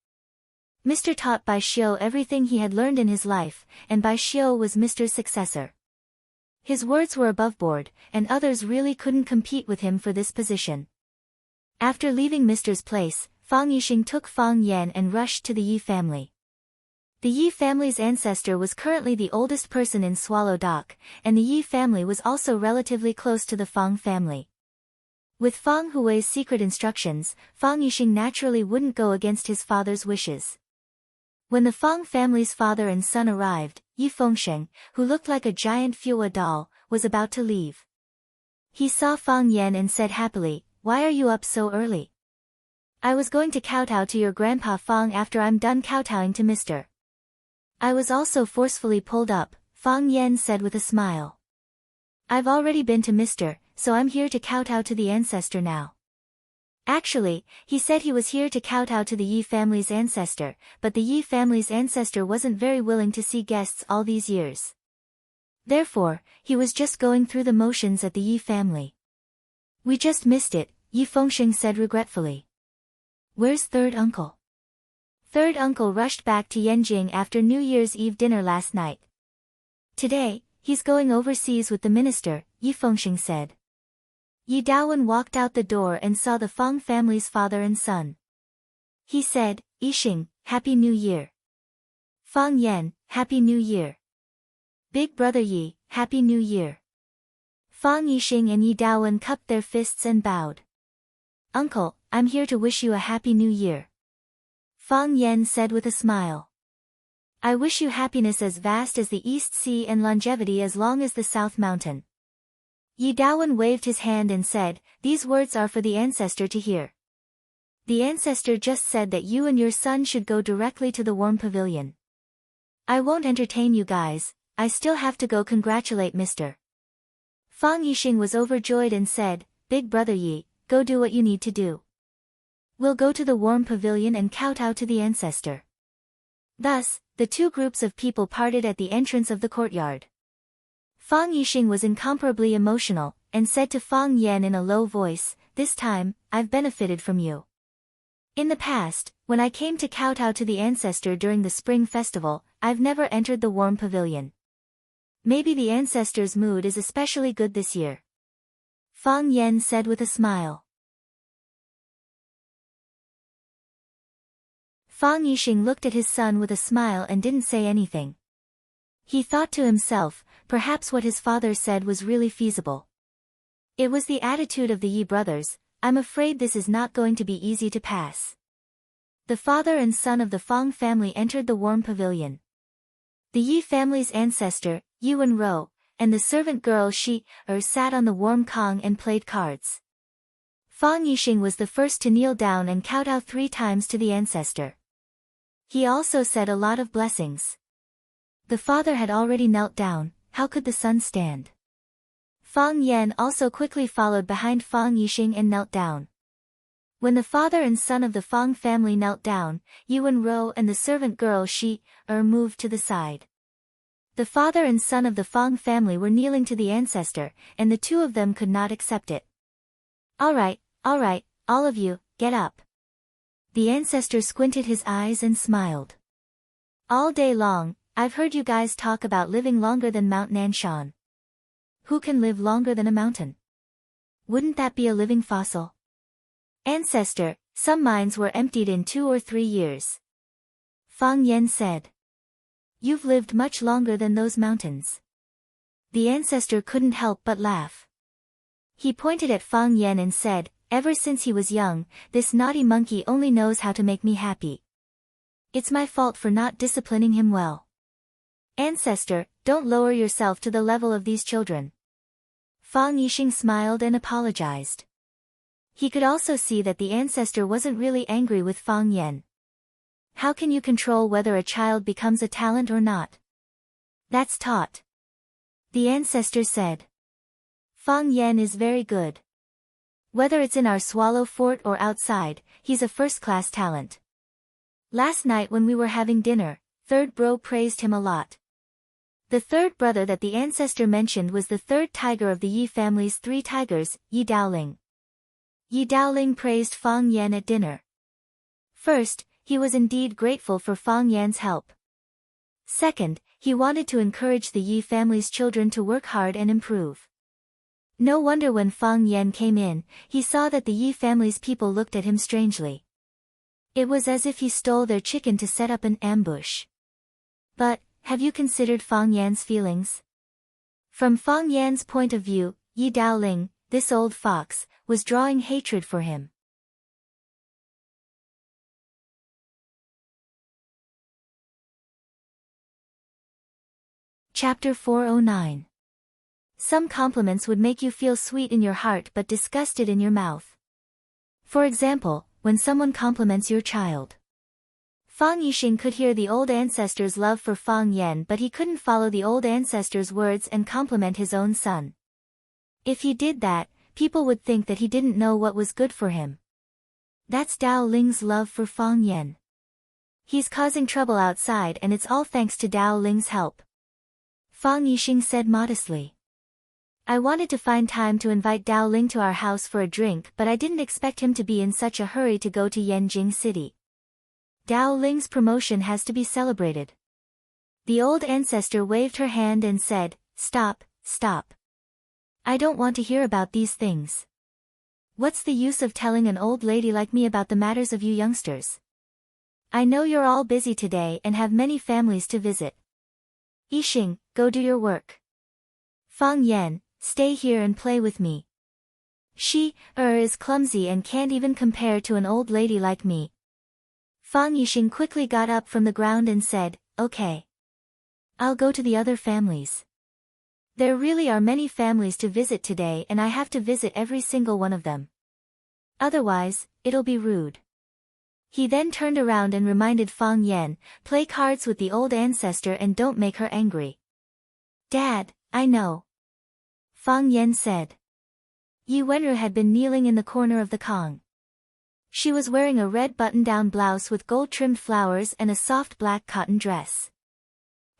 Mr. taught Bai Xiu everything he had learned in his life, and Bai Xiu was Mr.'s successor. His words were above board, and others really couldn't compete with him for this position. After leaving Mr.'s place, Fang Yixing took Fang Yan and rushed to the Yi family. The Yi family's ancestor was currently the oldest person in Swallow Dock, and the Yi family was also relatively close to the Fang family. With Fang Hui's secret instructions, Fang Yixing naturally wouldn't go against his father's wishes. When the Fang family's father and son arrived, Yi Fengsheng, who looked like a giant Fuwa doll, was about to leave. He saw Fang Yan and said happily, "Why are you up so early?" "I was going to kowtow to your grandpa Fang after I'm done kowtowing to Mr. I was also forcefully pulled up," Fang Yan said with a smile. "I've already been to Mr., so I'm here to kowtow to the ancestor now." Actually, he said he was here to kowtow to the Yi family's ancestor, but the Yi family's ancestor wasn't very willing to see guests all these years. Therefore, he was just going through the motions at the Yi family. "We just missed it," Yi Fengsheng said regretfully. "Where's third uncle?" Third uncle rushed back to Yanjing after New Year's Eve dinner last night. "Today, he's going overseas with the minister," Yi Fengsheng said. Yi Dawen walked out the door and saw the Fang family's father and son. He said, "Yixing, Happy New Year." "Fang Yan, Happy New Year." "Big brother Yi, Happy New Year." Fang Yixing and Yi Dawen cupped their fists and bowed. "Uncle, I'm here to wish you a Happy New Year." Fang Yan said with a smile. "I wish you happiness as vast as the East Sea and longevity as long as the South Mountain." Yi Dawen waved his hand and said, "These words are for the ancestor to hear. The ancestor just said that you and your son should go directly to the warm pavilion. I won't entertain you guys, I still have to go congratulate Mr. Fang Yixing was overjoyed and said, "Big brother Yi, go do what you need to do. We'll go to the warm pavilion and kowtow to the ancestor." Thus, the two groups of people parted at the entrance of the courtyard. Fang Yixing was incomparably emotional, and said to Fang Yan in a low voice, "This time, I've benefited from you. In the past, when I came to kowtow to the ancestor during the spring festival, I've never entered the warm pavilion. Maybe the ancestor's mood is especially good this year." Fang Yan said with a smile. Fang Yixing looked at his son with a smile and didn't say anything. He thought to himself, perhaps what his father said was really feasible. It was the attitude of the Yi brothers, "I'm afraid this is not going to be easy to pass." The father and son of the Fang family entered the warm pavilion. The Yi family's ancestor, Yuan Rou, and the servant girl sat on the warm kong and played cards. Fang Yixing was the first to kneel down and kowtow 3 times to the ancestor. He also said a lot of blessings. The father had already knelt down, how could the son stand? Fang Yan also quickly followed behind Fang Yixing and knelt down. When the father and son of the Fang family knelt down, Yuan Rou and the servant girl moved to the side. The father and son of the Fang family were kneeling to the ancestor, and the two of them could not accept it. All right, all of you, get up." The ancestor squinted his eyes and smiled. "All day long, I've heard you guys talk about living longer than Mount Nanshan. Who can live longer than a mountain? Wouldn't that be a living fossil? Ancestor, some mines were emptied in 2 or 3 years. Fang Yan said. You've lived much longer than those mountains. The ancestor couldn't help but laugh. He pointed at Fang Yan and said, ever since he was young, this naughty monkey only knows how to make me happy. It's my fault for not disciplining him well. Ancestor, don't lower yourself to the level of these children. Fang Yixing smiled and apologized. He could also see that the ancestor wasn't really angry with Fang Yan. How can you control whether a child becomes a talent or not? That's taught. The ancestor said. Fang Yan is very good. Whether it's in our swallow fort or outside, he's a first-class talent. Last night when we were having dinner, third bro praised him a lot. The third brother that the ancestor mentioned was the third tiger of the Yi family's 3 tigers, Yi Daoling. Yi Daoling praised Fang Yan at dinner. First, he was indeed grateful for Fang Yan's help. Second, he wanted to encourage the Yi family's children to work hard and improve. No wonder when Fang Yan came in, he saw that the Yi family's people looked at him strangely. It was as if he stole their chicken to set up an ambush. But, have you considered Fang Yan's feelings? From Fang Yan's point of view, Yi Daoling, this old fox, was drawing hatred for him. Chapter 409. Some compliments would make you feel sweet in your heart but disgusted in your mouth. For example, when someone compliments your child. Fang Yixing could hear the old ancestor's love for Fang Yan, but he couldn't follow the old ancestor's words and compliment his own son. If he did that, people would think that he didn't know what was good for him. That's Dao Ling's love for Fang Yan. He's causing trouble outside and it's all thanks to Dao Ling's help. Fang Yixing said modestly. I wanted to find time to invite Dao Ling to our house for a drink, but I didn't expect him to be in such a hurry to go to Yanjing City. Dao Ling's promotion has to be celebrated. The old ancestor waved her hand and said, Stop, stop. I don't want to hear about these things. What's the use of telling an old lady like me about the matters of you youngsters? I know you're all busy today and have many families to visit. Yixing, go do your work. Fang Yan, stay here and play with me. She is clumsy and can't even compare to an old lady like me. Fang Yixing quickly got up from the ground and said, Okay. I'll go to the other families. There really are many families to visit today and I have to visit every single one of them. Otherwise, it'll be rude. He then turned around and reminded Fang Yan, play cards with the old ancestor and don't make her angry. Dad, I know. Fang Yan said. Yi Wenru had been kneeling in the corner of the Kong. She was wearing a red button-down blouse with gold-trimmed flowers and a soft black cotton dress.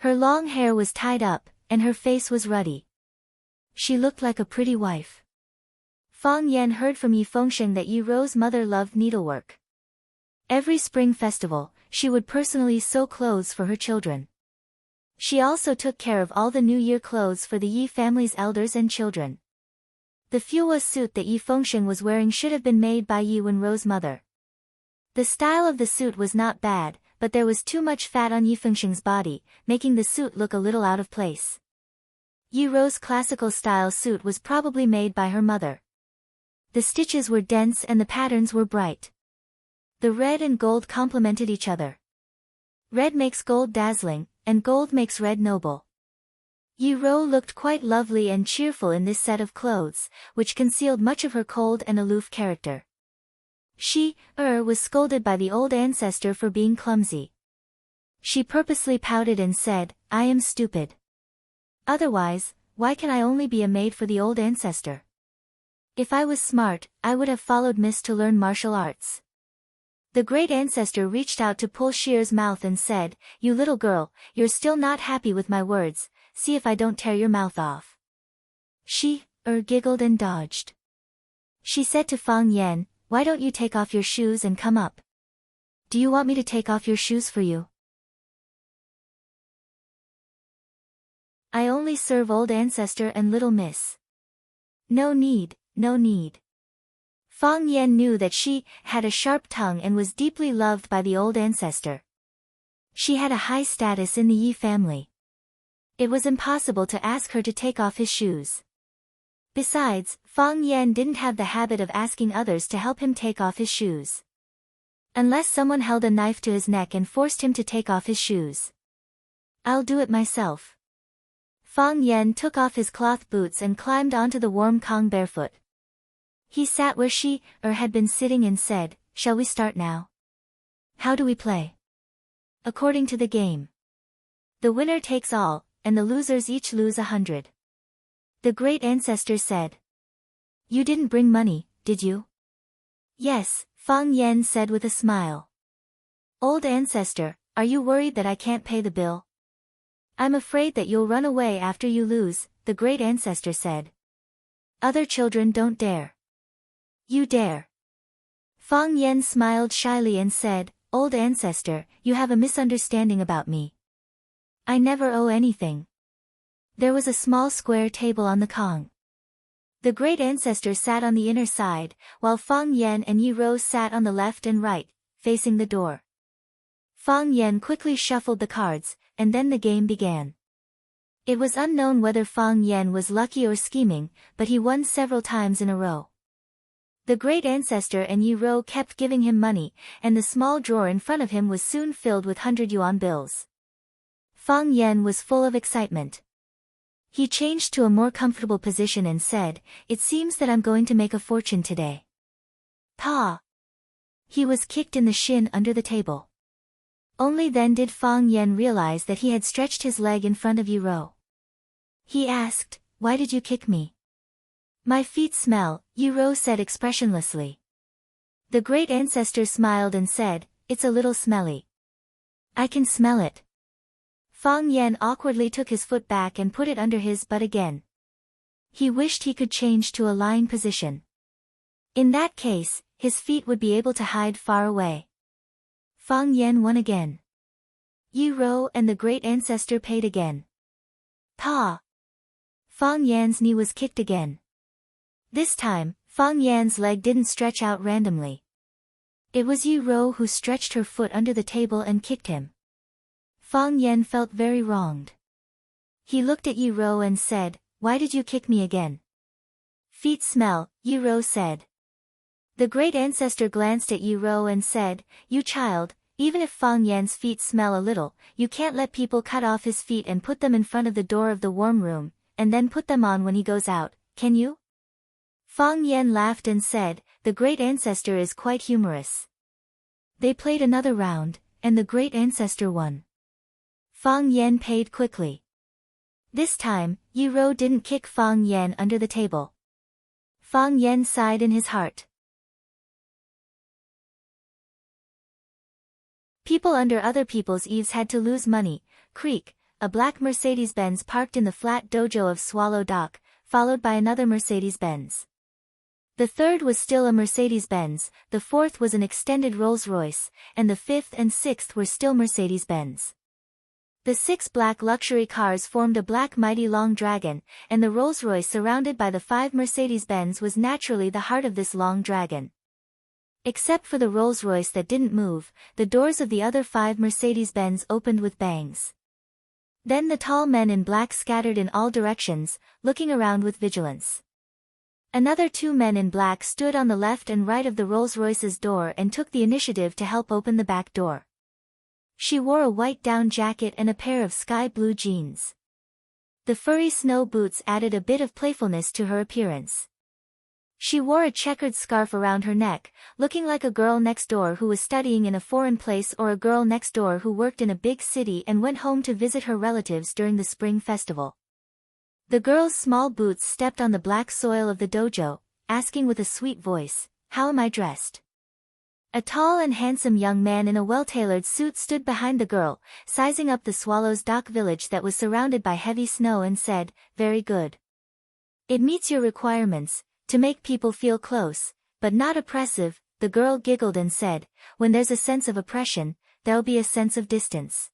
Her long hair was tied up, and her face was ruddy. She looked like a pretty wife. Fang Yan heard from Yi Fengsheng that Yi Ro's mother loved needlework. Every spring festival, she would personally sew clothes for her children. She also took care of all the New Year clothes for the Yi family's elders and children. The Fuwa suit that Yi Fengsheng was wearing should have been made by Yi Wenru's mother. The style of the suit was not bad, but there was too much fat on Yi Fengsheng's body, making the suit look a little out of place. Yi Ro's classical style suit was probably made by her mother. The stitches were dense and the patterns were bright. The red and gold complemented each other. Red makes gold dazzling, and gold makes red noble. Yi Ro looked quite lovely and cheerful in this set of clothes, which concealed much of her cold and aloof character. She was scolded by the old ancestor for being clumsy. She purposely pouted and said, I am stupid. Otherwise, why can I only be a maid for the old ancestor? If I was smart, I would have followed Miss to learn martial arts. The great ancestor reached out to pull Shear's mouth and said, You little girl, you're still not happy with my words, see if I don't tear your mouth off. She giggled and dodged. She said to Fang Yan, Why don't you take off your shoes and come up? Do you want me to take off your shoes for you? I only serve old ancestor and little miss. No need, no need. Fang Yan knew that she had a sharp tongue and was deeply loved by the old ancestor. She had a high status in the Yi family. It was impossible to ask her to take off his shoes. Besides, Fang Yan didn't have the habit of asking others to help him take off his shoes. Unless someone held a knife to his neck and forced him to take off his shoes. I'll do it myself. Fang Yan took off his cloth boots and climbed onto the warm Kong barefoot. He sat where she had been sitting and said, Shall we start now? How do we play? According to the game. The winner takes all, and the losers each lose 100. The great ancestor said. You didn't bring money, did you? Yes, Fang Yan said with a smile. Old ancestor, are you worried that I can't pay the bill? I'm afraid that you'll run away after you lose, the great ancestor said. Other children don't dare. You dare. Fang Yan smiled shyly and said, Old ancestor, you have a misunderstanding about me. I never owe anything. There was a small square table on the Kong. The great ancestor sat on the inner side, while Fang Yan and Yi Rou sat on the left and right, facing the door. Fang Yan quickly shuffled the cards, and then the game began. It was unknown whether Fang Yan was lucky or scheming, but he won several times in a row. The great ancestor and Yi Rou kept giving him money, and the small drawer in front of him was soon filled with 100 yuan bills. Fang Yan was full of excitement. He changed to a more comfortable position and said, It seems that I'm going to make a fortune today. Pa! He was kicked in the shin under the table. Only then did Fang Yan realize that he had stretched his leg in front of Yi Rou. He asked, Why did you kick me? My feet smell, Yi Rou said expressionlessly. The great ancestor smiled and said, It's a little smelly. I can smell it. Fang Yan awkwardly took his foot back and put it under his butt again. He wished he could change to a lying position. In that case, his feet would be able to hide far away. Fang Yan won again. Yi Rou and the great ancestor paid again. Pa! Fang Yan's knee was kicked again. This time, Fang Yan's leg didn't stretch out randomly. It was Yi Rou who stretched her foot under the table and kicked him. Fang Yan felt very wronged. He looked at Yi Rou and said, Why did you kick me again? Feet smell, Yi Rou said. The great ancestor glanced at Yi Rou and said, You child, even if Fang Yan's feet smell a little, you can't let people cut off his feet and put them in front of the door of the warm room, and then put them on when he goes out, can you? Fang Yan laughed and said, The great ancestor is quite humorous. They played another round, and the great ancestor won. Fang Yan paid quickly. This time, Yi Rou didn't kick Fang Yan under the table. Fang Yan sighed in his heart. People under other people's eaves had to lose money. Creak, a black Mercedes-Benz parked in the flat dojo of Swallow Dock, followed by another Mercedes-Benz. The third was still a Mercedes-Benz, the fourth was an extended Rolls-Royce, and the fifth and sixth were still Mercedes-Benz. The 6 black luxury cars formed a black mighty long dragon, and the Rolls-Royce surrounded by the 5 Mercedes-Benz was naturally the heart of this long dragon. Except for the Rolls-Royce that didn't move, the doors of the other 5 Mercedes-Benz opened with bangs. Then the tall men in black scattered in all directions, looking around with vigilance. Another 2 men in black stood on the left and right of the Rolls-Royce's door and took the initiative to help open the back door. She wore a white down jacket and a pair of sky blue jeans. The furry snow boots added a bit of playfulness to her appearance. She wore a checkered scarf around her neck, looking like a girl next door who was studying in a foreign place or a girl next door who worked in a big city and went home to visit her relatives during the spring festival. The girl's small boots stepped on the black soil of the dojo, asking with a sweet voice, How am I dressed? A tall and handsome young man in a well-tailored suit stood behind the girl, sizing up the Swallow's Dock village that was surrounded by heavy snow and said, Very good. It meets your requirements, to make people feel close, but not oppressive. The girl giggled and said, When there's a sense of oppression, there'll be a sense of distance.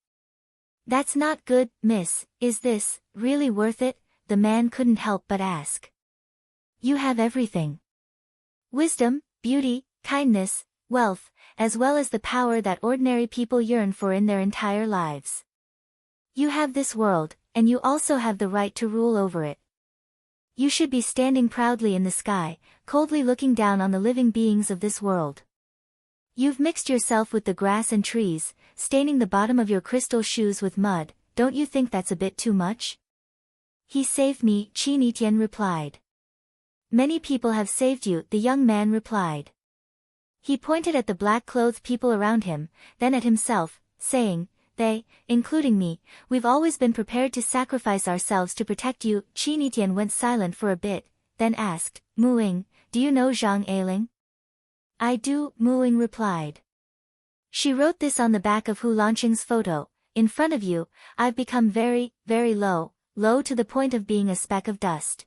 That's not good, miss. Is this really worth it? The man couldn't help but ask. You have everything. Wisdom, beauty, kindness, wealth, as well as the power that ordinary people yearn for in their entire lives. You have this world, and you also have the right to rule over it. You should be standing proudly in the sky, coldly looking down on the living beings of this world. You've mixed yourself with the grass and trees, staining the bottom of your crystal shoes with mud. Don't you think that's a bit too much? He saved me, Qin Etienne replied. Many people have saved you, the young man replied. He pointed at the black-clothed people around him, then at himself, saying, They, including me, we've always been prepared to sacrifice ourselves to protect you. Qin Etienne went silent for a bit, then asked, Mu Ying, do you know Zhang Ailing? I do, Muing replied. She wrote this on the back of Hu Lanqing's photo. In front of you, I've become very, very low, low to the point of being a speck of dust.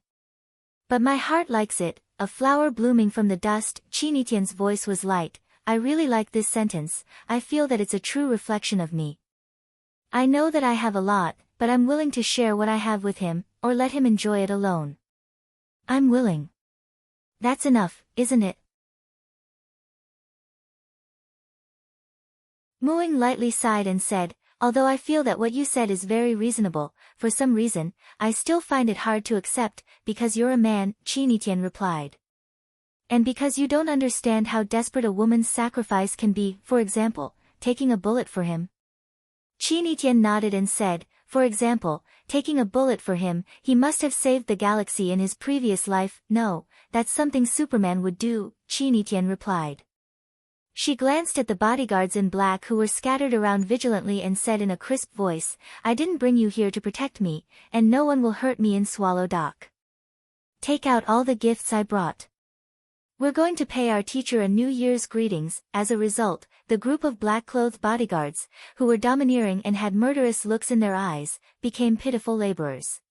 But my heart likes it, a flower blooming from the dust. Qin Tian's voice was light. I really like this sentence, I feel that it's a true reflection of me. I know that I have a lot, but I'm willing to share what I have with him, or let him enjoy it alone. I'm willing. That's enough, isn't it? Muing lightly sighed and said, although I feel that what you said is very reasonable, for some reason, I still find it hard to accept, because you're a man, Qin Tian replied. And because you don't understand how desperate a woman's sacrifice can be, for example, taking a bullet for him. Qin Tian nodded and said, for example, taking a bullet for him, he must have saved the galaxy in his previous life. No, that's something Superman would do, Qin Tian replied. She glanced at the bodyguards in black who were scattered around vigilantly and said in a crisp voice, I didn't bring you here to protect me, and no one will hurt me in Swallow Dock. Take out all the gifts I brought. We're going to pay our teacher a New Year's greetings. As a result, the group of black-clothed bodyguards, who were domineering and had murderous looks in their eyes, became pitiful laborers.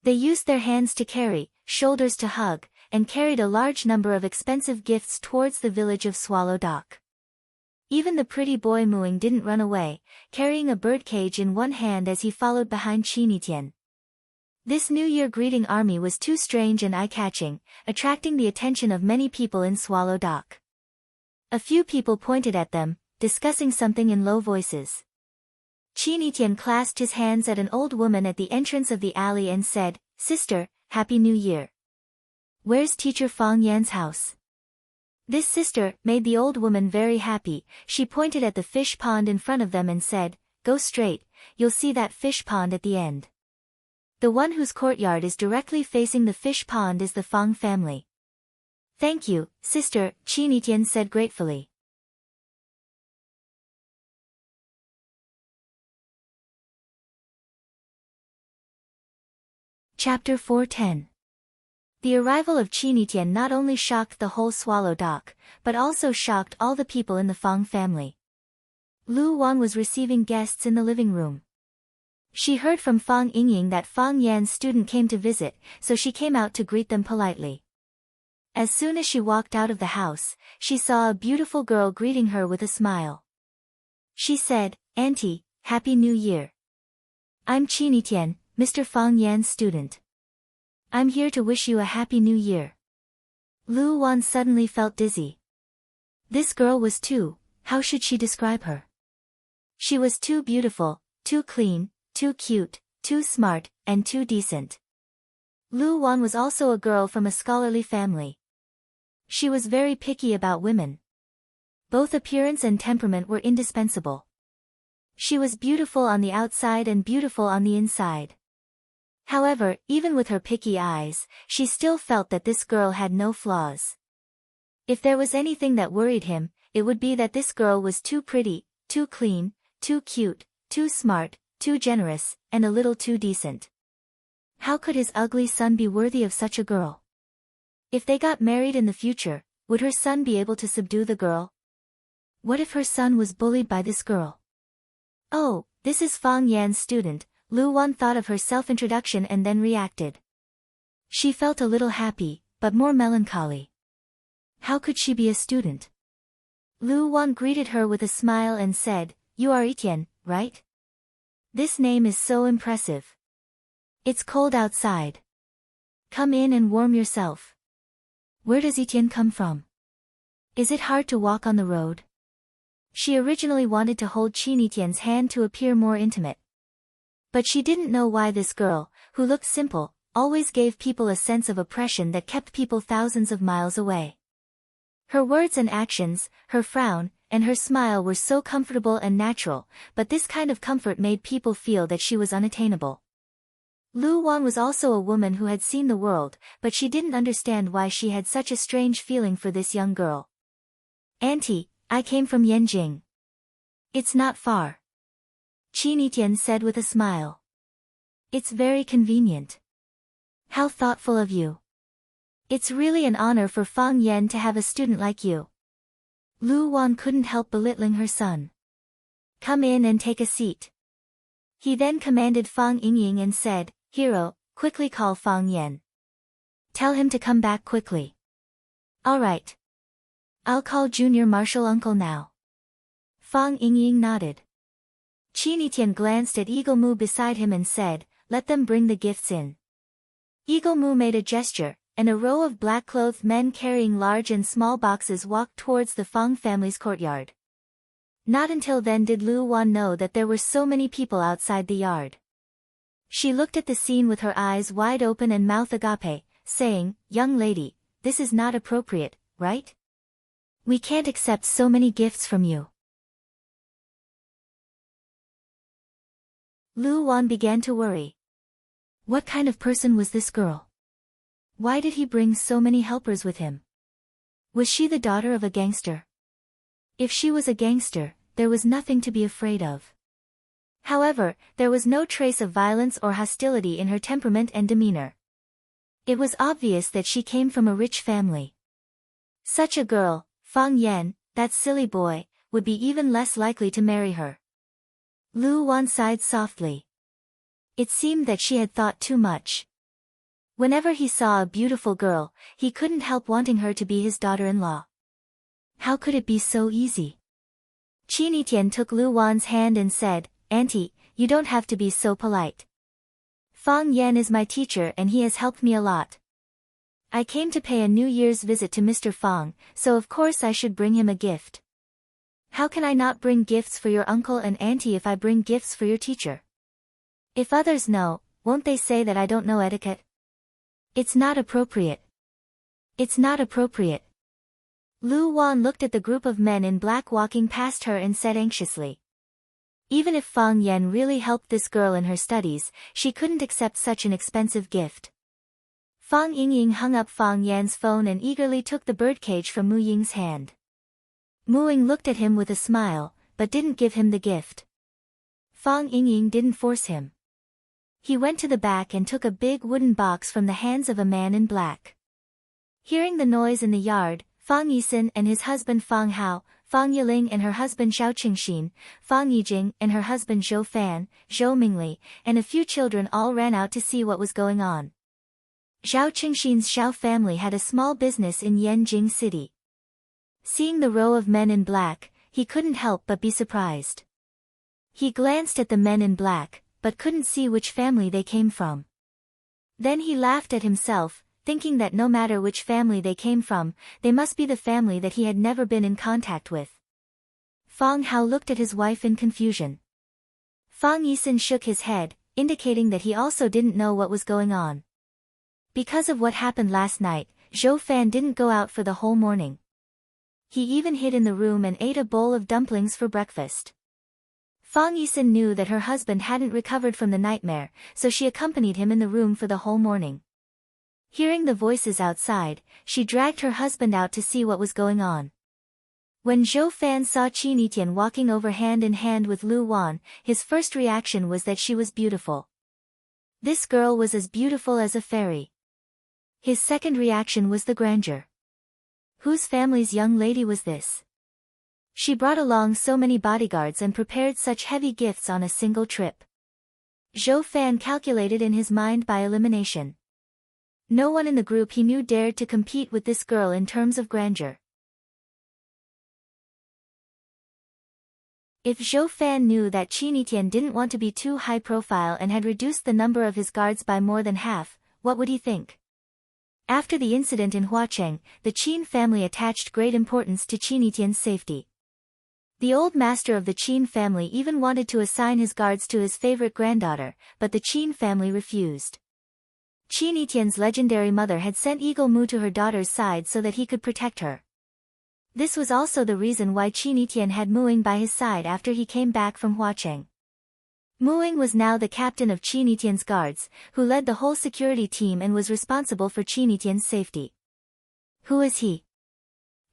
They used their hands to carry, shoulders to hug, and carried a large number of expensive gifts towards the village of Swallow Dock. Even the pretty boy Muing didn't run away, carrying a birdcage in one hand as he followed behind Qin Tian. This New Year greeting army was too strange and eye-catching, attracting the attention of many people in Swallow Dock. A few people pointed at them, discussing something in low voices. Qin Tian clasped his hands at an old woman at the entrance of the alley and said, Sister, Happy New Year. Where's Teacher Fang Yan's house? This sister made the old woman very happy. She pointed at the fish pond in front of them and said, Go straight, you'll see that fish pond at the end. The one whose courtyard is directly facing the fish pond is the Fang family. Thank you, sister, Qin Tian said gratefully. Chapter 410. The arrival of Qin Tian not only shocked the whole Swallow Dock, but also shocked all the people in the Fang family. Lu Wan was receiving guests in the living room. She heard from Fang Yingying that Fang Yan's student came to visit, so she came out to greet them politely. As soon as she walked out of the house, she saw a beautiful girl greeting her with a smile. She said, Auntie, Happy New Year. I'm Qin Tian, Mr. Fang Yan's student. I'm here to wish you a Happy New Year. Lu Wan suddenly felt dizzy. This girl was too, how should she describe her? She was too beautiful, too clean, too cute, too smart, and too decent. Lu Wan was also a girl from a scholarly family. She was very picky about women. Both appearance and temperament were indispensable. She was beautiful on the outside and beautiful on the inside. However, even with her picky eyes, she still felt that this girl had no flaws. If there was anything that worried him, it would be that this girl was too pretty, too clean, too cute, too smart, too generous, and a little too decent. How could his ugly son be worthy of such a girl? If they got married in the future, would her son be able to subdue the girl? What if her son was bullied by this girl? Oh, this is Fang Yan's student. Lu Wan thought of her self-introduction and then reacted. She felt a little happy, but more melancholy. How could she be a student? Lu Wan greeted her with a smile and said, You are Etienne, right? This name is so impressive. It's cold outside. Come in and warm yourself. Where does Etienne come from? Is it hard to walk on the road? She originally wanted to hold Qin Etienne's hand to appear more intimate. But she didn't know why this girl, who looked simple, always gave people a sense of oppression that kept people thousands of miles away. Her words and actions, her frown, and her smile were so comfortable and natural, but this kind of comfort made people feel that she was unattainable. Lu Wan was also a woman who had seen the world, but she didn't understand why she had such a strange feeling for this young girl. Auntie, I came from Yanjing. It's not far. Qin Etienne said with a smile. It's very convenient. How thoughtful of you. It's really an honor for Fang Yan to have a student like you. Lu Wan couldn't help belittling her son. Come in and take a seat. He then commanded Fang Yingying and said, Hero, quickly call Fang Yan. Tell him to come back quickly. All right. I'll call Junior Marshal Uncle now. Fang Yingying nodded. Qin Yitian glanced at Eagle Mu beside him and said, Let them bring the gifts in. Eagle Mu made a gesture, and a row of black-clothed men carrying large and small boxes walked towards the Fang family's courtyard. Not until then did Lu Wan know that there were so many people outside the yard. She looked at the scene with her eyes wide open and mouth agape, saying, Young lady, this is not appropriate, right? We can't accept so many gifts from you. Lu Wan began to worry. What kind of person was this girl? Why did he bring so many helpers with him? Was she the daughter of a gangster? If she was a gangster, there was nothing to be afraid of. However, there was no trace of violence or hostility in her temperament and demeanor. It was obvious that she came from a rich family. Such a girl, Fang Yan, that silly boy, would be even less likely to marry her. Lu Wan sighed softly. It seemed that she had thought too much. Whenever he saw a beautiful girl, he couldn't help wanting her to be his daughter-in-law. How could it be so easy? Qin Yitian took Lu Wan's hand and said, Auntie, you don't have to be so polite. Fang Yan is my teacher and he has helped me a lot. I came to pay a New Year's visit to Mr. Fang, so of course I should bring him a gift. How can I not bring gifts for your uncle and auntie if I bring gifts for your teacher? If others know, won't they say that I don't know etiquette? It's not appropriate. It's not appropriate. Lu Wan looked at the group of men in black walking past her and said anxiously. Even if Fang Yan really helped this girl in her studies, she couldn't accept such an expensive gift. Fang Yingying hung up Fang Yan's phone and eagerly took the birdcage from Mu Ying's hand. Mu Ying looked at him with a smile, but didn't give him the gift. Fang Yingying didn't force him. He went to the back and took a big wooden box from the hands of a man in black. Hearing the noise in the yard, Fang Yisin and his husband Fang Hao, Fang Yiling and her husband Xiao Qingxin, Fang Yijing and her husband Zhou Fan, Zhou Mingli, and a few children all ran out to see what was going on. Xiao Qingxin's Xiao family had a small business in Yanjing City. Seeing the row of men in black, he couldn't help but be surprised. He glanced at the men in black, but couldn't see which family they came from. Then he laughed at himself, thinking that no matter which family they came from, they must be the family that he had never been in contact with. Fang Hao looked at his wife in confusion. Fang Yisin shook his head, indicating that he also didn't know what was going on. Because of what happened last night, Zhou Fan didn't go out for the whole morning. He even hid in the room and ate a bowl of dumplings for breakfast. Fang Yisin knew that her husband hadn't recovered from the nightmare, so she accompanied him in the room for the whole morning. Hearing the voices outside, she dragged her husband out to see what was going on. When Zhou Fan saw Qin Yitian walking over hand in hand with Lu Wan, his first reaction was that she was beautiful. This girl was as beautiful as a fairy. His second reaction was the grandeur. Whose family's young lady was this? She brought along so many bodyguards and prepared such heavy gifts on a single trip. Zhou Fan calculated in his mind by elimination. No one in the group he knew dared to compete with this girl in terms of grandeur. If Zhou Fan knew that Qin Yitian didn't want to be too high profile and had reduced the number of his guards by more than half, what would he think? After the incident in Huacheng, the Qin family attached great importance to Qin Yitian's safety. The old master of the Qin family even wanted to assign his guards to his favorite granddaughter, but the Qin family refused. Qin Yitian's legendary mother had sent Eagle Mu to her daughter's side so that he could protect her. This was also the reason why Qin Yitian had Mu Ying by his side after he came back from Huacheng. Mu Ying was now the captain of Qin Yitian's guards, who led the whole security team and was responsible for Qin Yitian's safety. Who is he?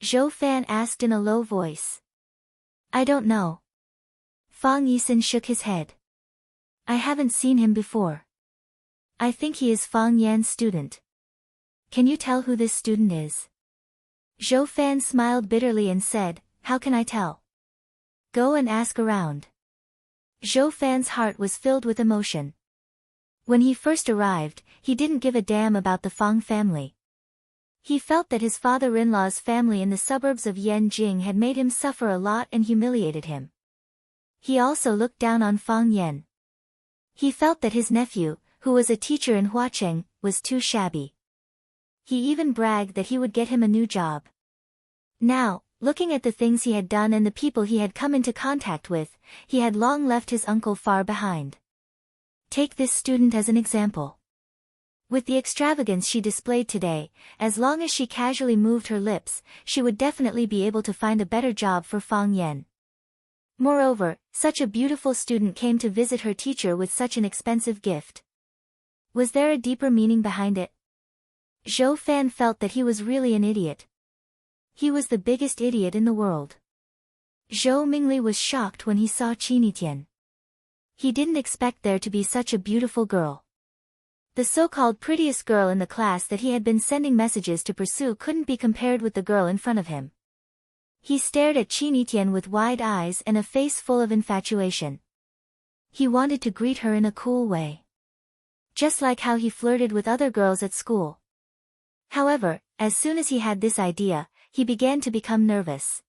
Zhou Fan asked in a low voice. I don't know. Fang Yisin shook his head. I haven't seen him before. I think he is Fang Yan's student. Can you tell who this student is? Zhou Fan smiled bitterly and said, how can I tell? Go and ask around. Zhou Fan's heart was filled with emotion. When he first arrived, he didn't give a damn about the Fang family. He felt that his father-in-law's family in the suburbs of Yanjing had made him suffer a lot and humiliated him. He also looked down on Fang Yan. He felt that his nephew, who was a teacher in Huacheng, was too shabby. He even bragged that he would get him a new job. Now, looking at the things he had done and the people he had come into contact with, he had long left his uncle far behind. Take this student as an example. With the extravagance she displayed today, as long as she casually moved her lips, she would definitely be able to find a better job for Fang Yan. Moreover, such a beautiful student came to visit her teacher with such an expensive gift. Was there a deeper meaning behind it? Zhou Fan felt that he was really an idiot. He was the biggest idiot in the world. Zhou Mingli was shocked when he saw Qi Tian. He didn't expect there to be such a beautiful girl. The so-called prettiest girl in the class that he had been sending messages to pursue couldn't be compared with the girl in front of him. He stared at Qi Tian with wide eyes and a face full of infatuation. He wanted to greet her in a cool way. Just like how he flirted with other girls at school. However, as soon as he had this idea, he began to become nervous.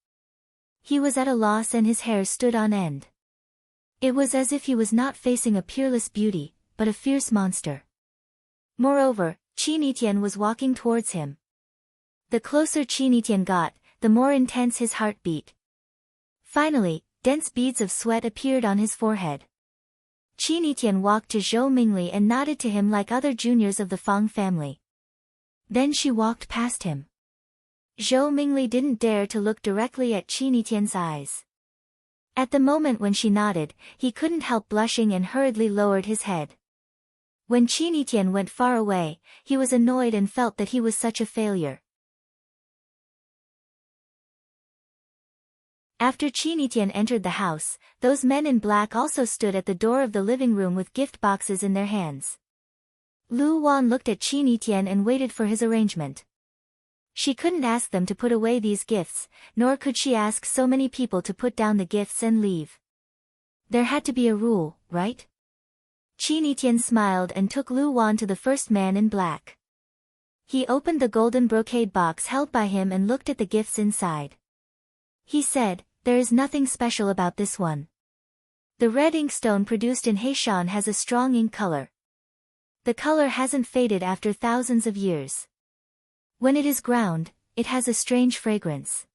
He was at a loss and his hair stood on end. It was as if he was not facing a peerless beauty, but a fierce monster. Moreover, Qi Tian was walking towards him. The closer Qi Tian got, the more intense his heart beat. Finally, dense beads of sweat appeared on his forehead. Qi Tian walked to Zhou Mingli and nodded to him like other juniors of the Fang family. Then she walked past him. Zhou Mingli didn't dare to look directly at Qi Tian's eyes. At the moment when she nodded, he couldn't help blushing and hurriedly lowered his head. When Qi Tian went far away, he was annoyed and felt that he was such a failure. After Qi Tian entered the house, those men in black also stood at the door of the living room with gift boxes in their hands. Lu Wan looked at Qi Tian and waited for his arrangement. She couldn't ask them to put away these gifts, nor could she ask so many people to put down the gifts and leave. There had to be a rule, right? Qi Tian smiled and took Lu Wan to the first man in black. He opened the golden brocade box held by him and looked at the gifts inside. He said, there is nothing special about this one. The red inkstone produced in Heishan has a strong ink color. The color hasn't faded after thousands of years. When it is ground, it has a strange fragrance.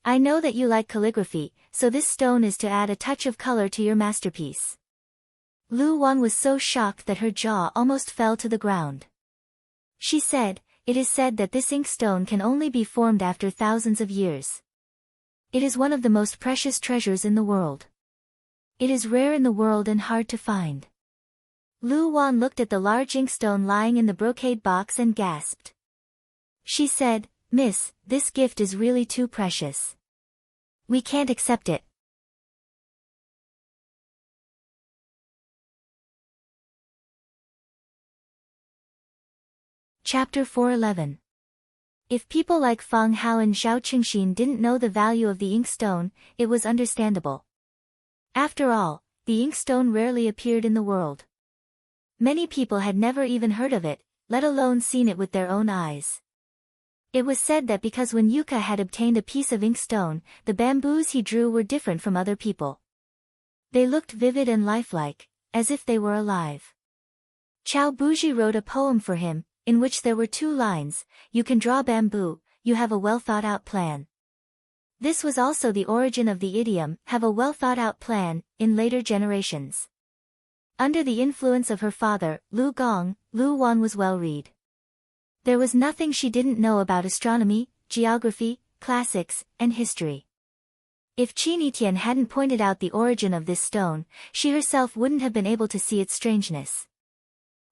I know that you like calligraphy, so this stone is to add a touch of color to your masterpiece. Lu Wan was so shocked that her jaw almost fell to the ground. She said, it is said that this inkstone can only be formed after thousands of years. It is one of the most precious treasures in the world. It is rare in the world and hard to find. Lu Wan looked at the large inkstone lying in the brocade box and gasped. She said, Miss, this gift is really too precious. We can't accept it. Chapter 411. If people like Fang Hao and Zhao Qingxin didn't know the value of the inkstone, it was understandable. After all, the inkstone rarely appeared in the world. Many people had never even heard of it, let alone seen it with their own eyes. It was said that because when Yuka had obtained a piece of inkstone, the bamboos he drew were different from other people. They looked vivid and lifelike, as if they were alive. Chao Buji wrote a poem for him, in which there were 2 lines, you can draw bamboo, you have a well-thought-out plan. This was also the origin of the idiom, have a well-thought-out plan, in later generations. Under the influence of her father, Lu Gong, Lu Wan was well-read. There was nothing she didn't know about astronomy, geography, classics, and history. If Qi Tian hadn't pointed out the origin of this stone, she herself wouldn't have been able to see its strangeness.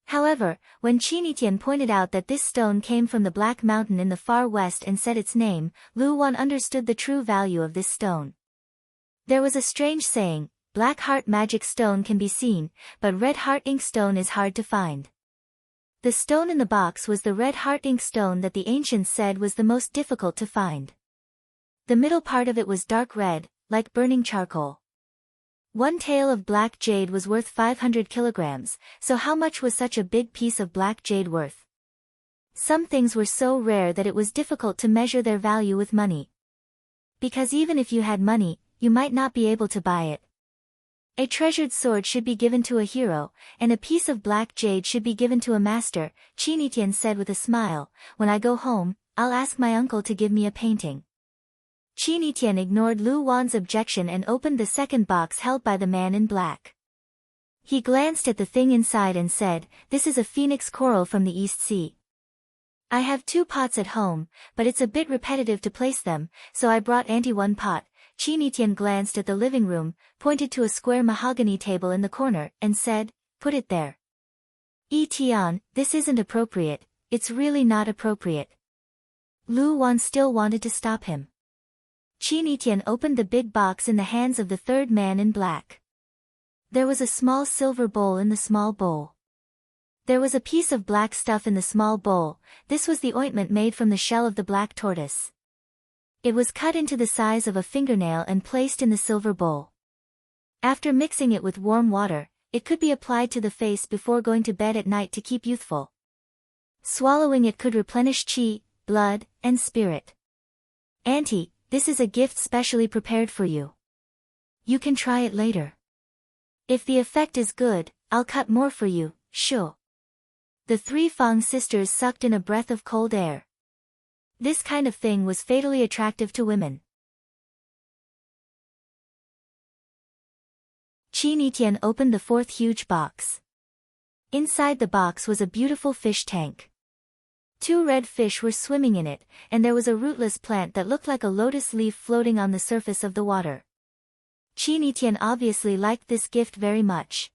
However, when Qi Tian pointed out that this stone came from the Black Mountain in the far west and said its name, Lu Wan understood the true value of this stone. There was a strange saying, Black Heart magic stone can be seen, but Red Heart ink stone is hard to find. The stone in the box was the red heart ink stone that the ancients said was the most difficult to find. The middle part of it was dark red, like burning charcoal. One tael of black jade was worth 500 kilograms, so how much was such a big piece of black jade worth? Some things were so rare that it was difficult to measure their value with money. Because even if you had money, you might not be able to buy it. A treasured sword should be given to a hero, and a piece of black jade should be given to a master, Chinitian said with a smile. When I go home, I'll ask my uncle to give me a painting. Chinitian ignored Lu Wan's objection and opened the second box held by the man in black. He glanced at the thing inside and said, "This is a phoenix coral from the East Sea. I have 2 pots at home, but it's a bit repetitive to place them, so I brought Auntie 1 pot. Chinitian glanced at the living room, pointed to a square mahogany table in the corner, and said, "Put it there." Tian, this isn't appropriate, it's really not appropriate. Lu Wan still wanted to stop him. Chinitian opened the big box in the hands of the third man in black. There was a small silver bowl in the small bowl. There was a piece of black stuff in the small bowl. This was the ointment made from the shell of the black tortoise. It was cut into the size of a fingernail and placed in the silver bowl. After mixing it with warm water, it could be applied to the face before going to bed at night to keep youthful. Swallowing it could replenish qi, blood, and spirit. Auntie, this is a gift specially prepared for you. You can try it later. If the effect is good, I'll cut more for you, sure. The 3 Fang sisters sucked in a breath of cold air. This kind of thing was fatally attractive to women. Chinitian opened the 4th huge box. Inside the box was a beautiful fish tank. 2 red fish were swimming in it, and there was a rootless plant that looked like a lotus leaf floating on the surface of the water. Chinitian obviously liked this gift very much.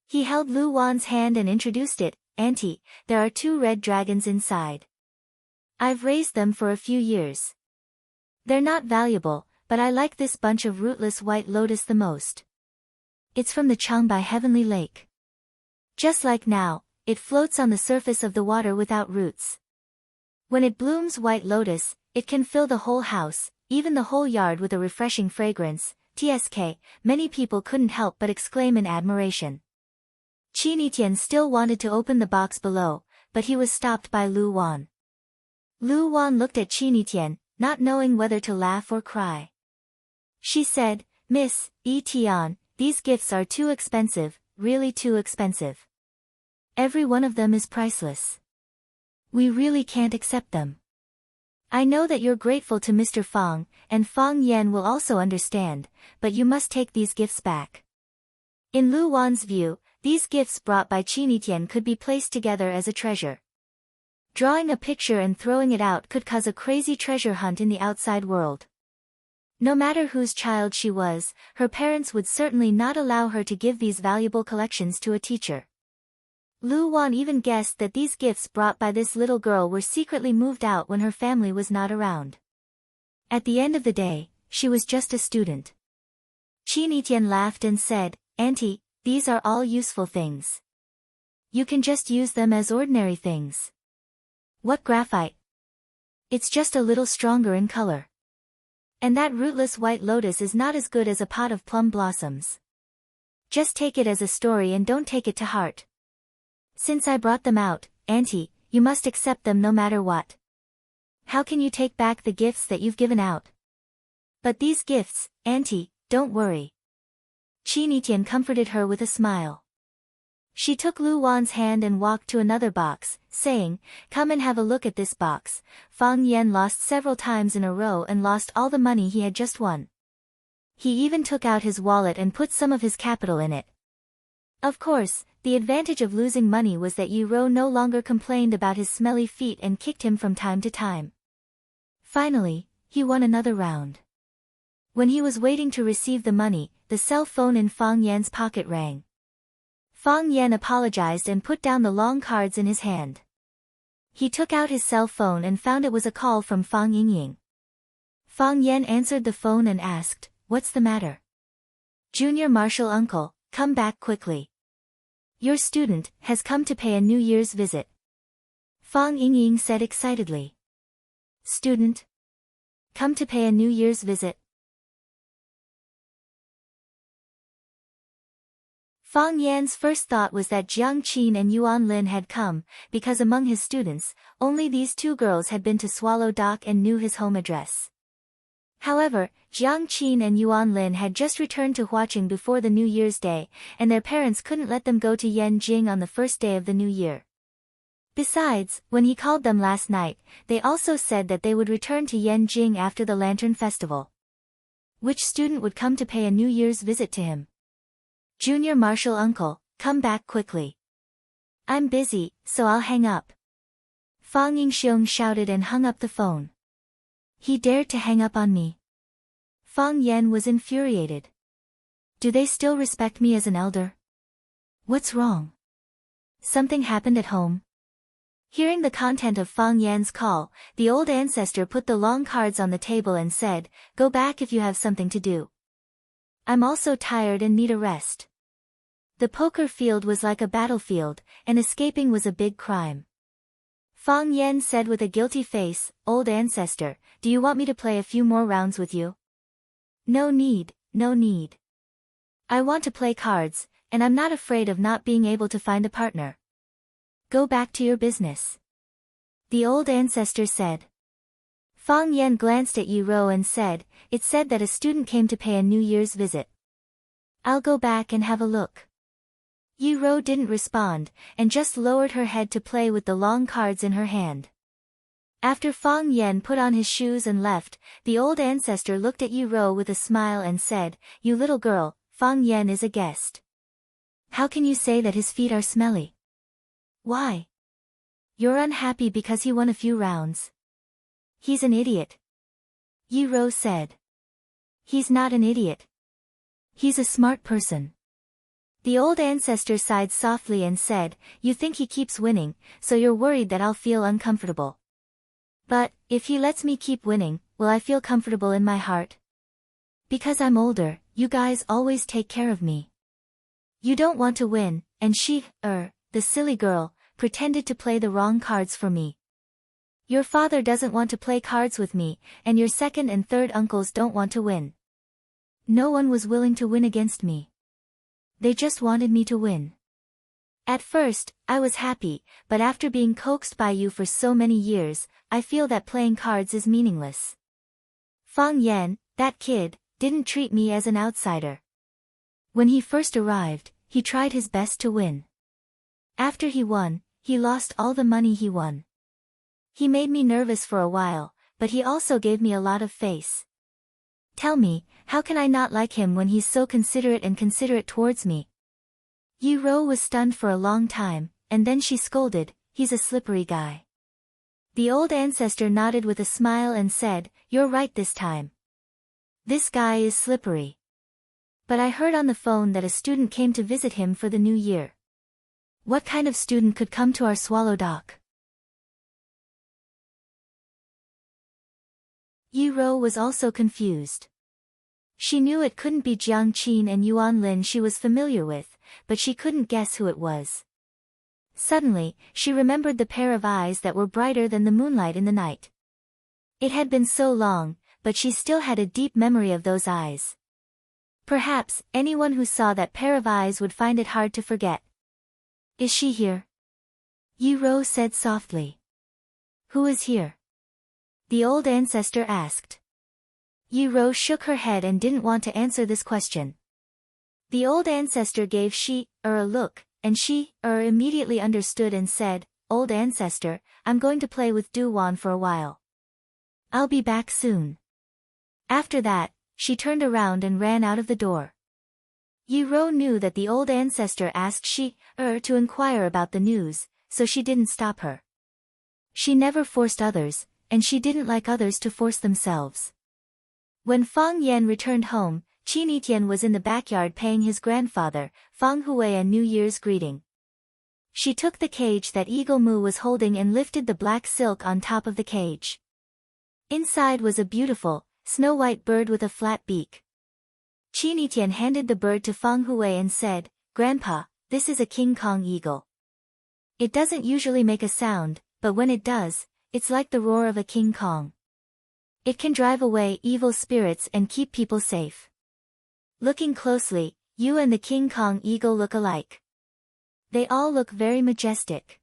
He held Lu Wan's hand and introduced it. "Auntie, there are 2 red dragons inside. I've raised them for a few years. They're not valuable, but I like this bunch of rootless white lotus the most. It's from the Changbai Heavenly Lake. Just like now, it floats on the surface of the water without roots. When it blooms white lotus, it can fill the whole house, even the whole yard with a refreshing fragrance." TSK, many people couldn't help but exclaim in admiration. Chinitian still wanted to open the box below, but he was stopped by Lu Wan. Lu Wan looked at Chinitian, not knowing whether to laugh or cry. She said, "Miss Tian, these gifts are too expensive, really too expensive. Every one of them is priceless. We really can't accept them. I know that you're grateful to Mr. Fang, and Fang Yan will also understand, but you must take these gifts back." In Lu Wan's view, these gifts brought by Chinitian could be placed together as a treasure. Drawing a picture and throwing it out could cause a crazy treasure hunt in the outside world. No matter whose child she was, her parents would certainly not allow her to give these valuable collections to a teacher. Lu Wan even guessed that these gifts brought by this little girl were secretly moved out when her family was not around. At the end of the day, she was just a student. Chinitian laughed and said, "Auntie, these are all useful things. You can just use them as ordinary things. What graphite? It's just a little stronger in color. And that rootless white lotus is not as good as a pot of plum blossoms. Just take it as a story and don't take it to heart. Since I brought them out, Auntie, you must accept them no matter what. How can you take back the gifts that you've given out? But these gifts, Auntie, don't worry." Chinitian comforted her with a smile. She took Lu Wan's hand and walked to another box, saying, "Come and have a look at this box." Fang Yan lost several times in a row and lost all the money he had just won. He even took out his wallet and put some of his capital in it. Of course, the advantage of losing money was that Yi Ro no longer complained about his smelly feet and kicked him from time to time. Finally, he won another round. When he was waiting to receive the money, the cell phone in Fang Yan's pocket rang. Fang Yan apologized and put down the long cards in his hand. He took out his cell phone and found it was a call from Fang Yingying. Fang Yan answered the phone and asked, "What's the matter?" "Junior Marshal Uncle, come back quickly. Your student has come to pay a New Year's visit. Fang Yingying said excitedly. Student? Come to pay a New Year's visit? Fang Yan's first thought was that Jiang Qin and Yuan Lin had come, because among his students, only these two girls had been to Swallow Dock and knew his home address. However, Jiang Qin and Yuan Lin had just returned to Huaqing before the New Year's Day, and their parents couldn't let them go to Yanjing on the first day of the New Year. Besides, when he called them last night, they also said that they would return to Yanjing after the Lantern Festival. Which student would come to pay a New Year's visit to him? Junior Marshal Uncle, come back quickly. I'm busy, so I'll hang up. Fang Yingxiong shouted and hung up the phone. He dared to hang up on me. Fang Yan was infuriated. Do they still respect me as an elder? What's wrong? Something happened at home? Hearing the content of Fang Yan's call, the old ancestor put the long cards on the table and said, Go back if you have something to do. I'm also tired and need a rest. The poker field was like a battlefield, and escaping was a big crime. Fang Yan said with a guilty face, Old ancestor, do you want me to play a few more rounds with you? No need, no need. I want to play cards, and I'm not afraid of not being able to find a partner. Go back to your business. The old ancestor said. Fang Yan glanced at Yi Ro and said, It said that a student came to pay a New Year's visit. I'll go back and have a look. Yi Ro didn't respond, and just lowered her head to play with the long cards in her hand. After Fang Yan put on his shoes and left, the old ancestor looked at Yi Ro with a smile and said, You little girl, Fang Yan is a guest. How can you say that his feet are smelly? Why? You're unhappy because he won a few rounds. He's an idiot. Yi Ro said. He's not an idiot. He's a smart person. The old ancestor sighed softly and said, You think he keeps winning, so you're worried that I'll feel uncomfortable. But, if he lets me keep winning, will I feel comfortable in my heart? Because I'm older, you guys always take care of me. You don't want to win, and she, the silly girl, pretended to play the wrong cards for me. Your father doesn't want to play cards with me, and your second and third uncles don't want to win. No one was willing to win against me. They just wanted me to win. At first, I was happy, but after being coaxed by you for so many years, I feel that playing cards is meaningless. Fang Yan, that kid, didn't treat me as an outsider. When he first arrived, he tried his best to win. After he won, he lost all the money he won. He made me nervous for a while, but he also gave me a lot of face. Tell me, how can I not like him when he's so considerate towards me? Yi Ro was stunned for a long time, and then she scolded, He's a slippery guy. The old ancestor nodded with a smile and said, You're right this time. This guy is slippery. But I heard on the phone that a student came to visit him for the new year. What kind of student could come to our Swallow Dock? Yi Ro was also confused. She knew it couldn't be Jiang Qin and Yuan Lin she was familiar with, but she couldn't guess who it was. Suddenly, she remembered the pair of eyes that were brighter than the moonlight in the night. It had been so long, but she still had a deep memory of those eyes. Perhaps, anyone who saw that pair of eyes would find it hard to forget. Is she here? Yi Ro said softly. Who is here? The old ancestor asked. Yi Ro shook her head and didn't want to answer this question. The old ancestor gave a look, and she immediately understood and said, Old ancestor, I'm going to play with Du Wan for a while. I'll be back soon. After that, she turned around and ran out of the door. Yi Ro knew that the old ancestor asked to inquire about the news, so she didn't stop her. She never forced others, and she didn't like others to force themselves. When Fang Yan returned home, Qin Etian was in the backyard paying his grandfather, Fang Hui, a New Year's greeting. She took the cage that Eagle Mu was holding and lifted the black silk on top of the cage. Inside was a beautiful, snow-white bird with a flat beak. Qin Etian handed the bird to Fang Hui and said, Grandpa, this is a King Kong eagle. It doesn't usually make a sound, but when it does, it's like the roar of a King Kong. It can drive away evil spirits and keep people safe. Looking closely, you and the King Kong eagle look alike. They all look very majestic.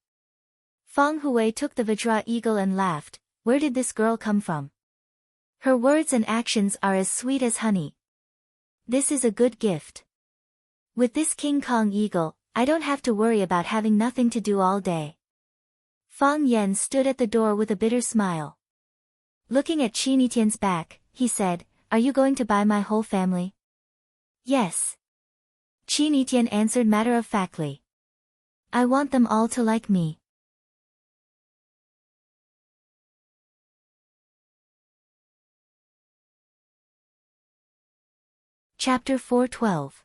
Feng Hui took the Vajra eagle and laughed. Where did this girl come from? Her words and actions are as sweet as honey. This is a good gift. With this King Kong eagle, I don't have to worry about having nothing to do all day. Fang Yan stood at the door with a bitter smile. Looking at Qin Yitian's back, he said, "Are you going to buy my whole family?" "Yes." Qin Yitian answered matter-of-factly. "I want them all to like me." Chapter 412.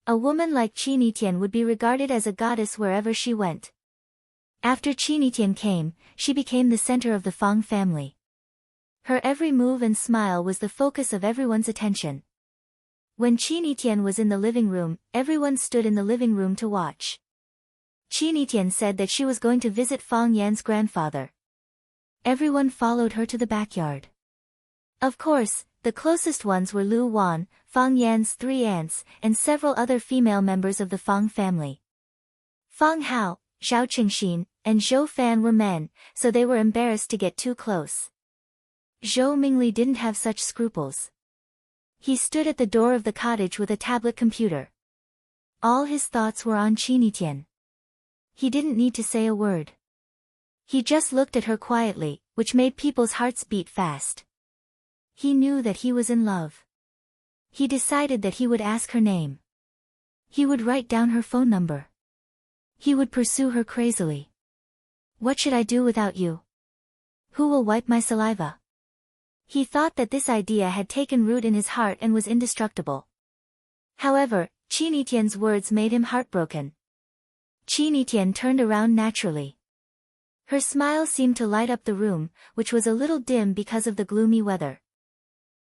A woman like Qin Yitian would be regarded as a goddess wherever she went. After Qin Yitian came, she became the center of the Fang family. Her every move and smile was the focus of everyone's attention. When Qin Yitian was in the living room, everyone stood in the living room to watch. Qin Yitian said that she was going to visit Fang Yan's grandfather. Everyone followed her to the backyard. Of course, the closest ones were Lu Wan, Fang Yan's 3 aunts, and several other female members of the Fang family. Fang Hao, Zhao Qingxin, and Zhou Fan were men, so they were embarrassed to get too close. Zhou Mingli didn't have such scruples. He stood at the door of the cottage with a tablet computer. All his thoughts were on Qin Yitian. He didn't need to say a word. He just looked at her quietly, which made people's hearts beat fast. He knew that he was in love. He decided that he would ask her name. He would write down her phone number. He would pursue her crazily. What should I do without you? Who will wipe my saliva? He thought that this idea had taken root in his heart and was indestructible. However, Qin Yitian's words made him heartbroken. Qin Yitian turned around naturally. Her smile seemed to light up the room, which was a little dim because of the gloomy weather.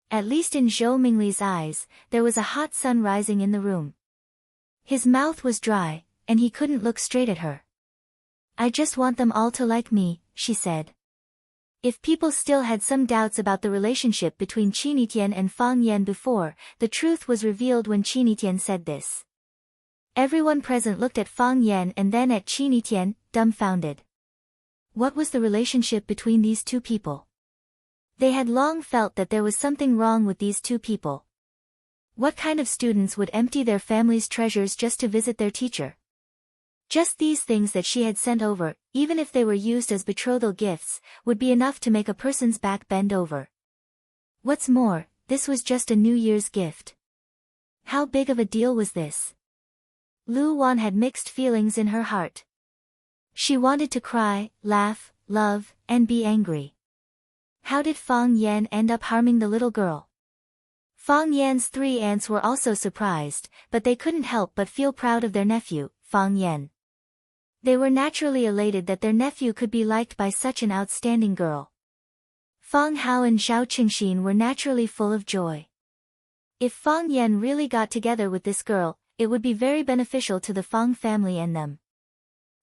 At least in Zhou Mingli's eyes, there was a hot sun rising in the room. His mouth was dry, and he couldn't look straight at her. "I just want them all to like me," she said. If people still had some doubts about the relationship between Qin Yitian and Fang Yan before, the truth was revealed when Qin Yitian said this. Everyone present looked at Fang Yan and then at Qin Yitian, dumbfounded. What was the relationship between these two people? They had long felt that there was something wrong with these two people. What kind of students would empty their family's treasures just to visit their teacher? Just these things that she had sent over, even if they were used as betrothal gifts, would be enough to make a person's back bend over. What's more, this was just a New Year's gift. How big of a deal was this? Lu Wan had mixed feelings in her heart. She wanted to cry, laugh, love, and be angry. How did Fang Yan end up harming the little girl? Fang Yan's 3 aunts were also surprised, but they couldn't help but feel proud of their nephew, Fang Yan. They were naturally elated that their nephew could be liked by such an outstanding girl. Fang Hao and Zhao Qingxin were naturally full of joy. If Fang Yan really got together with this girl, it would be very beneficial to the Fang family and them.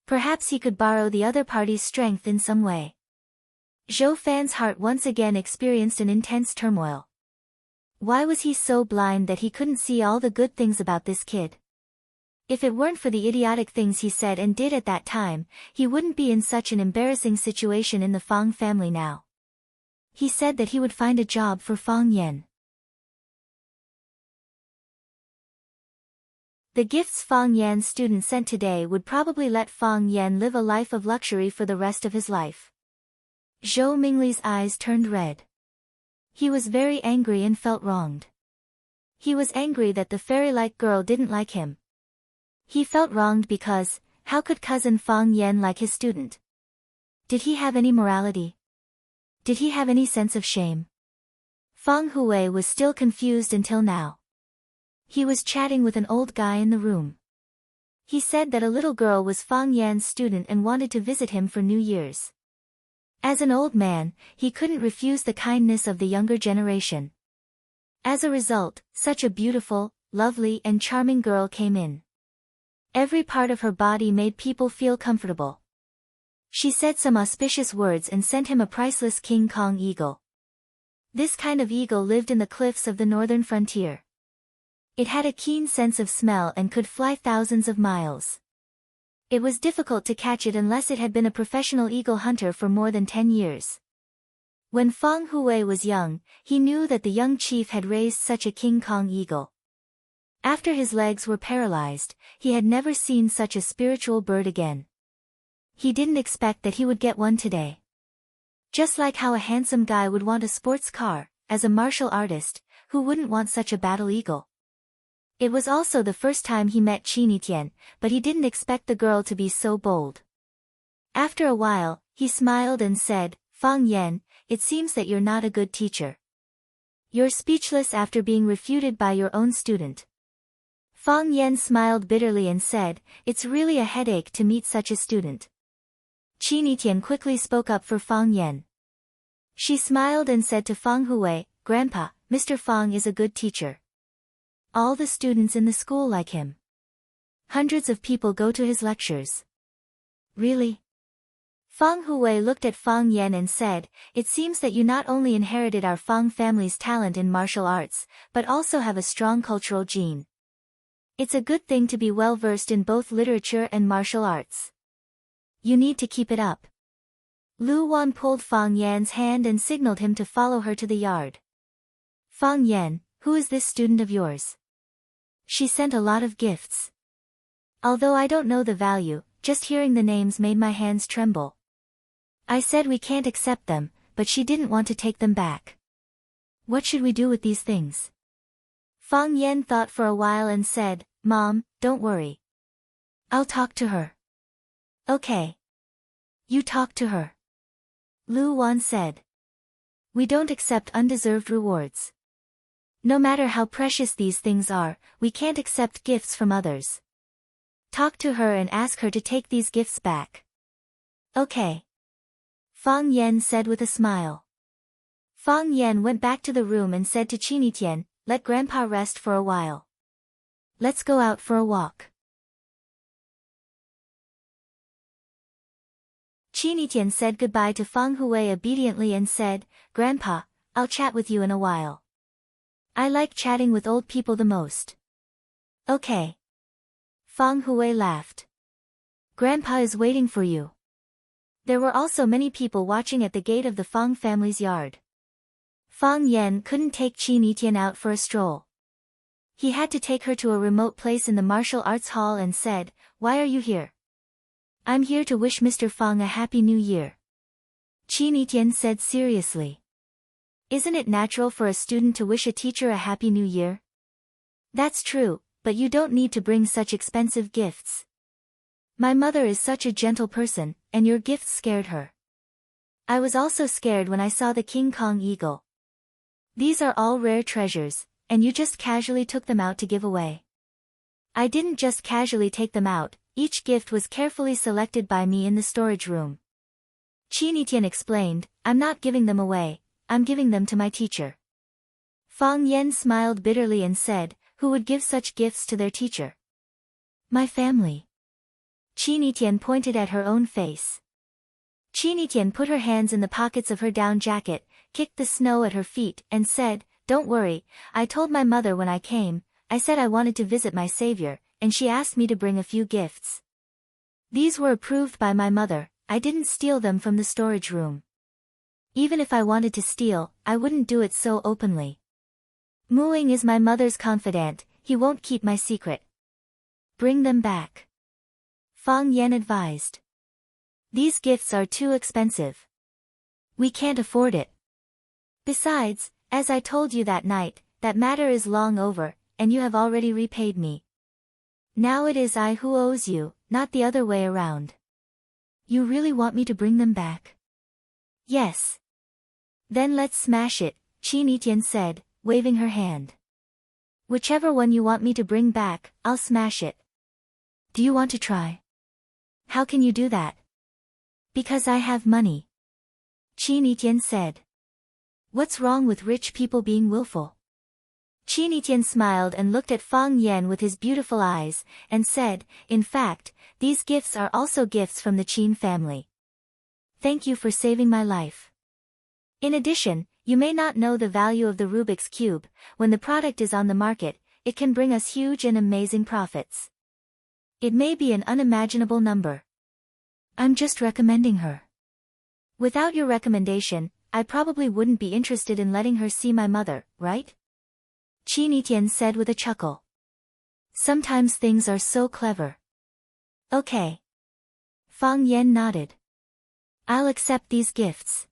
Perhaps he could borrow the other party's strength in some way. Zhou Fan's heart once again experienced an intense turmoil. Why was he so blind that he couldn't see all the good things about this kid? If it weren't for the idiotic things he said and did at that time, he wouldn't be in such an embarrassing situation in the Fang family now. He said that he would find a job for Fang Yan. The gifts Fang Yan's student sent today would probably let Fang Yan live a life of luxury for the rest of his life. Zhou Mingli's eyes turned red. He was very angry and felt wronged. He was angry that the fairy-like girl didn't like him. He felt wronged because, how could cousin Fang Yan like his student? Did he have any morality? Did he have any sense of shame? Feng Hui was still confused until now. He was chatting with an old guy in the room. He said that a little girl was Fang Yan's student and wanted to visit him for New Year's. As an old man, he couldn't refuse the kindness of the younger generation. As a result, such a beautiful, lovely and charming girl came in. Every part of her body made people feel comfortable. She said some auspicious words and sent him a priceless King Kong eagle. This kind of eagle lived in the cliffs of the northern frontier. It had a keen sense of smell and could fly thousands of miles. It was difficult to catch it unless it had been a professional eagle hunter for more than 10 years. When Feng Hui was young, he knew that the young chief had raised such a King Kong eagle. After his legs were paralyzed, he had never seen such a spiritual bird again. He didn't expect that he would get one today. Just like how a handsome guy would want a sports car, as a martial artist, who wouldn't want such a battle eagle? It was also the first time he met Qinitian, but he didn't expect the girl to be so bold. After a while, he smiled and said, "Fang Yan, it seems that you're not a good teacher. You're speechless after being refuted by your own student." Fang Yan smiled bitterly and said, "It's really a headache to meet such a student." Qinitian quickly spoke up for Fang Yan. She smiled and said to Feng Hui, "Grandpa, Mr. Fang is a good teacher. All the students in the school like him. Hundreds of people go to his lectures." "Really?" Feng Hui looked at Fang Yan and said, "It seems that you not only inherited our Fang family's talent in martial arts, but also have a strong cultural gene. It's a good thing to be well versed in both literature and martial arts. You need to keep it up." Lu Wan pulled Fang Yan's hand and signaled him to follow her to the yard. "Fang Yan, who is this student of yours? She sent a lot of gifts. Although I don't know the value, just hearing the names made my hands tremble. I said we can't accept them, but she didn't want to take them back. What should we do with these things?" Fang Yan thought for a while and said, "Mom, don't worry. I'll talk to her." "Okay. You talk to her," Lu Wan said. "We don't accept undeserved rewards. No matter how precious these things are, we can't accept gifts from others. Talk to her and ask her to take these gifts back." "Okay," Fang Yan said with a smile. Fang Yan went back to the room and said to Qinitian, "Let Grandpa rest for a while. Let's go out for a walk." Qinitian said goodbye to Feng Hui obediently and said, "Grandpa, I'll chat with you in a while. I like chatting with old people the most." "Okay." Feng Hui laughed. "Grandpa is waiting for you." There were also many people watching at the gate of the Feng family's yard. Fang Yan couldn't take Qinitian out for a stroll. He had to take her to a remote place in the martial arts hall and said, "Why are you here?" "I'm here to wish Mr. Fang a happy new year," Qinitian said seriously. "Isn't it natural for a student to wish a teacher a happy new year?" "That's true, but you don't need to bring such expensive gifts. My mother is such a gentle person, and your gifts scared her. I was also scared when I saw the King Kong eagle. These are all rare treasures, and you just casually took them out to give away." "I didn't just casually take them out, each gift was carefully selected by me in the storage room." Qinitian explained, "I'm not giving them away, I'm giving them to my teacher." Fang Yan smiled bitterly and said, "Who would give such gifts to their teacher?" "My family." Qinitian pointed at her own face. Qinitian put her hands in the pockets of her down jacket, kicked the snow at her feet, and said, "Don't worry, I told my mother when I came, I said I wanted to visit my savior, and she asked me to bring a few gifts. These were approved by my mother, I didn't steal them from the storage room. Even if I wanted to steal, I wouldn't do it so openly. Muing is my mother's confidant, he won't keep my secret. Bring them back," Fang Yan advised. "These gifts are too expensive. We can't afford it. Besides, as I told you that night, that matter is long over, and you have already repaid me. Now it is I who owes you, not the other way around." "You really want me to bring them back?" "Yes." "Then let's smash it," Qinitian said, waving her hand. "Whichever one you want me to bring back, I'll smash it." "Do you want to try?" "How can you do that?" "Because I have money," Qinitian said. "What's wrong with rich people being willful?" Qin Yitian smiled and looked at Fang Yan with his beautiful eyes, and said, "In fact, these gifts are also gifts from the Qin family. Thank you for saving my life. In addition, you may not know the value of the Rubik's Cube. When the product is on the market, it can bring us huge and amazing profits. It may be an unimaginable number. I'm just recommending her. Without your recommendation, I probably wouldn't be interested in letting her see my mother, right?" Qin Yitian said with a chuckle. Sometimes things are so clever. Okay. Fang Yan nodded. I'll accept these gifts.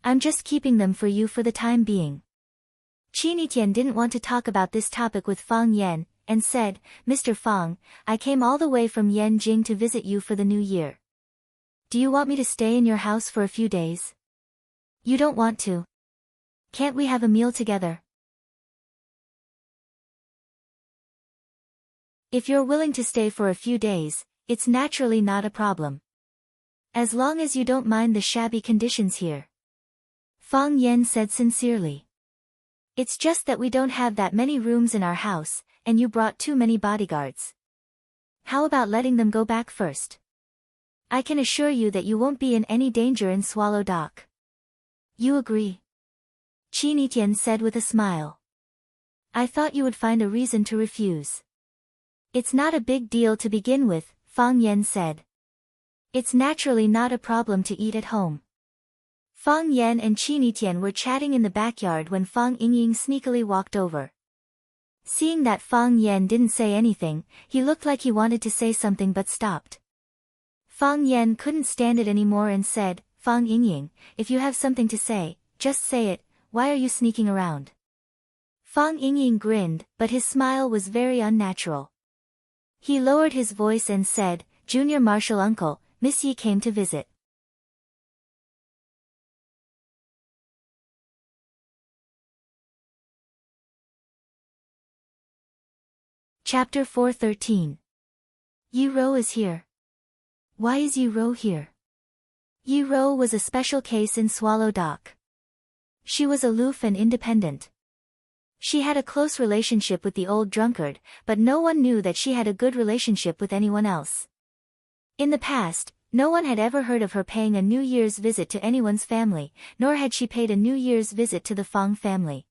I'm just keeping them for you for the time being. Qin Yitian didn't want to talk about this topic with Fang Yan, and said, "Mr. Fang, I came all the way from Yanjing to visit you for the new year. Do you want me to stay in your house for a few days? You don't want to? Can't we have a meal together?" If you're willing to stay for a few days, it's naturally not a problem. As long as you don't mind the shabby conditions here. Fang Yan said sincerely. It's just that we don't have that many rooms in our house, and you brought too many bodyguards. How about letting them go back first? I can assure you that you won't be in any danger in Swallow Dock. You agree? Qin Yitian said with a smile. I thought you would find a reason to refuse. It's not a big deal to begin with, Fang Yan said. It's naturally not a problem to eat at home. Fang Yan and Qin Yitian were chatting in the backyard when Fang Yingying sneakily walked over. Seeing that Fang Yan didn't say anything, he looked like he wanted to say something but stopped. Fang Yan couldn't stand it anymore and said, "Fang Yingying, if you have something to say, just say it, why are you sneaking around?" Fang Yingying grinned, but his smile was very unnatural. He lowered his voice and said, "Junior Marshal Uncle, Miss Yi came to visit." Chapter 413. Yi Ro is here. Why is Yi Ro here? Yi Ro was a special case in Swallow Dock. She was aloof and independent. She had a close relationship with the old drunkard, but no one knew that she had a good relationship with anyone else. In the past, no one had ever heard of her paying a New Year's visit to anyone's family, nor had she paid a New Year's visit to the Fang family.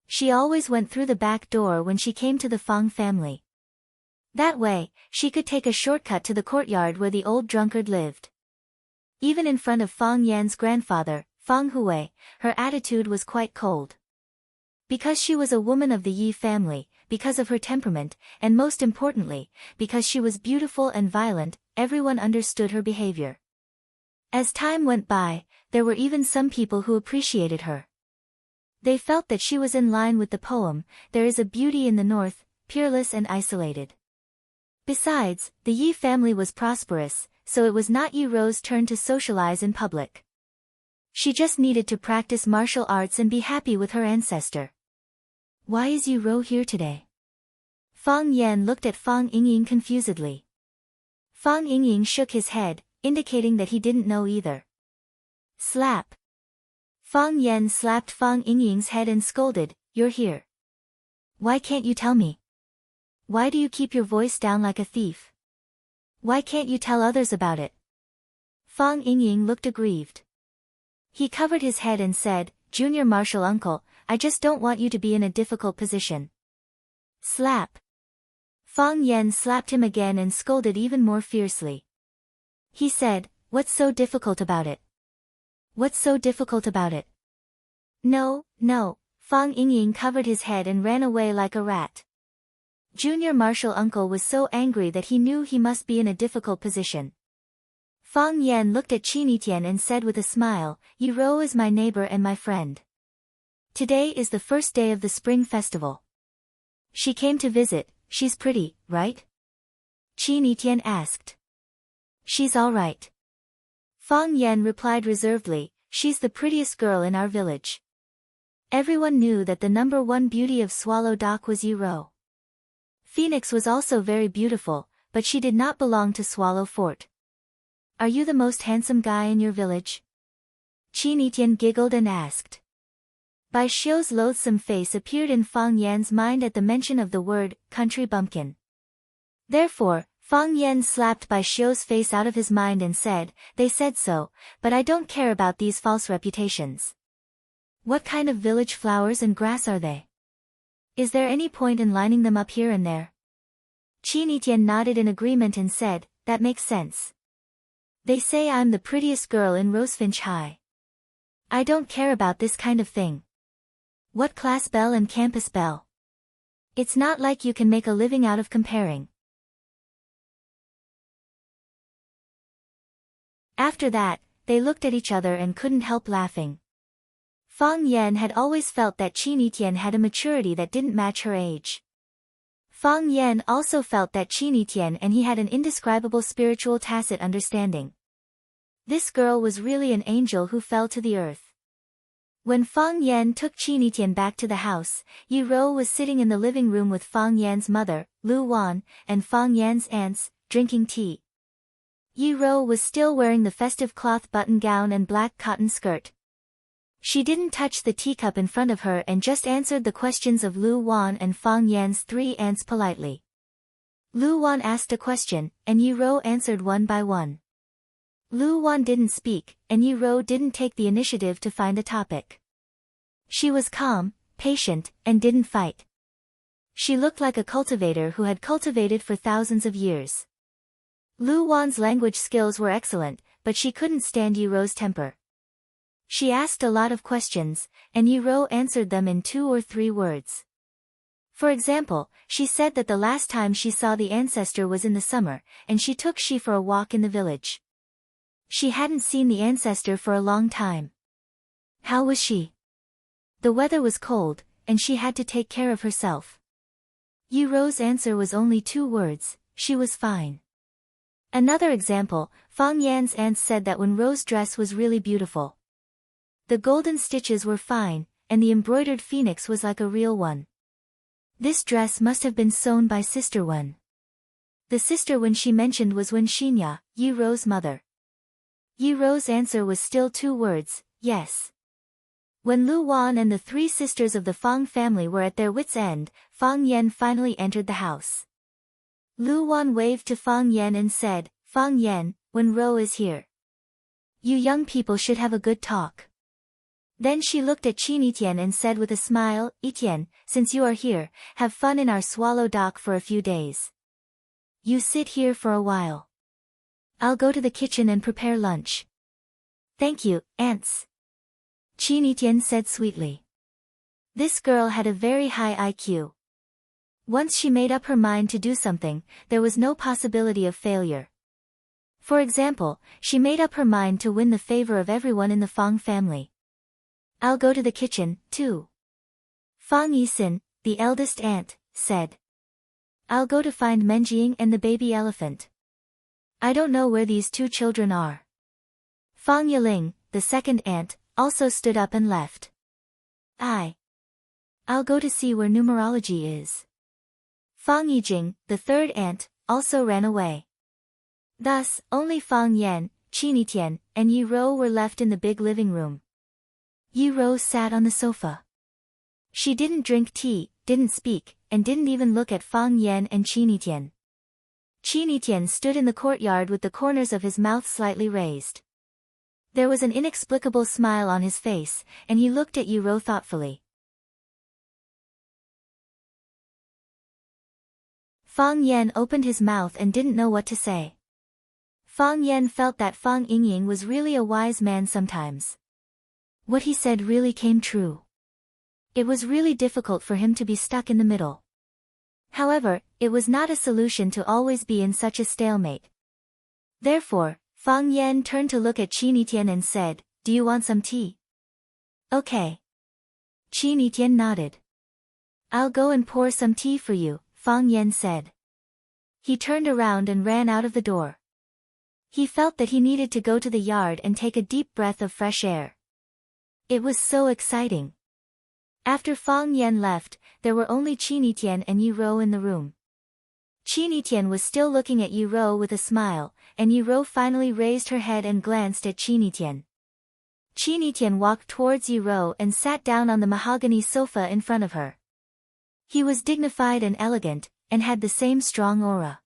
She always went through the back door when she came to the Fang family. That way, she could take a shortcut to the courtyard where the old drunkard lived. Even in front of Fang Yan's grandfather, Fang Hui, her attitude was quite cold. Because she was a woman of the Yi family, because of her temperament, and most importantly, because she was beautiful and violent, everyone understood her behavior. As time went by, there were even some people who appreciated her. They felt that she was in line with the poem, "There is a beauty in the north, peerless and isolated." Besides, the Yi family was prosperous, so it was not Yi Ro's turn to socialize in public. She just needed to practice martial arts and be happy with her ancestor. Why is Yi Ro here today? Fang Yan looked at Fang Yingying confusedly. Fang Yingying shook his head, indicating that he didn't know either. Slap. Fang Yan slapped Fang Yingying's head and scolded, "You're here. Why can't you tell me? Why do you keep your voice down like a thief? Why can't you tell others about it?" Fang Yingying looked aggrieved. He covered his head and said, "Junior Marshal Uncle, I just don't want you to be in a difficult position." Slap. Fang Yan slapped him again and scolded even more fiercely. He said, "What's so difficult about it? What's so difficult about it?" No. Fang Yingying covered his head and ran away like a rat. Junior Marshal Uncle was so angry that he knew he must be in a difficult position. Fang Yan looked at Qin Yitian and said with a smile, "Yi Ro is my neighbor and my friend. Today is the first day of the spring festival. She came to visit. She's pretty, right?" Qin Yitian asked. "She's all right." Fang Yan replied reservedly, "She's the prettiest girl in our village." Everyone knew that the number one beauty of Swallow Dock was Yi Ro. Phoenix was also very beautiful, but she did not belong to Swallow Fort. "Are you the most handsome guy in your village?" Qin Yitian giggled and asked. Bai Xiu's loathsome face appeared in Fang Yan's mind at the mention of the word, country bumpkin. Therefore, Fang Yan slapped Bai Xiu's face out of his mind and said, "They said so, but I don't care about these false reputations. What kind of village flowers and grass are they? Is there any point in lining them up here and there?" Qin Yitian nodded in agreement and said, "That makes sense. They say I'm the prettiest girl in Rosefinch High. I don't care about this kind of thing. What class belle and campus belle? It's not like you can make a living out of comparing." After that, they looked at each other and couldn't help laughing. Fang Yan had always felt that Qin Yitian had a maturity that didn't match her age. Fang Yan also felt that Qin Yitian and he had an indescribable spiritual tacit understanding. This girl was really an angel who fell to the earth. When Fang Yan took Qin Yitian back to the house, Yi Rou was sitting in the living room with Fang Yan's mother, Lu Wan, and Fang Yan's aunts, drinking tea. Yi Rou was still wearing the festive cloth button gown and black cotton skirt. She didn't touch the teacup in front of her and just answered the questions of Lu Wan and Fang Yan's three aunts politely. Lu Wan asked a question, and Yi Rou answered one by one. Lu Wan didn't speak, and Yi Rou didn't take the initiative to find a topic. She was calm, patient, and didn't fight. She looked like a cultivator who had cultivated for thousands of years. Lu Wan's language skills were excellent, but she couldn't stand Yi Rou's temper. She asked a lot of questions, and Yi Rou answered them in 2 or 3 words. For example, she said that the last time she saw the ancestor was in the summer, and she took she for a walk in the village. She hadn't seen the ancestor for a long time. How was she? The weather was cold, and she had to take care of herself. Yi Rou's answer was only 2 words, she was fine. Another example, Fang Yan's aunt said that when Rou's dress was really beautiful. The golden stitches were fine, and the embroidered phoenix was like a real one. This dress must have been sewn by Sister Wen. The sister Wen she mentioned was Wen Xinya, Yi Rou's mother. Yi Rou's answer was still 2 words, yes. When Lu Wan and the 3 sisters of the Fang family were at their wits' end, Fang Yan finally entered the house. Lu Wan waved to Fang Yan and said, "Fang Yan, Wen Rou is here. You young people should have a good talk." Then she looked at Qin Yitian and said with a smile, "Yitian, since you are here, have fun in our swallow dock for a few days. You sit here for a while. I'll go to the kitchen and prepare lunch." "Thank you, aunts," Qin Yitian said sweetly. This girl had a very high IQ. Once she made up her mind to do something, there was no possibility of failure. For example, she made up her mind to win the favor of everyone in the Fang family. "I'll go to the kitchen, too." Fang Yisin, the eldest aunt, said. "I'll go to find Menjiang and the baby elephant. I don't know where these 2 children are." Fang Yiling, the second aunt, also stood up and left. I'll go to see where numerology is." Fang Yijing, the third aunt, also ran away. Thus, only Fang Yan, Qin Yitian, and Yi Rou were left in the big living room. Yi Rou sat on the sofa. She didn't drink tea, didn't speak, and didn't even look at Fang Yan and Qin Yitian. Qin Yitian stood in the courtyard with the corners of his mouth slightly raised. There was an inexplicable smile on his face, and he looked at Yi Rou thoughtfully. Fang Yan opened his mouth and didn't know what to say. Fang Yan felt that Fang Yingying was really a wise man sometimes. What he said really came true. It was really difficult for him to be stuck in the middle. However, it was not a solution to always be in such a stalemate. Therefore, Fang Yan turned to look at Qin Yitian and said, "Do you want some tea?" "Okay." Qin Yitian nodded. "I'll go and pour some tea for you," Fang Yan said. He turned around and ran out of the door. He felt that he needed to go to the yard and take a deep breath of fresh air. It was so exciting. After Fang Yan left, there were only Qin Yitian and Yi Rou in the room. Qin Yitian was still looking at Yi Rou with a smile, and Yi Rou finally raised her head and glanced at Qin Yitian. Qinitian walked towards Yi Rou and sat down on the mahogany sofa in front of her. He was dignified and elegant, and had the same strong aura.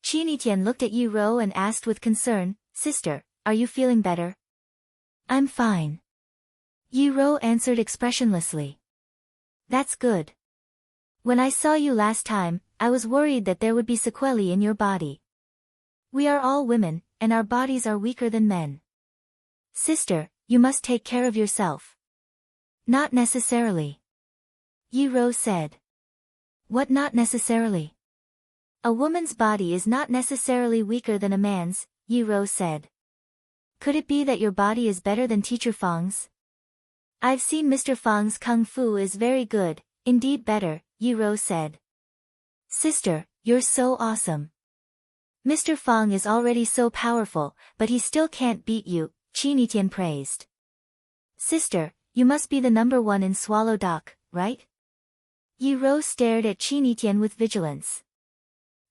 Qinitian looked at Yi Rou and asked with concern, "Sister, are you feeling better?" "I'm fine." Yi Rou answered expressionlessly. "That's good. When I saw you last time, I was worried that there would be sequelae in your body. We are all women, and our bodies are weaker than men. Sister, you must take care of yourself." "Not necessarily," Yi Rou said. "What not necessarily?" "A woman's body is not necessarily weaker than a man's," Yi Rou said. "Could it be that your body is better than Teacher Fang's?" "I've seen Mr. Fang's kung fu is very good, indeed better," Yi Rou said. "Sister, you're so awesome. Mr. Fang is already so powerful, but he still can't beat you," Qinitian praised. "Sister, you must be the number one in Swallow Dock, right?" Yi Rou stared at Qinitian with vigilance.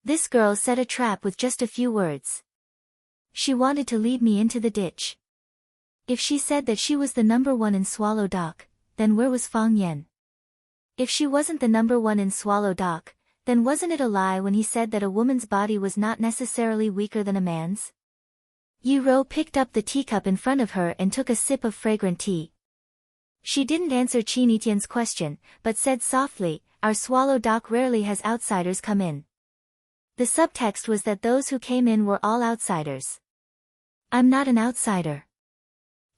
This girl set a trap with just a few words. She wanted to lead me into the ditch. If she said that she was the number one in Swallow Dock, then where was Fang Yan? If she wasn't the number one in Swallow Dock, then wasn't it a lie when he said that a woman's body was not necessarily weaker than a man's? Yi Rou picked up the teacup in front of her and took a sip of fragrant tea. She didn't answer Qinitian's question, but said softly, "Our Swallow Dock rarely has outsiders come in." The subtext was that those who came in were all outsiders. "I'm not an outsider.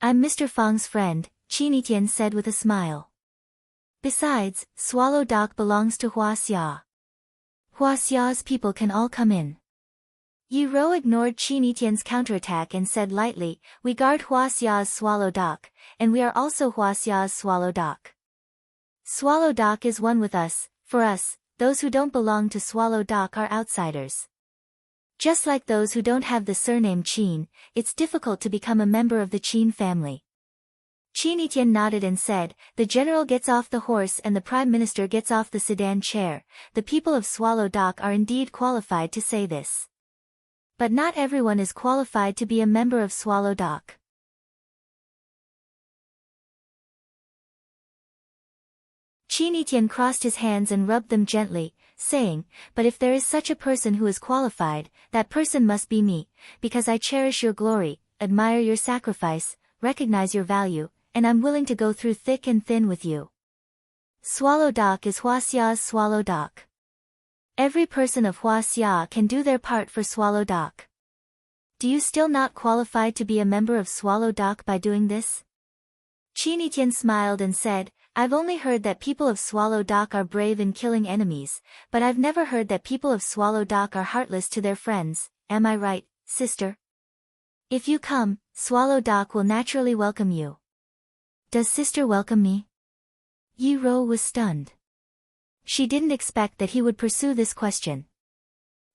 I'm Mr. Fang's friend," Qinitian said with a smile. "Besides, Swallow Dock belongs to Huaxia. Huaxia's people can all come in." Yi Rou ignored Qinitian's counterattack and said lightly, "We guard Huaxia's Swallow Dock, and we are also Huaxia's Swallow Dock. Swallow Dock is one with us. For us, those who don't belong to Swallow Dock are outsiders. Just like those who don't have the surname Qin, it's difficult to become a member of the Qin family." Qinitian nodded and said, "The general gets off the horse and the prime minister gets off the sedan chair. The people of Swallow Dock are indeed qualified to say this. But not everyone is qualified to be a member of Swallow Dock." Qinitian crossed his hands and rubbed them gently, saying, "But if there is such a person who is qualified, that person must be me, because I cherish your glory, admire your sacrifice, recognize your value, and I'm willing to go through thick and thin with you. Swallow Dock is Huaxia's Swallow Dock. Every person of Huaxia can do their part for Swallow Dock. Do you still not qualify to be a member of Swallow Dock by doing this?" Qinitian smiled and said, "I've only heard that people of Swallow Dock are brave in killing enemies, but I've never heard that people of Swallow Dock are heartless to their friends. Am I right, sister? If you come, Swallow Dock will naturally welcome you." "Does sister welcome me?" Yi Rou was stunned. She didn't expect that he would pursue this question.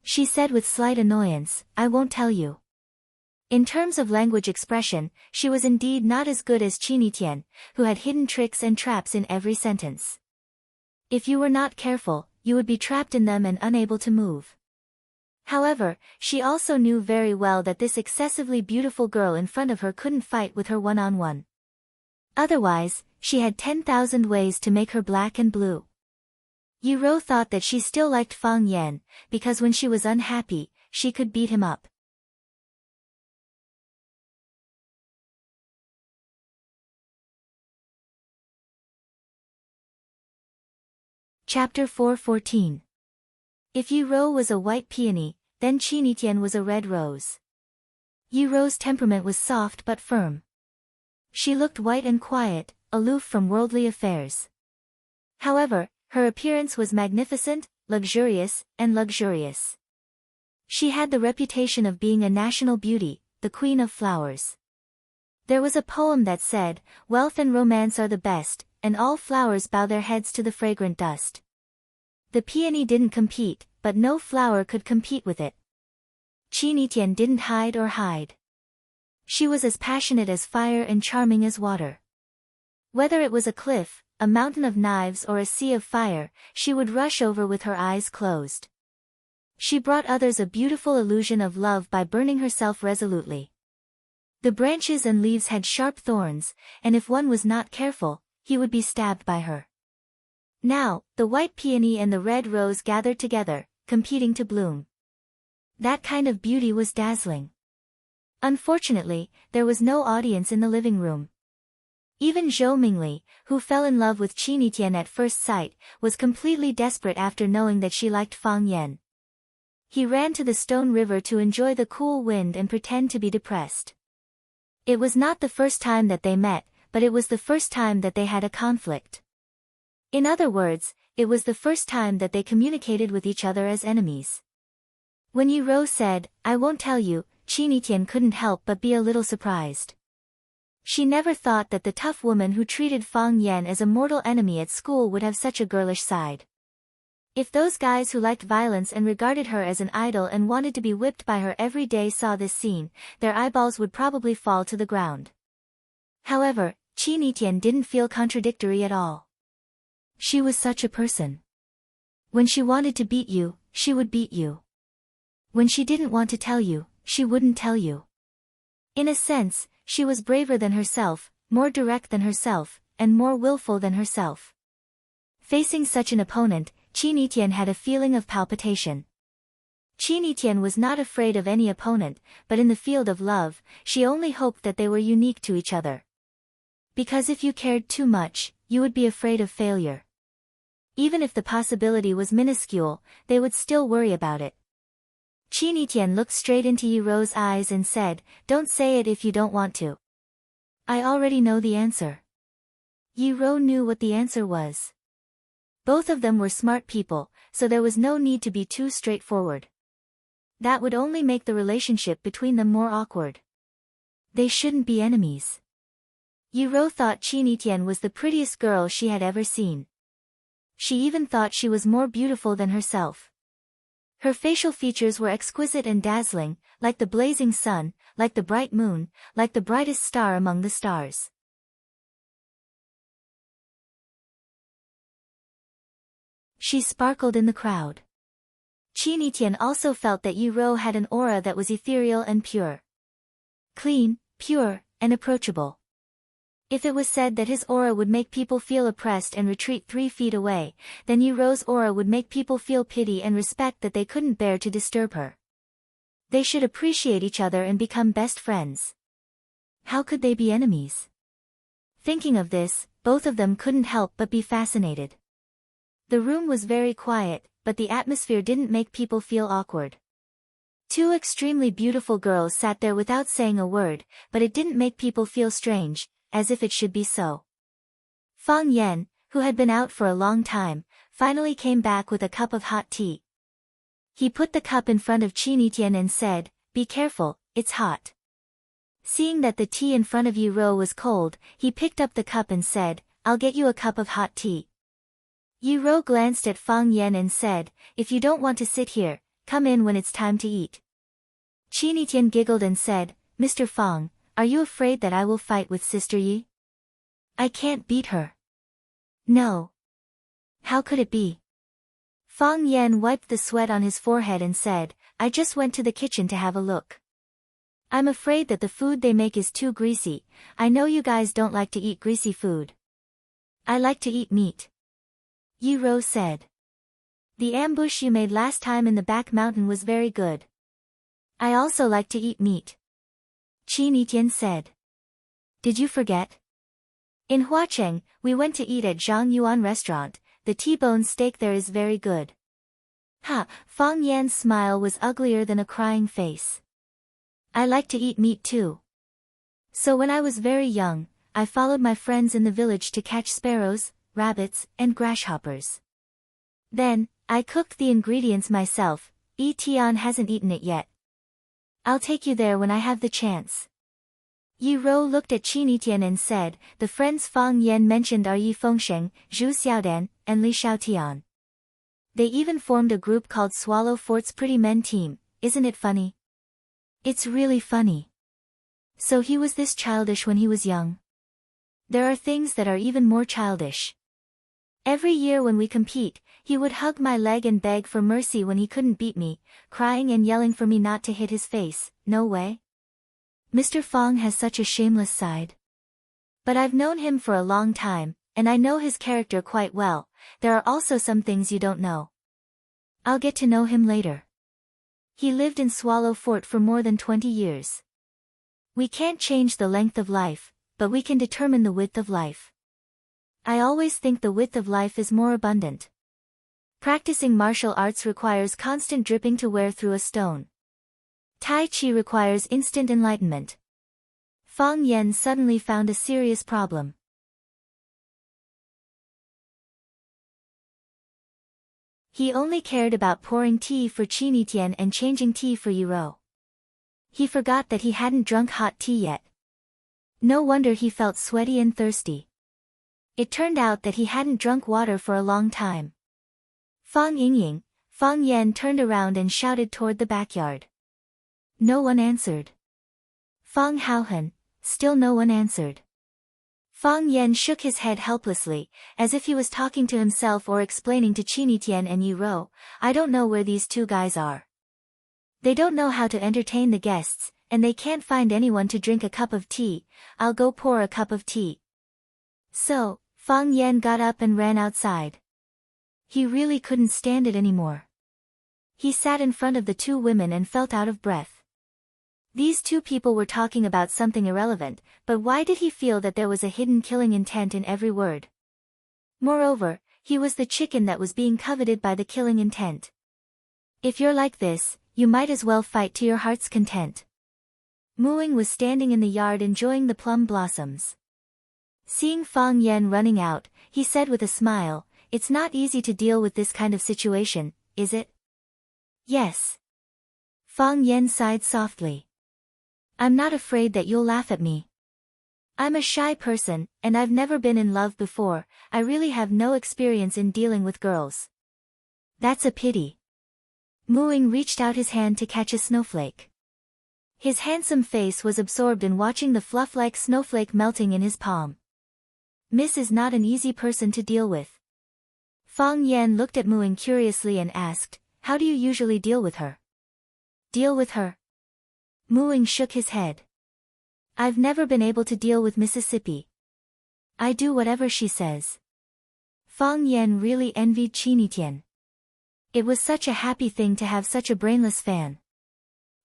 She said with slight annoyance, "I won't tell you." In terms of language expression, she was indeed not as good as Qinitian, who had hidden tricks and traps in every sentence. If you were not careful, you would be trapped in them and unable to move. However, she also knew very well that this excessively beautiful girl in front of her couldn't fight with her one-on-one. Otherwise, she had 10,000 ways to make her black and blue. Yi Rou thought that she still liked Fang Yan, because when she was unhappy, she could beat him up. Chapter 4:14. If Yi Rou was a white peony, then Qinitian was a red rose. Yi Rou's temperament was soft but firm. She looked white and quiet, aloof from worldly affairs. However, her appearance was magnificent, luxurious, and luxurious. She had the reputation of being a national beauty, the queen of flowers. There was a poem that said, "Wealth and romance are the best, and all flowers bow their heads to the fragrant dust." The peony didn't compete, but no flower could compete with it. Qinitian didn't hide or hide. She was as passionate as fire and charming as water. Whether it was a cliff, a mountain of knives or a sea of fire, she would rush over with her eyes closed. She brought others a beautiful illusion of love by burning herself resolutely. The branches and leaves had sharp thorns, and if one was not careful, he would be stabbed by her. Now, the white peony and the red rose gathered together, competing to bloom. That kind of beauty was dazzling. Unfortunately, there was no audience in the living room. Even Zhou Mingli, who fell in love with Qin Tian at first sight, was completely desperate after knowing that she liked Fang Yan. He ran to the stone river to enjoy the cool wind and pretend to be depressed. It was not the first time that they met, but it was the first time that they had a conflict. In other words, it was the first time that they communicated with each other as enemies. When Yi Rou said, "I won't tell you," Qin Tian couldn't help but be a little surprised. She never thought that the tough woman who treated Fang Yan as a mortal enemy at school would have such a girlish side. If those guys who liked violence and regarded her as an idol and wanted to be whipped by her every day saw this scene, their eyeballs would probably fall to the ground. However, Qin Tian didn't feel contradictory at all. She was such a person. When she wanted to beat you, she would beat you. When she didn't want to tell you, she wouldn't tell you. In a sense, she was braver than herself, more direct than herself, and more willful than herself. Facing such an opponent, Qin Tian had a feeling of palpitation. Qin Tian was not afraid of any opponent, but in the field of love, she only hoped that they were unique to each other. Because if you cared too much, you would be afraid of failure. Even if the possibility was minuscule, they would still worry about it. Qin Tian looked straight into Yi Rou's eyes and said, "Don't say it if you don't want to." "I already know the answer." Yi Rou knew what the answer was. Both of them were smart people, so there was no need to be too straightforward. That would only make the relationship between them more awkward. They shouldn't be enemies. Yi Rou thought Qin Tian was the prettiest girl she had ever seen. She even thought she was more beautiful than herself. Her facial features were exquisite and dazzling, like the blazing sun, like the bright moon, like the brightest star among the stars. She sparkled in the crowd. Qin Tian also felt that Yi Rou had an aura that was ethereal and pure. Clean, pure, and approachable. If it was said that his aura would make people feel oppressed and retreat 3 feet away, then Yi Rou's aura would make people feel pity and respect that they couldn't bear to disturb her. They should appreciate each other and become best friends. How could they be enemies? Thinking of this, both of them couldn't help but be fascinated. The room was very quiet, but the atmosphere didn't make people feel awkward. 2 extremely beautiful girls sat there without saying a word, but it didn't make people feel strange, as if it should be so. Fang Yan, who had been out for a long time, finally came back with a cup of hot tea. He put the cup in front of Qin Tian and said, "Be careful, it's hot." Seeing that the tea in front of Yi Rou was cold, he picked up the cup and said, "I'll get you a cup of hot tea." Yi Rou glanced at Fang Yan and said, "If you don't want to sit here, come in when it's time to eat." Qin Tian giggled and said, "Mr. Fang, are you afraid that I will fight with Sister Yi? I can't beat her." "No. How could it be?" Fang Yan wiped the sweat on his forehead and said, "I just went to the kitchen to have a look. I'm afraid that the food they make is too greasy. I know you guys don't like to eat greasy food." "I like to eat meat," Yi Rou said. "The ambush you made last time in the back mountain was very good." "I also like to eat meat," Qin Tian said. "Did you forget? In Huacheng, we went to eat at Zhang Yuan restaurant. The T-bone steak there is very good." Ha! Fang Yan's smile was uglier than a crying face. "I like to eat meat too. So when I was very young, I followed my friends in the village to catch sparrows, rabbits, and grasshoppers. Then, I cooked the ingredients myself. Tian hasn't eaten it yet. I'll take you there when I have the chance." Yi Rou looked at Qin Tian and said, "The friends Fang Yan mentioned are Yi Fengsheng, Zhu Xiaodan, and Li Xiaotian. They even formed a group called Swallow Fort's Pretty Men Team. Isn't it funny?" "It's really funny." So he was this childish when he was young. There are things that are even more childish. Every year when we compete, he would hug my leg and beg for mercy when he couldn't beat me, crying and yelling for me not to hit his face. No way. Mr. Fong has such a shameless side. But I've known him for a long time, and I know his character quite well. There are also some things you don't know. I'll get to know him later. He lived in Swallow Fort for more than 20 years. We can't change the length of life, but we can determine the width of life. I always think the width of life is more abundant. Practicing martial arts requires constant dripping to wear through a stone. Tai Chi requires instant enlightenment. Fang Yen suddenly found a serious problem. He only cared about pouring tea for Qinitian and changing tea for Yiro. He forgot that he hadn't drunk hot tea yet. No wonder he felt sweaty and thirsty. It turned out that he hadn't drunk water for a long time. Fang Yingying, Fang Yen turned around and shouted toward the backyard. No one answered. Fang Haohan, still no one answered. Fang Yen shook his head helplessly, as if he was talking to himself or explaining to Qinitian and Yiro, I don't know where these two guys are. They don't know how to entertain the guests, and they can't find anyone to drink a cup of tea. I'll go pour a cup of tea. So, Fang Yen got up and ran outside. He really couldn't stand it anymore. He sat in front of the two women and felt out of breath. These two people were talking about something irrelevant, but why did he feel that there was a hidden killing intent in every word? Moreover, he was the chicken that was being coveted by the killing intent. If you're like this, you might as well fight to your heart's content. Muing was standing in the yard enjoying the plum blossoms. Seeing Fang Yen running out, he said with a smile, it's not easy to deal with this kind of situation, is it? Yes. Fang Yen sighed softly. I'm not afraid that you'll laugh at me. I'm a shy person, and I've never been in love before. I really have no experience in dealing with girls. That's a pity. Muing reached out his hand to catch a snowflake. His handsome face was absorbed in watching the fluff-like snowflake melting in his palm. Miss is not an easy person to deal with. Fang Yen looked at Muing curiously and asked, how do you usually deal with her? Deal with her? Muing shook his head. I've never been able to deal with Mississippi. I do whatever she says. Fang Yen really envied Qinitian. It was such a happy thing to have such a brainless fan.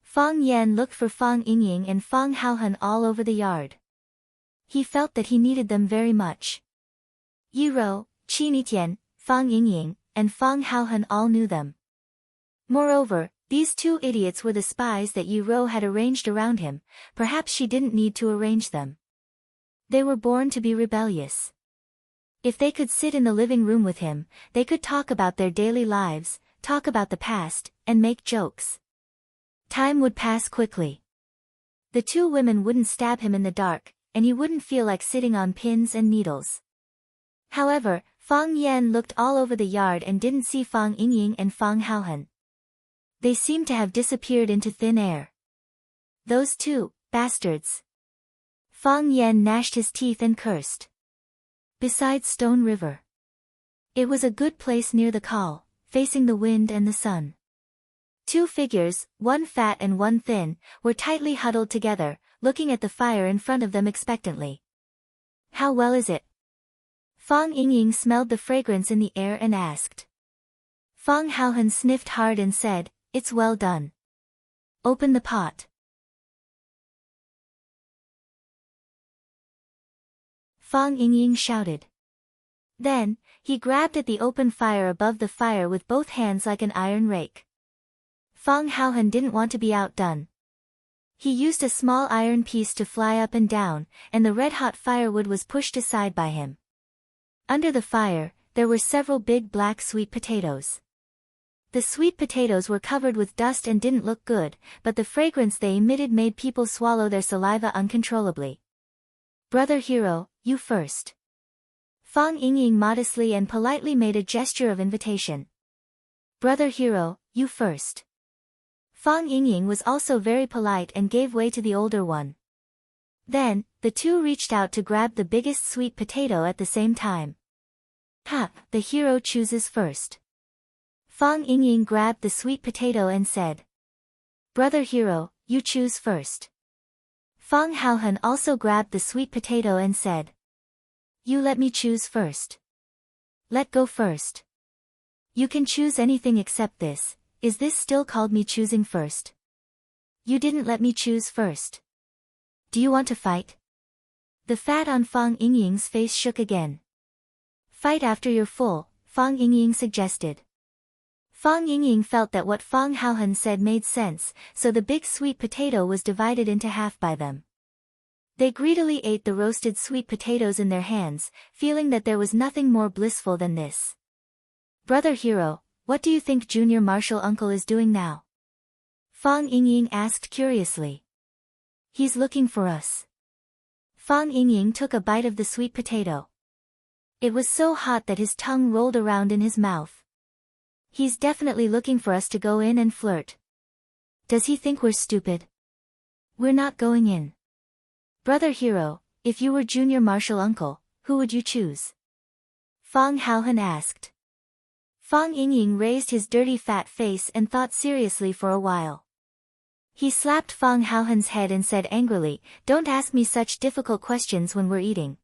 Fang Yen looked for Fang Yingying and Fang Haohan all over the yard. He felt that he needed them very much. Yiro, Qinitian, Fang Yingying, and Fang Haohan all knew them. Moreover, these two idiots were the spies that Yiro had arranged around him. Perhaps she didn't need to arrange them. They were born to be rebellious. If they could sit in the living room with him, they could talk about their daily lives, talk about the past, and make jokes. Time would pass quickly. The two women wouldn't stab him in the dark, and he wouldn't feel like sitting on pins and needles. However, Fang Yen looked all over the yard and didn't see Fang Yingying and Fang Haohan. They seemed to have disappeared into thin air. Those two bastards. Fang Yen gnashed his teeth and cursed. Beside Stone River. It was a good place near the call, facing the wind and the sun. Two figures, one fat and one thin, were tightly huddled together, looking at the fire in front of them expectantly. How well is it? Fang Yingying smelled the fragrance in the air and asked. Fang Haohan sniffed hard and said, it's well done. Open the pot. Fang Yingying shouted. Then, he grabbed at the open fire above the fire with both hands like an iron rake. Fang Haohan didn't want to be outdone. He used a small iron piece to fly up and down, and the red-hot firewood was pushed aside by him. Under the fire, there were several big black sweet potatoes. The sweet potatoes were covered with dust and didn't look good, but the fragrance they emitted made people swallow their saliva uncontrollably. Brother Hero, you first. Fang Yingying modestly and politely made a gesture of invitation. Brother Hero, you first. Fang Yingying was also very polite and gave way to the older one. Then, the two reached out to grab the biggest sweet potato at the same time. Ha, the hero chooses first. Fang Yingying grabbed the sweet potato and said. Brother Hero, you choose first. Fang Haohan also grabbed the sweet potato and said, "You let me choose first. Let go first. You can choose anything except this. Is this still called me choosing first? You didn't let me choose first. Do you want to fight?" The fat on Fang Yingying's face shook again. "Fight after you're full," Fang Yingying suggested. Fang Yingying felt that what Fang Haohan said made sense, so the big sweet potato was divided into half by them. They greedily ate the roasted sweet potatoes in their hands, feeling that there was nothing more blissful than this. "Brother Hero, what do you think Junior Martial Uncle is doing now?" Fang Yingying asked curiously. "He's looking for us." Fang Yingying took a bite of the sweet potato. It was so hot that his tongue rolled around in his mouth. "He's definitely looking for us to go in and flirt. Does he think we're stupid? We're not going in. Brother Hero, if you were Junior Martial Uncle, who would you choose?" Fang Haohan asked. Fang Yingying raised his dirty fat face and thought seriously for a while. He slapped Fang Haohan's head and said angrily, "Don't ask me such difficult questions when we're eating."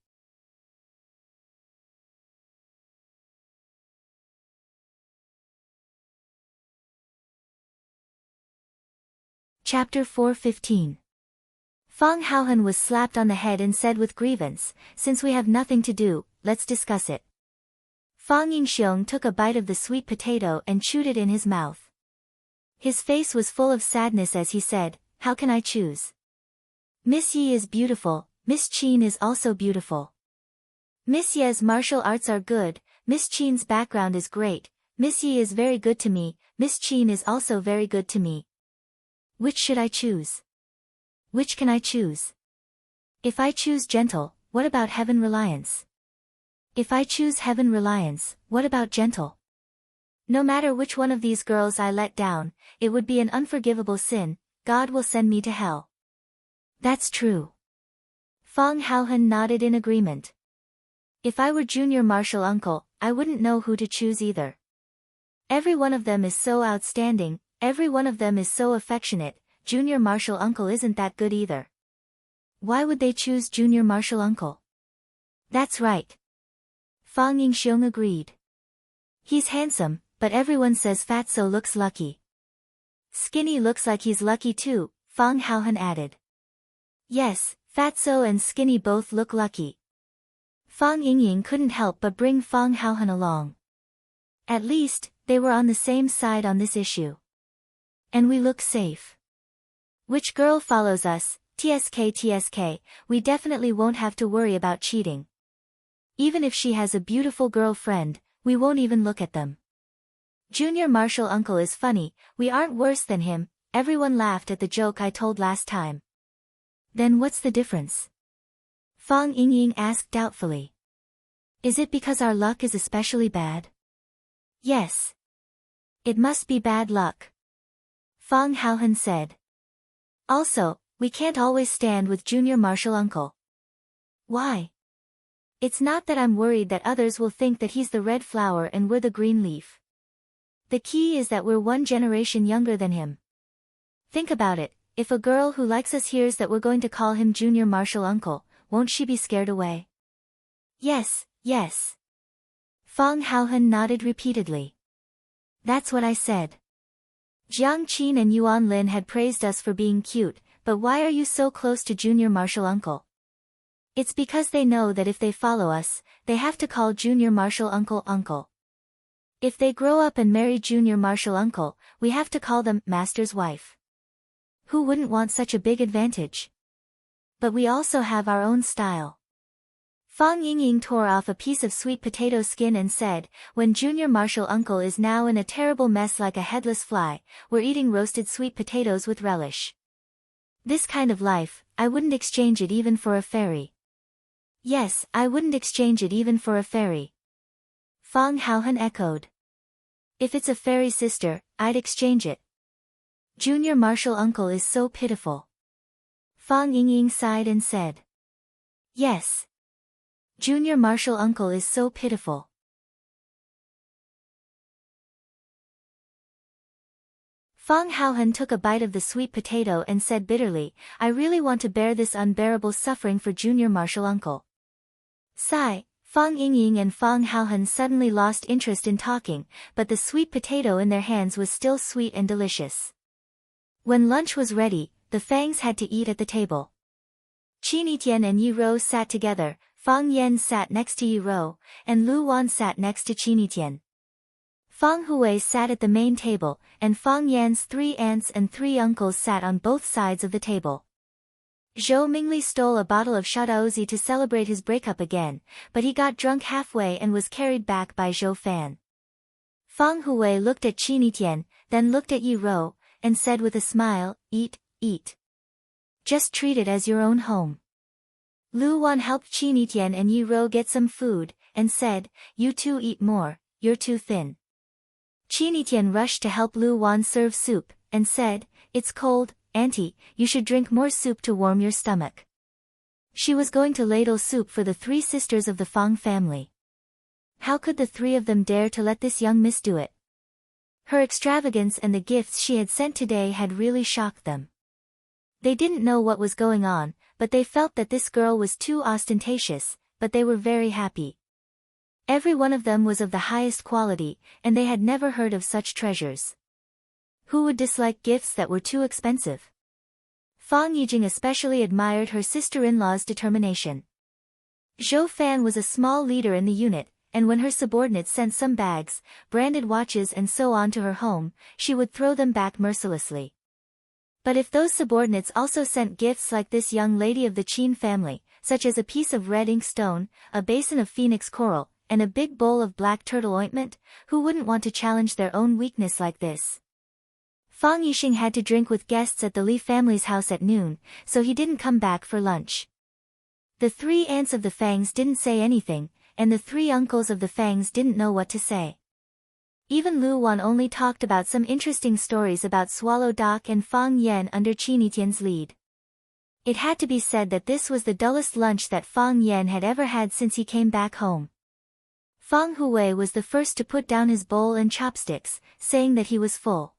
Chapter 4:15. Fang Haohan was slapped on the head and said with grievance, "Since we have nothing to do, let's discuss it." Fang Yingxiong took a bite of the sweet potato and chewed it in his mouth. His face was full of sadness as he said, "How can I choose? Miss Yi is beautiful, Miss Qin is also beautiful. Miss Ye's martial arts are good, Miss Qin's background is great, Miss Yi is very good to me, Miss Qin is also very good to me. Which should I choose? Which can I choose? If I choose gentle, what about heaven reliance? If I choose heaven reliance, what about gentle? No matter which one of these girls I let down, it would be an unforgivable sin, God will send me to hell." "That's true." Fang Haohan nodded in agreement. "If I were Junior Martial Uncle, I wouldn't know who to choose either. Every one of them is so outstanding, every one of them is so affectionate, Junior Martial Uncle isn't that good either. Why would they choose Junior Martial Uncle?" "That's right." Fang Yingxiong agreed. "He's handsome, but everyone says Fatso looks lucky." "Skinny looks like he's lucky too," Fang Haohan added. "Yes, Fatso and Skinny both look lucky." Fang Yingying couldn't help but bring Fang Haohan along. At least, they were on the same side on this issue. "And we look safe. Which girl follows us, TSK, we definitely won't have to worry about cheating. Even if she has a beautiful girlfriend, we won't even look at them. Junior Martial Uncle is funny, we aren't worse than him." Everyone laughed at the joke I told last time. "Then what's the difference?" Fang Yingying asked doubtfully. "Is it because our luck is especially bad?" "Yes. It must be bad luck," Fang Haohan said. "Also, we can't always stand with Junior Martial Uncle." "Why?" "It's not that I'm worried that others will think that he's the red flower and we're the green leaf. The key is that we're one generation younger than him. Think about it, if a girl who likes us hears that we're going to call him Junior Martial Uncle, won't she be scared away?" "Yes, yes." Fang Haohan nodded repeatedly. "That's what I said. Jiang Qin and Yuan Lin had praised us for being cute, but why are you so close to Junior Martial Uncle? It's because they know that if they follow us, they have to call Junior Martial Uncle Uncle. If they grow up and marry Junior Martial Uncle, we have to call them Master's wife. Who wouldn't want such a big advantage? But we also have our own style." Fang Yingying tore off a piece of sweet potato skin and said, "When Junior Martial Uncle is now in a terrible mess like a headless fly, we're eating roasted sweet potatoes with relish. This kind of life, I wouldn't exchange it even for a fairy." "Yes, I wouldn't exchange it even for a fairy," Fang Haohan echoed. "If it's a fairy sister, I'd exchange it. Junior Martial Uncle is so pitiful." Fang Yingying sighed and said. "Yes. Junior Martial Uncle is so pitiful." Fang Haohan took a bite of the sweet potato and said bitterly, I really want to bear this unbearable suffering for junior martial uncle. Sigh. Fang Yingying and Fang Haohan suddenly lost interest in talking, but the sweet potato in their hands was still sweet and delicious. When lunch was ready, the Fangs had to eat at the table. Qin Yitian and Yi Rou sat together, Fang Yan sat next to Yi Rou, and Lu Wan sat next to Qin Yitian. Fang Hui sat at the main table, and Fang Yan's 3 aunts and 3 uncles sat on both sides of the table. Zhou Mingli stole a bottle of Shadaozi to celebrate his breakup again, but he got drunk halfway and was carried back by Zhou Fan. Fang Hui looked at Qin Yitian, then looked at Yi Rou, and said with a smile, eat, eat. Just treat it as your own home. Lu Wan helped Qin Yitian and Yi Rou get some food, and said, you two eat more, you're too thin. Qin Yitian rushed to help Lu Wan serve soup, and said, it's cold, Auntie, you should drink more soup to warm your stomach. She was going to ladle soup for the 3 sisters of the Fang family. How could the 3 of them dare to let this young miss do it? Her extravagance and the gifts she had sent today had really shocked them. They didn't know what was going on, but they felt that this girl was too ostentatious, but they were very happy. Every one of them was of the highest quality, and they had never heard of such treasures. Who would dislike gifts that were too expensive? Fang Yijing especially admired her sister-in-law's determination. Zhou Fan was a small leader in the unit, and when her subordinates sent some bags, branded watches and so on to her home, she would throw them back mercilessly. But if those subordinates also sent gifts like this young lady of the Qin family, such as a piece of red ink stone, a basin of phoenix coral, and a big bowl of black turtle ointment, who wouldn't want to challenge their own weakness like this? Fang Yixing had to drink with guests at the Li family's house at noon, so he didn't come back for lunch. The 3 aunts of the Fangs didn't say anything, and the 3 uncles of the Fangs didn't know what to say. Even Lu Wan only talked about some interesting stories about Swallow Dock and Fang Yan under Qin Yitian's lead. It had to be said that this was the dullest lunch that Fang Yan had ever had since he came back home. Fang Hui was the first to put down his bowl and chopsticks, saying that he was full.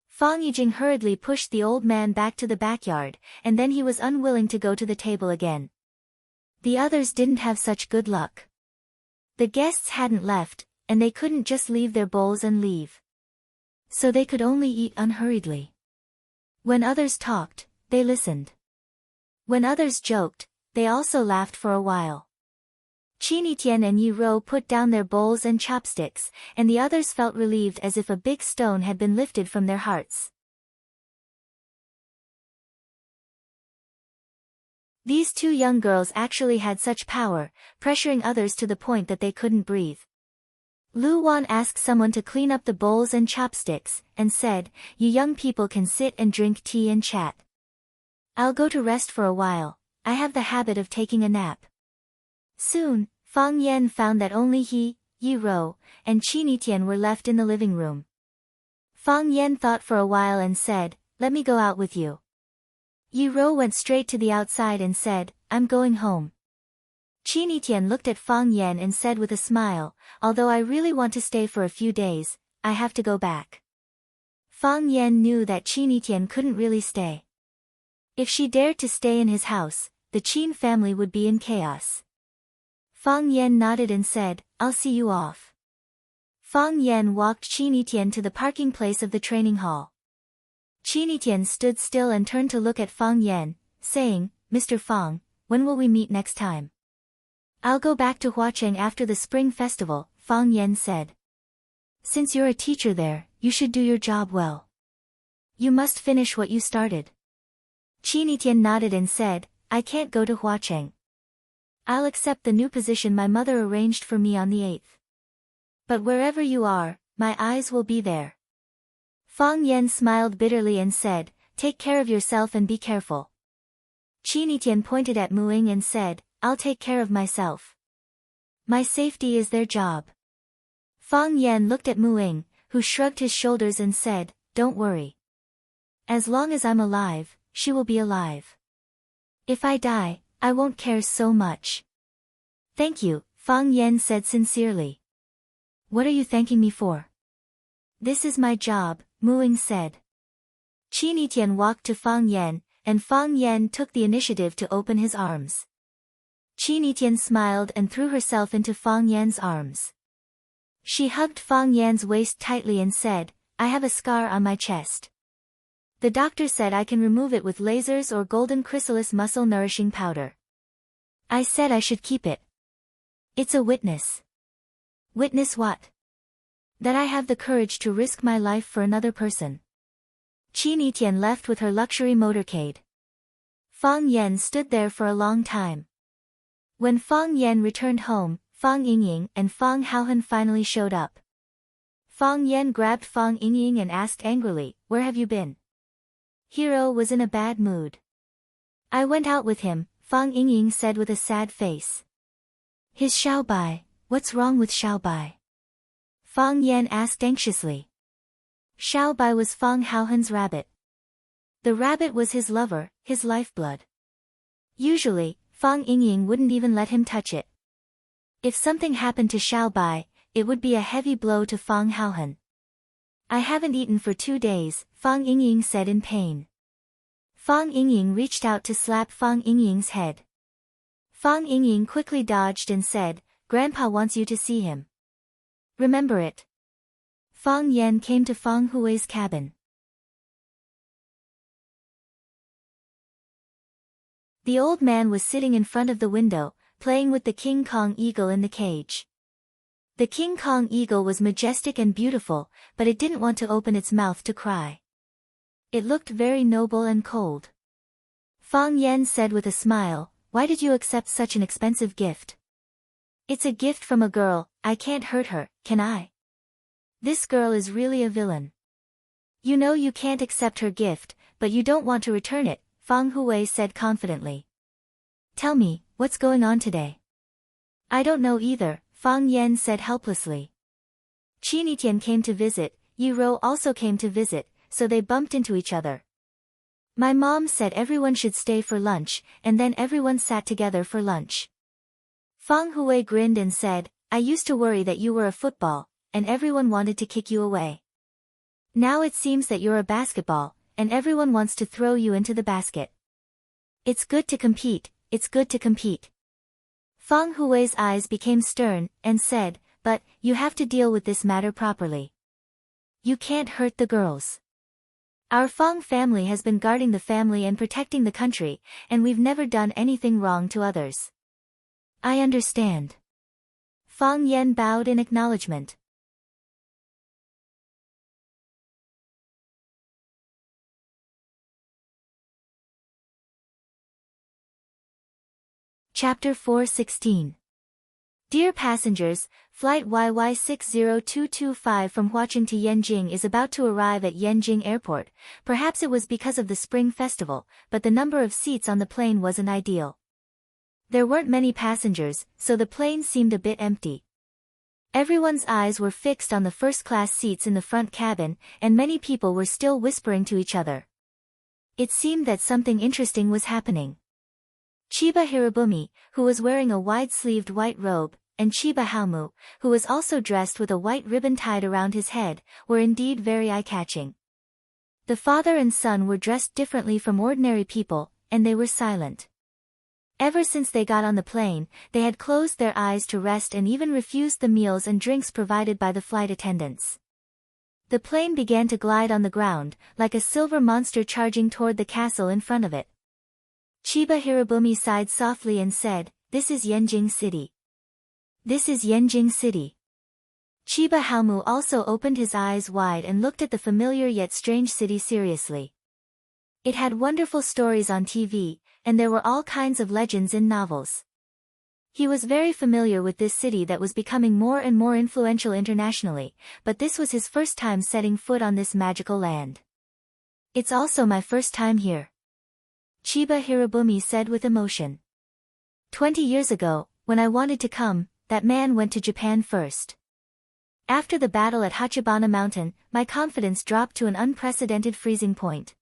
Fang Yijing hurriedly pushed the old man back to the backyard, and then he was unwilling to go to the table again. The others didn't have such good luck. The guests hadn't left, and they couldn't just leave their bowls and leave. So they could only eat unhurriedly. When others talked, they listened. When others joked, they also laughed for a while. Qin Yitian and Yi Rou put down their bowls and chopsticks, and the others felt relieved as if a big stone had been lifted from their hearts. These 2 young girls actually had such power, pressuring others to the point that they couldn't breathe. Lu Wan asked someone to clean up the bowls and chopsticks, and said, you young people can sit and drink tea and chat. I'll go to rest for a while, I have the habit of taking a nap. Soon, Fang Yan found that only he, Yi Rou, and Qin Yitian were left in the living room. Fang Yan thought for a while and said, let me go out with you. Yi Rou went straight to the outside and said, I'm going home. Qin Yitian looked at Fang Yan and said with a smile, although I really want to stay for a few days, I have to go back. Fang Yan knew that Qin Yitian couldn't really stay. If she dared to stay in his house, the Qin family would be in chaos. Fang Yan nodded and said, I'll see you off. Fang Yan walked Qin Yitian to the parking place of the training hall. Qin Yitian stood still and turned to look at Fang Yan, saying, Mr. Fang, when will we meet next time? I'll go back to Huacheng after the spring festival, Fang Yan said. Since you're a teacher there, you should do your job well. You must finish what you started. Qin Yitian nodded and said, I can't go to Huacheng. I'll accept the new position my mother arranged for me on the 8th. But wherever you are, my eyes will be there. Fang Yan smiled bitterly and said, take care of yourself and be careful. Qin Yitian pointed at Muing and said, I'll take care of myself. My safety is their job. Fang Yan looked at Muing, who shrugged his shoulders and said, don't worry. As long as I'm alive, she will be alive. If I die, I won't care so much. Thank you, Fang Yan said sincerely. What are you thanking me for? This is my job, Muing said. Qi Tian walked to Fang Yan, and Fang Yan took the initiative to open his arms. Qi Tian smiled and threw herself into Fang Yan's arms. She hugged Fang Yan's waist tightly and said, I have a scar on my chest. The doctor said I can remove it with lasers or golden chrysalis muscle nourishing powder. I said I should keep it. It's a witness. Witness what? That I have the courage to risk my life for another person. Qi Tian left with her luxury motorcade. Fang Yan stood there for a long time. When Fang Yan returned home, Fang Yingying and Fang Haohan finally showed up. Fang Yan grabbed Fang Yingying and asked angrily, Where have you been? Hero was in a bad mood. I went out with him, Fang Yingying said with a sad face. His Xiaobai, what's wrong with Xiaobai? Fang Yan asked anxiously. Xiaobai was Fang Haohan's rabbit. The rabbit was his lover, his lifeblood. Usually, Fang Yingying wouldn't even let him touch it. If something happened to Xiaobai, it would be a heavy blow to Fang Haohan. I haven't eaten for 2 days, Fang Yingying said in pain. Fang Yingying reached out to slap Fang Yingying's head. Fang Yingying quickly dodged and said, Grandpa wants you to see him. Remember it. Fang Yan came to Fang Hui's cabin. The old man was sitting in front of the window, playing with the King Kong eagle in the cage. The King Kong eagle was majestic and beautiful, but it didn't want to open its mouth to cry. It looked very noble and cold. Fang Yan said with a smile, Why did you accept such an expensive gift? It's a gift from a girl, I can't hurt her, can I? This girl is really a villain. You know you can't accept her gift, but you don't want to return it, Fang Hui said confidently. Tell me, what's going on today? I don't know either, Fang Yan said helplessly. Qi Tian came to visit, Yi Rou also came to visit, so they bumped into each other. My mom said everyone should stay for lunch, and then everyone sat together for lunch. Fang Hui grinned and said, I used to worry that you were a football, and everyone wanted to kick you away. Now it seems that you're a basketball, and everyone wants to throw you into the basket. It's good to compete, it's good to compete. Fang Hui's eyes became stern, and said, But, you have to deal with this matter properly. You can't hurt the girls. Our Fang family has been guarding the family and protecting the country, and we've never done anything wrong to others. I understand. Fang Yan bowed in acknowledgement. Chapter 4:16. Dear passengers, Flight YY60225 from Huaqing to Yanjing is about to arrive at Yanjing Airport. Perhaps it was because of the Spring Festival, but the number of seats on the plane wasn't ideal. There weren't many passengers, so the plane seemed a bit empty. Everyone's eyes were fixed on the first-class seats in the front cabin, and many people were still whispering to each other. It seemed that something interesting was happening. Chiba Hirobumi, who was wearing a wide-sleeved white robe, and Chiba Haomu, who was also dressed with a white ribbon tied around his head, were indeed very eye-catching. The father and son were dressed differently from ordinary people, and they were silent. Ever since they got on the plane, they had closed their eyes to rest and even refused the meals and drinks provided by the flight attendants. The plane began to glide on the ground, like a silver monster charging toward the castle in front of it. Chiba Hirobumi sighed softly and said, This is Yanjing City. This is Yanjing City. Chiba Haomu also opened his eyes wide and looked at the familiar yet strange city seriously. It had wonderful stories on TV, and there were all kinds of legends in novels. He was very familiar with this city that was becoming more and more influential internationally, but this was his first time setting foot on this magical land. It's also my first time here. Chiba Hirobumi said with emotion. 20 years ago, when I wanted to come, that man went to Japan first. After the battle at Hachibana Mountain, my confidence dropped to an unprecedented freezing point.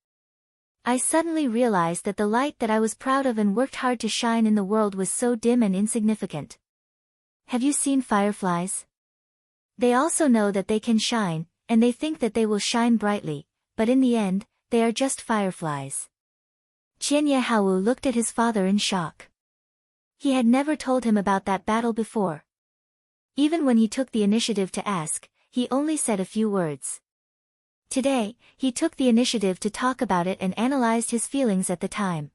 I suddenly realized that the light that I was proud of and worked hard to shine in the world was so dim and insignificant. Have you seen fireflies? They also know that they can shine, and they think that they will shine brightly, but in the end, they are just fireflies. Qianye Hao looked at his father in shock. He had never told him about that battle before. Even when he took the initiative to ask, he only said a few words. Today, he took the initiative to talk about it and analyzed his feelings at the time.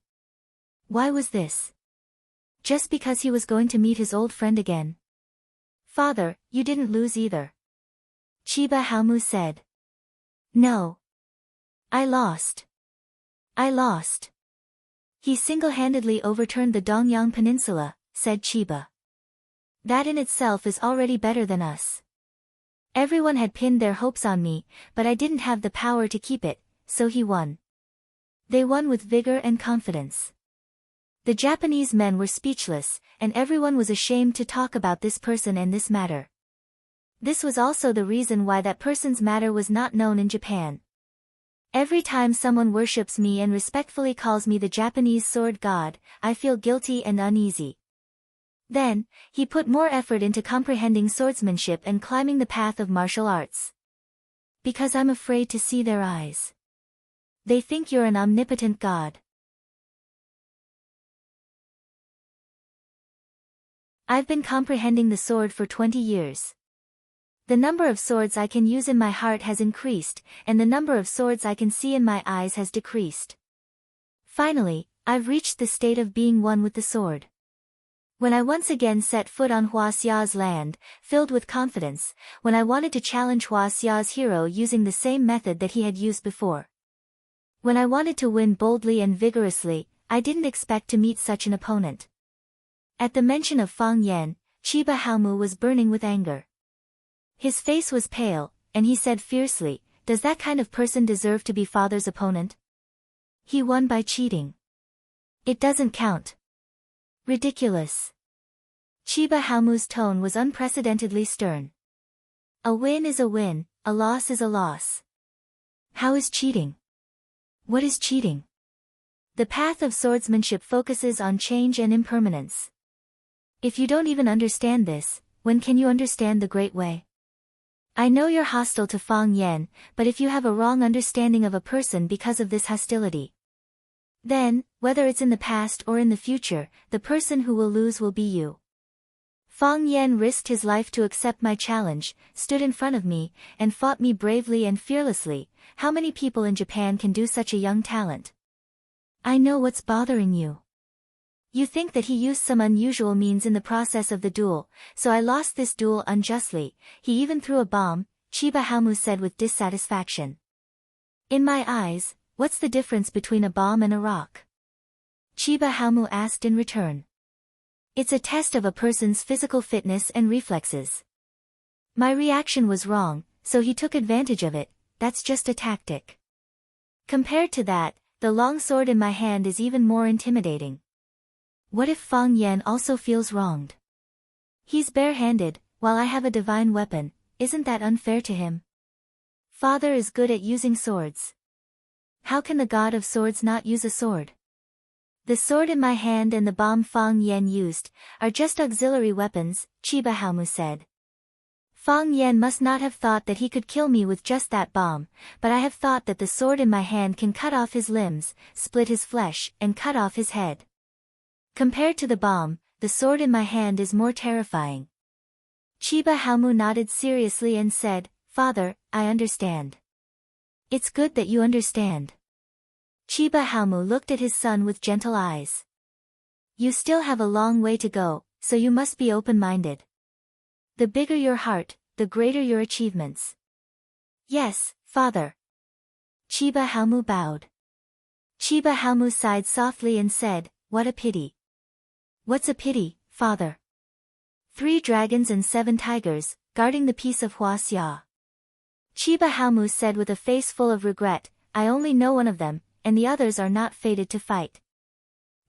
Why was this? Just because he was going to meet his old friend again? Father, you didn't lose either. Chiba Haomu said. No. I lost. I lost. He single-handedly overturned the Dongyang Peninsula, said Chiba. That in itself is already better than us. Everyone had pinned their hopes on me, but I didn't have the power to keep it, so he won. They won with vigor and confidence. The Japanese men were speechless, and everyone was ashamed to talk about this person and this matter. This was also the reason why that person's matter was not known in Japan. Every time someone worships me and respectfully calls me the Japanese sword god, I feel guilty and uneasy. Then, he put more effort into comprehending swordsmanship and climbing the path of martial arts. Because I'm afraid to see their eyes. They think you're an omnipotent god. I've been comprehending the sword for 20 years. The number of swords I can use in my heart has increased, and the number of swords I can see in my eyes has decreased. Finally, I've reached the state of being one with the sword. When I once again set foot on Hua Xia's land, filled with confidence, when I wanted to challenge Hua Xia's hero using the same method that he had used before. When I wanted to win boldly and vigorously, I didn't expect to meet such an opponent. At the mention of Fang Yan, Chiba Haomu was burning with anger. His face was pale, and he said fiercely, "Does that kind of person deserve to be father's opponent? He won by cheating. It doesn't count." Ridiculous. Chiba Haomu's tone was unprecedentedly stern. A win is a win, a loss is a loss. How is cheating? What is cheating? The path of swordsmanship focuses on change and impermanence. If you don't even understand this, when can you understand the Great Way? I know you're hostile to Fang Yan, but if you have a wrong understanding of a person because of this hostility, then, whether it's in the past or in the future, the person who will lose will be you. Fang Yan risked his life to accept my challenge, stood in front of me, and fought me bravely and fearlessly. How many people in Japan can do such a young talent? I know what's bothering you. You think that he used some unusual means in the process of the duel, so I lost this duel unjustly. He even threw a bomb, Chiba Haomu said with dissatisfaction. In my eyes, what's the difference between a bomb and a rock? Chiba Haomu asked in return. It's a test of a person's physical fitness and reflexes. My reaction was wrong, so he took advantage of it. That's just a tactic. Compared to that, the long sword in my hand is even more intimidating. What if Fang Yan also feels wronged? He's bare-handed, while I have a divine weapon. Isn't that unfair to him? Father is good at using swords. How can the god of swords not use a sword? The sword in my hand and the bomb Fang Yan used are just auxiliary weapons, Chiba Haomu said. Fang Yan must not have thought that he could kill me with just that bomb, but I have thought that the sword in my hand can cut off his limbs, split his flesh, and cut off his head. Compared to the bomb, the sword in my hand is more terrifying. Chiba Haomu nodded seriously and said, "Father, I understand." It's good that you understand. Chiba Haomu looked at his son with gentle eyes. You still have a long way to go, so you must be open-minded. The bigger your heart, the greater your achievements. Yes, father. Chiba Haomu bowed. Chiba Haomu sighed softly and said, "What a pity." What's a pity, father? 3 dragons and 7 tigers, guarding the peace of Hua Xia. Chiba Haomu said with a face full of regret, I only know one of them, and the others are not fated to fight.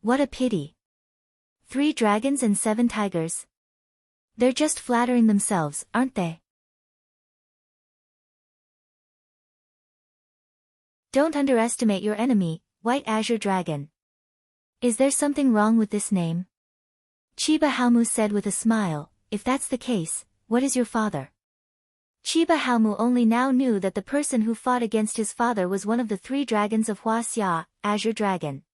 What a pity. 3 dragons and 7 tigers. They're just flattering themselves, aren't they? Don't underestimate your enemy, White Azure Dragon. Is there something wrong with this name? Chiba Haomu said with a smile, if that's the case, what is your father? Chiba Haomu only now knew that the person who fought against his father was one of the 3 dragons of Huaxia, Azure Dragon.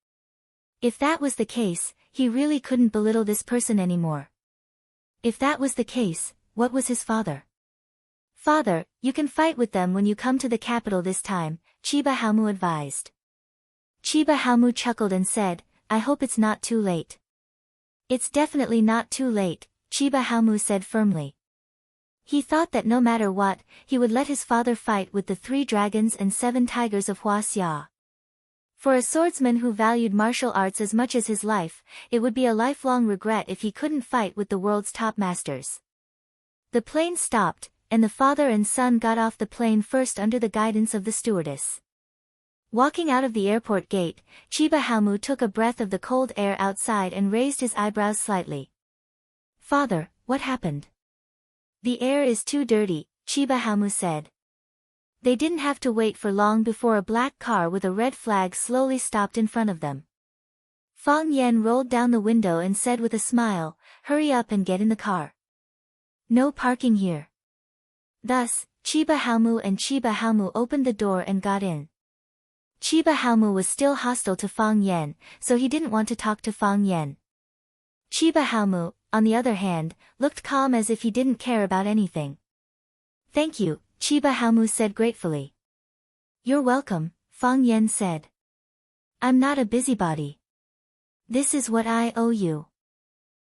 If that was the case, he really couldn't belittle this person anymore. If that was the case, what was his father? Father, you can fight with them when you come to the capital this time, Chiba Haomu advised. Chiba Haomu chuckled and said, I hope it's not too late. It's definitely not too late, Chiba Haomu said firmly. He thought that no matter what, he would let his father fight with the 3 dragons and 7 tigers of Huaxia. For a swordsman who valued martial arts as much as his life, it would be a lifelong regret if he couldn't fight with the world's top masters. The plane stopped, and the father and son got off the plane first under the guidance of the stewardess. Walking out of the airport gate, Chiba Haomu took a breath of the cold air outside and raised his eyebrows slightly. Father, what happened? The air is too dirty, Chiba Haomu said. They didn't have to wait for long before a black car with a red flag slowly stopped in front of them. Fang Yan rolled down the window and said with a smile, hurry up and get in the car. No parking here. Thus, Chiba Haomu and Chiba Haomu opened the door and got in. Chiba Haomu was still hostile to Fang Yan, so he didn't want to talk to Fang Yan. Chiba Haomu, on the other hand, looked calm as if he didn't care about anything. Thank you, Chiba Haomu said gratefully. You're welcome, Fang Yan said. I'm not a busybody. This is what I owe you.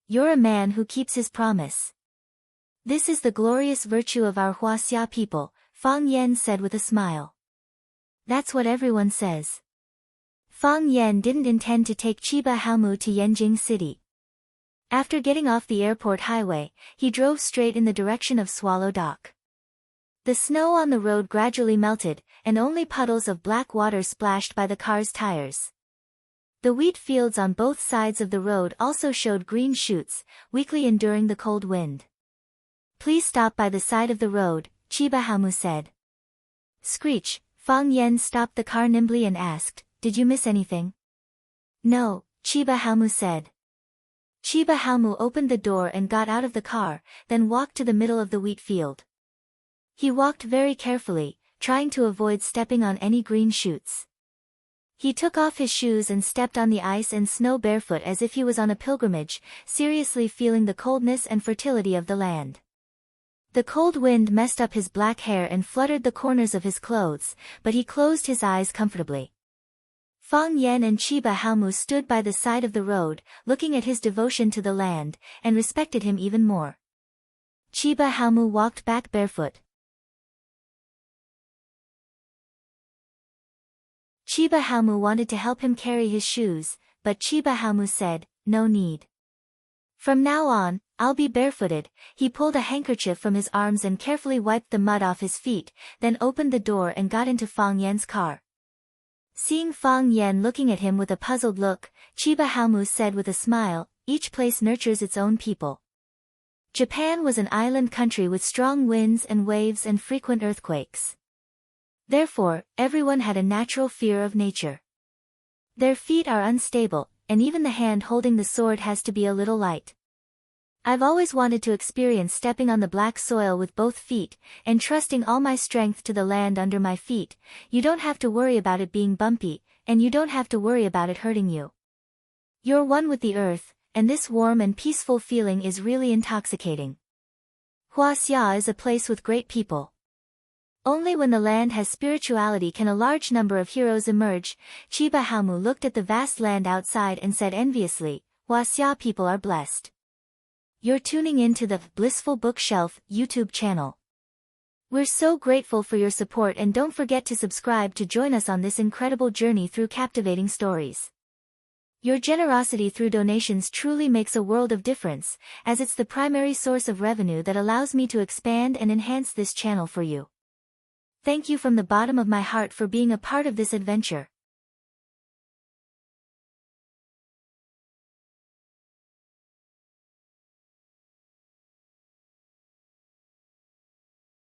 You're a man who keeps his promise. This is the glorious virtue of our Huaxia people, Fang Yan said with a smile. That's what everyone says. Fang Yan didn't intend to take Chiba Haomu to Yanjing City. After getting off the airport highway, he drove straight in the direction of Swallow Dock. The snow on the road gradually melted, and only puddles of black water splashed by the car's tires. The wheat fields on both sides of the road also showed green shoots, weakly enduring the cold wind. Please stop by the side of the road, Chiba Haomu said. Screech, Fang Yan stopped the car nimbly and asked, did you miss anything? No, Chiba Haomu said. Chiba Haomu opened the door and got out of the car, then walked to the middle of the wheat field. He walked very carefully, trying to avoid stepping on any green shoots. He took off his shoes and stepped on the ice and snow barefoot as if he was on a pilgrimage, seriously feeling the coldness and fertility of the land. The cold wind messed up his black hair and fluttered the corners of his clothes, but he closed his eyes comfortably. Fang Yan and Chiba Haomu stood by the side of the road, looking at his devotion to the land, and respected him even more. Chiba Haomu walked back barefoot. Chiba Haomu wanted to help him carry his shoes, but Chiba Haomu said, no need. From now on, I'll be barefooted. He pulled a handkerchief from his arms and carefully wiped the mud off his feet, then opened the door and got into Fang Yan's car. Seeing Fang Yan looking at him with a puzzled look, Chiba Haomu said with a smile, each place nurtures its own people. Japan was an island country with strong winds and waves and frequent earthquakes. Therefore, everyone had a natural fear of nature. Their feet are unstable, and even the hand holding the sword has to be a little light. I've always wanted to experience stepping on the black soil with both feet, and trusting all my strength to the land under my feet. You don't have to worry about it being bumpy, and you don't have to worry about it hurting you. You're one with the earth, and this warm and peaceful feeling is really intoxicating. Huaxia is a place with great people. Only when the land has spirituality can a large number of heroes emerge. Chiba Haomu looked at the vast land outside and said enviously, Huaxia people are blessed. You're tuning in to the Blissful Bookshelf YouTube channel. We're so grateful for your support, and don't forget to subscribe to join us on this incredible journey through captivating stories. Your generosity through donations truly makes a world of difference, as it's the primary source of revenue that allows me to expand and enhance this channel for you. Thank you from the bottom of my heart for being a part of this adventure.